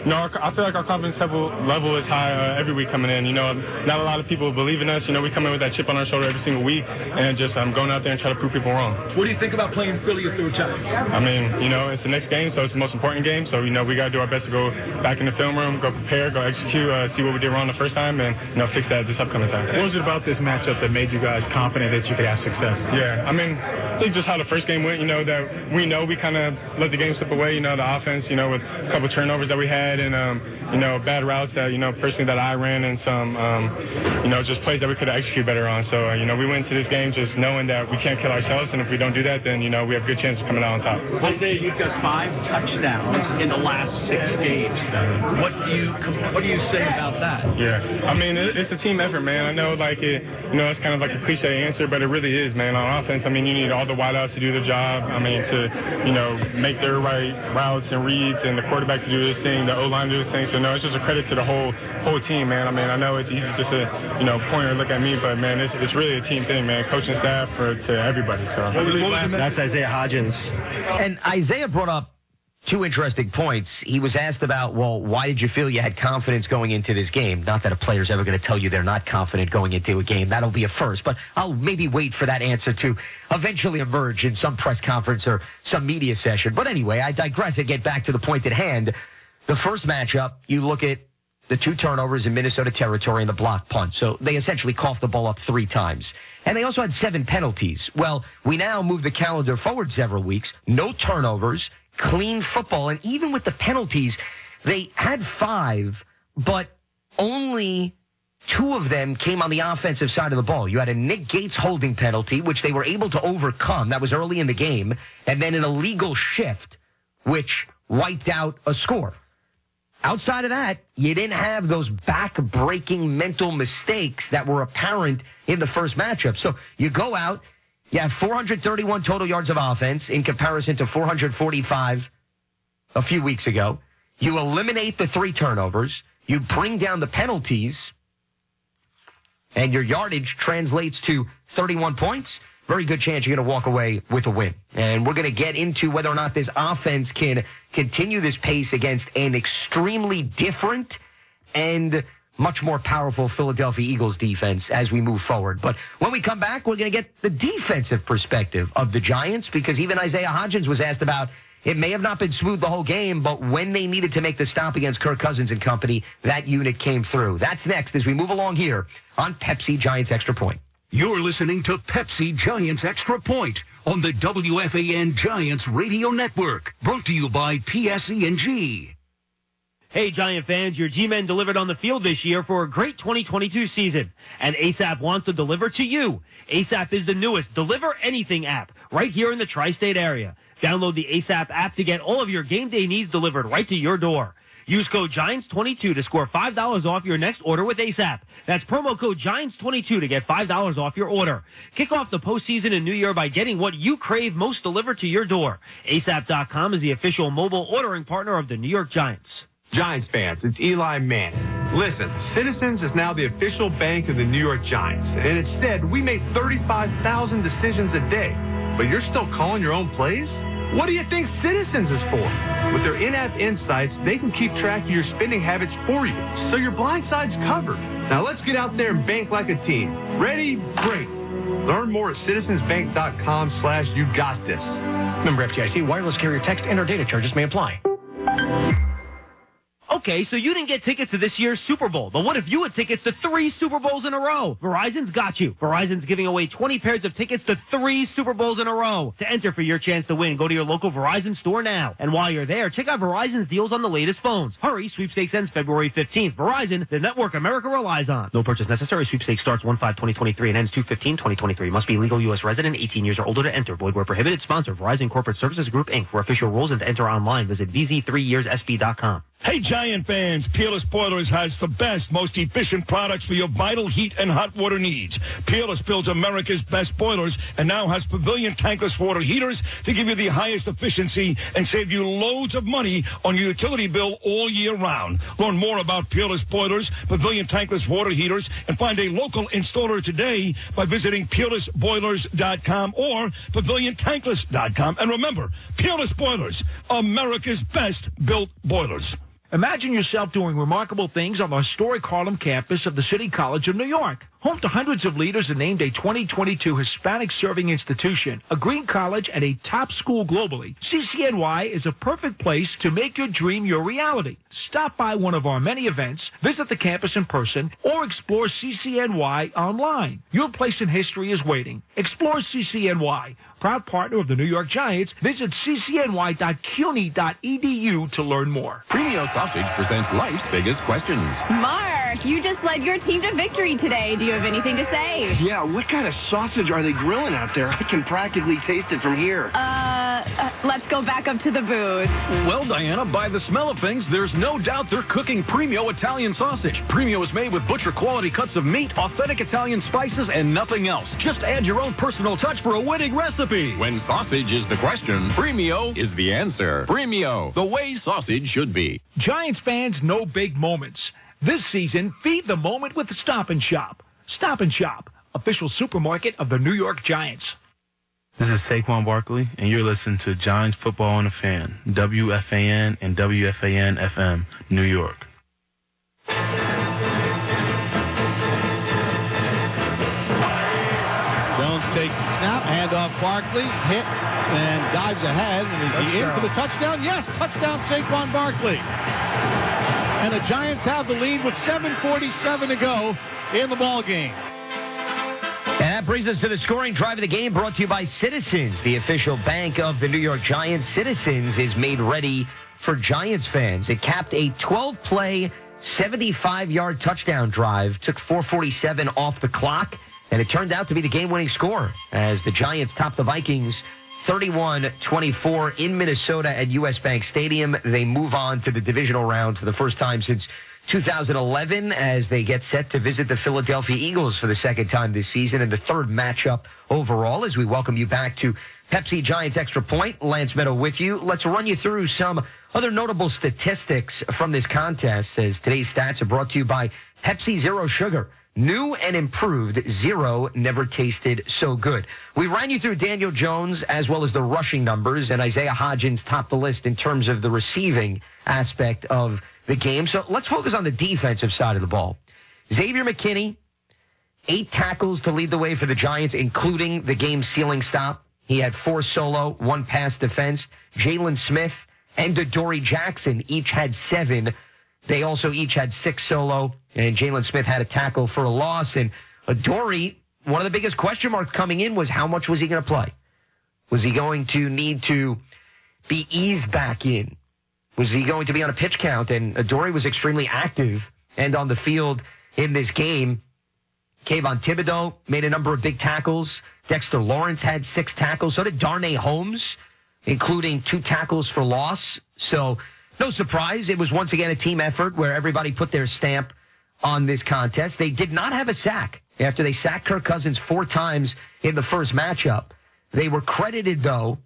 I feel like our confidence level is high every week coming in. Not a lot of people believe in us. We come in with that chip on our shoulder every single week and just going out there and try to prove people wrong. What do you think about playing Philly a third time? It's the next game, so it's the most important game. So we got to do our best to go back in the film room, go prepare, go execute, see what we did wrong the first time, and fix that this upcoming time. What was it about this matchup that made you guys confident that you could have success? Yeah, I think just how the first game went. That we kind of let the game slip away. The offense, with a couple turnovers that we had and bad routes that personally that I ran and some just plays that we could have executed better on. So we went into this game just knowing that we can't kill ourselves, and if we don't do that, then we have good chance of coming out on top. Isaiah, you've got 5 touchdowns in the last 6 games. What do you say about that? Yeah, it's a team effort, man. I know it's kind of like a cliche answer, but it really is, man. On offense, you need all the wideouts to do the job. To make their right routes and reads, and the quarterback to do this thing, the O-line to do this thing. So it's just a credit to the whole team, man. I know it's easy just to point or look at me, but man, it's really a team thing, man. Coaching staff to everybody. So that's Isaiah Hodgins. And Isaiah brought up 2 interesting points. He was asked about, why did you feel you had confidence going into this game? Not that a player's ever going to tell you they're not confident going into a game. That'll be a first, but I'll maybe wait for that answer to eventually emerge in some press conference or some media session. But anyway, I digress and get back to the point at hand. The first matchup, you look at the 2 turnovers in Minnesota territory and the block punt. So they essentially coughed the ball up 3 times. And they also had 7 penalties. Well, we now move the calendar forward several weeks. No turnovers, clean football. And even with the penalties, they had 5, but only 2 of them came on the offensive side of the ball. You had a Nick Gates holding penalty, which they were able to overcome. That was early in the game. And then an illegal shift, which wiped out a score. Outside of that, you didn't have those back-breaking mental mistakes that were apparent in the first matchup. So you go out, you have 431 total yards of offense in comparison to 445 a few weeks ago. You eliminate the 3 turnovers. You bring down the penalties, and your yardage translates to 31 points. Very good chance you're going to walk away with a win. And we're going to get into whether or not this offense can continue this pace against an extremely different and much more powerful Philadelphia Eagles defense as we move forward. But when we come back, we're going to get the defensive perspective of the Giants, because even Isaiah Hodgins was asked about it may have not been smooth the whole game, but when they needed to make the stop against Kirk Cousins and company, that unit came through. That's next as we move along here on Pepsi Giants Extra Point. You're listening to Pepsi Giants Extra Point on the WFAN Giants Radio Network. Brought to you by PSE&G. Hey, Giant fans, your G-Men delivered on the field this year for a great 2022 season, and ASAP wants to deliver to you. ASAP is the newest Deliver Anything app right here in the tri-state area. Download the ASAP app to get all of your game day needs delivered right to your door. Use code GIANTS22 to score $5 off your next order with ASAP. That's promo code GIANTS22 to get $5 off your order. Kick off the postseason and New Year by getting what you crave most delivered to your door. ASAP.com is the official mobile ordering partner of the New York Giants. Giants fans, it's Eli Manning. Listen, Citizens is now the official bank of the New York Giants, and it said we make 35,000 decisions a day, but you're still calling your own plays? What do you think Citizens is for? With their in-app insights, they can keep track of your spending habits for you, so your blind side's covered. Now let's get out there and bank like a team. Ready? Great. Learn more at citizensbank.com/YouGotThis. Member FDIC, wireless carrier text and/or data charges may apply. Okay, so you didn't get tickets to this year's Super Bowl, but what if you had tickets to 3 Super Bowls in a row? Verizon's got you. Verizon's giving away 20 pairs of tickets to 3 Super Bowls in a row. To enter for your chance to win, go to your local Verizon store now. And while you're there, check out Verizon's deals on the latest phones. Hurry, sweepstakes ends February 15th. Verizon, the network America relies on. No purchase necessary. Sweepstakes starts 1/5/2023 and ends 2/15/2023. Must be legal U.S. resident, 18 years or older to enter. Void where prohibited. Sponsor, Verizon Corporate Services Group, Inc. For official rules and to enter online, visit VZ3yearssb.com. Hey, Giant fans, Peerless Boilers has the best, most efficient products for your vital heat and hot water needs. Peerless builds America's best boilers and now has Pavilion tankless water heaters to give you the highest efficiency and save you loads of money on your utility bill all year round. Learn more about Peerless Boilers, Pavilion tankless water heaters, and find a local installer today by visiting peerlessboilers.com or paviliontankless.com. And remember, Peerless Boilers, America's best built boilers. Imagine yourself doing remarkable things on the historic Harlem campus of the City College of New York. Home to hundreds of leaders and named a 2022 Hispanic Serving Institution, a green college, and a top school globally, CCNY is a perfect place to make your dream your reality. Stop by one of our many events, visit the campus in person, or explore CCNY online. Your place in history is waiting. Explore CCNY. Proud partner of the New York Giants, visit ccny.cuny.edu to learn more. Premio Sausage presents life's biggest questions. Mark, you just led your team to victory today. Do you have anything to say? Yeah, what kind of sausage are they grilling out there? I can practically taste it from here. Let's go back up to the booth. Well, Diana, by the smell of things, there's no doubt they're cooking Premio Italian sausage. Premio is made with butcher-quality cuts of meat, authentic Italian spices, and nothing else. Just add your own personal touch for a winning recipe. When sausage is the question, Premio is the answer. Premio, the way sausage should be. Giants fans know big moments. This season, feed the moment with Stop and Shop. Stop and Shop, official supermarket of the New York Giants. This is Saquon Barkley, and you're listening to Giants Football on the Fan, WFAN and WFAN-FM, New York. Jones takes the snap, handoff Barkley, hit, and dives ahead. And is he in for the touchdown? Yes, touchdown Saquon Barkley. And the Giants have the lead with 7:47 to go in the ball game. And that brings us to the scoring drive of the game, brought to you by Citizens, the official bank of the New York Giants. Citizens is made ready for Giants fans. It capped a 12-play, 75-yard touchdown drive, took 4:47 off the clock, and it turned out to be the game-winning score as the Giants topped the Vikings 31-24 in Minnesota at US Bank Stadium. They move on to the divisional round for the first time since 2011 as they get set to visit the Philadelphia Eagles for the second time this season and the third matchup overall as we welcome you back to Pepsi Giants Extra Point. Lance Meadow with you. Let's run you through some other notable statistics from this contest as today's stats are brought to you by Pepsi Zero Sugar. New and improved, zero never tasted so good. We ran you through Daniel Jones as well as the rushing numbers, and Isaiah Hodgins topped the list in terms of the receiving aspect of the game. So let's focus on the defensive side of the ball. Xavier McKinney, 8 tackles to lead the way for the Giants, including the game-sealing stop. He had 4 solo, 1 pass defense. Jalen Smith and Adoree Jackson each had 7. They also each had 6 solo, and Jalen Smith had a tackle for a loss. And Adoree, one of the biggest question marks coming in was how much was he going to play? Was he going to need to be eased back in? Was he going to be on a pitch count? And Adoree was extremely active and on the field in this game. Kayvon Thibodeau made a number of big tackles. Dexter Lawrence had 6 tackles. So did Darnay Holmes. including 2 tackles for loss. So no surprise. It was once again a team effort where everybody put their stamp on this contest. They did not have a sack after they sacked Kirk Cousins 4 times in the first matchup. They were credited, though,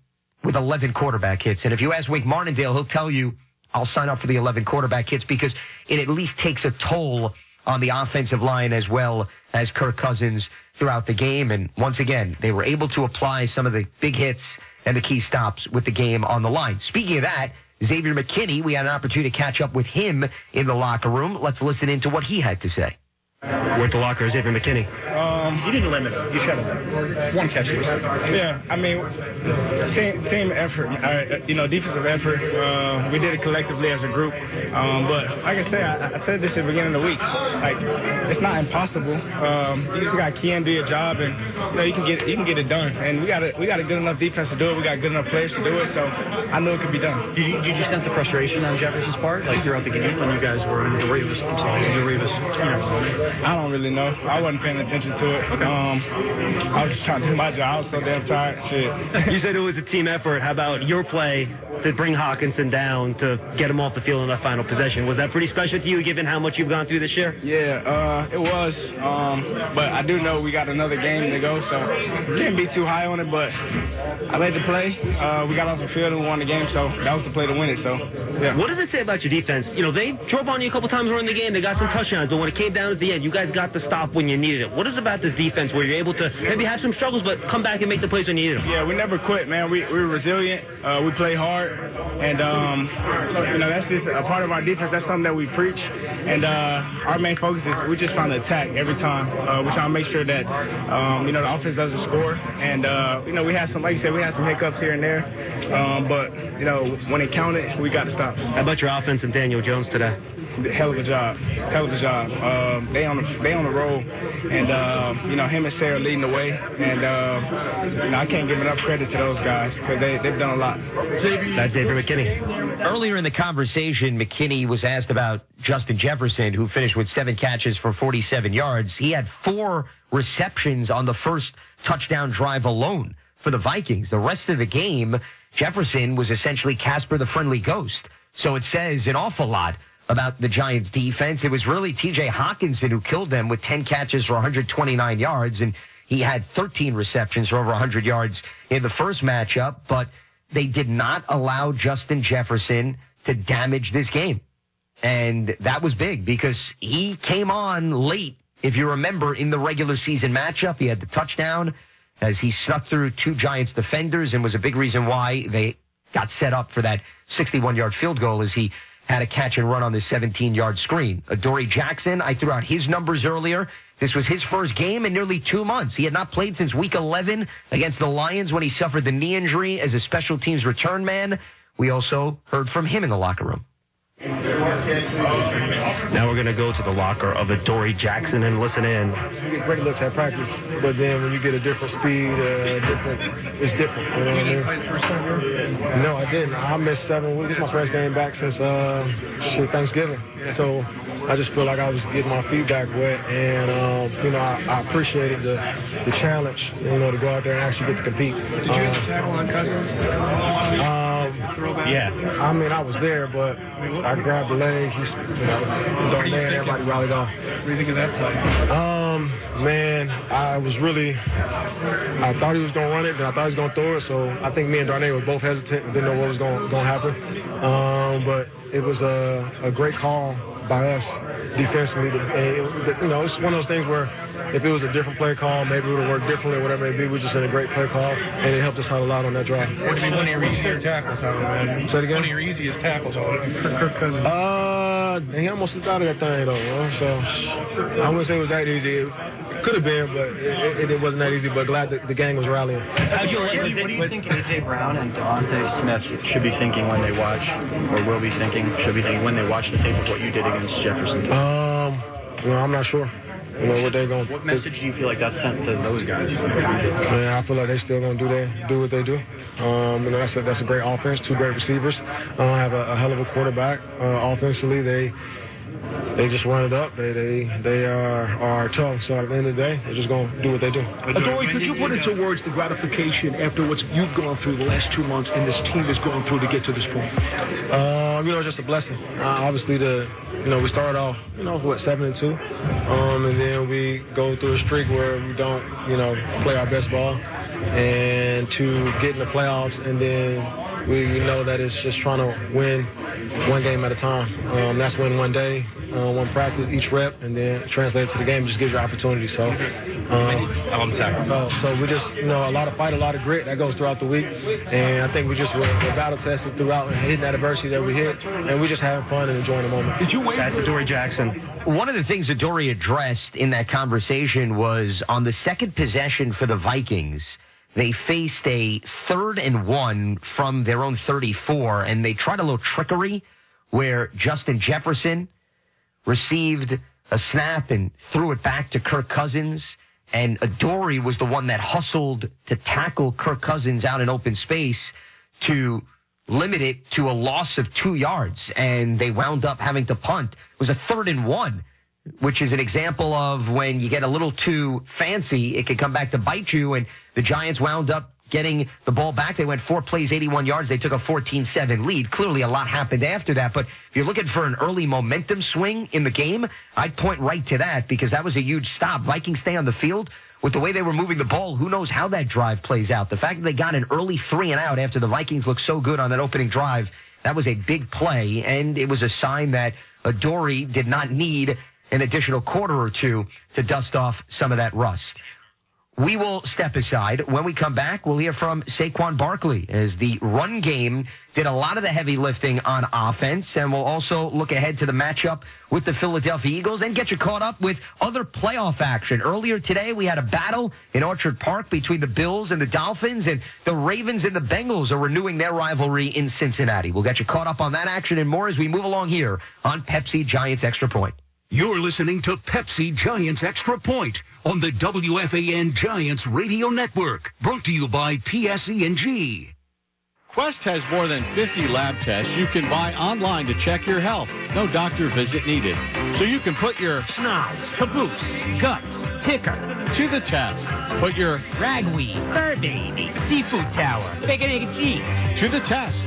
with 11 quarterback hits. And if you ask Wink Martindale, he'll tell you, I'll sign up for the 11 quarterback hits because it at least takes a toll on the offensive line as well as Kirk Cousins throughout the game. And once again, they were able to apply some of the big hits and the key stops with the game on the line. Speaking of that, Xavier McKinney, we had an opportunity to catch up with him in the locker room. Let's listen into what he had to say. We're at the locker, Xavier McKinney. You didn't limit him. You should have. 1 catch. Yeah, I mean, team effort. Defensive effort. We did it collectively as a group. But like I said, I said this at the beginning of the week. Like, it's not impossible. You just got to key in, do your job, and you can get it done. And we got a good enough defense to do it. We got good enough players to do it. So I know it could be done. Did you sense the frustration on Jefferson's part, like throughout the game when you guys were in the Revis? I don't really know. I wasn't paying attention to it. Okay. I was just trying to do my job. I was so damn tired. Shit. You said it was a team effort. How about your play to bring Hawkinson down to get him off the field in that final possession? Was that pretty special to you, given how much you've gone through this year? Yeah, it was. But I do know we got another game to go, so can't be too high on it. But I made the play. We got off the field and we won the game, so that was the play to win it. So, yeah. What does it say about your defense? They drove on you a couple times during the game. They got some touchdowns, but when it came down at the end, you guys got the stop when you needed it. What is it about this defense where you're able to maybe have some struggles, but come back and make the plays when you need them? Yeah, we never quit, man. We were resilient. We play hard, and that's just a part of our defense. That's something that we preach, and our main focus is we're just trying to attack every time. We're trying to make sure that the offense doesn't score, and we had some, like you said, we had some hiccups here and there, but when it counted, we got to stop. How about your offense and Daniel Jones today? Hell of a job. They on the roll, and him and Sarah leading the way, and I can't give enough credit to those guys because they've done a lot. That's Xavier McKinney. Earlier in the conversation, McKinney was asked about Justin Jefferson, who finished with 7 catches for 47 yards. He had 4 receptions on the first touchdown drive alone for the Vikings. The rest of the game, Jefferson was essentially Casper the Friendly Ghost. So it says an awful lot about the Giants' defense. It was really T.J. Hawkinson who killed them with 10 catches for 129 yards, and he had 13 receptions for over 100 yards in the first matchup, but they did not allow Justin Jefferson to damage this game. And that was big because he came on late. If you remember, in the regular season matchup, he had the touchdown as he snuck through 2 Giants defenders and was a big reason why they got set up for that 61-yard field goal as he had a catch and run on the 17-yard screen. Adoree Jackson, I threw out his numbers earlier. This was his first game in nearly 2 months. He had not played since week 11 against the Lions when he suffered the knee injury as a special teams return man. We also heard from him in the locker room. Now we're going to go to the locker of Adoree Jackson and listen in. You get great looks at practice, but then when you get a different speed, it's different. You know what I mean? No, I didn't. I missed 7 weeks. This is my first game back since Thanksgiving. So I just feel like I was getting my feet back wet, and I appreciated the challenge, to go out there and actually get to compete. Did you have to tackle on Cousins? Yeah. I mean, I was there, but I grabbed the leg. Darnay and everybody rallied off. What do you think of that play? Man, I thought he was going to run it, then I thought he was going to throw it, so I think me and Darnay were both hesitant and didn't know what was going to happen. But it was a great call by us defensively. It's one of those things where if it was a different play call, maybe it would have worked differently, whatever it may be. We just had a great play call, and it helped us out a lot on that drive. What would be one of your easier tackles, man? Say it again? One of your easiest tackles, Kirk Cousins. He almost slipped out of that thing, though. So I wouldn't say it was that easy. It could have been, but it wasn't that easy. But glad that the gang was rallying. What do you think A.J. Brown and Devontae Smith should be thinking when they watch, or will be thinking, when they watch the tape of what you did against Jefferson? I'm not sure. What they're going. What message do you feel like that sent to those guys? Man, I feel like they still gonna do what they do. That's a great offense, 2 great receivers. Have a hell of a quarterback. Offensively, they just run it up. They are tough. So at the end of the day, they're just going to do what they do. Adoree, could you put into words the gratification after what you've gone through the last 2 months and this team has gone through to get to this point? Just a blessing. Obviously, we started off, 7-2, and then we go through a streak where we don't, play our best ball, and to get in the playoffs, and then we know that it's just trying to win one game at a time. That's win one day, one practice, each rep, and then translate it to the game. Just gives you opportunity. So we just, a lot of fight, a lot of grit that goes throughout the week, and I think we're battle tested throughout and hitting that adversity that we hit, and we're just having fun and enjoying the moment. Did you wait? That's Adoree Jackson. One of the things Adoree addressed in that conversation was on the second possession for the Vikings, they faced a 3rd and 1 from their own 34, and they tried a little trickery where Justin Jefferson received a snap and threw it back to Kirk Cousins, and Adoree was the one that hustled to tackle Kirk Cousins out in open space to limit it to a loss of 2 yards, and they wound up having to punt. It was a 3rd and 1, which is an example of when you get a little too fancy, it can come back to bite you, and the Giants wound up getting the ball back. They went 4 plays, 81 yards. They took a 14-7 lead. Clearly, a lot happened after that, but if you're looking for an early momentum swing in the game, I'd point right to that because that was a huge stop. Vikings stay on the field. With the way they were moving the ball, who knows how that drive plays out. The fact that they got an early 3-and-out after the Vikings looked so good on that opening drive, that was a big play, and it was a sign that Adoree did not need an additional quarter or two to dust off some of that rust. We will step aside. When we come back, we'll hear from Saquon Barkley as the run game did a lot of the heavy lifting on offense, and we'll also look ahead to the matchup with the Philadelphia Eagles and get you caught up with other playoff action. Earlier today, we had a battle in Orchard Park between the Bills and the Dolphins, and the Ravens and the Bengals are renewing their rivalry in Cincinnati. We'll get you caught up on that action and more as we move along here on Pepsi Giants Extra Point. You're listening to Pepsi Giants Extra Point on the WFAN Giants Radio Network. Brought to you by PSE&G. Quest has more than 50 lab tests you can buy online to check your health. No doctor visit needed. So you can put your Snot, caboose, guts, ticker to the test. Put your ragweed, fur baby, seafood tower, bacon, egg, and cheese to the test.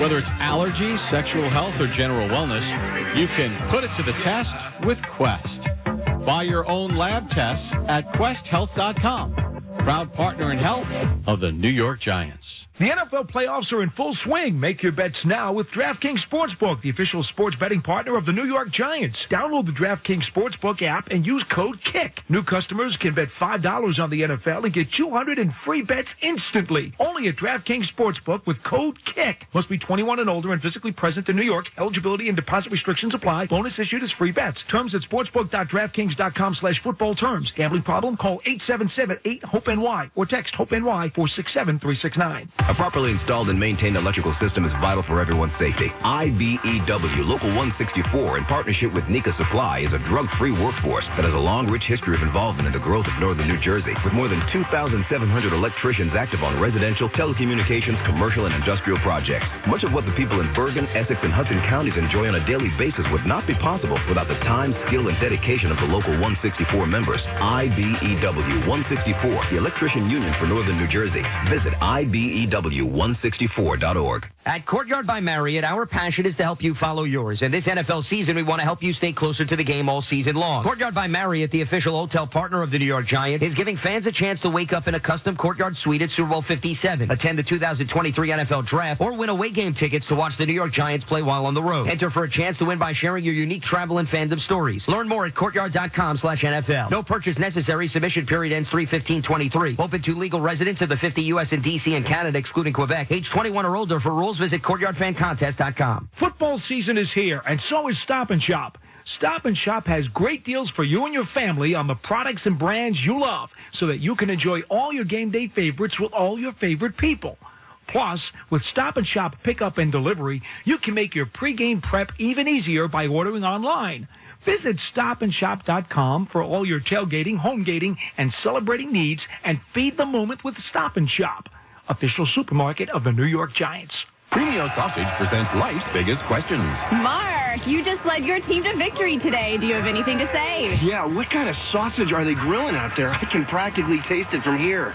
Whether it's allergies, sexual health, or general wellness, you can put it to the test with Quest. Buy your own lab tests at questhealth.com. Proud partner in health of the New York Giants. The NFL playoffs are in full swing. Make your bets now with DraftKings Sportsbook, the official sports betting partner of the New York Giants. Download the DraftKings Sportsbook app and use code KICK. New customers can bet $5 on the NFL and get $200 in free bets instantly. Only at DraftKings Sportsbook with code KICK. Must be 21 and older and physically present in New York. Eligibility and deposit restrictions apply. Bonus issued as free bets. Terms at sportsbook.draftkings.com/football terms. Gambling problem? Call 877-8-HOPE-NY or text HOPE-NY 467-369. A properly installed and maintained electrical system is vital for everyone's safety. IBEW Local 164, in partnership with Nika Supply, is a drug-free workforce that has a long, rich history of involvement in the growth of northern New Jersey. With more than 2,700 electricians active on residential, telecommunications, commercial, and industrial projects. Much of what the people in Bergen, Essex, and Hudson counties enjoy on a daily basis would not be possible without the time, skill, and dedication of the Local 164 members. IBEW 164, the Electrician Union for Northern New Jersey. Visit IBEW164.org. At Courtyard by Marriott, our passion is to help you follow yours. And this NFL season, we want to help you stay closer to the game all season long. Courtyard by Marriott, the official hotel partner of the New York Giants, is giving fans a chance to wake up in a custom Courtyard suite at Super Bowl 57, attend the 2023 NFL Draft, or win away game tickets to watch the New York Giants play while on the road. Enter for a chance to win by sharing your unique travel and fandom stories. Learn more at courtyard.com/NFL. No purchase necessary. Submission period ends 3/15/23. Open to legal residents of the 50 U.S. and D.C. and Canada, excluding Quebec. Age 21 or older. For rules, visit courtyardfancontest.com. Football season is here, and so is Stop and Shop. Stop and Shop has great deals for you and your family on the products and brands you love so that you can enjoy all your game day favorites with all your favorite people. Plus, with Stop and Shop pickup and delivery, you can make your pregame prep even easier by ordering online. Visit stopandshop.com for all your tailgating, home gating, and celebrating needs, and feed the moment with Stop and Shop, official supermarket of the New York Giants. Premio Sausage presents life's biggest questions. Mark, York. You just led your team to victory today. Do you have anything to say? Yeah, what kind of sausage are they grilling out there? I can practically taste it from here.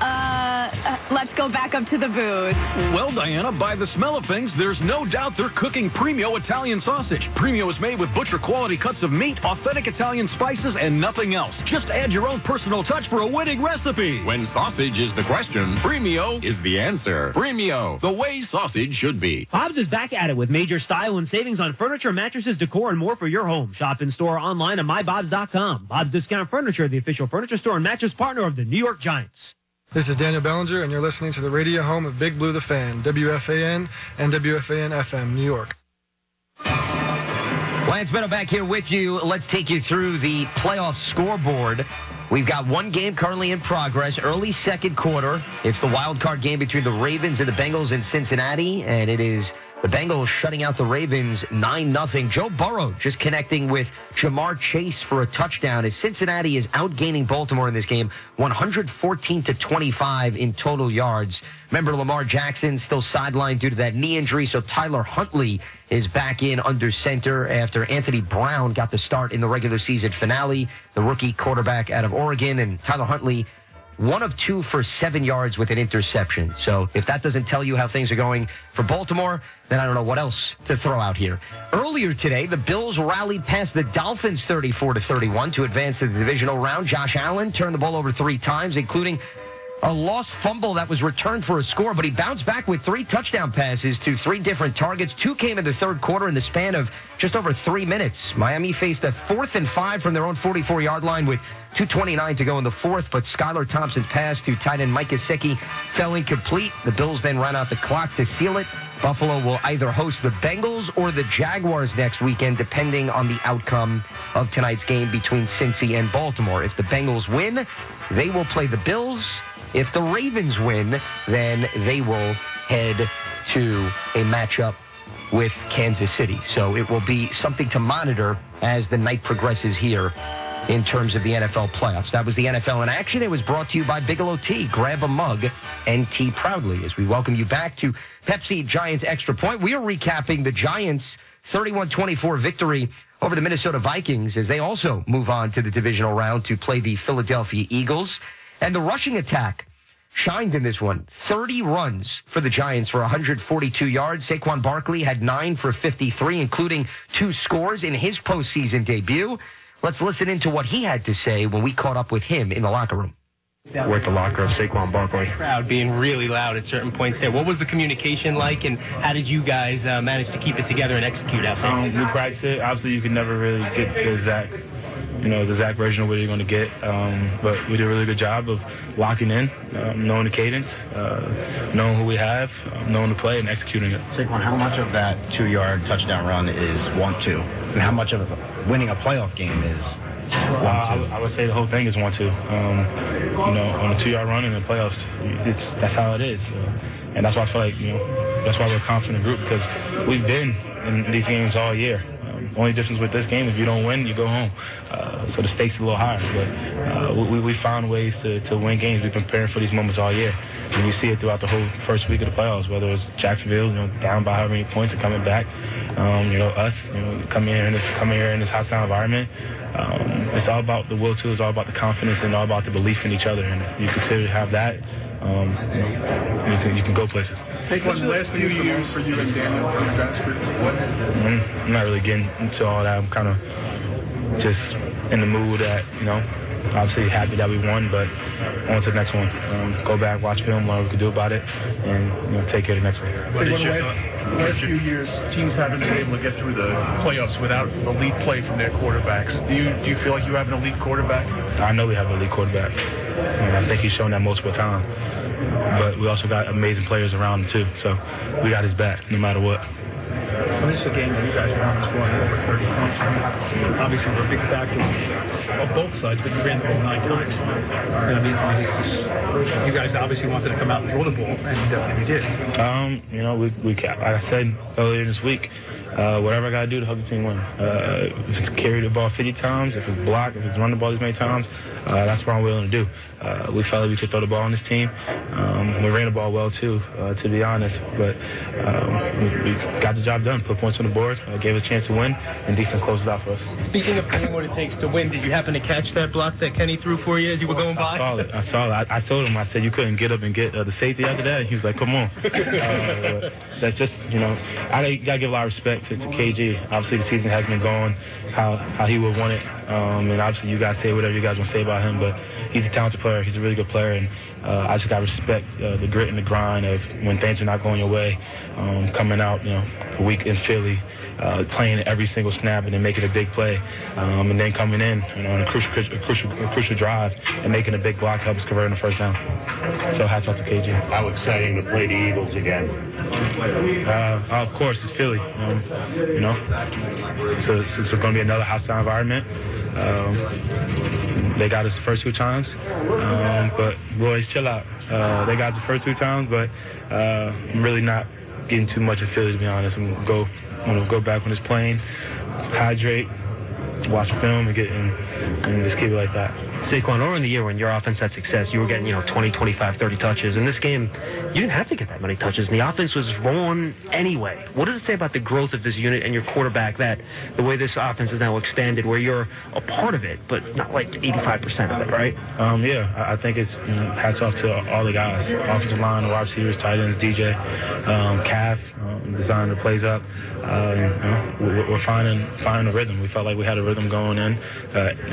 Let's go back up to the booth. Well, Diana, by the smell of things, there's no doubt they're cooking Premio Italian sausage. Premio is made with butcher-quality cuts of meat, authentic Italian spices, and nothing else. Just add your own personal touch for a winning recipe. When sausage is the question, Premio is the answer. Premio, the way sausage should be. Bob's is back at it with major style and savings on furniture, mattresses, decor, and more for your home. Shop in store or online at mybobs.com. Bob's Discount Furniture, the official furniture store and mattress partner of the New York Giants. This is Daniel Bellinger, and you're listening to the radio home of Big Blue the Fan, WFAN and WFAN-FM, New York. Lance Meadow back here with you. Let's take you through the playoff scoreboard. We've got one game currently in progress, early second quarter. It's the wild card game between the Ravens and the Bengals in Cincinnati, and it is the Bengals shutting out the Ravens 9-0. Joe Burrow just connecting with Jamar Chase for a touchdown as Cincinnati is outgaining Baltimore in this game, 114-25 in total yards. Remember, Lamar Jackson still sidelined due to that knee injury, so Tyler Huntley is back in under center after Anthony Brown got the start in the regular season finale, the rookie quarterback out of Oregon, and Tyler Huntley 1 of 2 for 7 yards with an interception. So if that doesn't tell you how things are going for Baltimore, then I don't know what else to throw out here. Earlier today, the Bills rallied past the Dolphins 34-31 to advance to the divisional round. Josh Allen turned the ball over 3 times, including a lost fumble that was returned for a score, but he bounced back with 3 touchdown passes to 3 different targets. 2 came in the third quarter in the span of just over 3 minutes. Miami faced a 4th and 5 from their own 44-yard line with 2:29 to go in the fourth, but Skylar Thompson's pass to tight end Mike Gesicki fell incomplete. The Bills then ran out the clock to seal it. Buffalo will either host the Bengals or the Jaguars next weekend, depending on the outcome of tonight's game between Cincy and Baltimore. If the Bengals win, they will play the Bills. If the Ravens win, then they will head to a matchup with Kansas City. So it will be something to monitor as the night progresses here in terms of the NFL playoffs. That was the NFL in action. It was brought to you by Bigelow Tea. Grab a mug and tea proudly as we welcome you back to Pepsi Giants Extra Point. We are recapping the Giants' 31-24 victory over the Minnesota Vikings as they also move on to the divisional round to play the Philadelphia Eagles. And the rushing attack shined in this one. 30 runs for the Giants for 142 yards. Saquon Barkley had 9 for 53, including 2 scores in his postseason debut. Let's listen into what he had to say when we caught up with him in the locker room. We're at the locker of Saquon Barkley. Crowd being really loud at certain points there. What was the communication like, and how did you guys manage to keep it together and execute out there? We practiced it. Obviously, you can never really get the exact version of what you're going to get. But we did a really good job of locking in, knowing the cadence, knowing who we have, knowing the play, and executing it. Saquon, how much of that 2-yard touchdown run is want-to, and how much of winning a playoff game is want-to? I would say the whole thing is want-to. On a 2-yard run in the playoffs, that's how it is. And that's why I feel like, that's why we're a confident group, because we've been in these games all year. Only difference with this game, if you don't win, you go home. So the stakes are a little higher. But we found ways to win games. We've been preparing for these moments all year. And you see it throughout the whole first week of the playoffs, whether it's Jacksonville, down by how many points and coming back. Us, coming here in this hostile environment. It's all about the will to, it's all about the confidence, and all about the belief in each other. And if you consider to have that, you can go places. Take one the last few years for you and Daniel in Vassar. I'm not really getting into all that. I'm kind of just in the mood that, obviously happy that we won, but on to the next one. Go back, watch film, learn what we can do about it, and take care of the next one. The last few years, teams haven't been able to get through the playoffs without elite play from their quarterbacks. Do you feel like you have an elite quarterback? I know we have an elite quarterback. I think he's shown that multiple times. But we also got amazing players around him, too. So we got his back no matter what. Well, this is a game that you guys are on scoring over 30 points. Obviously, we're a big factor of both sides, but you ran the ball 9 times. You guys obviously wanted to come out and throw the ball, and you did. Like I said earlier this week, whatever I got to do to help the team win. If it's carry the ball 50 times, if it's block, if it's run the ball as many times, that's what I'm willing to do. We felt like we could throw the ball on this team. We ran the ball well, too, to be honest. But we got the job done, put points on the board, gave us a chance to win, and defense closed it out for us. Speaking of doing what it takes to win, did you happen to catch that block that Kenny threw for you as you were going by? I saw it. I told him, I said, you couldn't get up and get the safety after that? And he was like, come on. That's just, I got to give a lot of respect to KG. Obviously, the season has been going how he would want it. And obviously, you guys say whatever you guys want to say about him, but he's a talented player. He's a really good player, and I just got to respect the grit and the grind of when things are not going your way, coming out, a week in Philly, playing every single snap and then making a big play, and then coming in, on a crucial drive and making a big block, help us convert on the first down. So hats off to KG. How exciting to play the Eagles again. Of course, it's Philly. It's going to be another hostile environment. They got us the first 2 times, but boys, chill out. They got us the first 2 times, but I'm really not getting too much of Philly, to be honest. I'm going to go back on this plane, hydrate, watch film, and just keep it like that. Saquon, earlier in the year when your offense had success, you were getting 20, 25, 30 touches. In this game, you didn't have to get that many touches, and the offense was rolling anyway. What does it say about the growth of this unit and your quarterback, that the way this offense is now expanded, where you're a part of it, but not like 85% of it, right? Yeah, I think it's hats off to all the guys, offensive line, wide receivers, tight ends, DJ, Calf, designing the plays up. We're finding a rhythm. We felt like we had a rhythm going in,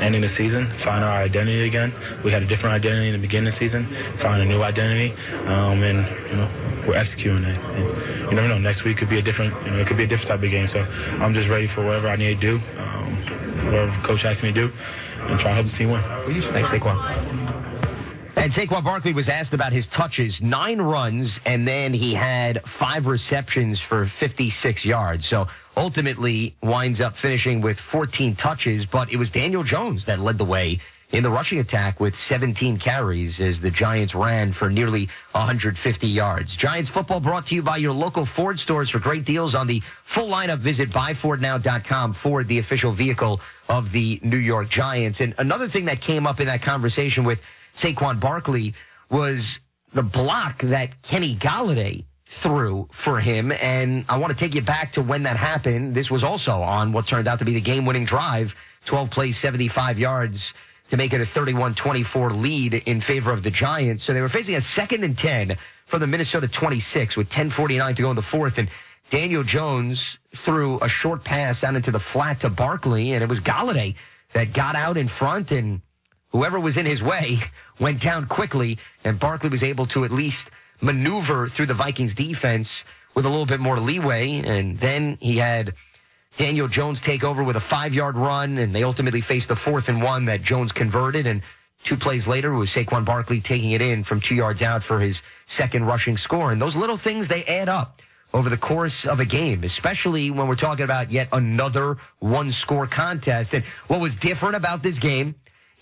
ending the season, finding our identity again. We had a different identity in the beginning of the season, finding a new identity, and we're executing it. And you never know, next week could be a different, it could be a different type of game. So I'm just ready for whatever I need to do, whatever Coach asks me to do, and try to help the team win. Thanks, Saquon. And Saquon Barkley was asked about his touches, 9 runs, and then he had 5 receptions for 56 yards. So ultimately winds up finishing with 14 touches, but it was Daniel Jones that led the way in the rushing attack with 17 carries as the Giants ran for nearly 150 yards. Giants football brought to you by your local Ford stores. For great deals on the full lineup, visit buyfordnow.com. Ford, the official vehicle of the New York Giants. And another thing that came up in that conversation with Saquon Barkley was the block that Kenny Golladay threw for him. And I want to take you back to when that happened. This was also on what turned out to be the game-winning drive, 12 plays, 75 yards, to make it a 31-24 lead in favor of the Giants. So they were facing a 2nd and 10 from the Minnesota 26 with 10:49 to go in the 4th. And Daniel Jones threw a short pass out into the flat to Barkley, and it was Golladay that got out in front, and whoever was in his way went down quickly, and Barkley was able to at least maneuver through the Vikings defense with a little bit more leeway. And then he had Daniel Jones take over with a 5-yard run, and they ultimately faced the 4th and 1 that Jones converted. And 2 plays later, it was Saquon Barkley taking it in from 2 yards out for his 2nd rushing score. And those little things, they add up over the course of a game, especially when we're talking about yet another one-score contest. And what was different about this game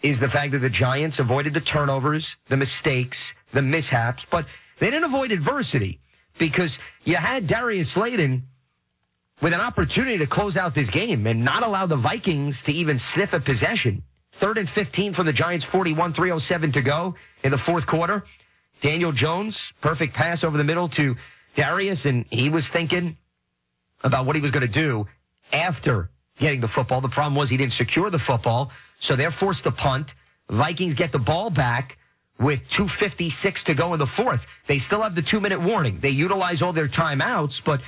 is the fact that the Giants avoided the turnovers, the mistakes, the mishaps, but they didn't avoid adversity because you had Darius Slayton with an opportunity to close out this game and not allow the Vikings to even sniff a possession. 3rd and 15 for the Giants, 41, 3:07 to go in the 4th quarter. Daniel Jones, perfect pass over the middle to Darius, and he was thinking about what he was going to do after getting the football. The problem was he didn't secure the football, so they're forced to punt. Vikings get the ball back with 2:56 to go in the 4th. They still have the 2-minute warning. They utilize all their timeouts, but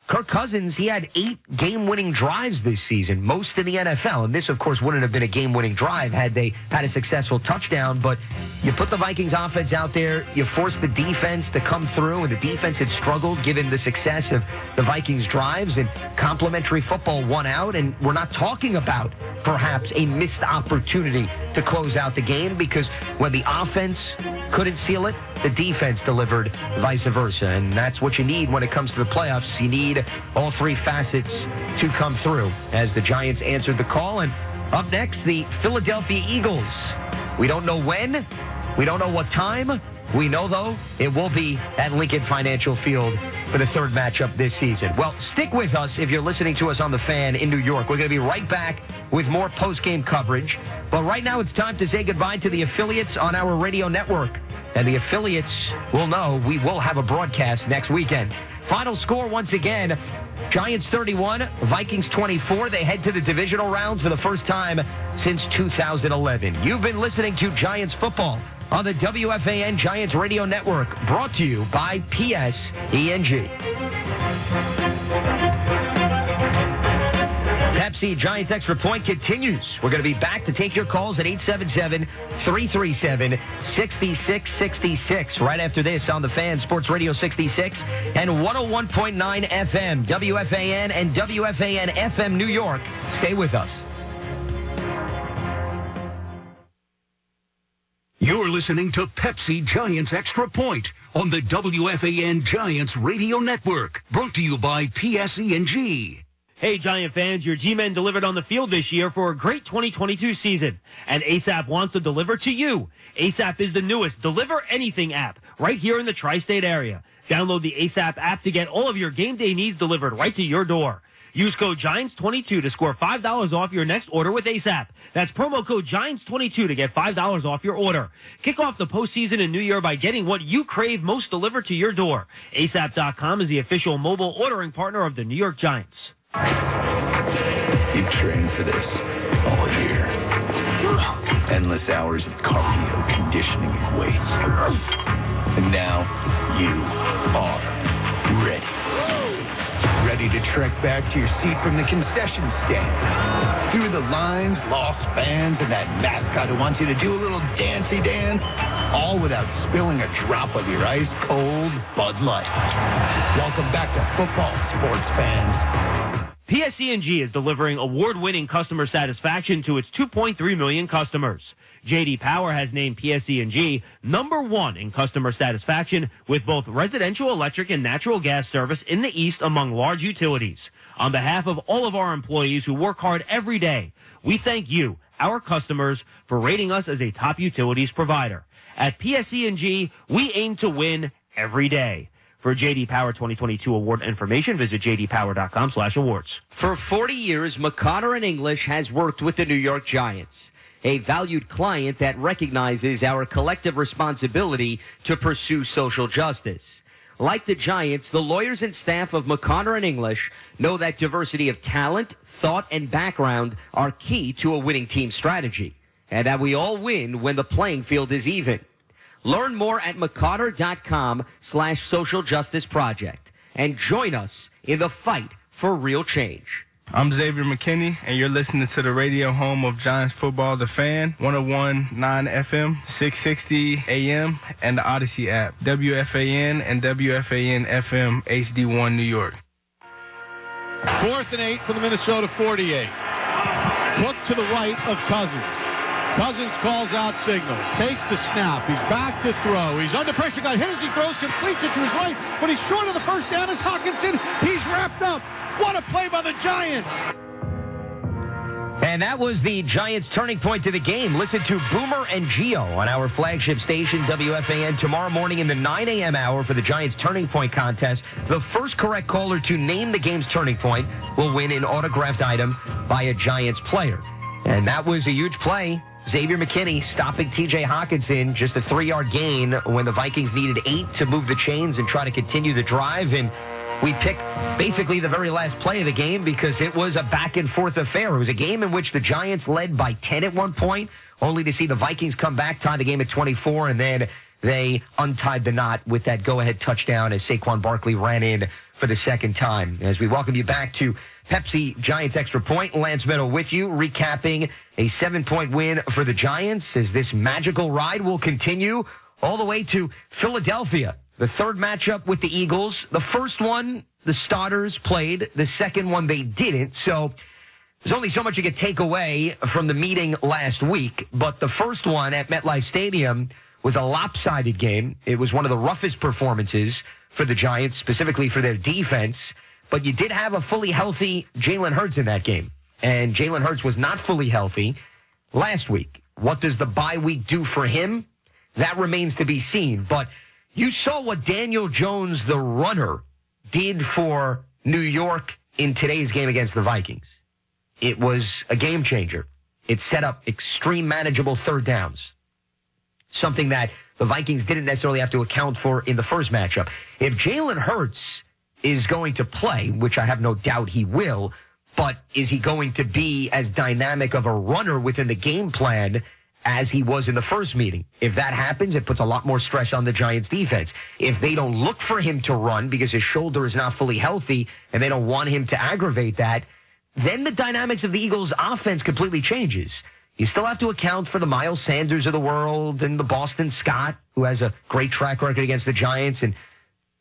Kirk Cousins, he had 8 game-winning drives this season, most in the NFL. And this, of course, wouldn't have been a game-winning drive had they had a successful touchdown. But you put the Vikings offense out there, you force the defense to come through, and the defense had struggled given the success of the Vikings' drives, and complimentary football won out. And we're not talking about perhaps a missed opportunity to close out the game, because when the offense couldn't seal it, the defense delivered, vice versa. And that's what you need when it comes to the playoffs. You need all 3 facets to come through as the Giants answered the call. And up next, the Philadelphia Eagles. We don't know when. We don't know what time. We know, though, it will be at Lincoln Financial Field for the third matchup this season. Well, stick with us if you're listening to us on The Fan in New York. We're going to be right back with more post-game coverage. But right now it's time to say goodbye to the affiliates on our radio network. And the affiliates will know we will have a broadcast next weekend. Final score once again, Giants 31, Vikings 24. They head to the divisional rounds for the first time since 2011. You've been listening to Giants football on the WFAN Giants Radio Network, brought to you by PSENG. Pepsi Giants Extra Point continues. We're going to be back to take your calls at 877-337-6666 right after this on the Fan Sports Radio 66 and 101.9 FM, WFAN and WFAN FM New York. Stay with us. You're listening to Pepsi Giants Extra Point on the WFAN Giants Radio Network, brought to you by PSENG. Hey, Giant fans, your G-Men delivered on the field this year for a great 2022 season, and ASAP wants to deliver to you. ASAP is the newest Deliver Anything app right here in the tri-state area. Download the ASAP app to get all of your game day needs delivered right to your door. Use code GIANTS22 to score $5 off your next order with ASAP. That's promo code GIANTS22 to get $5 off your order. Kick off the postseason and New Year by getting what you crave most delivered to your door. ASAP.com is the official mobile ordering partner of the New York Giants. You've trained for this all year. Endless hours of cardio, conditioning, and weights. And now you are ready. Ready to trek back to your seat from the concession stand. Through the lines, lost fans, and that mascot who wants you to do a little dancey dance. All without spilling a drop of your ice-cold Bud Light. Welcome back to football, sports fans. PSENG is delivering award-winning customer satisfaction to its 2.3 million customers. J.D. Power has named PSENG number one in customer satisfaction with both residential electric and natural gas service in the East among large utilities. On behalf of all of our employees who work hard every day, we thank you, our customers, for rating us as a top utilities provider. At PSENG, we aim to win every day. For J.D. Power 2022 award information, visit jdpower.com/awards. For 40 years, McConnor & English has worked with the New York Giants, a valued client that recognizes our collective responsibility to pursue social justice. Like the Giants, the lawyers and staff of McConnor & English know that diversity of talent, thought, and background are key to a winning team strategy, and that we all win when the playing field is even. Learn more at McConnor.com/social justice project and join us in the fight for real change. I'm Xavier McKinney, and you're listening to the radio home of Giants football, The Fan, 101.9 FM, 660 AM, and the Odyssey app, WFAN and WFAN FM, HD1 New York. 4th and 8 for the Minnesota 48. Cook to the right of Cousins. Cousins calls out signals, takes the snap, he's back to throw, he's under pressure, got hit as he throws, completes it to his right, but he's short of the first down as Hawkinson, he's wrapped up. What a play by the Giants! And that was the Giants' turning point to the game. Listen to Boomer and Gio on our flagship station, WFAN, tomorrow morning in the 9 a.m. hour for the Giants' Turning Point contest. The first correct caller to name the game's turning point will win an autographed item by a Giants player. And that was a huge play. Xavier McKinney stopping T.J. Hawkinson, just a 3-yard gain when the Vikings needed 8 to move the chains and try to continue the drive. And we picked basically the very last play of the game because it was a back-and-forth affair. It was a game in which the Giants led by 10 at one point, only to see the Vikings come back, tie the game at 24, and then they untied the knot with that go-ahead touchdown as Saquon Barkley ran in for the second time. As we welcome you back to Pepsi Giants Extra Point, Lance Meadow with you, recapping a 7-point win for the Giants as this magical ride will continue all the way to Philadelphia. The third matchup with the Eagles. The first one, the starters played. The second one, they didn't. So there's only so much you could take away from the meeting last week. But the first one at MetLife Stadium was a lopsided game. It was one of the roughest performances for the Giants, specifically for their defense. But you did have a fully healthy Jalen Hurts in that game. And Jalen Hurts was not fully healthy last week. What does the bye week do for him? That remains to be seen. But you saw what Daniel Jones, the runner, did for New York in today's game against the Vikings. It was a game changer. It set up extreme manageable third downs, something that the Vikings didn't necessarily have to account for in the first matchup. If Jalen Hurts is going to play, which I have no doubt he will, but is he going to be as dynamic of a runner within the game plan as he was in the first meeting? If that happens, it puts a lot more stress on the Giants defense. If they don't look for him to run because his shoulder is not fully healthy and they don't want him to aggravate that, then the dynamics of the Eagles' offense completely changes. You still have to account for the Miles Sanders of the world and the Boston Scott, who has a great track record against the Giants, and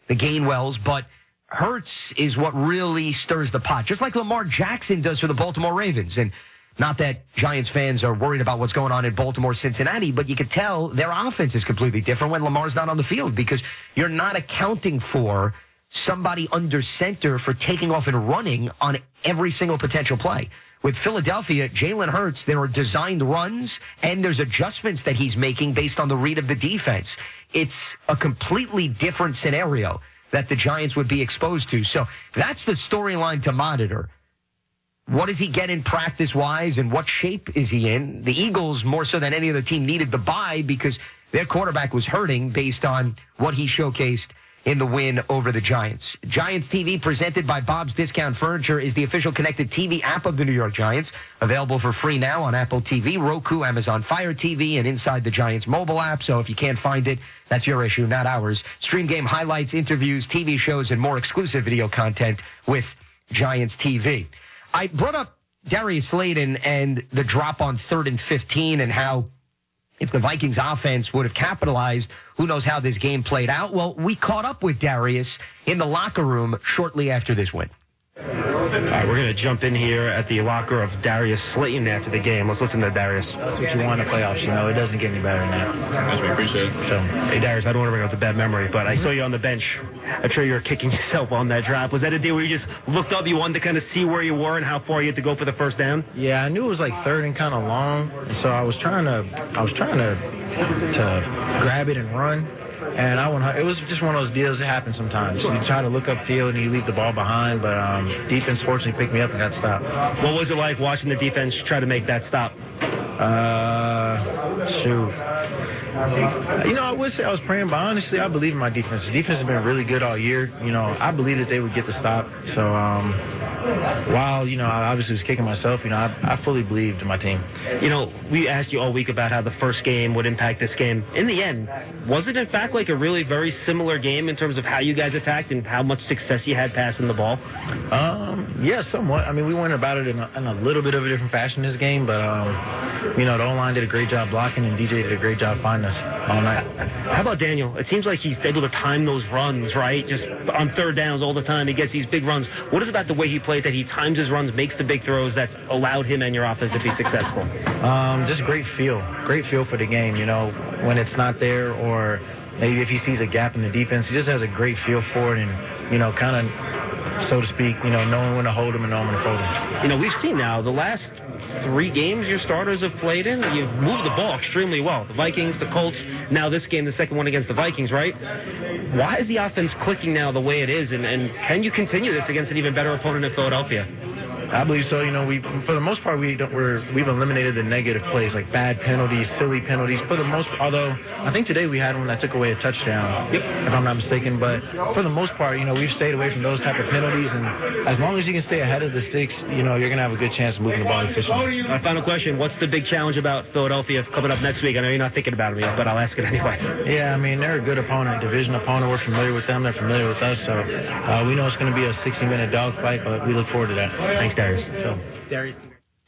the Gainwells, but Hurts is what really stirs the pot, just like Lamar Jackson does for the Baltimore Ravens. And not that Giants fans are worried about what's going on in Baltimore, Cincinnati, but you can tell their offense is completely different when Lamar's not on the field because you're not accounting for somebody under center for taking off and running on every single potential play. With Philadelphia, Jalen Hurts, there are designed runs and there's adjustments that he's making based on the read of the defense. It's a completely different scenario that the Giants would be exposed to. So that's the storyline to monitor. What does he get in practice-wise, and what shape is he in? The Eagles, more so than any other team, needed the bye because their quarterback was hurting based on what he showcased in the win over the Giants. Giants TV, presented by Bob's Discount Furniture, is the official connected TV app of the New York Giants. Available for free now on Apple TV, Roku, Amazon Fire TV, and inside the Giants mobile app. So if you can't find it, that's your issue, not ours. Stream game highlights, interviews, TV shows, and more exclusive video content with Giants TV. I brought up Darius Slayton and the drop on 3rd and 15 and how if the Vikings offense would have capitalized, who knows how this game played out. Well, we caught up with Darius in the locker room shortly after this win. All right, we're going to jump in here at the locker of Darius Slayton after the game. Let's listen to Darius. That's what you want in the playoffs, you know. It doesn't get any better than that. Yes, we appreciate it. So, hey, Darius, I don't want to bring up the bad memory, but I saw you on the bench. I'm sure you were kicking yourself on that drop. Was that a day where you just looked up, you wanted to kind of see where you were and how far you had to go for the first down? Yeah, I knew it was like 3rd and kind of long, so I was trying to grab it and run. And it was just one of those deals that happen sometimes. You try to look upfield and you leave the ball behind, but defense fortunately picked me up and got stopped. What was it like watching the defense try to make that stop? Shoot. You know, I would say I was praying, but honestly, I believe in my defense. The defense has been really good all year. You know, I believe that they would get the stop. So while, you know, I obviously was kicking myself, you know, I fully believed in my team. You know, we asked you all week about how the first game would impact this game. In the end, was it in fact like a really very similar game in terms of how you guys attacked and how much success you had passing the ball? Yeah, somewhat. I mean, we went about it in a little bit of a different fashion this game, but, you know, the O-line did a great job blocking and DJ did a great job finding us all night. How about Daniel? It seems like he's able to time those runs, right? Just on 3rd downs all the time. He gets these big runs. What is it about the way he plays that he times his runs, makes the big throws that's allowed him and your offense to be successful? Just great feel for the game, you know, when it's not there, or maybe if he sees a gap in the defense, he just has a great feel for it and, you know, kind of, so to speak, you know, knowing when to hold him and knowing when to fold him. You know, we've seen now the last 3 games your starters have played in, you've moved the ball extremely well. The Vikings, the Colts, now this game, the second one against the Vikings, right? Why is the offense clicking now the way it is, and can you continue this against an even better opponent in Philadelphia? I believe so. You know, for the most part, we've eliminated the negative plays, like bad penalties, silly penalties. For the most, although I think today we had one that took away a touchdown, if I'm not mistaken. But for the most part, you know, we've stayed away from those type of penalties. And as long as you can stay ahead of the sticks, you know, you're gonna have a good chance of moving the ball efficiently. My final question: what's the big challenge about Philadelphia coming up next week? I know you're not thinking about it yet, but I'll ask it anyway. Yeah, I mean, they're a good opponent, division opponent. We're familiar with them. They're familiar with us. So we know it's going to be a 60-minute dogfight, but we look forward to that. Thanks, Darius.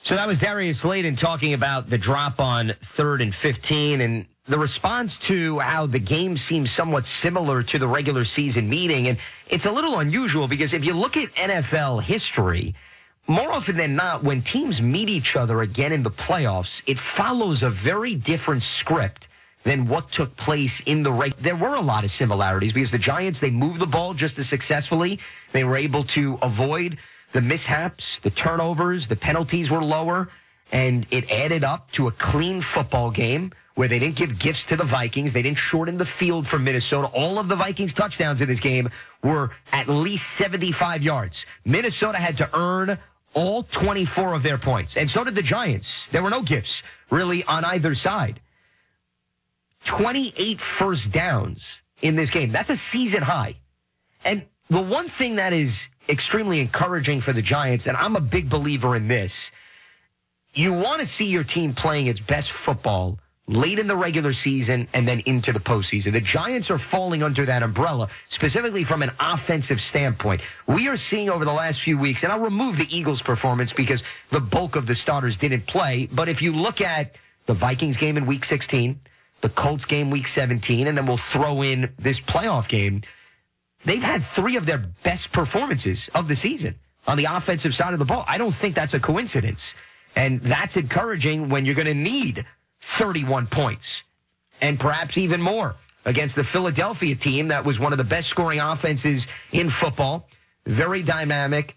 So that was Darius Slayton talking about the drop on 3rd and 15 and the response to how the game seems somewhat similar to the regular season meeting. And it's a little unusual because if you look at NFL history, more often than not, when teams meet each other again in the playoffs, it follows a very different script than what took place in the There were a lot of similarities because the Giants, they moved the ball just as successfully. They were able to avoid the mishaps, the turnovers, the penalties were lower. and it added up to a clean football game where they didn't give gifts to the Vikings. They didn't shorten the field for Minnesota. All of the Vikings' touchdowns in this game were at least 75 yards. Minnesota had to earn all 24 of their points, and so did the Giants. There were no gifts, really, on either side. 28 first downs in this game. That's a season high. And the one thing that is extremely encouraging for the Giants, and I'm a big believer in this, you want to see your team playing its best football late in the regular season and then into the postseason. The Giants are falling under that umbrella, specifically from an offensive standpoint. We are seeing over the last few weeks, and I'll remove the Eagles' performance because the bulk of the starters didn't play, but if you look at the Vikings game in Week 16, the Colts game Week 17, and then we'll throw in this playoff game, they've had three of their best performances of the season on the offensive side of the ball. I don't think that's a coincidence, and that's encouraging when you're going to need 31 points, and perhaps even more against the Philadelphia team that was one of the best scoring offenses in football. Very dynamic,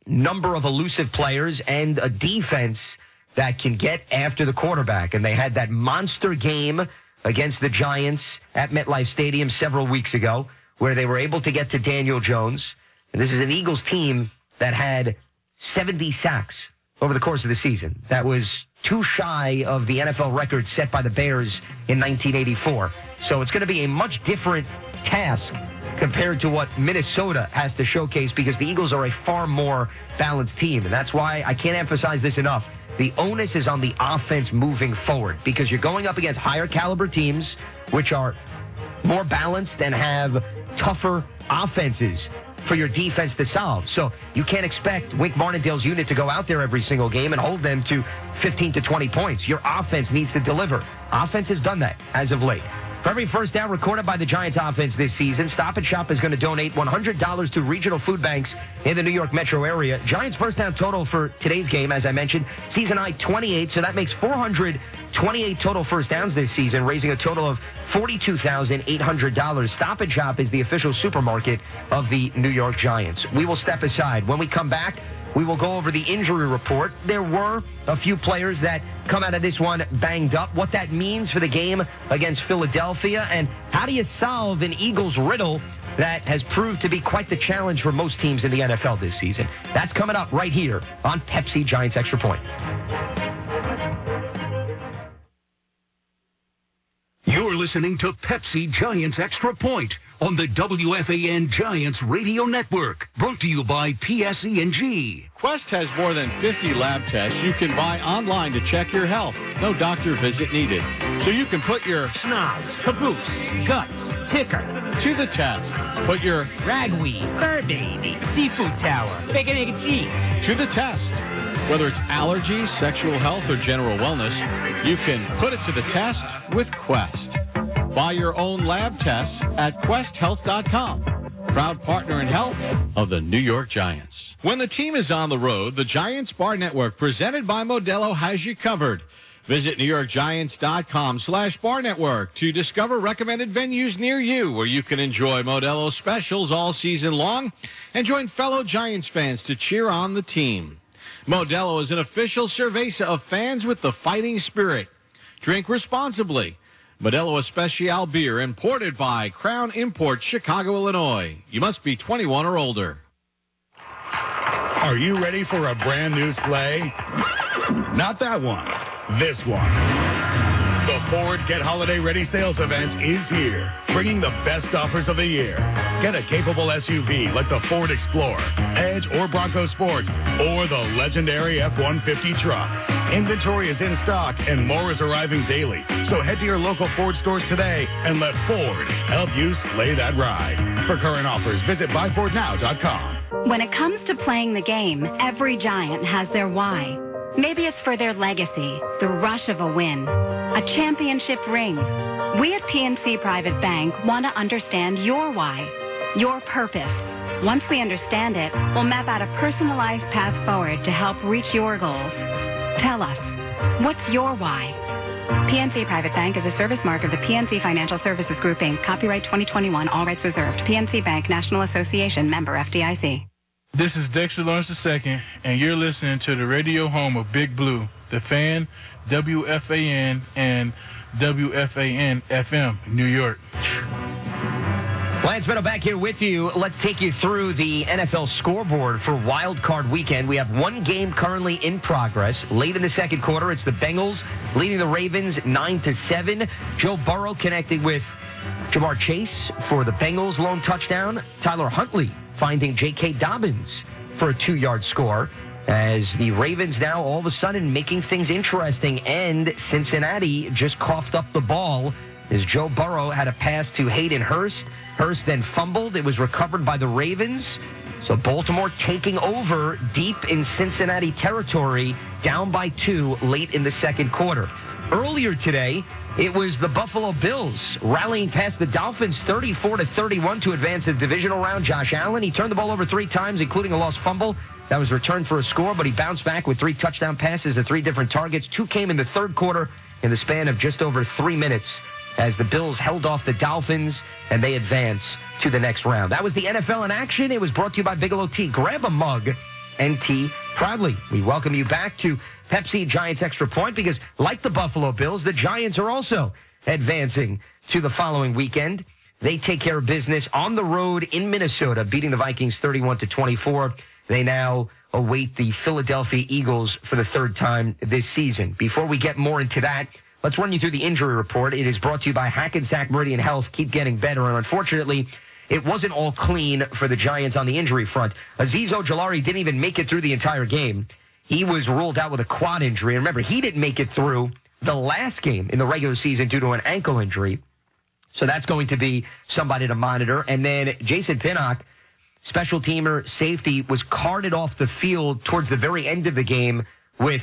number of elusive players, and a defense that can get after the quarterback. And they had that monster game against the Giants at MetLife Stadium several weeks ago where they were able to get to Daniel Jones. And this is an Eagles team that had 70 sacks over the course of the season. That was too shy of the NFL record set by the Bears in 1984. So it's going to be a much different task compared to what Minnesota has to showcase because the Eagles are a far more balanced team. And that's why I can't emphasize this enough. The onus is on the offense moving forward because you're going up against higher caliber teams which are more balanced and have tougher offenses for your defense to solve. So you can't expect Wink Martindale's unit to go out there every single game and hold them to 15 to 20 points. Your offense needs to deliver. Offense has done that as of late. For every first down recorded by the Giants offense this season, Stop and Shop is going to donate $100 to regional food banks in the New York metro area. Giants first down total for today's game, as I mentioned, season high 28, so that makes 428 total first downs this season, raising a total of $42,800. Stop and Shop is the official supermarket of the New York Giants. We will step aside. When we come back, we will go over the injury report. There were a few players that come out of this one banged up. What that means for the game against Philadelphia, and how do you solve an Eagles riddle that has proved to be quite the challenge for most teams in the NFL this season? That's coming up right here on Pepsi Giants Extra Point. You're listening to Pepsi Giants Extra Point on the WFAN Giants Radio Network. Brought to you by PSE&G. Quest has more than 50 lab tests you can buy online to check your health. No doctor visit needed. So you can put your snot, caboose, guts, ticker to the test. Put your ragweed, fur baby, seafood tower, bacon, egg, and cheese to the test. Whether it's allergies, sexual health, or general wellness, you can put it to the test with Quest. Buy your own lab tests at questhealth.com. Proud partner in health of the New York Giants. When the team is on the road, the Giants Bar Network, presented by Modelo, has you covered. Visit NewYorkGiants.com/Bar Network to discover recommended venues near you where you can enjoy Modelo specials all season long and join fellow Giants fans to cheer on the team. Modelo is an official cerveza of fans with the fighting spirit. Drink responsibly. Modelo Especial beer imported by Crown Imports, Chicago, Illinois. You must be 21 or older. Are you ready for a brand new sleigh? Not that one. This one. The Ford Get Holiday Ready sales event is here, bringing the best offers of the year. Get a capable SUV like the Ford Explorer, Edge, or Bronco Sport, or the legendary F-150 truck. Inventory is in stock and more is arriving daily. So head to your local Ford stores today and let Ford help you sleigh that ride. For current offers, visit buyfordnow.com. When it comes to playing the game, every Giant has their why. Maybe it's for their legacy, the rush of a win, a championship ring. We at PNC Private Bank want to understand your why, your purpose. Once we understand it, we'll map out a personalized path forward to help reach your goals. Tell us, what's your why? PNC Private Bank is a service mark of the PNC Financial Services Group, Inc., copyright 2021, all rights reserved. PNC Bank, National Association, member FDIC. This is Dexter Lawrence II, and you're listening to the radio home of Big Blue, The Fan, WFAN, and WFAN FM, New York. Lance Meadow back here with you. Let's take you through the NFL scoreboard for Wild Card Weekend. We have one game currently in progress. Late in the second quarter, it's the Bengals leading the Ravens 9-7. Joe Burrow connecting with Jamar Chase for the Bengals lone touchdown. Tyler Huntley finding J.K. Dobbins for a 2-yard score. As the Ravens now all of a sudden making things interesting, and Cincinnati just coughed up the ball as Joe Burrow had a pass to Hayden Hurst. Hurst then fumbled. It was recovered by the Ravens. So Baltimore taking over deep in Cincinnati territory, down by 2 late in the second quarter. Earlier today, it was the Buffalo Bills rallying past the Dolphins 34-31 to advance the divisional round. Josh Allen, he turned the ball over 3 times, including a lost fumble. That was returned for a score, but he bounced back with 3 touchdown passes to 3 different targets. 2 came in the third quarter in the span of just over 3 minutes as the Bills held off the Dolphins and they advance to the next round. That was the NFL in action. It was brought to you by Bigelow Tea. Grab a mug and tea proudly. We welcome you back to Pepsi Giants Extra Point because, like the Buffalo Bills, the Giants are also advancing to the following weekend. They take care of business on the road in Minnesota, beating the Vikings 31-24. They now await the Philadelphia Eagles for the 3rd time this season. Before we get more into that, let's run you through the injury report. It is brought to you by Hackensack Meridian Health. Keep getting better. And unfortunately, it wasn't all clean for the Giants on the injury front. Azeez Ojulari didn't even make it through the entire game. He was ruled out with a quad injury. And remember, he didn't make it through the last game in the regular season due to an ankle injury. So that's going to be somebody to monitor. And then Jason Pinnock, special teamer, safety, was carted off the field towards the very end of the game with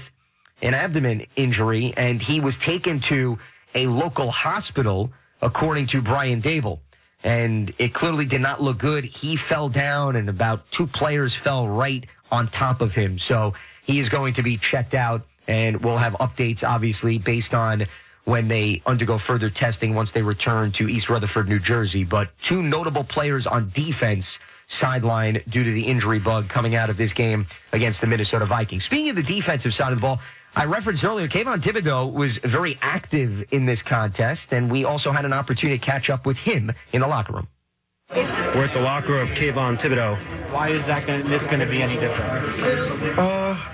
an abdomen injury, and he was taken to a local hospital, according to Brian Dable. And it clearly did not look good. He fell down, and about 2 players fell right on top of him. So he is going to be checked out, and we'll have updates, obviously, based on when they undergo further testing once they return to East Rutherford, New Jersey. But 2 notable players on defense sidelined due to the injury bug coming out of this game against the Minnesota Vikings. Speaking of the defensive side of the ball, I referenced earlier, Kayvon Thibodeau was very active in this contest, and we also had an opportunity to catch up with him in the locker room. We're at the locker of Kayvon Thibodeau. Why is this going to be any different?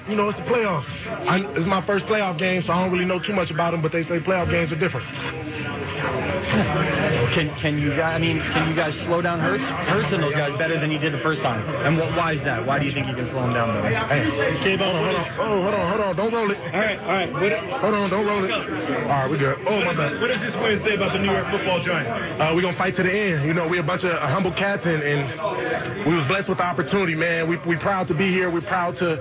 It's the playoffs. It's my first playoff game, so I don't really know too much about them, but they say playoff games are different. Can you guys slow down Hurst and those guys better than you did the first time? And why is that? Why do you think you can slow them down better? Hey, hold on. Don't roll it. All right. Hold on, don't roll it. All right, we're good. Oh, my bad. What does this win say about the New York Football Giants? We're going to fight to the end. We're a bunch of humble cats, and we was blessed with the opportunity, man. We're proud to be here. We're proud to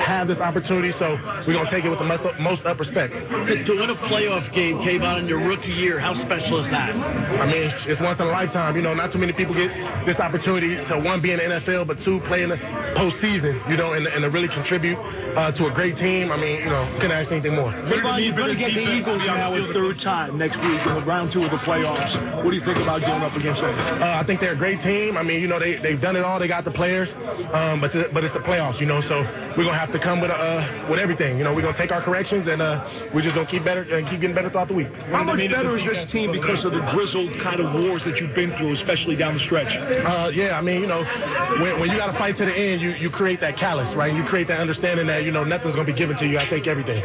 have this opportunity, so we're going to take it with the most up respect. To win a playoff game, Kayvon, in your rookie year, how special is that? I mean, it's once in a lifetime. Not too many people get this opportunity to, 1, be in the NFL, but 2, play in the postseason, and to really contribute to a great team. I mean, couldn't ask anything more. Kayvon, you're going to get the Eagles now a 3rd time next week in round 2 of the playoffs. What do you think about going up against them? I think they're a great team. I mean, they've done it all. They got the players, but it's the playoffs, so we're going to have to come with everything. We're going to take our corrections, and we're just going to keep getting better throughout the week. How much better is this team because of the grizzled kind of wars that you've been through, especially down the stretch? Yeah, I mean, when you got to fight to the end, you create that callous, right? You create that understanding that, nothing's going to be given to you. I take everything.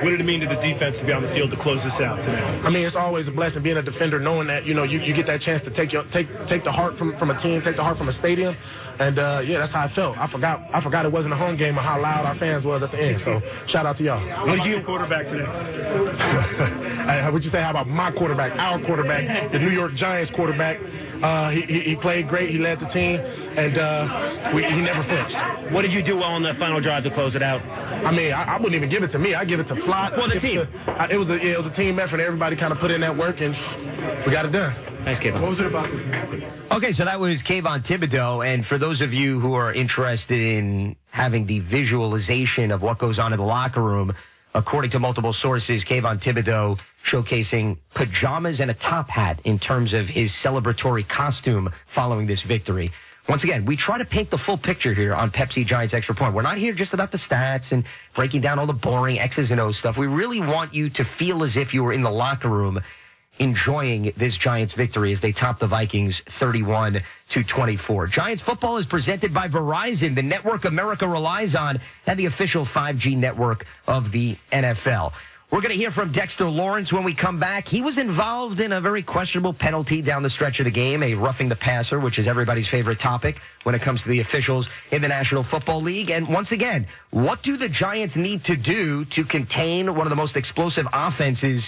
What did it mean to the defense to be on the field to close this out today? I mean, it's always a blessing being a defender, knowing that, you get that chance to take the heart from a team, take the heart from a stadium. And, that's how I felt. I forgot it wasn't a home game and how loud our fans was at the end. So, shout out to y'all. What did you quarterback today? What'd you say? How about my quarterback, our quarterback, the New York Giants quarterback? He played great. He led the team, and he never flinched. What did you do well on that final drive to close it out? I mean, I wouldn't even give it to me. I give it to Flott. Well, the team. It was a team effort. Everybody kind of put in that work, and we got it done. Thanks, Kayvon. What was it about? Okay, so that was Kayvon Thibodeau, and for those of you who are interested in having the visualization of what goes on in the locker room, according to multiple sources, Kayvon Thibodeau showcasing pajamas and a top hat in terms of his celebratory costume following this victory. Once again, we try to paint the full picture here on Pepsi Giants Extra Point. We're not here just about the stats and breaking down all the boring X's and O's stuff. We really want you to feel as if you were in the locker room enjoying this Giants victory as they top the Vikings 31-24. Giants football is presented by Verizon, the network America relies on, and the official 5G network of the NFL. We're going to hear from Dexter Lawrence when we come back. He was involved in a very questionable penalty down the stretch of the game, a roughing the passer, which is everybody's favorite topic when it comes to the officials in the National Football League. And once again, what do the Giants need to do to contain one of the most explosive offenses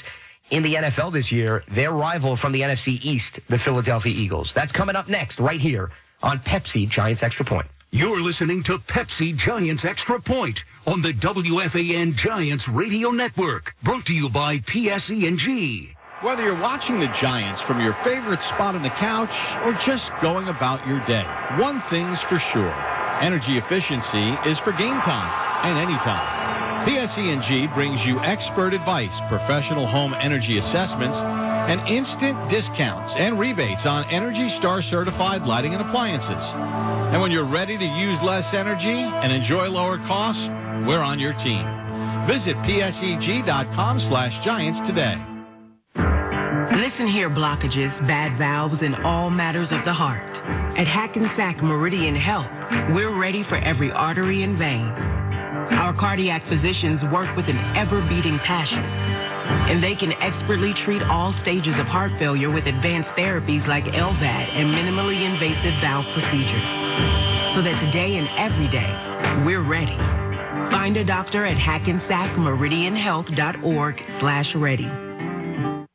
in the NFL this year, their rival from the NFC East, the Philadelphia Eagles? That's coming up next right here on Pepsi Giants Extra Point. You're listening to Pepsi Giants Extra Point on the WFAN Giants Radio Network, brought to you by PSE&G. Whether you're watching the Giants from your favorite spot on the couch or just going about your day, one thing's for sure. Energy efficiency is for game time and anytime. PSE&G brings you expert advice, professional home energy assessments, and instant discounts and rebates on Energy Star certified lighting and appliances. And when you're ready to use less energy and enjoy lower costs, we're on your team. Visit pseg.com/Giants today. Listen here, blockages, bad valves, and all matters of the heart. At Hackensack Meridian Health, we're ready for every artery and vein. Our cardiac physicians work with an ever-beating passion, and they can expertly treat all stages of heart failure with advanced therapies like LVAD and minimally invasive valve procedures. So that today and every day, we're ready. Find a doctor at hackensackmeridianhealth.org/ready.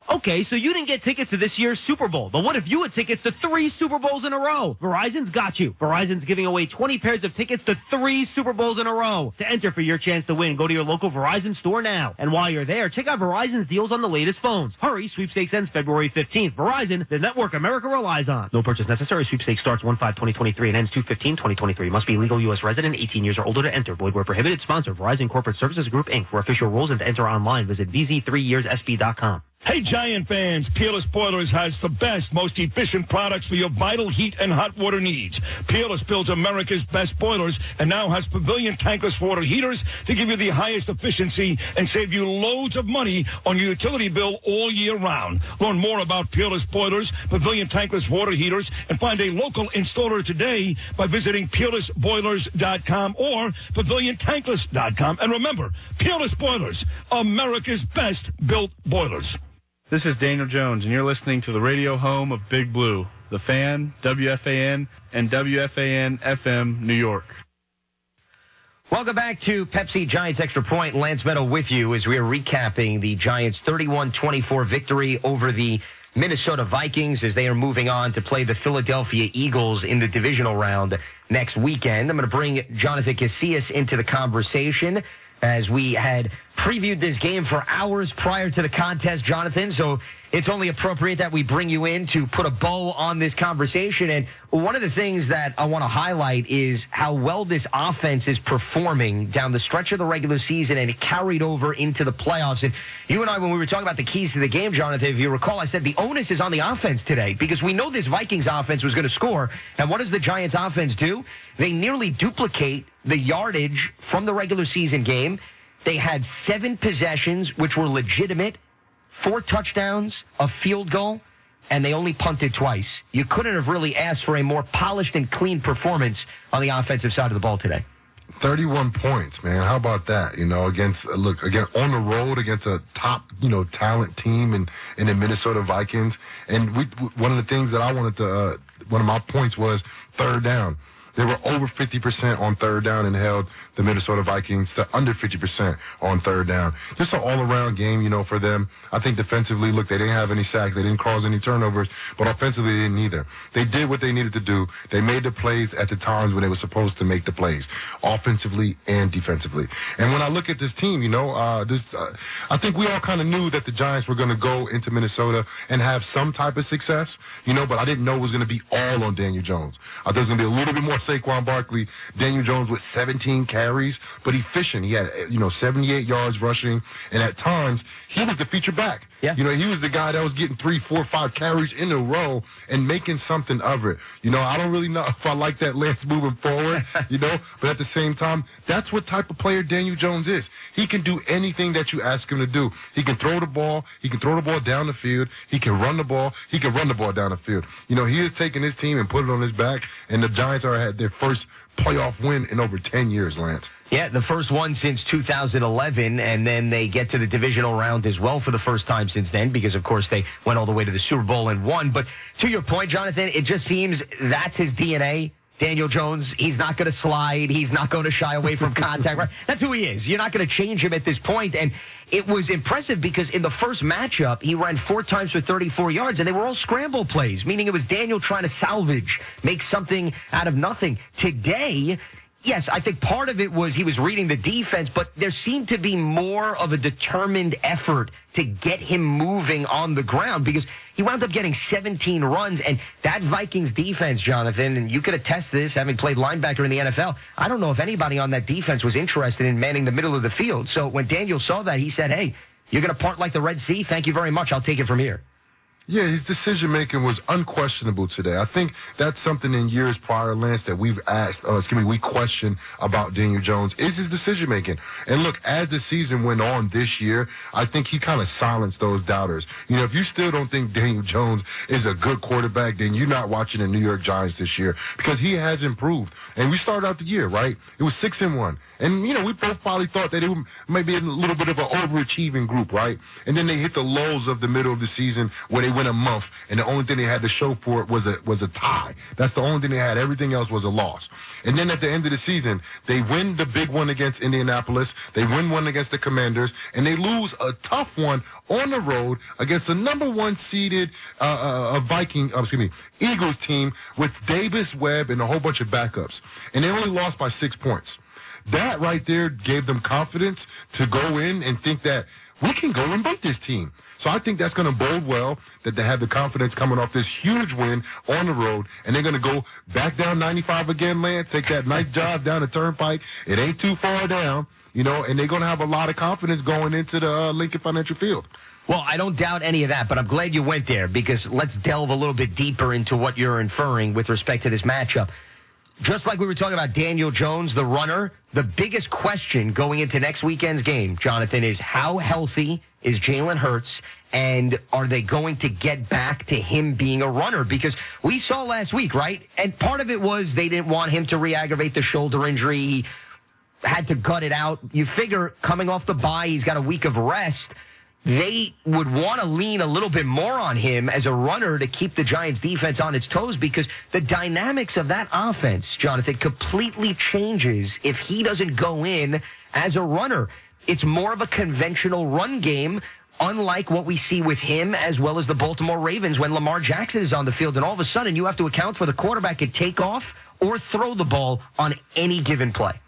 Okay, so you didn't get tickets to this year's Super Bowl, but what if you had tickets to 3 Super Bowls in a row? Verizon's got you. Verizon's giving away 20 pairs of tickets to 3 Super Bowls in a row. To enter for your chance to win, go to your local Verizon store now. And while you're there, check out Verizon's deals on the latest phones. Hurry, sweepstakes ends February 15th. Verizon, the network America relies on. No purchase necessary. Sweepstakes starts 1/5/2023 and ends 2/15/2023. Must be legal U.S. resident, 18 years or older to enter. Void where prohibited. Sponsor, Verizon Corporate Services Group, Inc. For official rules and to enter online, visit vz3yearssb.com. Hey, Giant fans, Peerless Boilers has the best, most efficient products for your vital heat and hot water needs. Peerless builds America's best boilers and now has Pavilion tankless water heaters to give you the highest efficiency and save you loads of money on your utility bill all year round. Learn more about Peerless Boilers, Pavilion tankless water heaters, and find a local installer today by visiting peerlessboilers.com or paviliontankless.com. And remember, Peerless Boilers, America's best built boilers. This is Daniel Jones, and you're listening to the radio home of Big Blue, The Fan, WFAN, and WFAN-FM, New York. Welcome back to Pepsi Giants Extra Point. Lance Meadow with you as we are recapping the Giants' 31-24 victory over the Minnesota Vikings as they are moving on to play the Philadelphia Eagles in the divisional round next weekend. I'm going to bring Jonathan Casillas into the conversation as we had previewed this game for hours prior to the contest, Jonathan, so it's only appropriate that we bring you in to put a bow on this conversation. And one of the things that I want to highlight is how well this offense is performing down the stretch of the regular season, and it carried over into the playoffs. And you and I, when we were talking about the keys to the game, Jonathan, if you recall, I said the onus is on the offense today because we know this Vikings offense was going to score. And what does the Giants offense do? They nearly duplicate the yardage from the regular season game. They had 7 possessions, which were legitimate, 4 touchdowns, a field goal, and they only punted twice. You couldn't have really asked for a more polished and clean performance on the offensive side of the ball today. 31 points, man. How about that? You know, again, on the road against a top, talent team in the Minnesota Vikings. And one of the things that I wanted to, one of my points was third down. They were over 50% on third down and held the Minnesota Vikings to under 50% on third down. Just an all-around game, for them. I think defensively, look, they didn't have any sacks. They didn't cause any turnovers, but offensively they didn't either. They did what they needed to do. They made the plays at the times when they were supposed to make the plays, offensively and defensively. And when I look at this team, I think we all kind of knew that the Giants were going to go into Minnesota and have some type of success, but I didn't know it was going to be all on Daniel Jones. I thought it was going to be a little bit more Saquon Barkley, Daniel Jones with 17 carries carries, but efficient. He had, 78 yards rushing, and at times he was the feature back. Yeah. He was the guy that was getting 3, 4, 5 carries in a row and making something of it. I don't really know if I like that Lance moving forward, but at the same time, that's what type of player Daniel Jones is. He can do anything that you ask him to do. He can throw the ball. He can throw the ball down the field. He can run the ball. He can run the ball down the field. He has taken his team and put it on his back, and the Giants are at their first playoff win in over 10 years, Lance. Yeah, the first one since 2011, and then they get to the divisional round as well for the first time since then because, of course, they went all the way to the Super Bowl and won. But to your point, Jonathan, it just seems that's his DNA. Daniel Jones, he's not going to slide. He's not going to shy away from contact. Right? That's who he is. You're not going to change him at this point. And it was impressive because in the first matchup, he ran 4 times for 34 yards, and they were all scramble plays, meaning it was Daniel trying to salvage, make something out of nothing. Today, yes, I think part of it was he was reading the defense, but there seemed to be more of a determined effort to get him moving on the ground because he wound up getting 17 runs, and that Vikings defense, Jonathan, and you could attest to this, having played linebacker in the NFL, I don't know if anybody on that defense was interested in manning the middle of the field. So when Daniel saw that, he said, hey, you're going to part like the Red Sea? Thank you very much. I'll take it from here. Yeah, his decision-making was unquestionable today. I think that's something in years prior, Lance, that we questioned about Daniel Jones, is his decision-making. And look, as the season went on this year, I think he kind of silenced those doubters. If you still don't think Daniel Jones is a good quarterback, then you're not watching the New York Giants this year because he has improved. And we started out the year, right? It was 6-1. And, we both probably thought that it might be a little bit of an overachieving group, right? And then they hit the lows of the middle of the season where they went a month, and the only thing they had to show for it was a tie. That's the only thing they had. Everything else was a loss. And then at the end of the season, they win the big one against Indianapolis. They win one against the Commanders, and they lose a tough one on the road against the number 1 seeded Eagles team with Davis, Webb, and a whole bunch of backups. And they only lost by 6 points. That right there gave them confidence to go in and think that we can go and beat this team. So I think that's going to bode well that they have the confidence coming off this huge win on the road, and they're going to go back down 95 again, Lance, take that nice drive down the Turnpike. It ain't too far down, and they're going to have a lot of confidence going into the Lincoln Financial Field. Well, I don't doubt any of that, but I'm glad you went there because let's delve a little bit deeper into what you're inferring with respect to this matchup. Just like we were talking about Daniel Jones, the runner, the biggest question going into next weekend's game, Jonathan, is how healthy is Jalen Hurts, and are they going to get back to him being a runner? Because we saw last week, right? And part of it was they didn't want him to re-aggravate the shoulder injury. He had to gut it out. You figure coming off the bye, he's got a week of rest. They would want to lean a little bit more on him as a runner to keep the Giants' defense on its toes because the dynamics of that offense, Jonathan, completely changes if he doesn't go in as a runner. It's more of a conventional run game, unlike what we see with him as well as the Baltimore Ravens when Lamar Jackson is on the field, and all of a sudden you have to account for the quarterback can take off or throw the ball on any given play.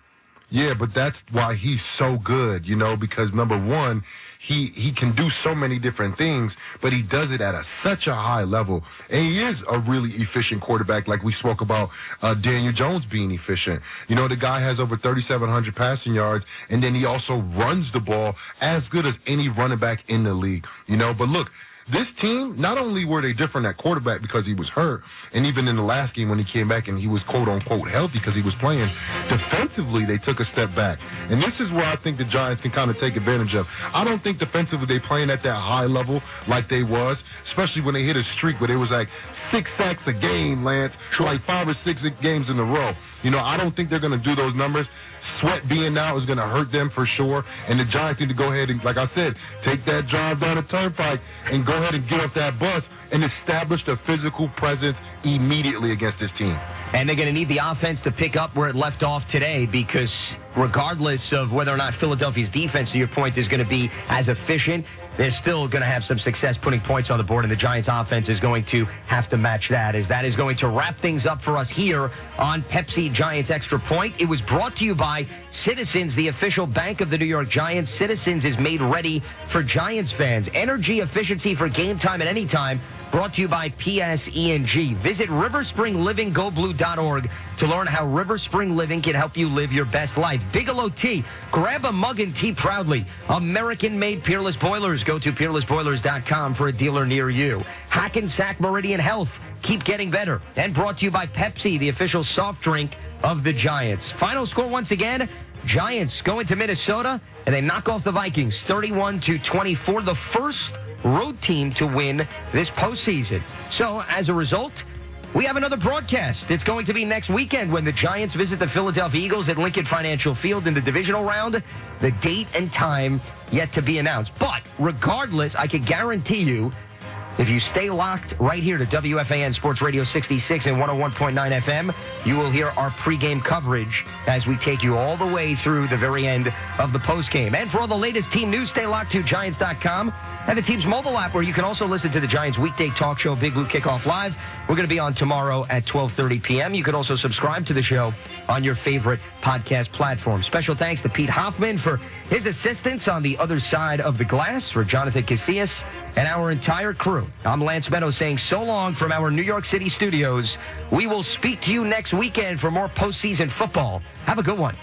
Yeah, but that's why he's so good, because number one, he can do so many different things, but he does it at such a high level. And he is a really efficient quarterback, like we spoke about Daniel Jones being efficient. The guy has over 3,700 passing yards, and then he also runs the ball as good as any running back in the league. But look, this team, not only were they different at quarterback because he was hurt, and even in the last game when he came back and he was quote-unquote healthy because he was playing, defensively they took a step back. And this is where I think the Giants can kind of take advantage of. I don't think defensively they playing at that high level like they was, especially when they hit a streak where it was like 6 sacks a game, Lance, like 5 or 6 games in a row. I don't think they're going to do those numbers. Sweat being out is going to hurt them for sure. And the Giants need to go ahead and, like I said, take that drive down the Turnpike and go ahead and get off that bus and establish a physical presence immediately against this team. And they're going to need the offense to pick up where it left off today because regardless of whether or not Philadelphia's defense, to your point, is going to be as efficient, they're still going to have some success putting points on the board, and the Giants' offense is going to have to match that. As that is going to wrap things up for us here on Pepsi Giants Extra Point. It was brought to you by Citizens, the official bank of the New York Giants. Citizens is made ready for Giants fans. Energy efficiency for game time at any time. Brought to you by PSE&G. Visit riverspringlivinggoblu.org to learn how River Spring Living can help you live your best life. Bigelow Tea. Grab a mug and tea proudly. American-made Peerless Boilers. Go to peerlessboilers.com for a dealer near you. Hackensack Meridian Health. Keep getting better. And brought to you by Pepsi, the official soft drink of the Giants. Final score once again, Giants go into Minnesota, and they knock off the Vikings 31-24. The first road team to win this postseason. So, as a result, we have another broadcast. It's going to be next weekend when the Giants visit the Philadelphia Eagles at Lincoln Financial Field in the divisional round. The date and time yet to be announced. But, regardless, I can guarantee you, if you stay locked right here to WFAN Sports Radio 66 and 101.9 FM, you will hear our pregame coverage as we take you all the way through the very end of the postgame. And for all the latest team news, stay locked to Giants.com and the team's mobile app, where you can also listen to the Giants weekday talk show, Big Blue Kickoff Live. We're going to be on tomorrow at 12:30 p.m. You can also subscribe to the show on your favorite podcast platform. Special thanks to Pete Hoffman for his assistance on the other side of the glass, for Jonathan Casillas and our entire crew. I'm Lance Meadows saying so long from our New York City studios. We will speak to you next weekend for more postseason football. Have a good one.